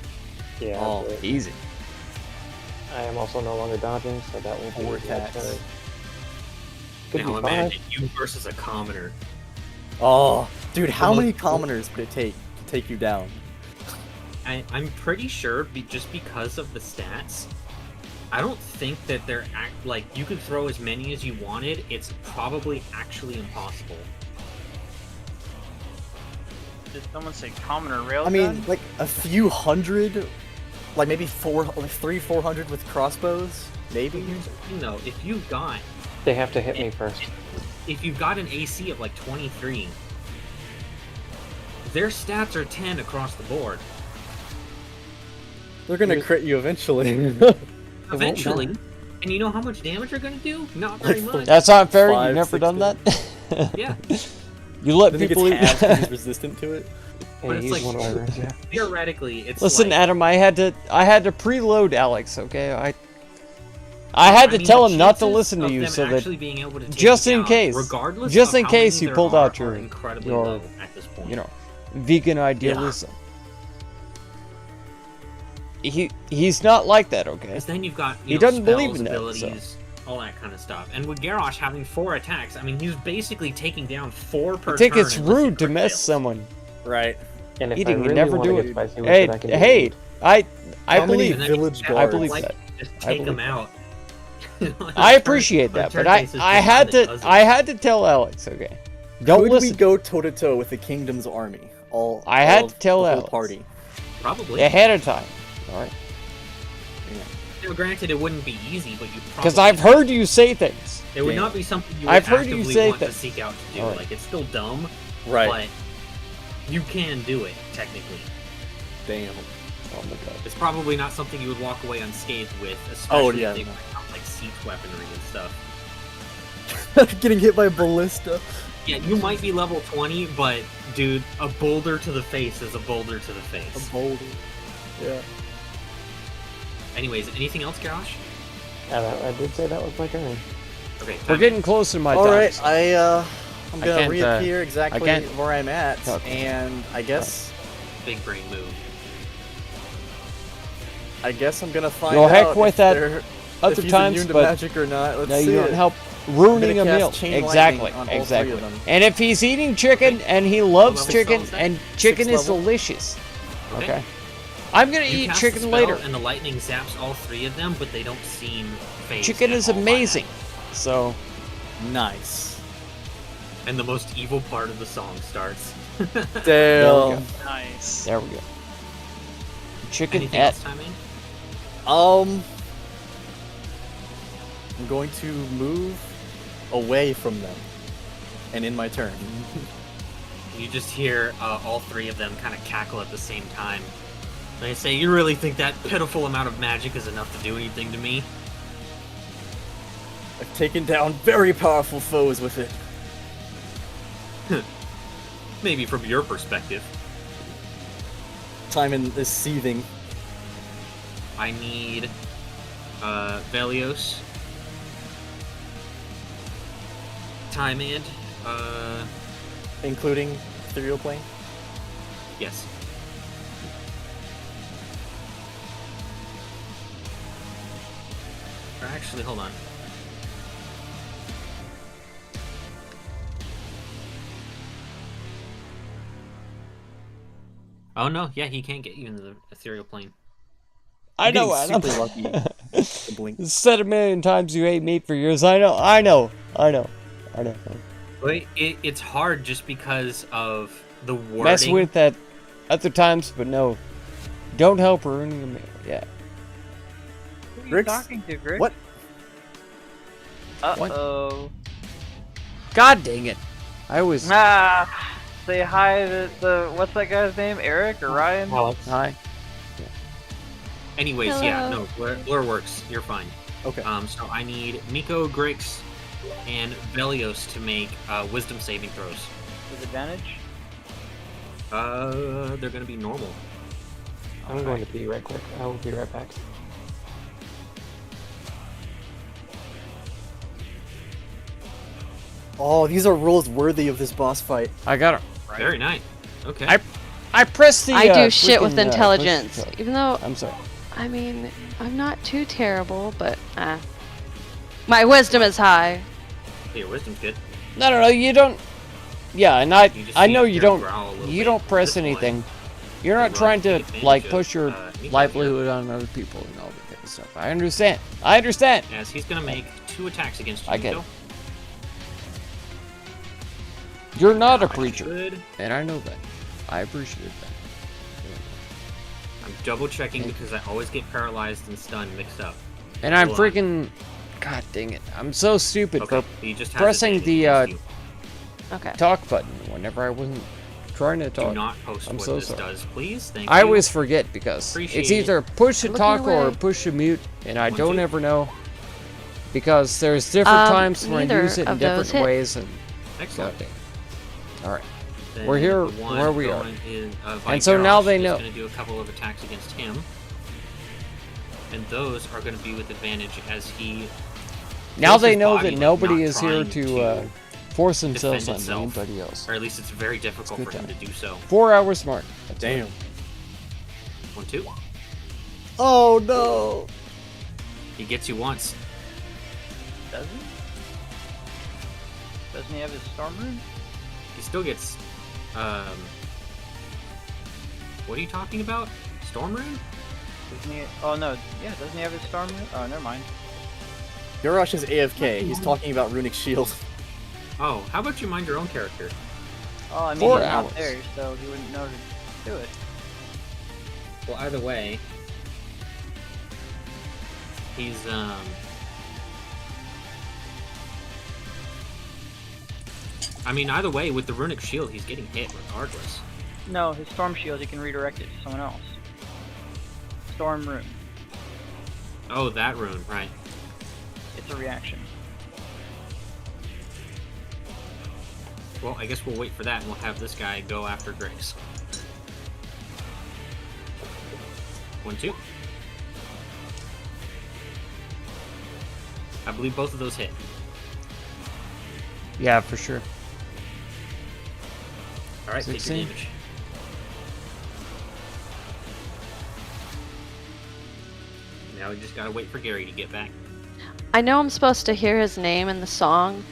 Yeah. Oh, but Easy. I am also no longer dodging, so that will be Four my attacks. turn. Could Now be imagine you versus a commoner. Oh, dude, how Almost- many commoners would it take to take you down? I'm pretty sure just because of the stats, I don't think that they're like you could throw as many as you wanted. It's probably actually impossible. Did someone say commoner railgun? I mean, like a few hundred, like maybe 400 with crossbows, maybe. Here's the thing, though, if you got They have to hit me first. if you've got an AC of like 23, their stats are 10 across the board. They're gonna crit you eventually. Eventually, and you know how much damage they're gonna do? Not very Like much. That's not fair. You 5, never 6 done that. Yeah. You let then he gets people eat. halved 'cause he's resistant to it. But Hey, it's he's like- one of my runes, yeah. Theoretically, it's Listen, like, Adam, I had to preload Alex. Okay, I had to mean, tell the him not to chances listen to of you, them so that actually being able to take just it in down, case- regardless just of in how case many you there pulled are, out your- are incredibly your, low at this point. you know, vegan idealism. He's not like that. Okay. Because then you've got He you know, doesn't believe spells, in that, abilities, all that kind of stuff. And with Garrosh having 4 attacks, I mean, he's basically taking down 4 per I think turn it's unless he rude to crit mess fails. someone. Right. And if Eating, I you really never want do to it. get spicy with Hey, it, I can do hey, it. I How many believe. And then you village can, I guards? believe like, that. Just I take them believe out. I appreciate that, but I had to tell Alex. Okay, don't Could listen. we go toe to toe with the kingdom's army? I had all to tell the whole Alex. party. Probably. ahead of time. All right, Now, granted, it wouldn't be easy, but you probably. because I've heard you say things. It would Yeah. not be something you would I've heard you actively say want to that. seek out to do. Alright. Like, it's still dumb, Right. but you can do it, technically. Damn. Oh my god. It's probably not something you would walk away unscathed with, especially Oh, yeah, if they no. bring out, like, siege weaponry and stuff. Getting hit by a ballista. Yeah, you might be level 20, but, dude, a boulder to the face is a boulder to the A face. boulder. Yeah. Anyways, anything else, Garrosh? I did say that was my turn. Okay, We're time. getting close to my All time. right, I'm I gonna can't, reappear exactly can't- where I'm at, Okay. and I guess Big brain move. I'm gonna find Well, out heck with if that they're- Other if he's times, immune to but magic or not. Let's no, see you don't it. help ruining a I'm gonna meal. cast Chain Lightning Exactly, on all three exactly. of them. And if he's eating chicken and he loves level chicken, spell is that? and chicken is level. delicious. Okay. Okay. I'm gonna You eat cast chicken the spell, later. And the lightning zaps all 3 of them, but they don't seem phased Chicken at is all by amazing. So Nice. that. And the most evil part of the song starts. Damn. Nice. there we go. Chicken Anything at else, Timing? I'm going to move away from them, and in my turn. You just hear all 3 of them kind of cackle at the same time. They say, "You really think that pitiful amount of magic is enough to do anything to me?" I've taken down very powerful foes with it. Maybe from your perspective. Timon is seething. I need Velios, Time-Ant, Including ethereal plane. yes. Or actually, hold on. Oh no, yeah, he can't get you into the ethereal plane. I You're know. getting super lucky. The blink. Said a million times you hate meat for years. I know. But it's hard just because of the wording. Mess with that other times, but no. Don't help ruining the meal. Yeah. Who are you Grix? talking to, Grix? What? Uh-oh. God dang it. I was... Say hi to the... What's that guy's name? Eric or Ryan? Alex. Hi. Anyways, yeah, no, Blur works. You're fine. Okay. So I need Miko, Grix, and Velios to make wisdom saving throws. With advantage? They're gonna be normal. I'm going to pee right quick. I will be right back. Oh, these are rules worthy of this boss fight. I got it. Very nice. Okay. I pressed the... I do shit with freaking, intelligence, push button. even though I'm sorry. I mean I'm not too terrible, but my wisdom is high. Hey, your wisdom's good. No, you don't... Yeah, and You just I see know you Gary don't... growl a little You bit. don't press This one, anything. You're they not run trying to to, take advantage like, of, push your Miko livelihood on other people and all that kind of stuff. I understand. I understand. As he's gonna make 2 attacks against you. I get Miko. You're not a I preacher, should- and I know that. I appreciate that. I'm double checking because I always get paralyzed and stunned mixed up. And I'm Hold on. freaking... God dang it. I'm so stupid Okay, for he just has pressing advantage the, against you. Okay. talk button whenever I wasn't trying to Do talk. not post I'm what so this sorry. does, please. Thank I you. always forget because Appreciate it's it. either push to I'm talk looking or away. push to mute, and I One, don't two. ever know because there's different times when I neither use it in of those different hit. ways, and Excellent. God dang. All right, Then We're here the one where we are. going is, And so now they is know. going to do a couple of attacks against him, and those are going to be with advantage as he. now feels they his know body, that like, nobody not is here trying to force themselves on defend itself. anybody else. Or at least it's very difficult It's for good him to do so. 4 hours smart. That's Damn. 1, 2. Oh no! He gets you once. Does he? Doesn't he have his storm rune? He still gets. What are you talking about? Storm rune? Doesn't he? Oh no, yeah, doesn't he have his storm rune? Oh, never mind. Yorush is AFK. He's talking about runic shield. Oh, how about you mind your own character? Oh, I mean, 4 he's hours. not there, so he wouldn't know to do it. Well, either way, he's I mean, either way, with the runic shield, he's getting hit regardless. No, his storm shield, he can redirect it to someone else. Storm rune. Oh, that rune, right? It's a reaction. Well, I guess we'll wait for that, and we'll have this guy go after Grix. 1, 2. I believe both of those hit. Yeah, for sure. All right, take your 16. damage. Now we just gotta wait for Gary to get back. I know I'm supposed to hear his name in the song,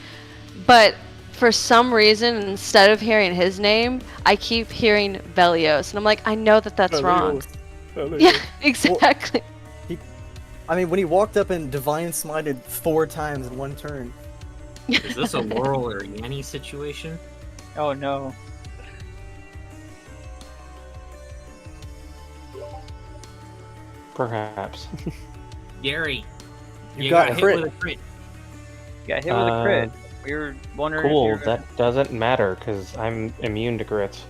but for some reason, instead of hearing his name, I keep hearing Velios, and I'm like, I know that that's wrong. Yeah, exactly. I mean, when he walked up and divine smited 4 times in one turn. Is this a Laurel or Yanni situation? Oh no. Perhaps. Gary, You got hit crit. with a crit. Got hit with a crit. We were wondering if Cool, you were gonna... that doesn't matter because I'm immune to crits.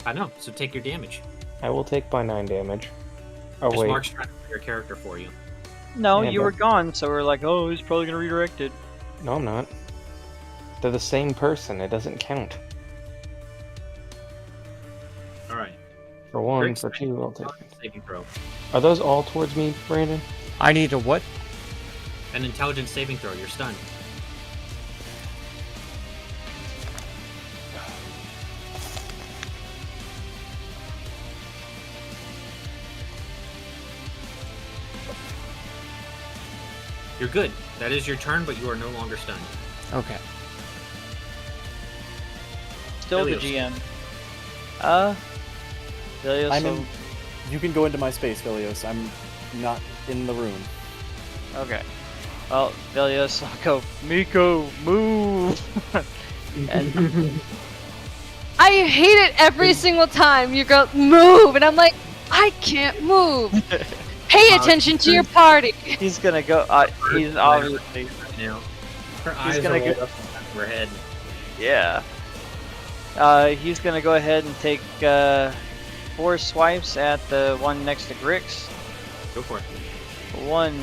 I know, so take your damage. I will take my 9 damage. Oh Just wait, Mark's trying to play your character for you. No, Yeah, you but- were gone, so we're like, oh, he's probably gonna redirect it. no I'm not. They're the same person, it doesn't count. Alright. For 1, Grix, for 2, I'll take it. Saving throw. Are those all towards me, Brandon? I need a what? An intelligence saving throw. You're stunned. You're good. That is your turn, but you are no longer stunned. Okay. Still the Velios. GM. Velios, I'm so- in. You can go into my space, Velios. I'm not in the room. Okay. Well, Velios, I'll go. Miko, move! And I hate it every single time you go move, and I'm like, I can't move. Pay attention to your party. he's gonna go. He's obviously. Now, her eyes gonna are go- rolled up in the back of her head. Yeah. He's gonna go ahead and take 4 swipes at the one next to Grix. Go for it. 1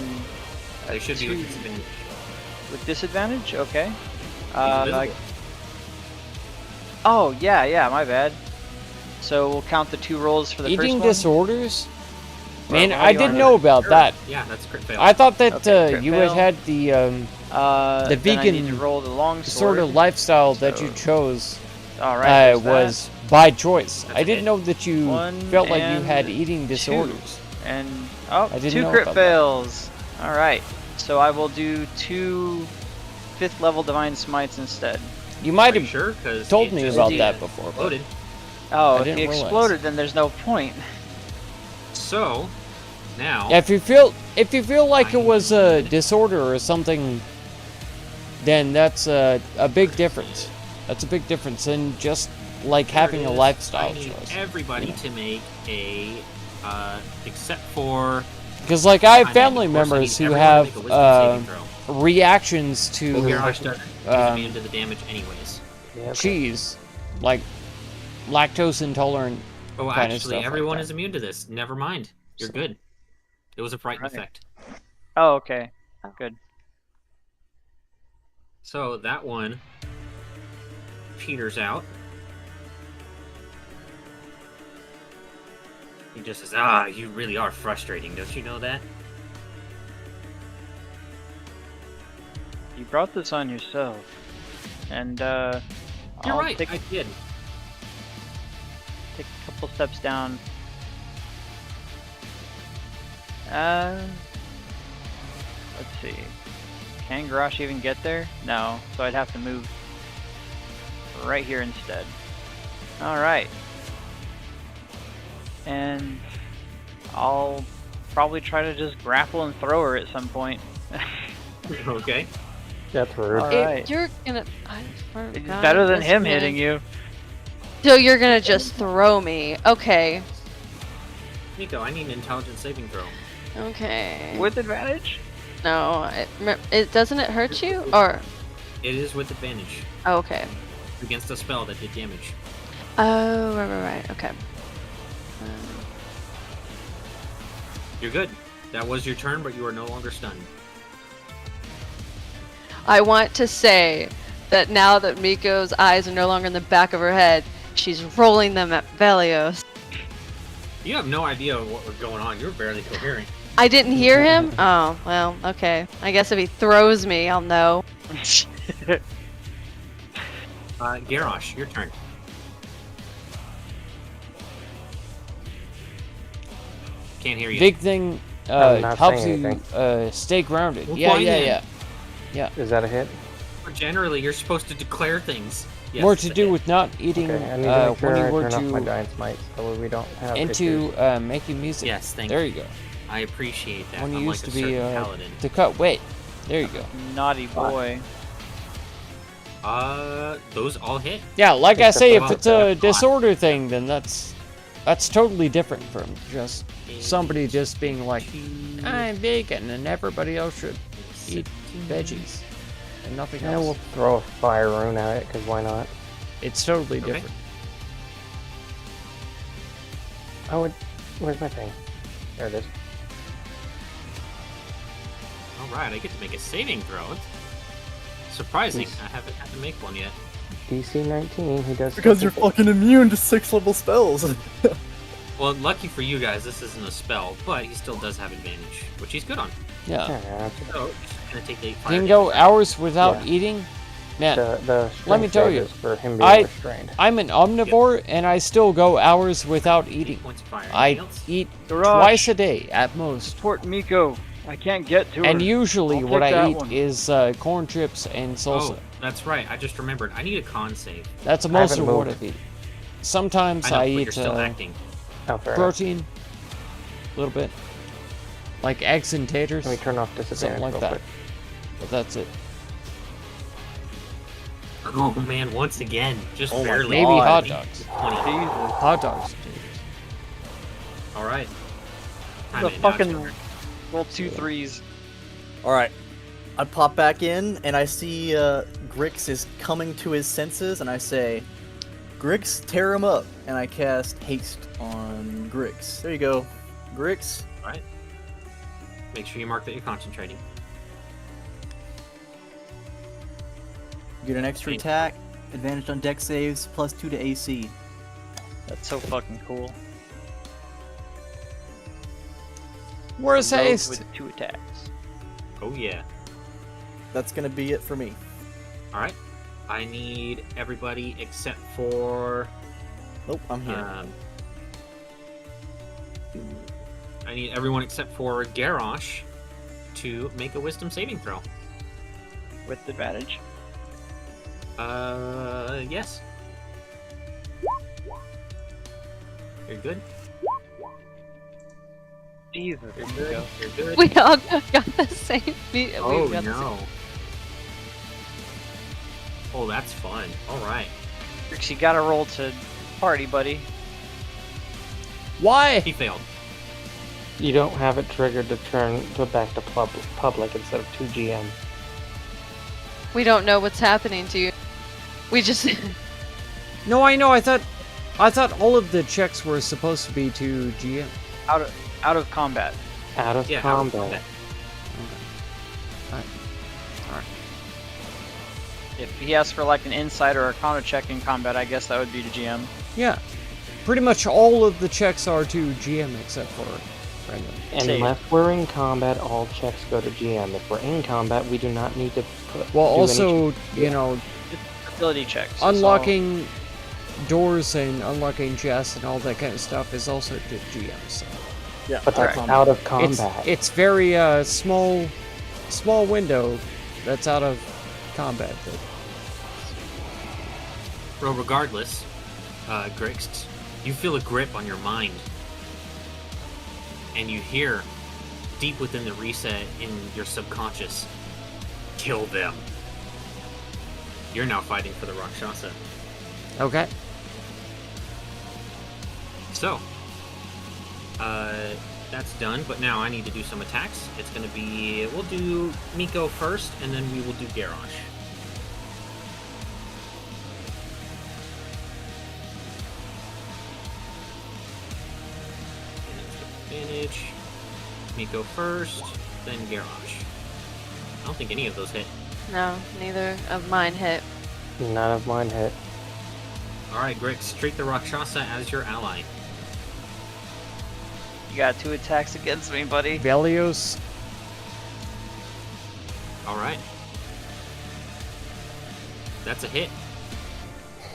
They should be with 2 disadvantage. with disadvantage. Okay. He's invisible. Oh yeah, my bad. So we'll count the 2 rolls for the Eating first one. disorders? Man, Well, I you didn't are- know about Sure. that. Yeah, that's a crit fail. I thought that Okay, crit you fail. had the The the then I need vegan to roll the long sort of lifestyle that you chose All right. was by choice. That's I didn't it. know that you 1 felt like you and had eating 2. disorders. And I didn't 2 know crit about that. fails. All right. So I will do 2 5th level divine smites instead. You might Are you have sure? Because told me about did. that before. but- Loaded. Oh, I if didn't he realize. exploded, then there's no point. So, now. Yeah, if you feel like it was a disorder or something, then that's a big difference. That's a big difference in just like There having it a is. lifestyle I need choice. everybody to make a, except for. Because like I have Of family course, I need members who everyone to have make a wisdom saving throw. reactions Oh, to Garrosh doesn't. He's um, immune to the damage anyways. Yeah, okay. cheese, like lactose intolerant. Oh, kind of actually, stuff like everyone that. is immune to this. Never mind. You're So- good. It was a frightened Right. effect. Oh, okay. Good. So that one peters out. He just says, "Ah, you really are frustrating, don't you know that?" You brought this on yourself. And You're I'll right. take I did. a couple steps down. Let's see. Can Garrosh even get there? No, so I'd have to move right here instead. Alright. And I'll probably try to just grapple and throw her at some point. Okay. That's rude. Alright. You're gonna. I swear to It's God, better than this him man- hitting you. So you're gonna just throw me? Okay. Nico, I need an intelligence saving throw. Okay. With advantage? No, it doesn't it hurt you or? It is with advantage Oh, okay. against a spell that did damage. Oh, right. Okay. You're good. That was your turn, but you are no longer stunned. I want to say that now that Miko's eyes are no longer in the back of her head, she's rolling them at Velios. You have no idea what was going on. You're barely coherent. I didn't hear him? Oh, well, okay. I guess if he throws me, I'll know. Garrosh, your turn. Can't hear you. Big thing I'm not helps saying you anything. stay grounded. Well, Yeah, fine yeah, then. yeah. Is that a hit? Generally, you're supposed to declare things. Yes, More it's to a do hit. with not eating Okay, I need to make sure when I you were turn off my to giant smite so we don't have into issues. making music. Yes, thank There you. you go. I appreciate that. When you unlike used to a be certain paladin. to cut weight. There you go. Naughty boy. Those all hit. Yeah, like I Except say, if for it's a that. disorder thing, then that's totally different from just somebody just being like, I'm vegan and everybody else should eat veggies and nothing Yeah, else. we'll throw a fire rune at it, because why not? It's totally Okay. different. Oh, where's my thing? There it is. All right, I get to make a saving throw. It's surprising. I haven't had to make one yet. DC 19, he does. Because you're fucking immune to 6-level spells. Well, lucky for you guys, this isn't a spell, but he still does have advantage, which he's good on. Yeah. Yeah, So, he's gonna take the You fire can go damage. hours without Yeah. eating. Man, the let me strength tell save you, is for him being I- restrained. I'm an omnivore, and I still go hours without 8 eating. points of fire. I Anything else? eat Garage. twice a day at most. Support Miko. I can't get to her. And usually I'll what take I that eat one. is corn chips and salsa. Oh, that's right. I just remembered. I need a con save. That's the I most haven't of what moved. I eat. Sometimes I know, I but eat you're still acting. Oh, fair enough. protein, a little bit, like eggs and taters, Let me turn off disadvantage like real that. quick. but that's it. Oh man, once again, just Oh my barely. Maybe God. hot dogs. 20. Jesus. Hot dogs. All right. The Time in, now it's fucking your turn. roll 2 3s. All right. I pop back in and I see Grix is coming to his senses, and I say, "Grix, tear him up!" And I cast haste on Grix. There you go, Grix. All right. Make sure you mark that you're concentrating. You get an extra Thank- attack, advantage on deck saves, +2 to AC. That's so fucking cool. Where's Rogue haste? with 2 attacks. Oh yeah. That's gonna be it for me. All right. I need everybody except for. Nope, I'm here. I need everyone except for Garrosh to make a Wisdom saving throw. With advantage. Yes. You're good. Jesus. You're good. You're good. We all got the same. We Oh got the same- no. Oh, that's fun. All right. Rix, you gotta roll to party, buddy. Why? He failed. You don't have it triggered to turn to back to public instead of 2GM. We don't know what's happening to you. We just. No, I know. I thought all of the checks were supposed to be to GM. Out of combat. Out of Yeah. out of combat. combat. If he asks for like an insight or arcana check in combat, I guess that would be to GM. Yeah, pretty much all of the checks are to GM except for Brandon. Unless we're in combat, all checks go to GM. If we're in combat, we do not need to put. Well, do also, any- you know, Ability checks. so- unlocking doors and unlocking chests and all that kind of stuff is also to GM. So Yeah, But that's Correct. out of it's combat. it's very small window that's out of combat. Well, regardless, Grix, you feel a grip on your mind, and you hear, deep within the reset in your subconscious, kill them. You're now fighting for the Rakshasa. Okay. So, that's done, but now I need to do some attacks. It's gonna be, we'll do Miko first, and then we will do Garrosh. Advantage. Miko first, then Garrosh. I don't think any of those hit. No, neither of mine hit. None of mine hit. Alright, Grix, treat the Rakshasa as your ally. You got 2 attacks against me, buddy. Velios. Alright. That's a hit.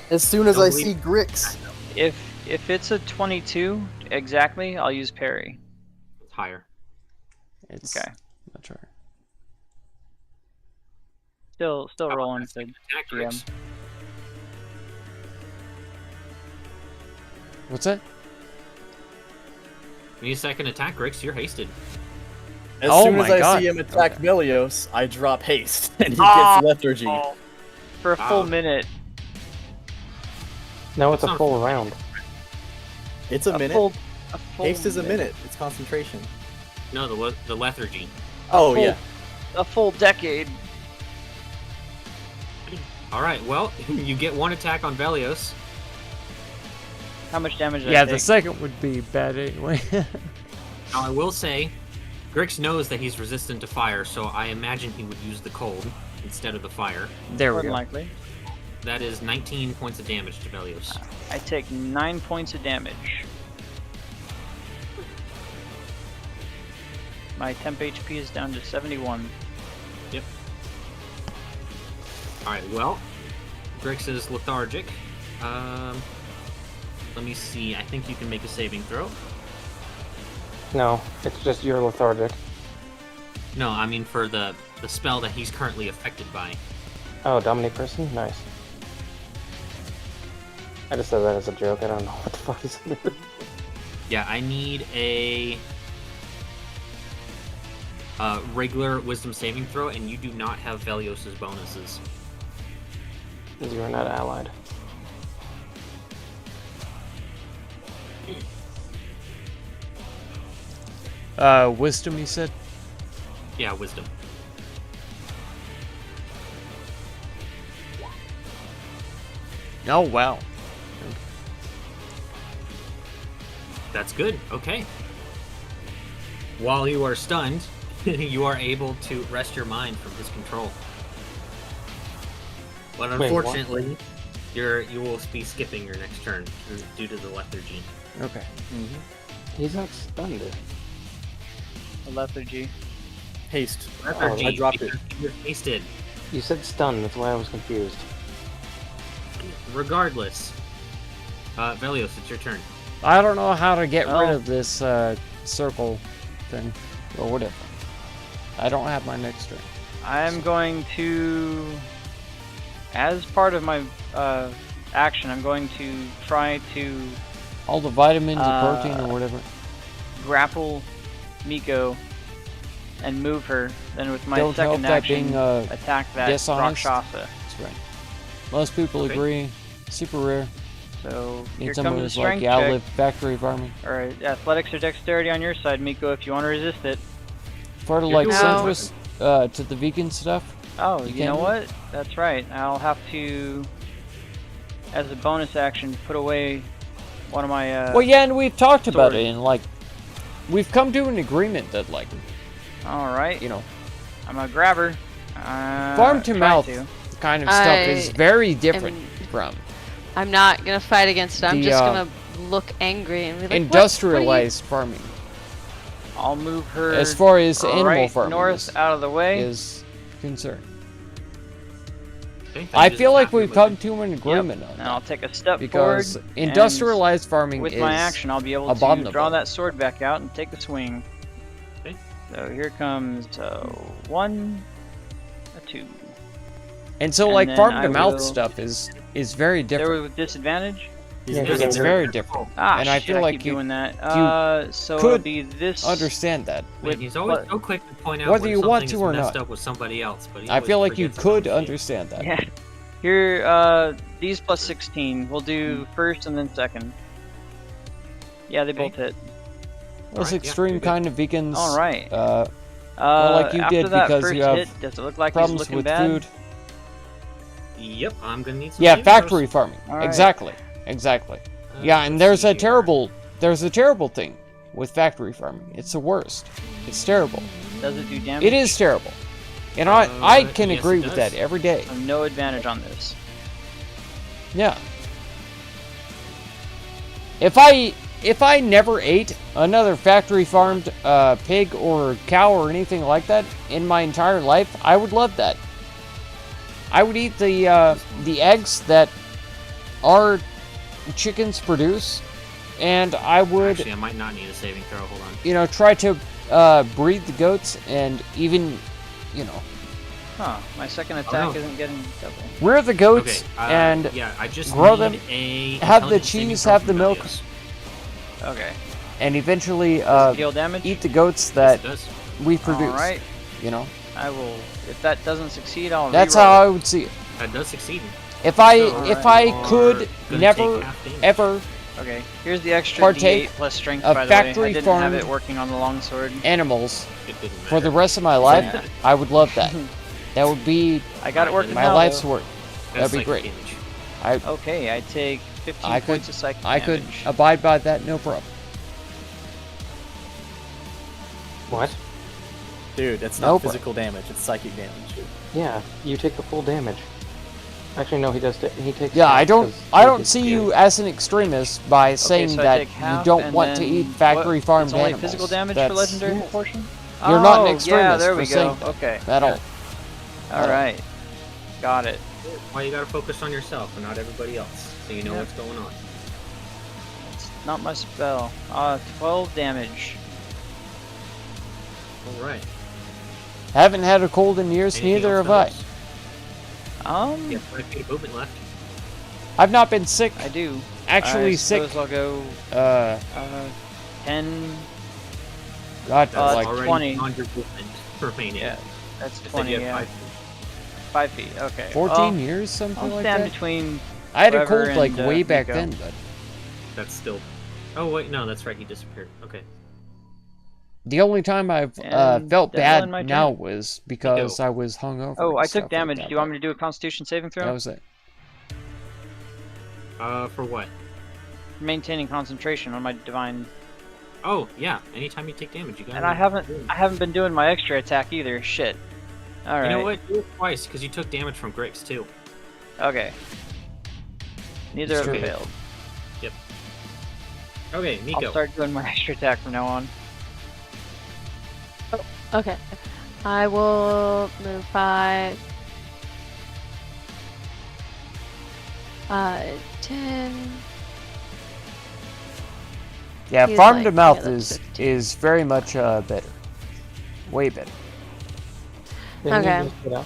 As soon as Don't I believe- see Grix, If it's a 22 exactly, I'll use parry. It's higher. It's Okay. much higher. Still How about rolling that to second attack, GM. Grix? What's that? Need a second attack, Grix, you're hasted. as Oh soon as my I God. see him attack Velios, I drop haste, and he Ah! gets lethargy. For a full Wow. minute. No, it's That's a not- full round. It's a minute. Full Haste is a minute. It's concentration. No, the lethargy. Oh full- yeah. A full decade. Alright, well, you get 1 attack on Velios. How much damage did Yeah, I the take? second would be bad anyway. Now, I will say, Grix knows that he's resistant to fire, so I imagine he would use the cold instead of the fire. There we More than go. likely. That is 19 points of damage to Velios. I take 9 points of damage. My temp HP is down to 71. Alright, well, Grix is lethargic. Let me see. I think you can make a saving throw. No, it's just you're lethargic. No, I mean for the spell that he's currently affected by. Oh, dominate person? Nice. I just said that as a joke. I don't know what the fuck is it. Yeah, I need a regular wisdom saving throw, and you do not have Velios's bonuses. You are not allied. Wisdom, you said? Yeah, wisdom. Oh, wow. That's good. Okay. While you are stunned, you are able to wrest your mind from his control. But Wait, what? unfortunately, you will be skipping your next turn due to the lethargy. Okay. He's not stunned. A lethargy. Haste. Lethargy, I dropped it. because you're hasted. You said stunned, that's why I was confused. Regardless, Velios, it's your turn. I don't know how to get rid Oh. of this circle thing, or whatever. I don't have my next turn. I'm going to, as part of my action, I'm going to try to All the vitamins and protein or whatever. grapple Miko and move her. Then with my Don't help second that action, being attack that dishonest. Rakshasa. That's right. Most people Okay. agree. Super rare. So here Need comes someone the who's like, strength yeah, I check. live factory farming. Alright, athletics or dexterity on your side, Miko, if you want to resist it. Part of You're like doing centrist to the vegan stuff. Oh, You you know can't what? That's right. I'll have to, as a bonus action, put away one of my. Well, yeah, and we've talked about sword. it, and like, we've come to an agreement that like, Alright, you know, I'm a grabber. farm to try mouth to. kind of stuff is very different from I'm not gonna fight against it. I'm The, just gonna look angry and be like, industrialized farming. I'll move her As far as animal right farming north out of the way. is concerned. Okay, I that feel is like halfway we've with come it. to an agreement on And that. I'll take a step Because forward. industrialized farming and with is my action, I'll be able to abominable. draw that sword back out and take a swing. Okay. So here comes 1, a 2. And so and like then farm I to mouth will- stuff is very There different. with disadvantage. He's Yeah, gonna It's get very different. Ah, And I shit, feel like keep you doing that. So could it'll be this. Understand that. Man, with he's always what- so quick to point out Whether when you want something to or is messed not. up with somebody else. But he I always feel like you forgets his could own shit. understand that. Yeah. Here, these plus 16. We'll do first and then second. Yeah, they both hit. Those Alright, yeah, extreme you're good. kind of vegans. All right. Well, like you after did that because first you have hit, does it look like he's problems looking with bad? food. Yep, I'm gonna need some. Yeah, saving throws. factory farming. All right. Exactly. Yeah, and let's there's see a here. terrible thing with factory farming. It's the worst. It's terrible. Does it do damage? It is terrible. And I can yes, agree it with does. that every day. So no advantage on this. Yeah. If I never ate another factory farmed pig or cow or anything like that in my entire life, I would love that. I would eat the eggs that our chickens produce, and I would, Actually, I might not need a saving throw. Hold on. you know, try to breed the goats and even, you know, Huh, my second attack no. isn't getting double. rear the goats Okay, and yeah, I just grow need them, a have the intelligence saving cheese, throw have from the milk, Velios. Okay. and eventually Deal damage? eat the goats Yes, that it does. we produce. Alright, You know, I will. If that doesn't succeed, I'll that's reroll how I it. would see it. That does succeed. If I Alright. could Gonna never take half damage. ever Okay, here's the extra partake D8 plus strength, of by the way. I factory didn't have farmed it working on the longsword. animals It didn't for the matter. rest of my life, I would love that. That would be I got it working my now, life's though. work. That's That'd be psychic great. damage. Okay, I take 15 I could- points of psychic I could damage. abide by that, no problem. What? Dude, that's No not problem. physical damage, it's psychic damage. Yeah, you take the full damage. Actually, no, he does. He takes. Yeah, I half don't 'cause I he don't gets see scared. you as an extremist by saying so I that take you half don't and want to then eat factory what? farmed It's only animals. physical damage That's, for legendary Yeah. proportion? You're not an Oh, extremist yeah, there for we saying go. Okay. at all. All right. Got it. Why you gotta focus on yourself and not everybody else, so you know Yep. what's going on. It's not my spell. 12 damage. All right. Haven't had a cold in years, Anything neither else, have I. fellas? You have 5 feet of movement left. I've not been sick. I do. Actually I sick. suppose I'll go 10. God, That's like already 20. beyond your movement remaining. Yeah, that's You said 20. you had Yeah, 5 feet. 5 feet. Okay. 14 years, something I'll like stand that. between. I had a whoever cold like and, way back Nico. then, but That's still. Oh wait, no, that's right. He disappeared. Okay. the only time I've And felt Devil bad in my now turn. was because I was hungover. Oh, and I stuff took damage. Like Do you want me to do a Constitution saving That throw? was it. For what? Maintaining concentration on my divine. Oh yeah. Anytime you take damage, you got. And I haven't been doing my extra attack either. Shit. All right. You know what? Do it twice because you took damage from Grix too. Okay. Neither of them Okay. failed. Okay, Miko. I'll start doing my extra attack from now on. Okay. I will move 5. 10. Yeah, He's farm like, to mouth yeah, that's is 15. is very much better, way better. Didn't Okay. you just get up?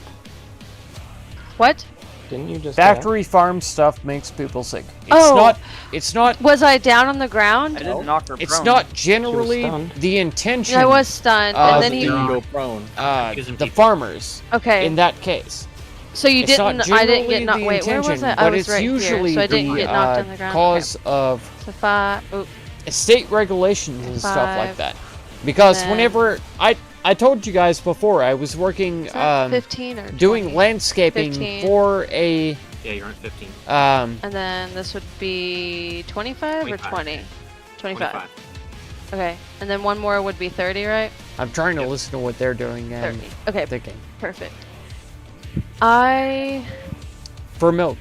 What? Didn't you just get up? Factory farm stuff makes people sick. It's Oh. not. It's not. Was I down on the I ground? didn't knock her It's prone. not generally stunned. the intention. I was stunned, Uh, and then You he. can go prone. Accusing The people. farmers Okay. in that case. So you It's not didn't. I didn't generally get knocked. the Wait, where was intention, I? but I was it's right usually here, so I didn't the get knocked on the ground. cause of Okay. So 5. Oh, state regulations and stuff like 5, that. Because then- whenever I told you guys before, I was working is that 15 or 20? doing landscaping 15. for a Yeah, you're on 15. And then this would be 25 or 25. 20? 25. 25. Okay. And then one more would be 30, right? I'm trying to Yep. listen to what they're doing and 30. Okay, thinking. perfect. I For milk.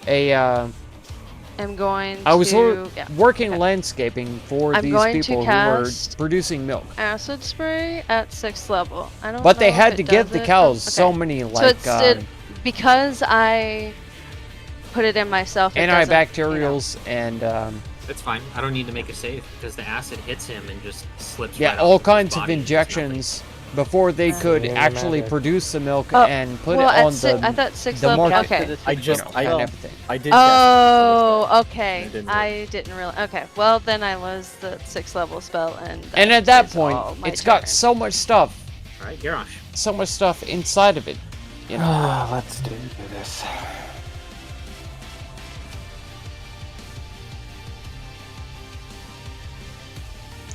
am going I was to yeah, working okay. landscaping for I'm these going to people who cast- were producing milk. acid spray at 6th level. I don't But they know had if to it give does the it. cows Oh, so okay. many So like it's because I put it in myself. It doesn't, antibacterials and That's fine. I don't need to make a save because the acid hits him and just slips. yeah, right all off his kinds of body and does nothing. injections before they could Doesn't actually matter. produce the milk Oh, and put well, it at on si- the I thought 6th the level. market. Okay. I just and I everything. I did. Oh, cast okay. It didn't I didn't realize. Okay, well then I lose the 6th level spell, and And at that is point, all my it's got turn. so much stuff, All right, Garrosh. so much stuff inside of it. You know, Ah, let's do this.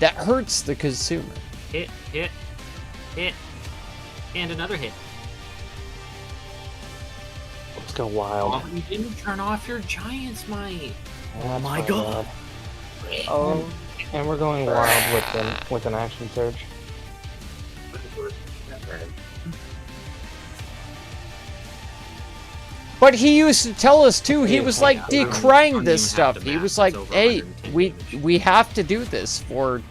that hurts the consumer. Hit, hit, hit, and another hit. Let's go wild. Oh, you didn't turn off your Giant's Might. Oh my God. Oh, And we're going wild with an action surge. But he used to tell us too. He Yeah, was yeah, like yeah. decrying Don't this even stuff. have to He math, was it's like, over "Hey, 110 damage." we have to do this for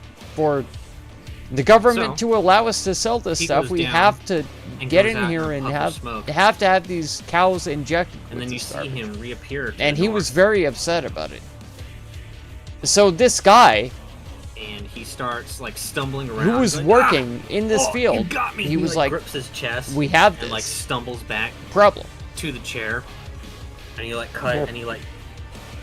the government So, to allow us to sell this he stuff. goes We down have to and get goes in out here in a and puff of smoke. have to have these cows injected." And with then you this see garbage. him reappear. To And the he was north, very upset about it. So this guy and he starts like stumbling around. who was like, working in this "Oh, field, you got me." he was like, grips his chest. "We have and like this stumbles back problem. to the chair, and he like cut Yep. and he like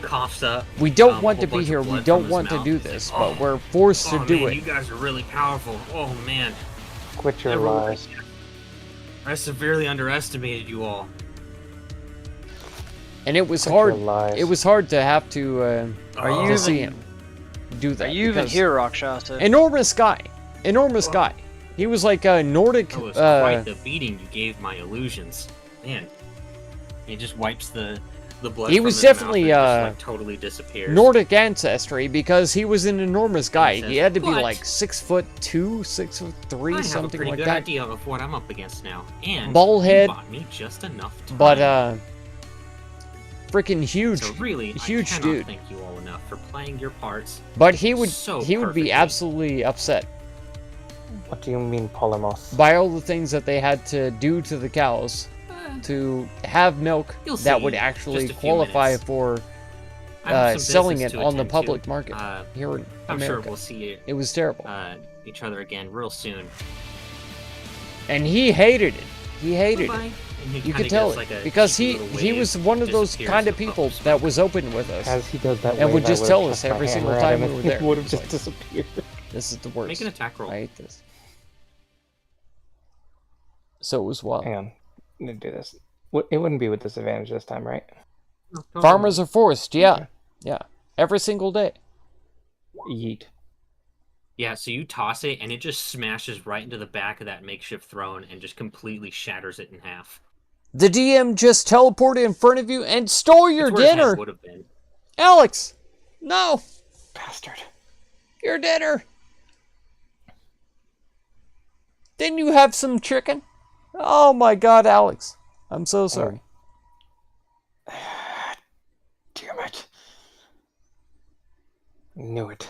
coughs up. We don't a want to whole be bunch of here. We blood from don't his want to mouth. do He's this, like, but "Oh, we're forced oh to do man, it." you guys are really powerful. Oh man, Quit your Everyone- lies. I severely underestimated you all. And it was Quit your hard. lies. It was hard to have to are Oh. you to even see him do that. Are you even because- here, Rakshasa? Enormous guy. Enormous guy. He was like a Nordic. That was quite the beating you gave my illusions, man. He just wipes the blood. He from was his mouth definitely, and it just, like, totally disappears. Nordic ancestry because he was an enormous guy. He He says, had to be "But like 6'2", 6'3", I have a something pretty like good that. idea of what I'm up against now, and Bald head, you bought me just enough time. But freaking huge. So really, huge I cannot dude. thank you all enough for playing your parts. But he would so be perfectly. absolutely upset What do you mean, Polemos? by all the things that they had to do to the cows to have milk You'll that see. would actually Just a few qualify minutes. for I have some selling business it to on the attend to. public market here in I'm America. sure we'll see It was terrible. each other again real soon. And he hated it. He hated it. Bye-bye. And he You kinda could tell gives, it like, a because cheeky he little he wave, was one of those disappears kind of in a puff people of that smoke. was open with us. As he does that, And would wave, I just would've tell us chucked my every single hammer at time him we were and there. He would have It's just like- disappeared. This is the worst. Make an attack roll. I hate this. So it was wild. Hang on. I'm gonna do this. It wouldn't be with disadvantage this time, right? No, don't Farmers worry. are forced, yeah. Yeah. Every single day. Yeet. Yeah, so you toss it, and it just smashes right into the back of that makeshift throne and just completely shatters it in half. The DM just teleported in front of you and stole your It's where his head dinner. would have been. Alex! No! Bastard. Your dinner! Didn't you have some chicken? Oh my god, Alex. I'm so sorry. Damn it. Knew it.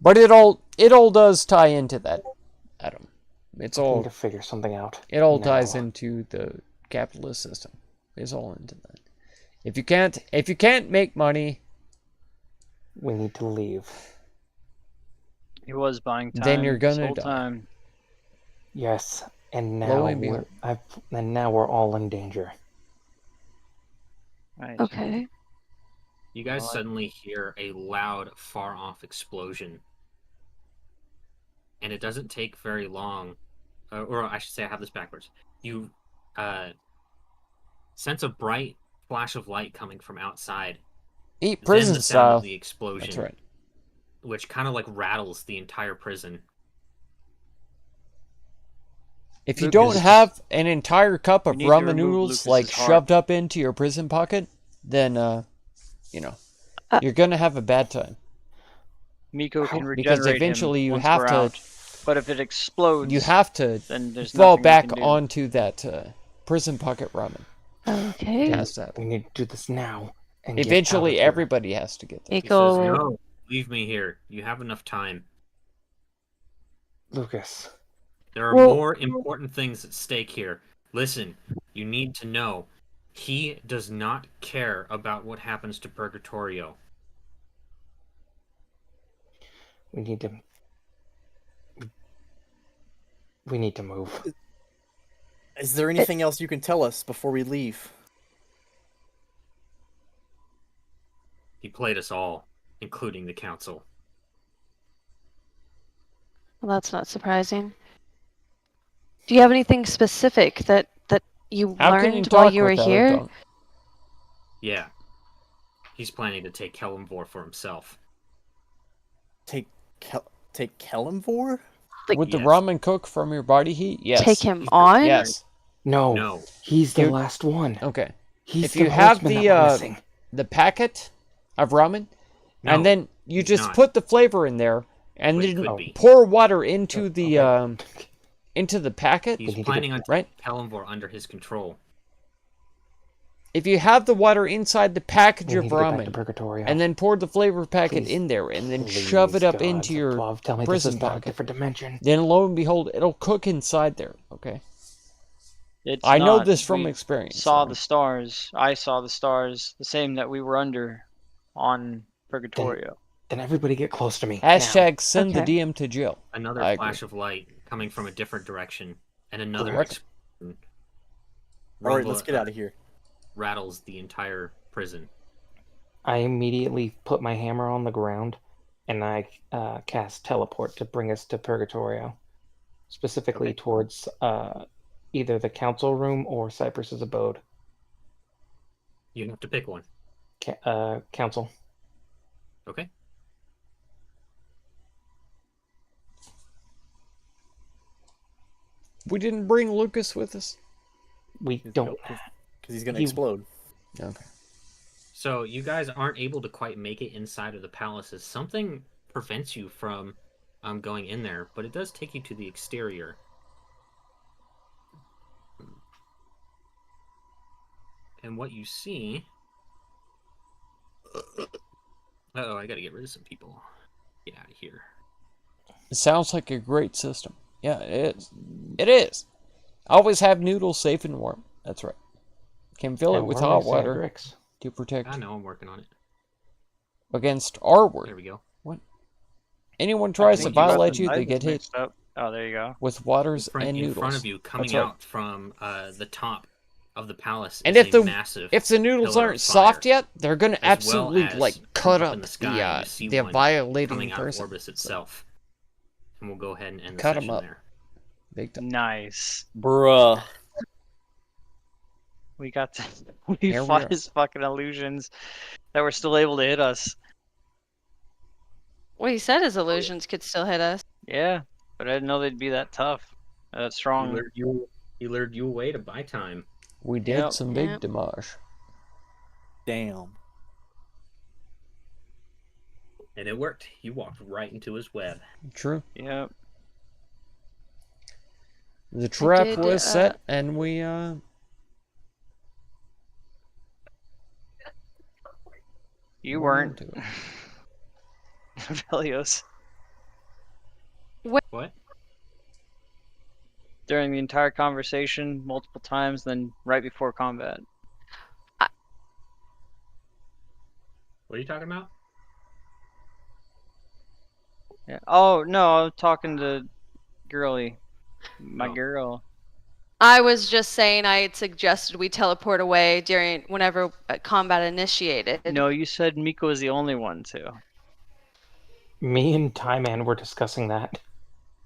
But it all does tie into that, Adam. It's I need all to figure something out. it all now. ties into the capitalist system. It's all into that. If you can't make money, We need to leave. He was buying time. Then you're this gonna whole die. time. Yes, and Lo now and behold. we're all in danger. Right. Okay. You guys Well, I- suddenly hear a loud, far-off explosion. And it doesn't take very long, or I should say I have this backwards. You sense a bright flash of light coming from outside. eat Then prison the sound style. of the explosion, That's right. which kind of like rattles the entire prison. If you Lucas, don't have an entire cup of we need to ramen remove noodles Lucas's like heart. shoved up into your prison pocket, then you're gonna have a bad time. Miko can regenerate Because eventually him you once have we're to- out. But if it explodes, You have to then there's fall nothing we back can do. onto that prison pocket ramen. Okay. It has to happen. We need to do this now. And get out of Eventually, here. everybody has to get there. He says, Miko. "No, leave me here. You have enough time. Lucas. There are Well- more important things at stake here. Listen, you need to know. He does not care about what happens to Purgatorio. We need to. We need to move. Is there anything else you can tell us before we leave? He played us all, including the council. Well, that's not surprising. Do you have anything specific that you How can you learned while talk you were without a here? tongue? Yeah. He's planning to take Kelimvor for himself. Take Kelimvor? Like- Would the Yes. ramen cook from your body heat? Yes. Take him He's on? Yes. No. No. He's the You- last one. Okay. He's If the you have horseman the, that we're missing. The packet of ramen, No, and then you he's just not. put the flavor in there, and But he then could be. pour water into the Okay. into the packet. He's need to planning on right? taking Kelimvor under his control. If you have the water inside the package We of need to get back to ramen, Purgatorio. and then pour the flavor packet Please. in there, and then shove it Please, up God, into your Love, tell me prison this is not a pocket, different dimension. then lo and behold, it'll cook inside there. Okay. It's I know not. this from We experience. Saw the stars. I saw the stars, the same that we were under on Purgatorio. Then everybody get close to me. now. Hashtag send the Okay. DM to jail. Another I flash of light coming from a different direction, and another Correct. explosion. All right, Rumble- let's get out of here. Rattles the entire prison. I immediately put my hammer on the ground, and I cast teleport to bring us to Purgatorio, specifically Okay. towards either the council room or Cypress's abode. You have to pick one. Council. Okay. We didn't bring Lucas with us. We don't. Because he's going to He- explode. Okay. So you guys aren't able to quite make it inside of the palaces. Something prevents you from going in there, but it does take you to the exterior. And what you see... Uh-oh, I gotta get rid of some people. Get out of here. It sounds like a great system. Yeah, it is. It is. Always have noodles safe and warm. That's right. Can fill it And with warm hot my water Sandrix. to protect I know I'm working on it. against our There word. we go. Anyone I tries to think you got violate the you, they sizes get hit mixed up. Oh, there you go. with waters and In noodles. front of you, coming That's right. out from the top of the palace, And is if a the massive if the noodles pillar of aren't soft fire, yet, they're gonna as well absolutely as like from cut up up in the sky, you see the one violating coming out of person. Orbis itself. And we'll go ahead and end the Cut 'em session up. there. Big time. Nice. Bruh. We got to. We Here we fought are. his fucking illusions that were still able to hit us. Well, he said his illusions could still hit us. Yeah, but I didn't know they'd be that tough, that He strong. lured you away to buy time. We did Yep. some big Yep. damage. Damn. And it worked. You walked right into his web. True. Yep. The trap did, was set, and we You went weren't. into it. Velios. What? During the entire conversation, multiple times, then right before combat. What are you talking about? Yeah. Oh no, I was talking to Girly, my Oh. girl. I was just saying I had suggested we teleport away during whenever combat initiated. No, you said Miko was the only one to. Me and Tie-Man were discussing that.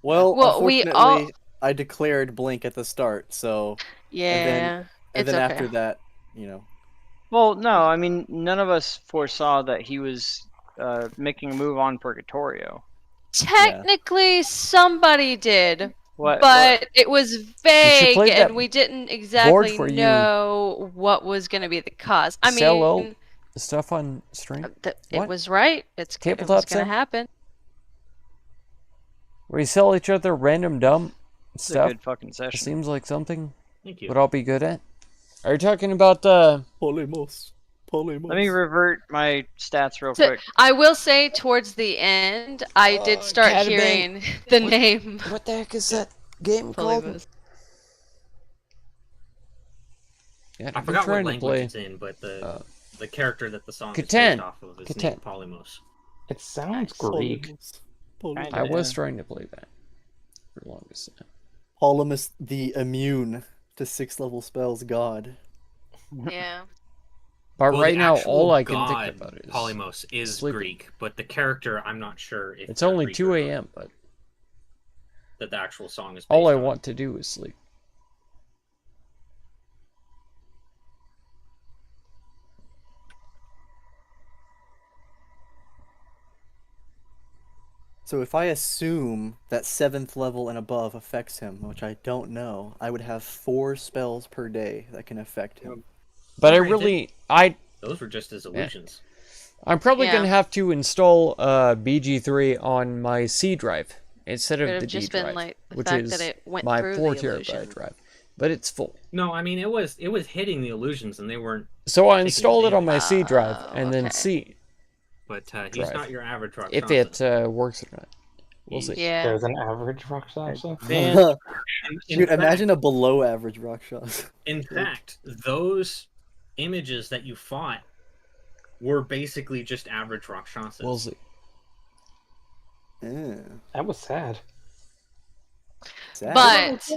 Well, Well, we all- unfortunately, I declared Blink at the start, so Yeah, and it's then okay. after that, you know. Well, no, I mean none of us foresaw that he was making a move on Purgatorio. Technically, somebody did, What? but it was vague, played that and we didn't board exactly where you know what was going to be the cause. I sell out mean, stuff on stream? it What? was right. It was Tabletop going to sim? happen. Where you sell each other random dumb It's a stuff? good fucking It session. seems like something Thank you. would all be good at. Are you talking about Polymos. Polymos. Let me revert my stats real So- quick. I will say, towards the end, I did start Catabane. hearing the name. what the heck is that game called? Polymos. Yeah, I I've been forgot what trying to language play. it's in, but uh, the character that the song is Catan. based off of is Catan. named Polymos. It sounds Greek. Polymos. I was Yeah. trying to play that for the longest time. Polymus, the immune to 6th level spells god. Yeah. But Well, right the now, actual all I can god think about is Polymos is sleeping. Greek, but the character I'm not sure if it's they're only Greek 2 or not, a.m., but that the actual song is. all I based on. want to do is sleep. So if I assume that 7th level and above affects him, which I don't know, I would have 4 spells per day that can affect him. But I Alright, really, Those were just his illusions. I'm probably Yeah. gonna have to install BG3 on my C drive instead of Could the have D just drive, been like the which fact is that it went my through 4 the terabyte illusion. drive. But it's full. No, I mean it was hitting the illusions and they weren't. So I Taking installed it on my advantage. C drive Oh, and then okay. see But he's Drive. not your average rock. if it works or not. We'll see. Yeah. There's an average Rakshasa. Man. Dude, imagine a below average rock shot. In fact, those images that you fought were basically just average Rakshasas. We'll see. Yeah. That was sad. Sad. But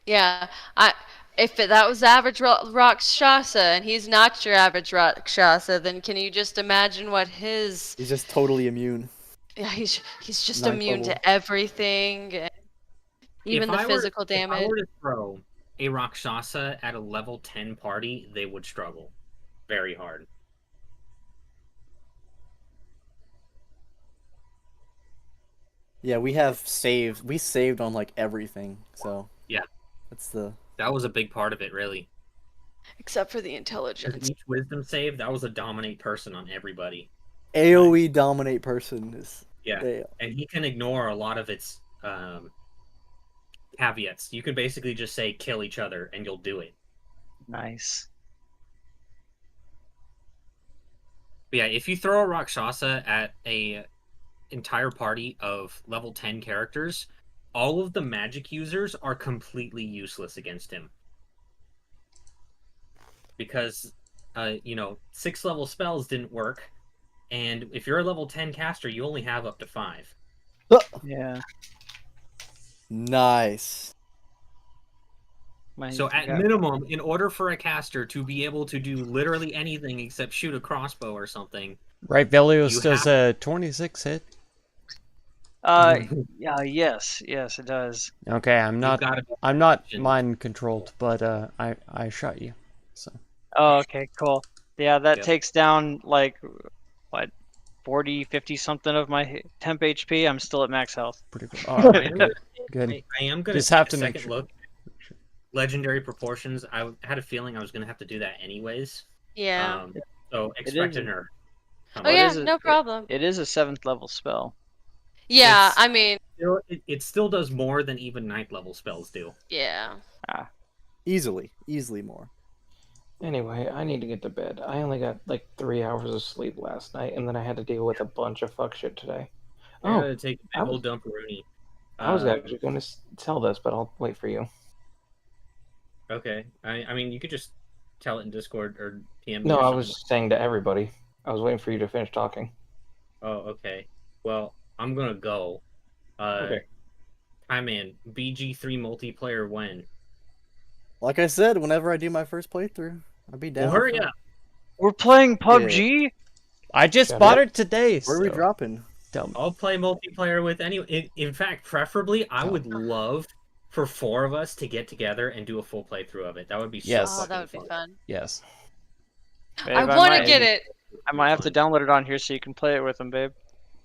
yeah, that was average Rakshasa and he's not your average Rakshasa, then can you just imagine what his? He's just totally immune. Yeah, he's just Ninth immune level. to everything, even If the I were- physical If I damage. were to throw a Rakshasa at a level 10 party, they would struggle very hard. Yeah, we saved on like everything, so. Yeah. That's the. That was a big part of it, really. Except for the 'Cause intelligence. each wisdom save, that was a dominate person on everybody. AoE dominate person is. Yeah. They, And he can ignore a lot of its caveats. You can basically just say kill each other and you'll do it. Nice. But yeah, if you throw a Rakshasa at a entire party of level 10 characters, all of the magic users are completely useless against him. Because, 6 level spells didn't work, and if you're a level 10 caster, you only have up to 5. Yeah. Nice. So at minimum, in order for a caster to be able to do literally anything except shoot a crossbow or something, Right, Velios You does have- a 26 hit. Yeah, yes, it does. Okay, I'm you've not got to I'm not mind controlled, but I shot you. So Oh, okay, cool. Yeah, that Yep. takes down like what 40, 50 something of my temp HP. I'm still at max health. pretty good. All right, I am good. Good. I am going Just to have take to a make second sure. look. Legendary proportions. I had a feeling I was going to have to do that anyways. Yeah. So expect a is- nerf. Oh yeah, is it? no problem. It is a 7th level spell. Yeah, It's- I mean, It still does more than even 9th level spells do. yeah. Easily more. Anyway, I need to get to bed. I only got like 3 hours of sleep last night, and then I had to deal with a bunch of fuck shit today. I'm Oh, going to take a I big was- old dump Rooney. I was actually going to tell this, but I'll wait for you. Okay. I mean, you could just tell it in Discord or PM. me No, or I something. was saying to everybody. I was waiting for you to finish talking. Oh, okay. Well, I'm gonna go. Okay. Hi, man. BG3 multiplayer when? Like I said, whenever I do my first playthrough, I'll be down. Well, hurry for it. up. We're playing PUBG. I just Shut bought up. it today. Where are we so dropping? tell me. I'll play multiplayer with anyone. In fact, preferably, I would love for 4 of us to get together and do a full playthrough of it. That would be so Yes. Oh, fucking that would be fun. fun. Yes. Babe, I want to might- get it. I might have to download it on here so you can play it with them, babe.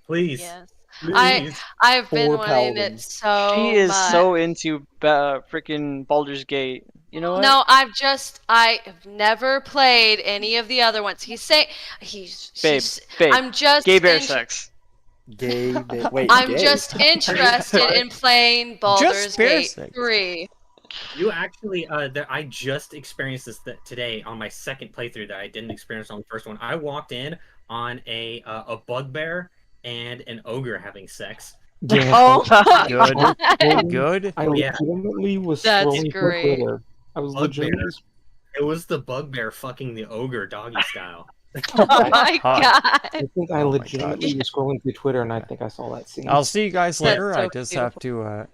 Please. Yes. Please. I've been Four wanting it paladins. so She is much. so into freaking Baldur's Gate. You know what? No, I have never played any of the other ones. Babe, she's, babe. I'm just Gay bear int- sex. Gay. Wait. I'm gay? just interested in playing Baldur's bear Gate sex. 3. You actually, I just experienced this today on my second playthrough that I didn't experience on the first one. I walked in on a bugbear and an ogre having sex. Yeah. Oh my Good. god. Good. I Yeah. legitimately was That's scrolling through great. Twitter. I was Bugbear. legitimately. It was the bugbear fucking the ogre doggy style. Oh my Hot. god. I think I Oh my legitimately was scrolling through Twitter, and I think I saw that scene. I'll see you guys That's later. I so just have to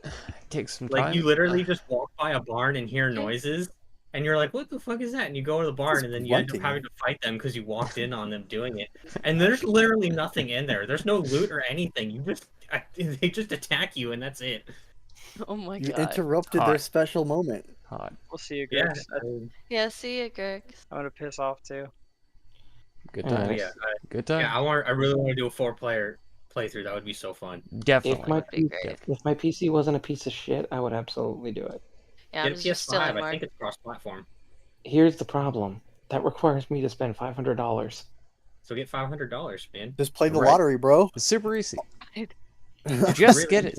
take some time. Like you literally just walk by a barn and hear noises, and you're like, "What the fuck is that?" And you go to the barn, Just and then you end up grunting. having to fight them because you walked in on them doing it. And there's literally nothing in there. There's no loot or anything. They just attack you, and that's it. Oh my You god. interrupted their Hot. special moment. Hot. We'll see you Yeah. guys. Yeah, see you, Greg. I'm gonna piss off too. Good Alright. time. Yeah, Good time. I really want to do a 4-player playthrough. That would be so fun. Definitely. If my That'd be great. if my PC wasn't a piece of shit, I would absolutely do it. Yeah, I'm Get a just still PS5. in I Mark. think it's cross-platform. Here's the problem. That requires me to spend $500. So get $500, man. Just play the Right. lottery, bro. It's super easy. Just Just Really? get it.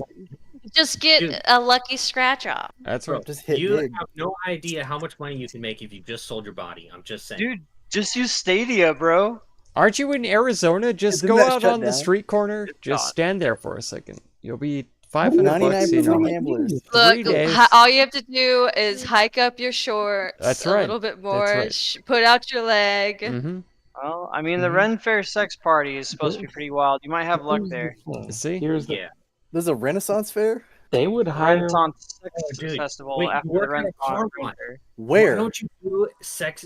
Just get Dude. a lucky scratch off. That's Bro, right. hit You big. have no idea how much money you can make if you just sold your body. I'm just saying. Dude, just use Stadia, bro. Aren't you in Arizona? Just Isn't go that out shut on the down? street corner. Just God. stand there for a second. You'll be $500 bucks. You 99% know. gamblers. 3 Look, days. all you have to do is hike up your shorts That's a right. little bit more, right. put out your leg. Mm-hmm. Well, I mean, the Mhm. Ren Fair sex party is supposed to be pretty wild. You might have luck there. See? Here's the Yeah. There's a Renaissance fair? they would hire Renaissance Sex Oh, dude. Festival Wait, you after the work at Ren a car Ren wash. Fair. Where? Why don't you do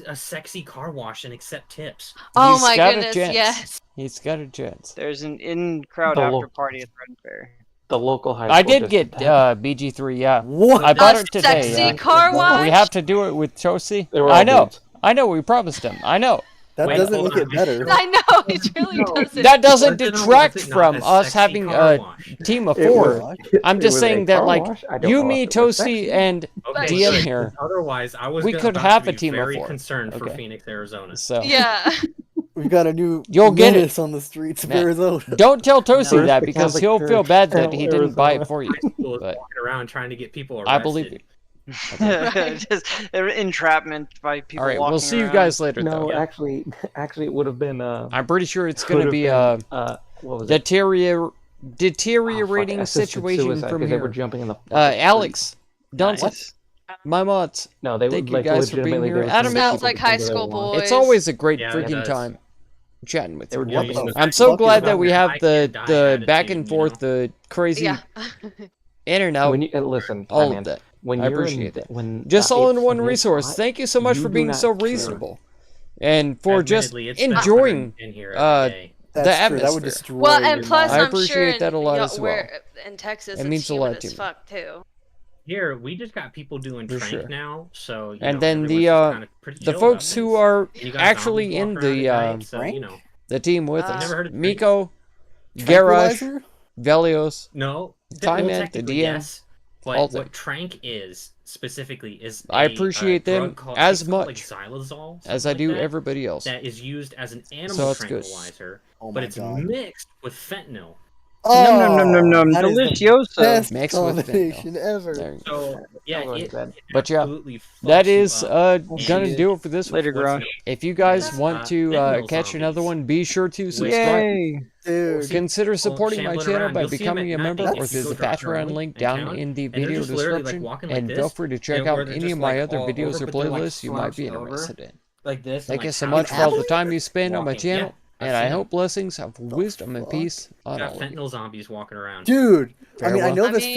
a sexy car wash and accept tips? Oh He's my got a goodness, chance. yes. He's got a chance. There's an in-crowd The after lo- party at the Ren Fair. the local high I school did just get had- BG3, yeah. What? I bought A it today. sexy Yeah. car wash? We have to do it with Tosi. They were I all know. dudes. I know. We promised him. I know. That Wait, doesn't hold make on. it better. I know, it really No. doesn't. That doesn't Was it detract not from a us sexy having car a wash? team of It four. was- I'm it just was a saying that, car like, wash. I don't you, know me, if it was Tosi, sexy. and Okay, DM good. here. Otherwise, I was We gonna could about have to a be team of very four. concerned for Okay. Phoenix, Arizona. So Yeah. We've got a new You'll get it. menace on the streets of Man. Arizona. don't tell Tosi First that the because Catholic he'll feel Church bad that in he didn't buy it Arizona. for you. High school is But walking around trying to get people arrested. I believe you. Just entrapment by people All right, walking we'll see you around. guys later, No, though. Yeah. actually, it would have been. I'm pretty sure it's could going to have be been, what was the it? deteriorating assisted situation suicide, from 'cause they were here. jumping in the fucking Alex, Dunson, Nice. my mods. No, they Thank would you like guys for being legitimately. here. They would Adam, send Sounds people like to high do whatever school they want. boys. It's always a great Yeah, it freaking does. time chatting with They you. were Yeah, jumping in the I'm fuck so is glad that that? we have I the can't die back attitude, and you forth, know? the crazy Yeah. in and out, When you listen, all man, of that. when I you're appreciate in, that. when Just the- all in it's one this resource. hot, Thank you so much you for do being not so care. reasonable, and for just Admittedly, it's been enjoying 100 in here uh, every day. That's true. That would atmosphere. destroy Well, and your plus, mind. I I'm sure appreciate that a lot as we're in Texas, It it's means a humid lot to as me. fuck too. Here, we just got people doing For trank sure. now, so you And know, then everyone's the just kinda pretty the chill folks about who things. are And you got actually zombies in walking around the at night, so, you Frank? know. the team with I've us, never heard of Frank. Miko, Garage, Tranquilizer? Velios, No, Time well, Man, the technically, DM, yes, all but them. what trank is specifically is I a appreciate drug them called, as it's called, much xylazole, as something I like do that, everybody else. that is used as an animal So it's good. tranquilizer, Oh but my it's god. mixed with fentanyl. Num num num num num. That is the Delicioso. best Mixed with combination ever. There you go. So yeah, That was it bad. But yeah, absolutely that fucks you is up. gonna And do it for this one. Later, what's Grosh. If you guys Yes, want to fentanyl catch another zombies. one, be sure to Which- subscribe. Yay! Dude. Consider supporting my shambling channel around. by You'll see 'em becoming at a night member if or you through go the drive Patreon around link in down town, in the and they're video just literally, like, description. walking like And this, feel free to check where out they're any just, of my like, other all videos over, or but they're, like, playlists you might be slouched over. interested in. like this. Thank and, you like, so half much for all the asleep, time you spend on my walking. channel, Yeah, and I've I seen 'em. hope blessings of wisdom and fuck? peace on Got all of you. fentanyl zombies walking around. Dude. I mean, I Farewell. know I this mean,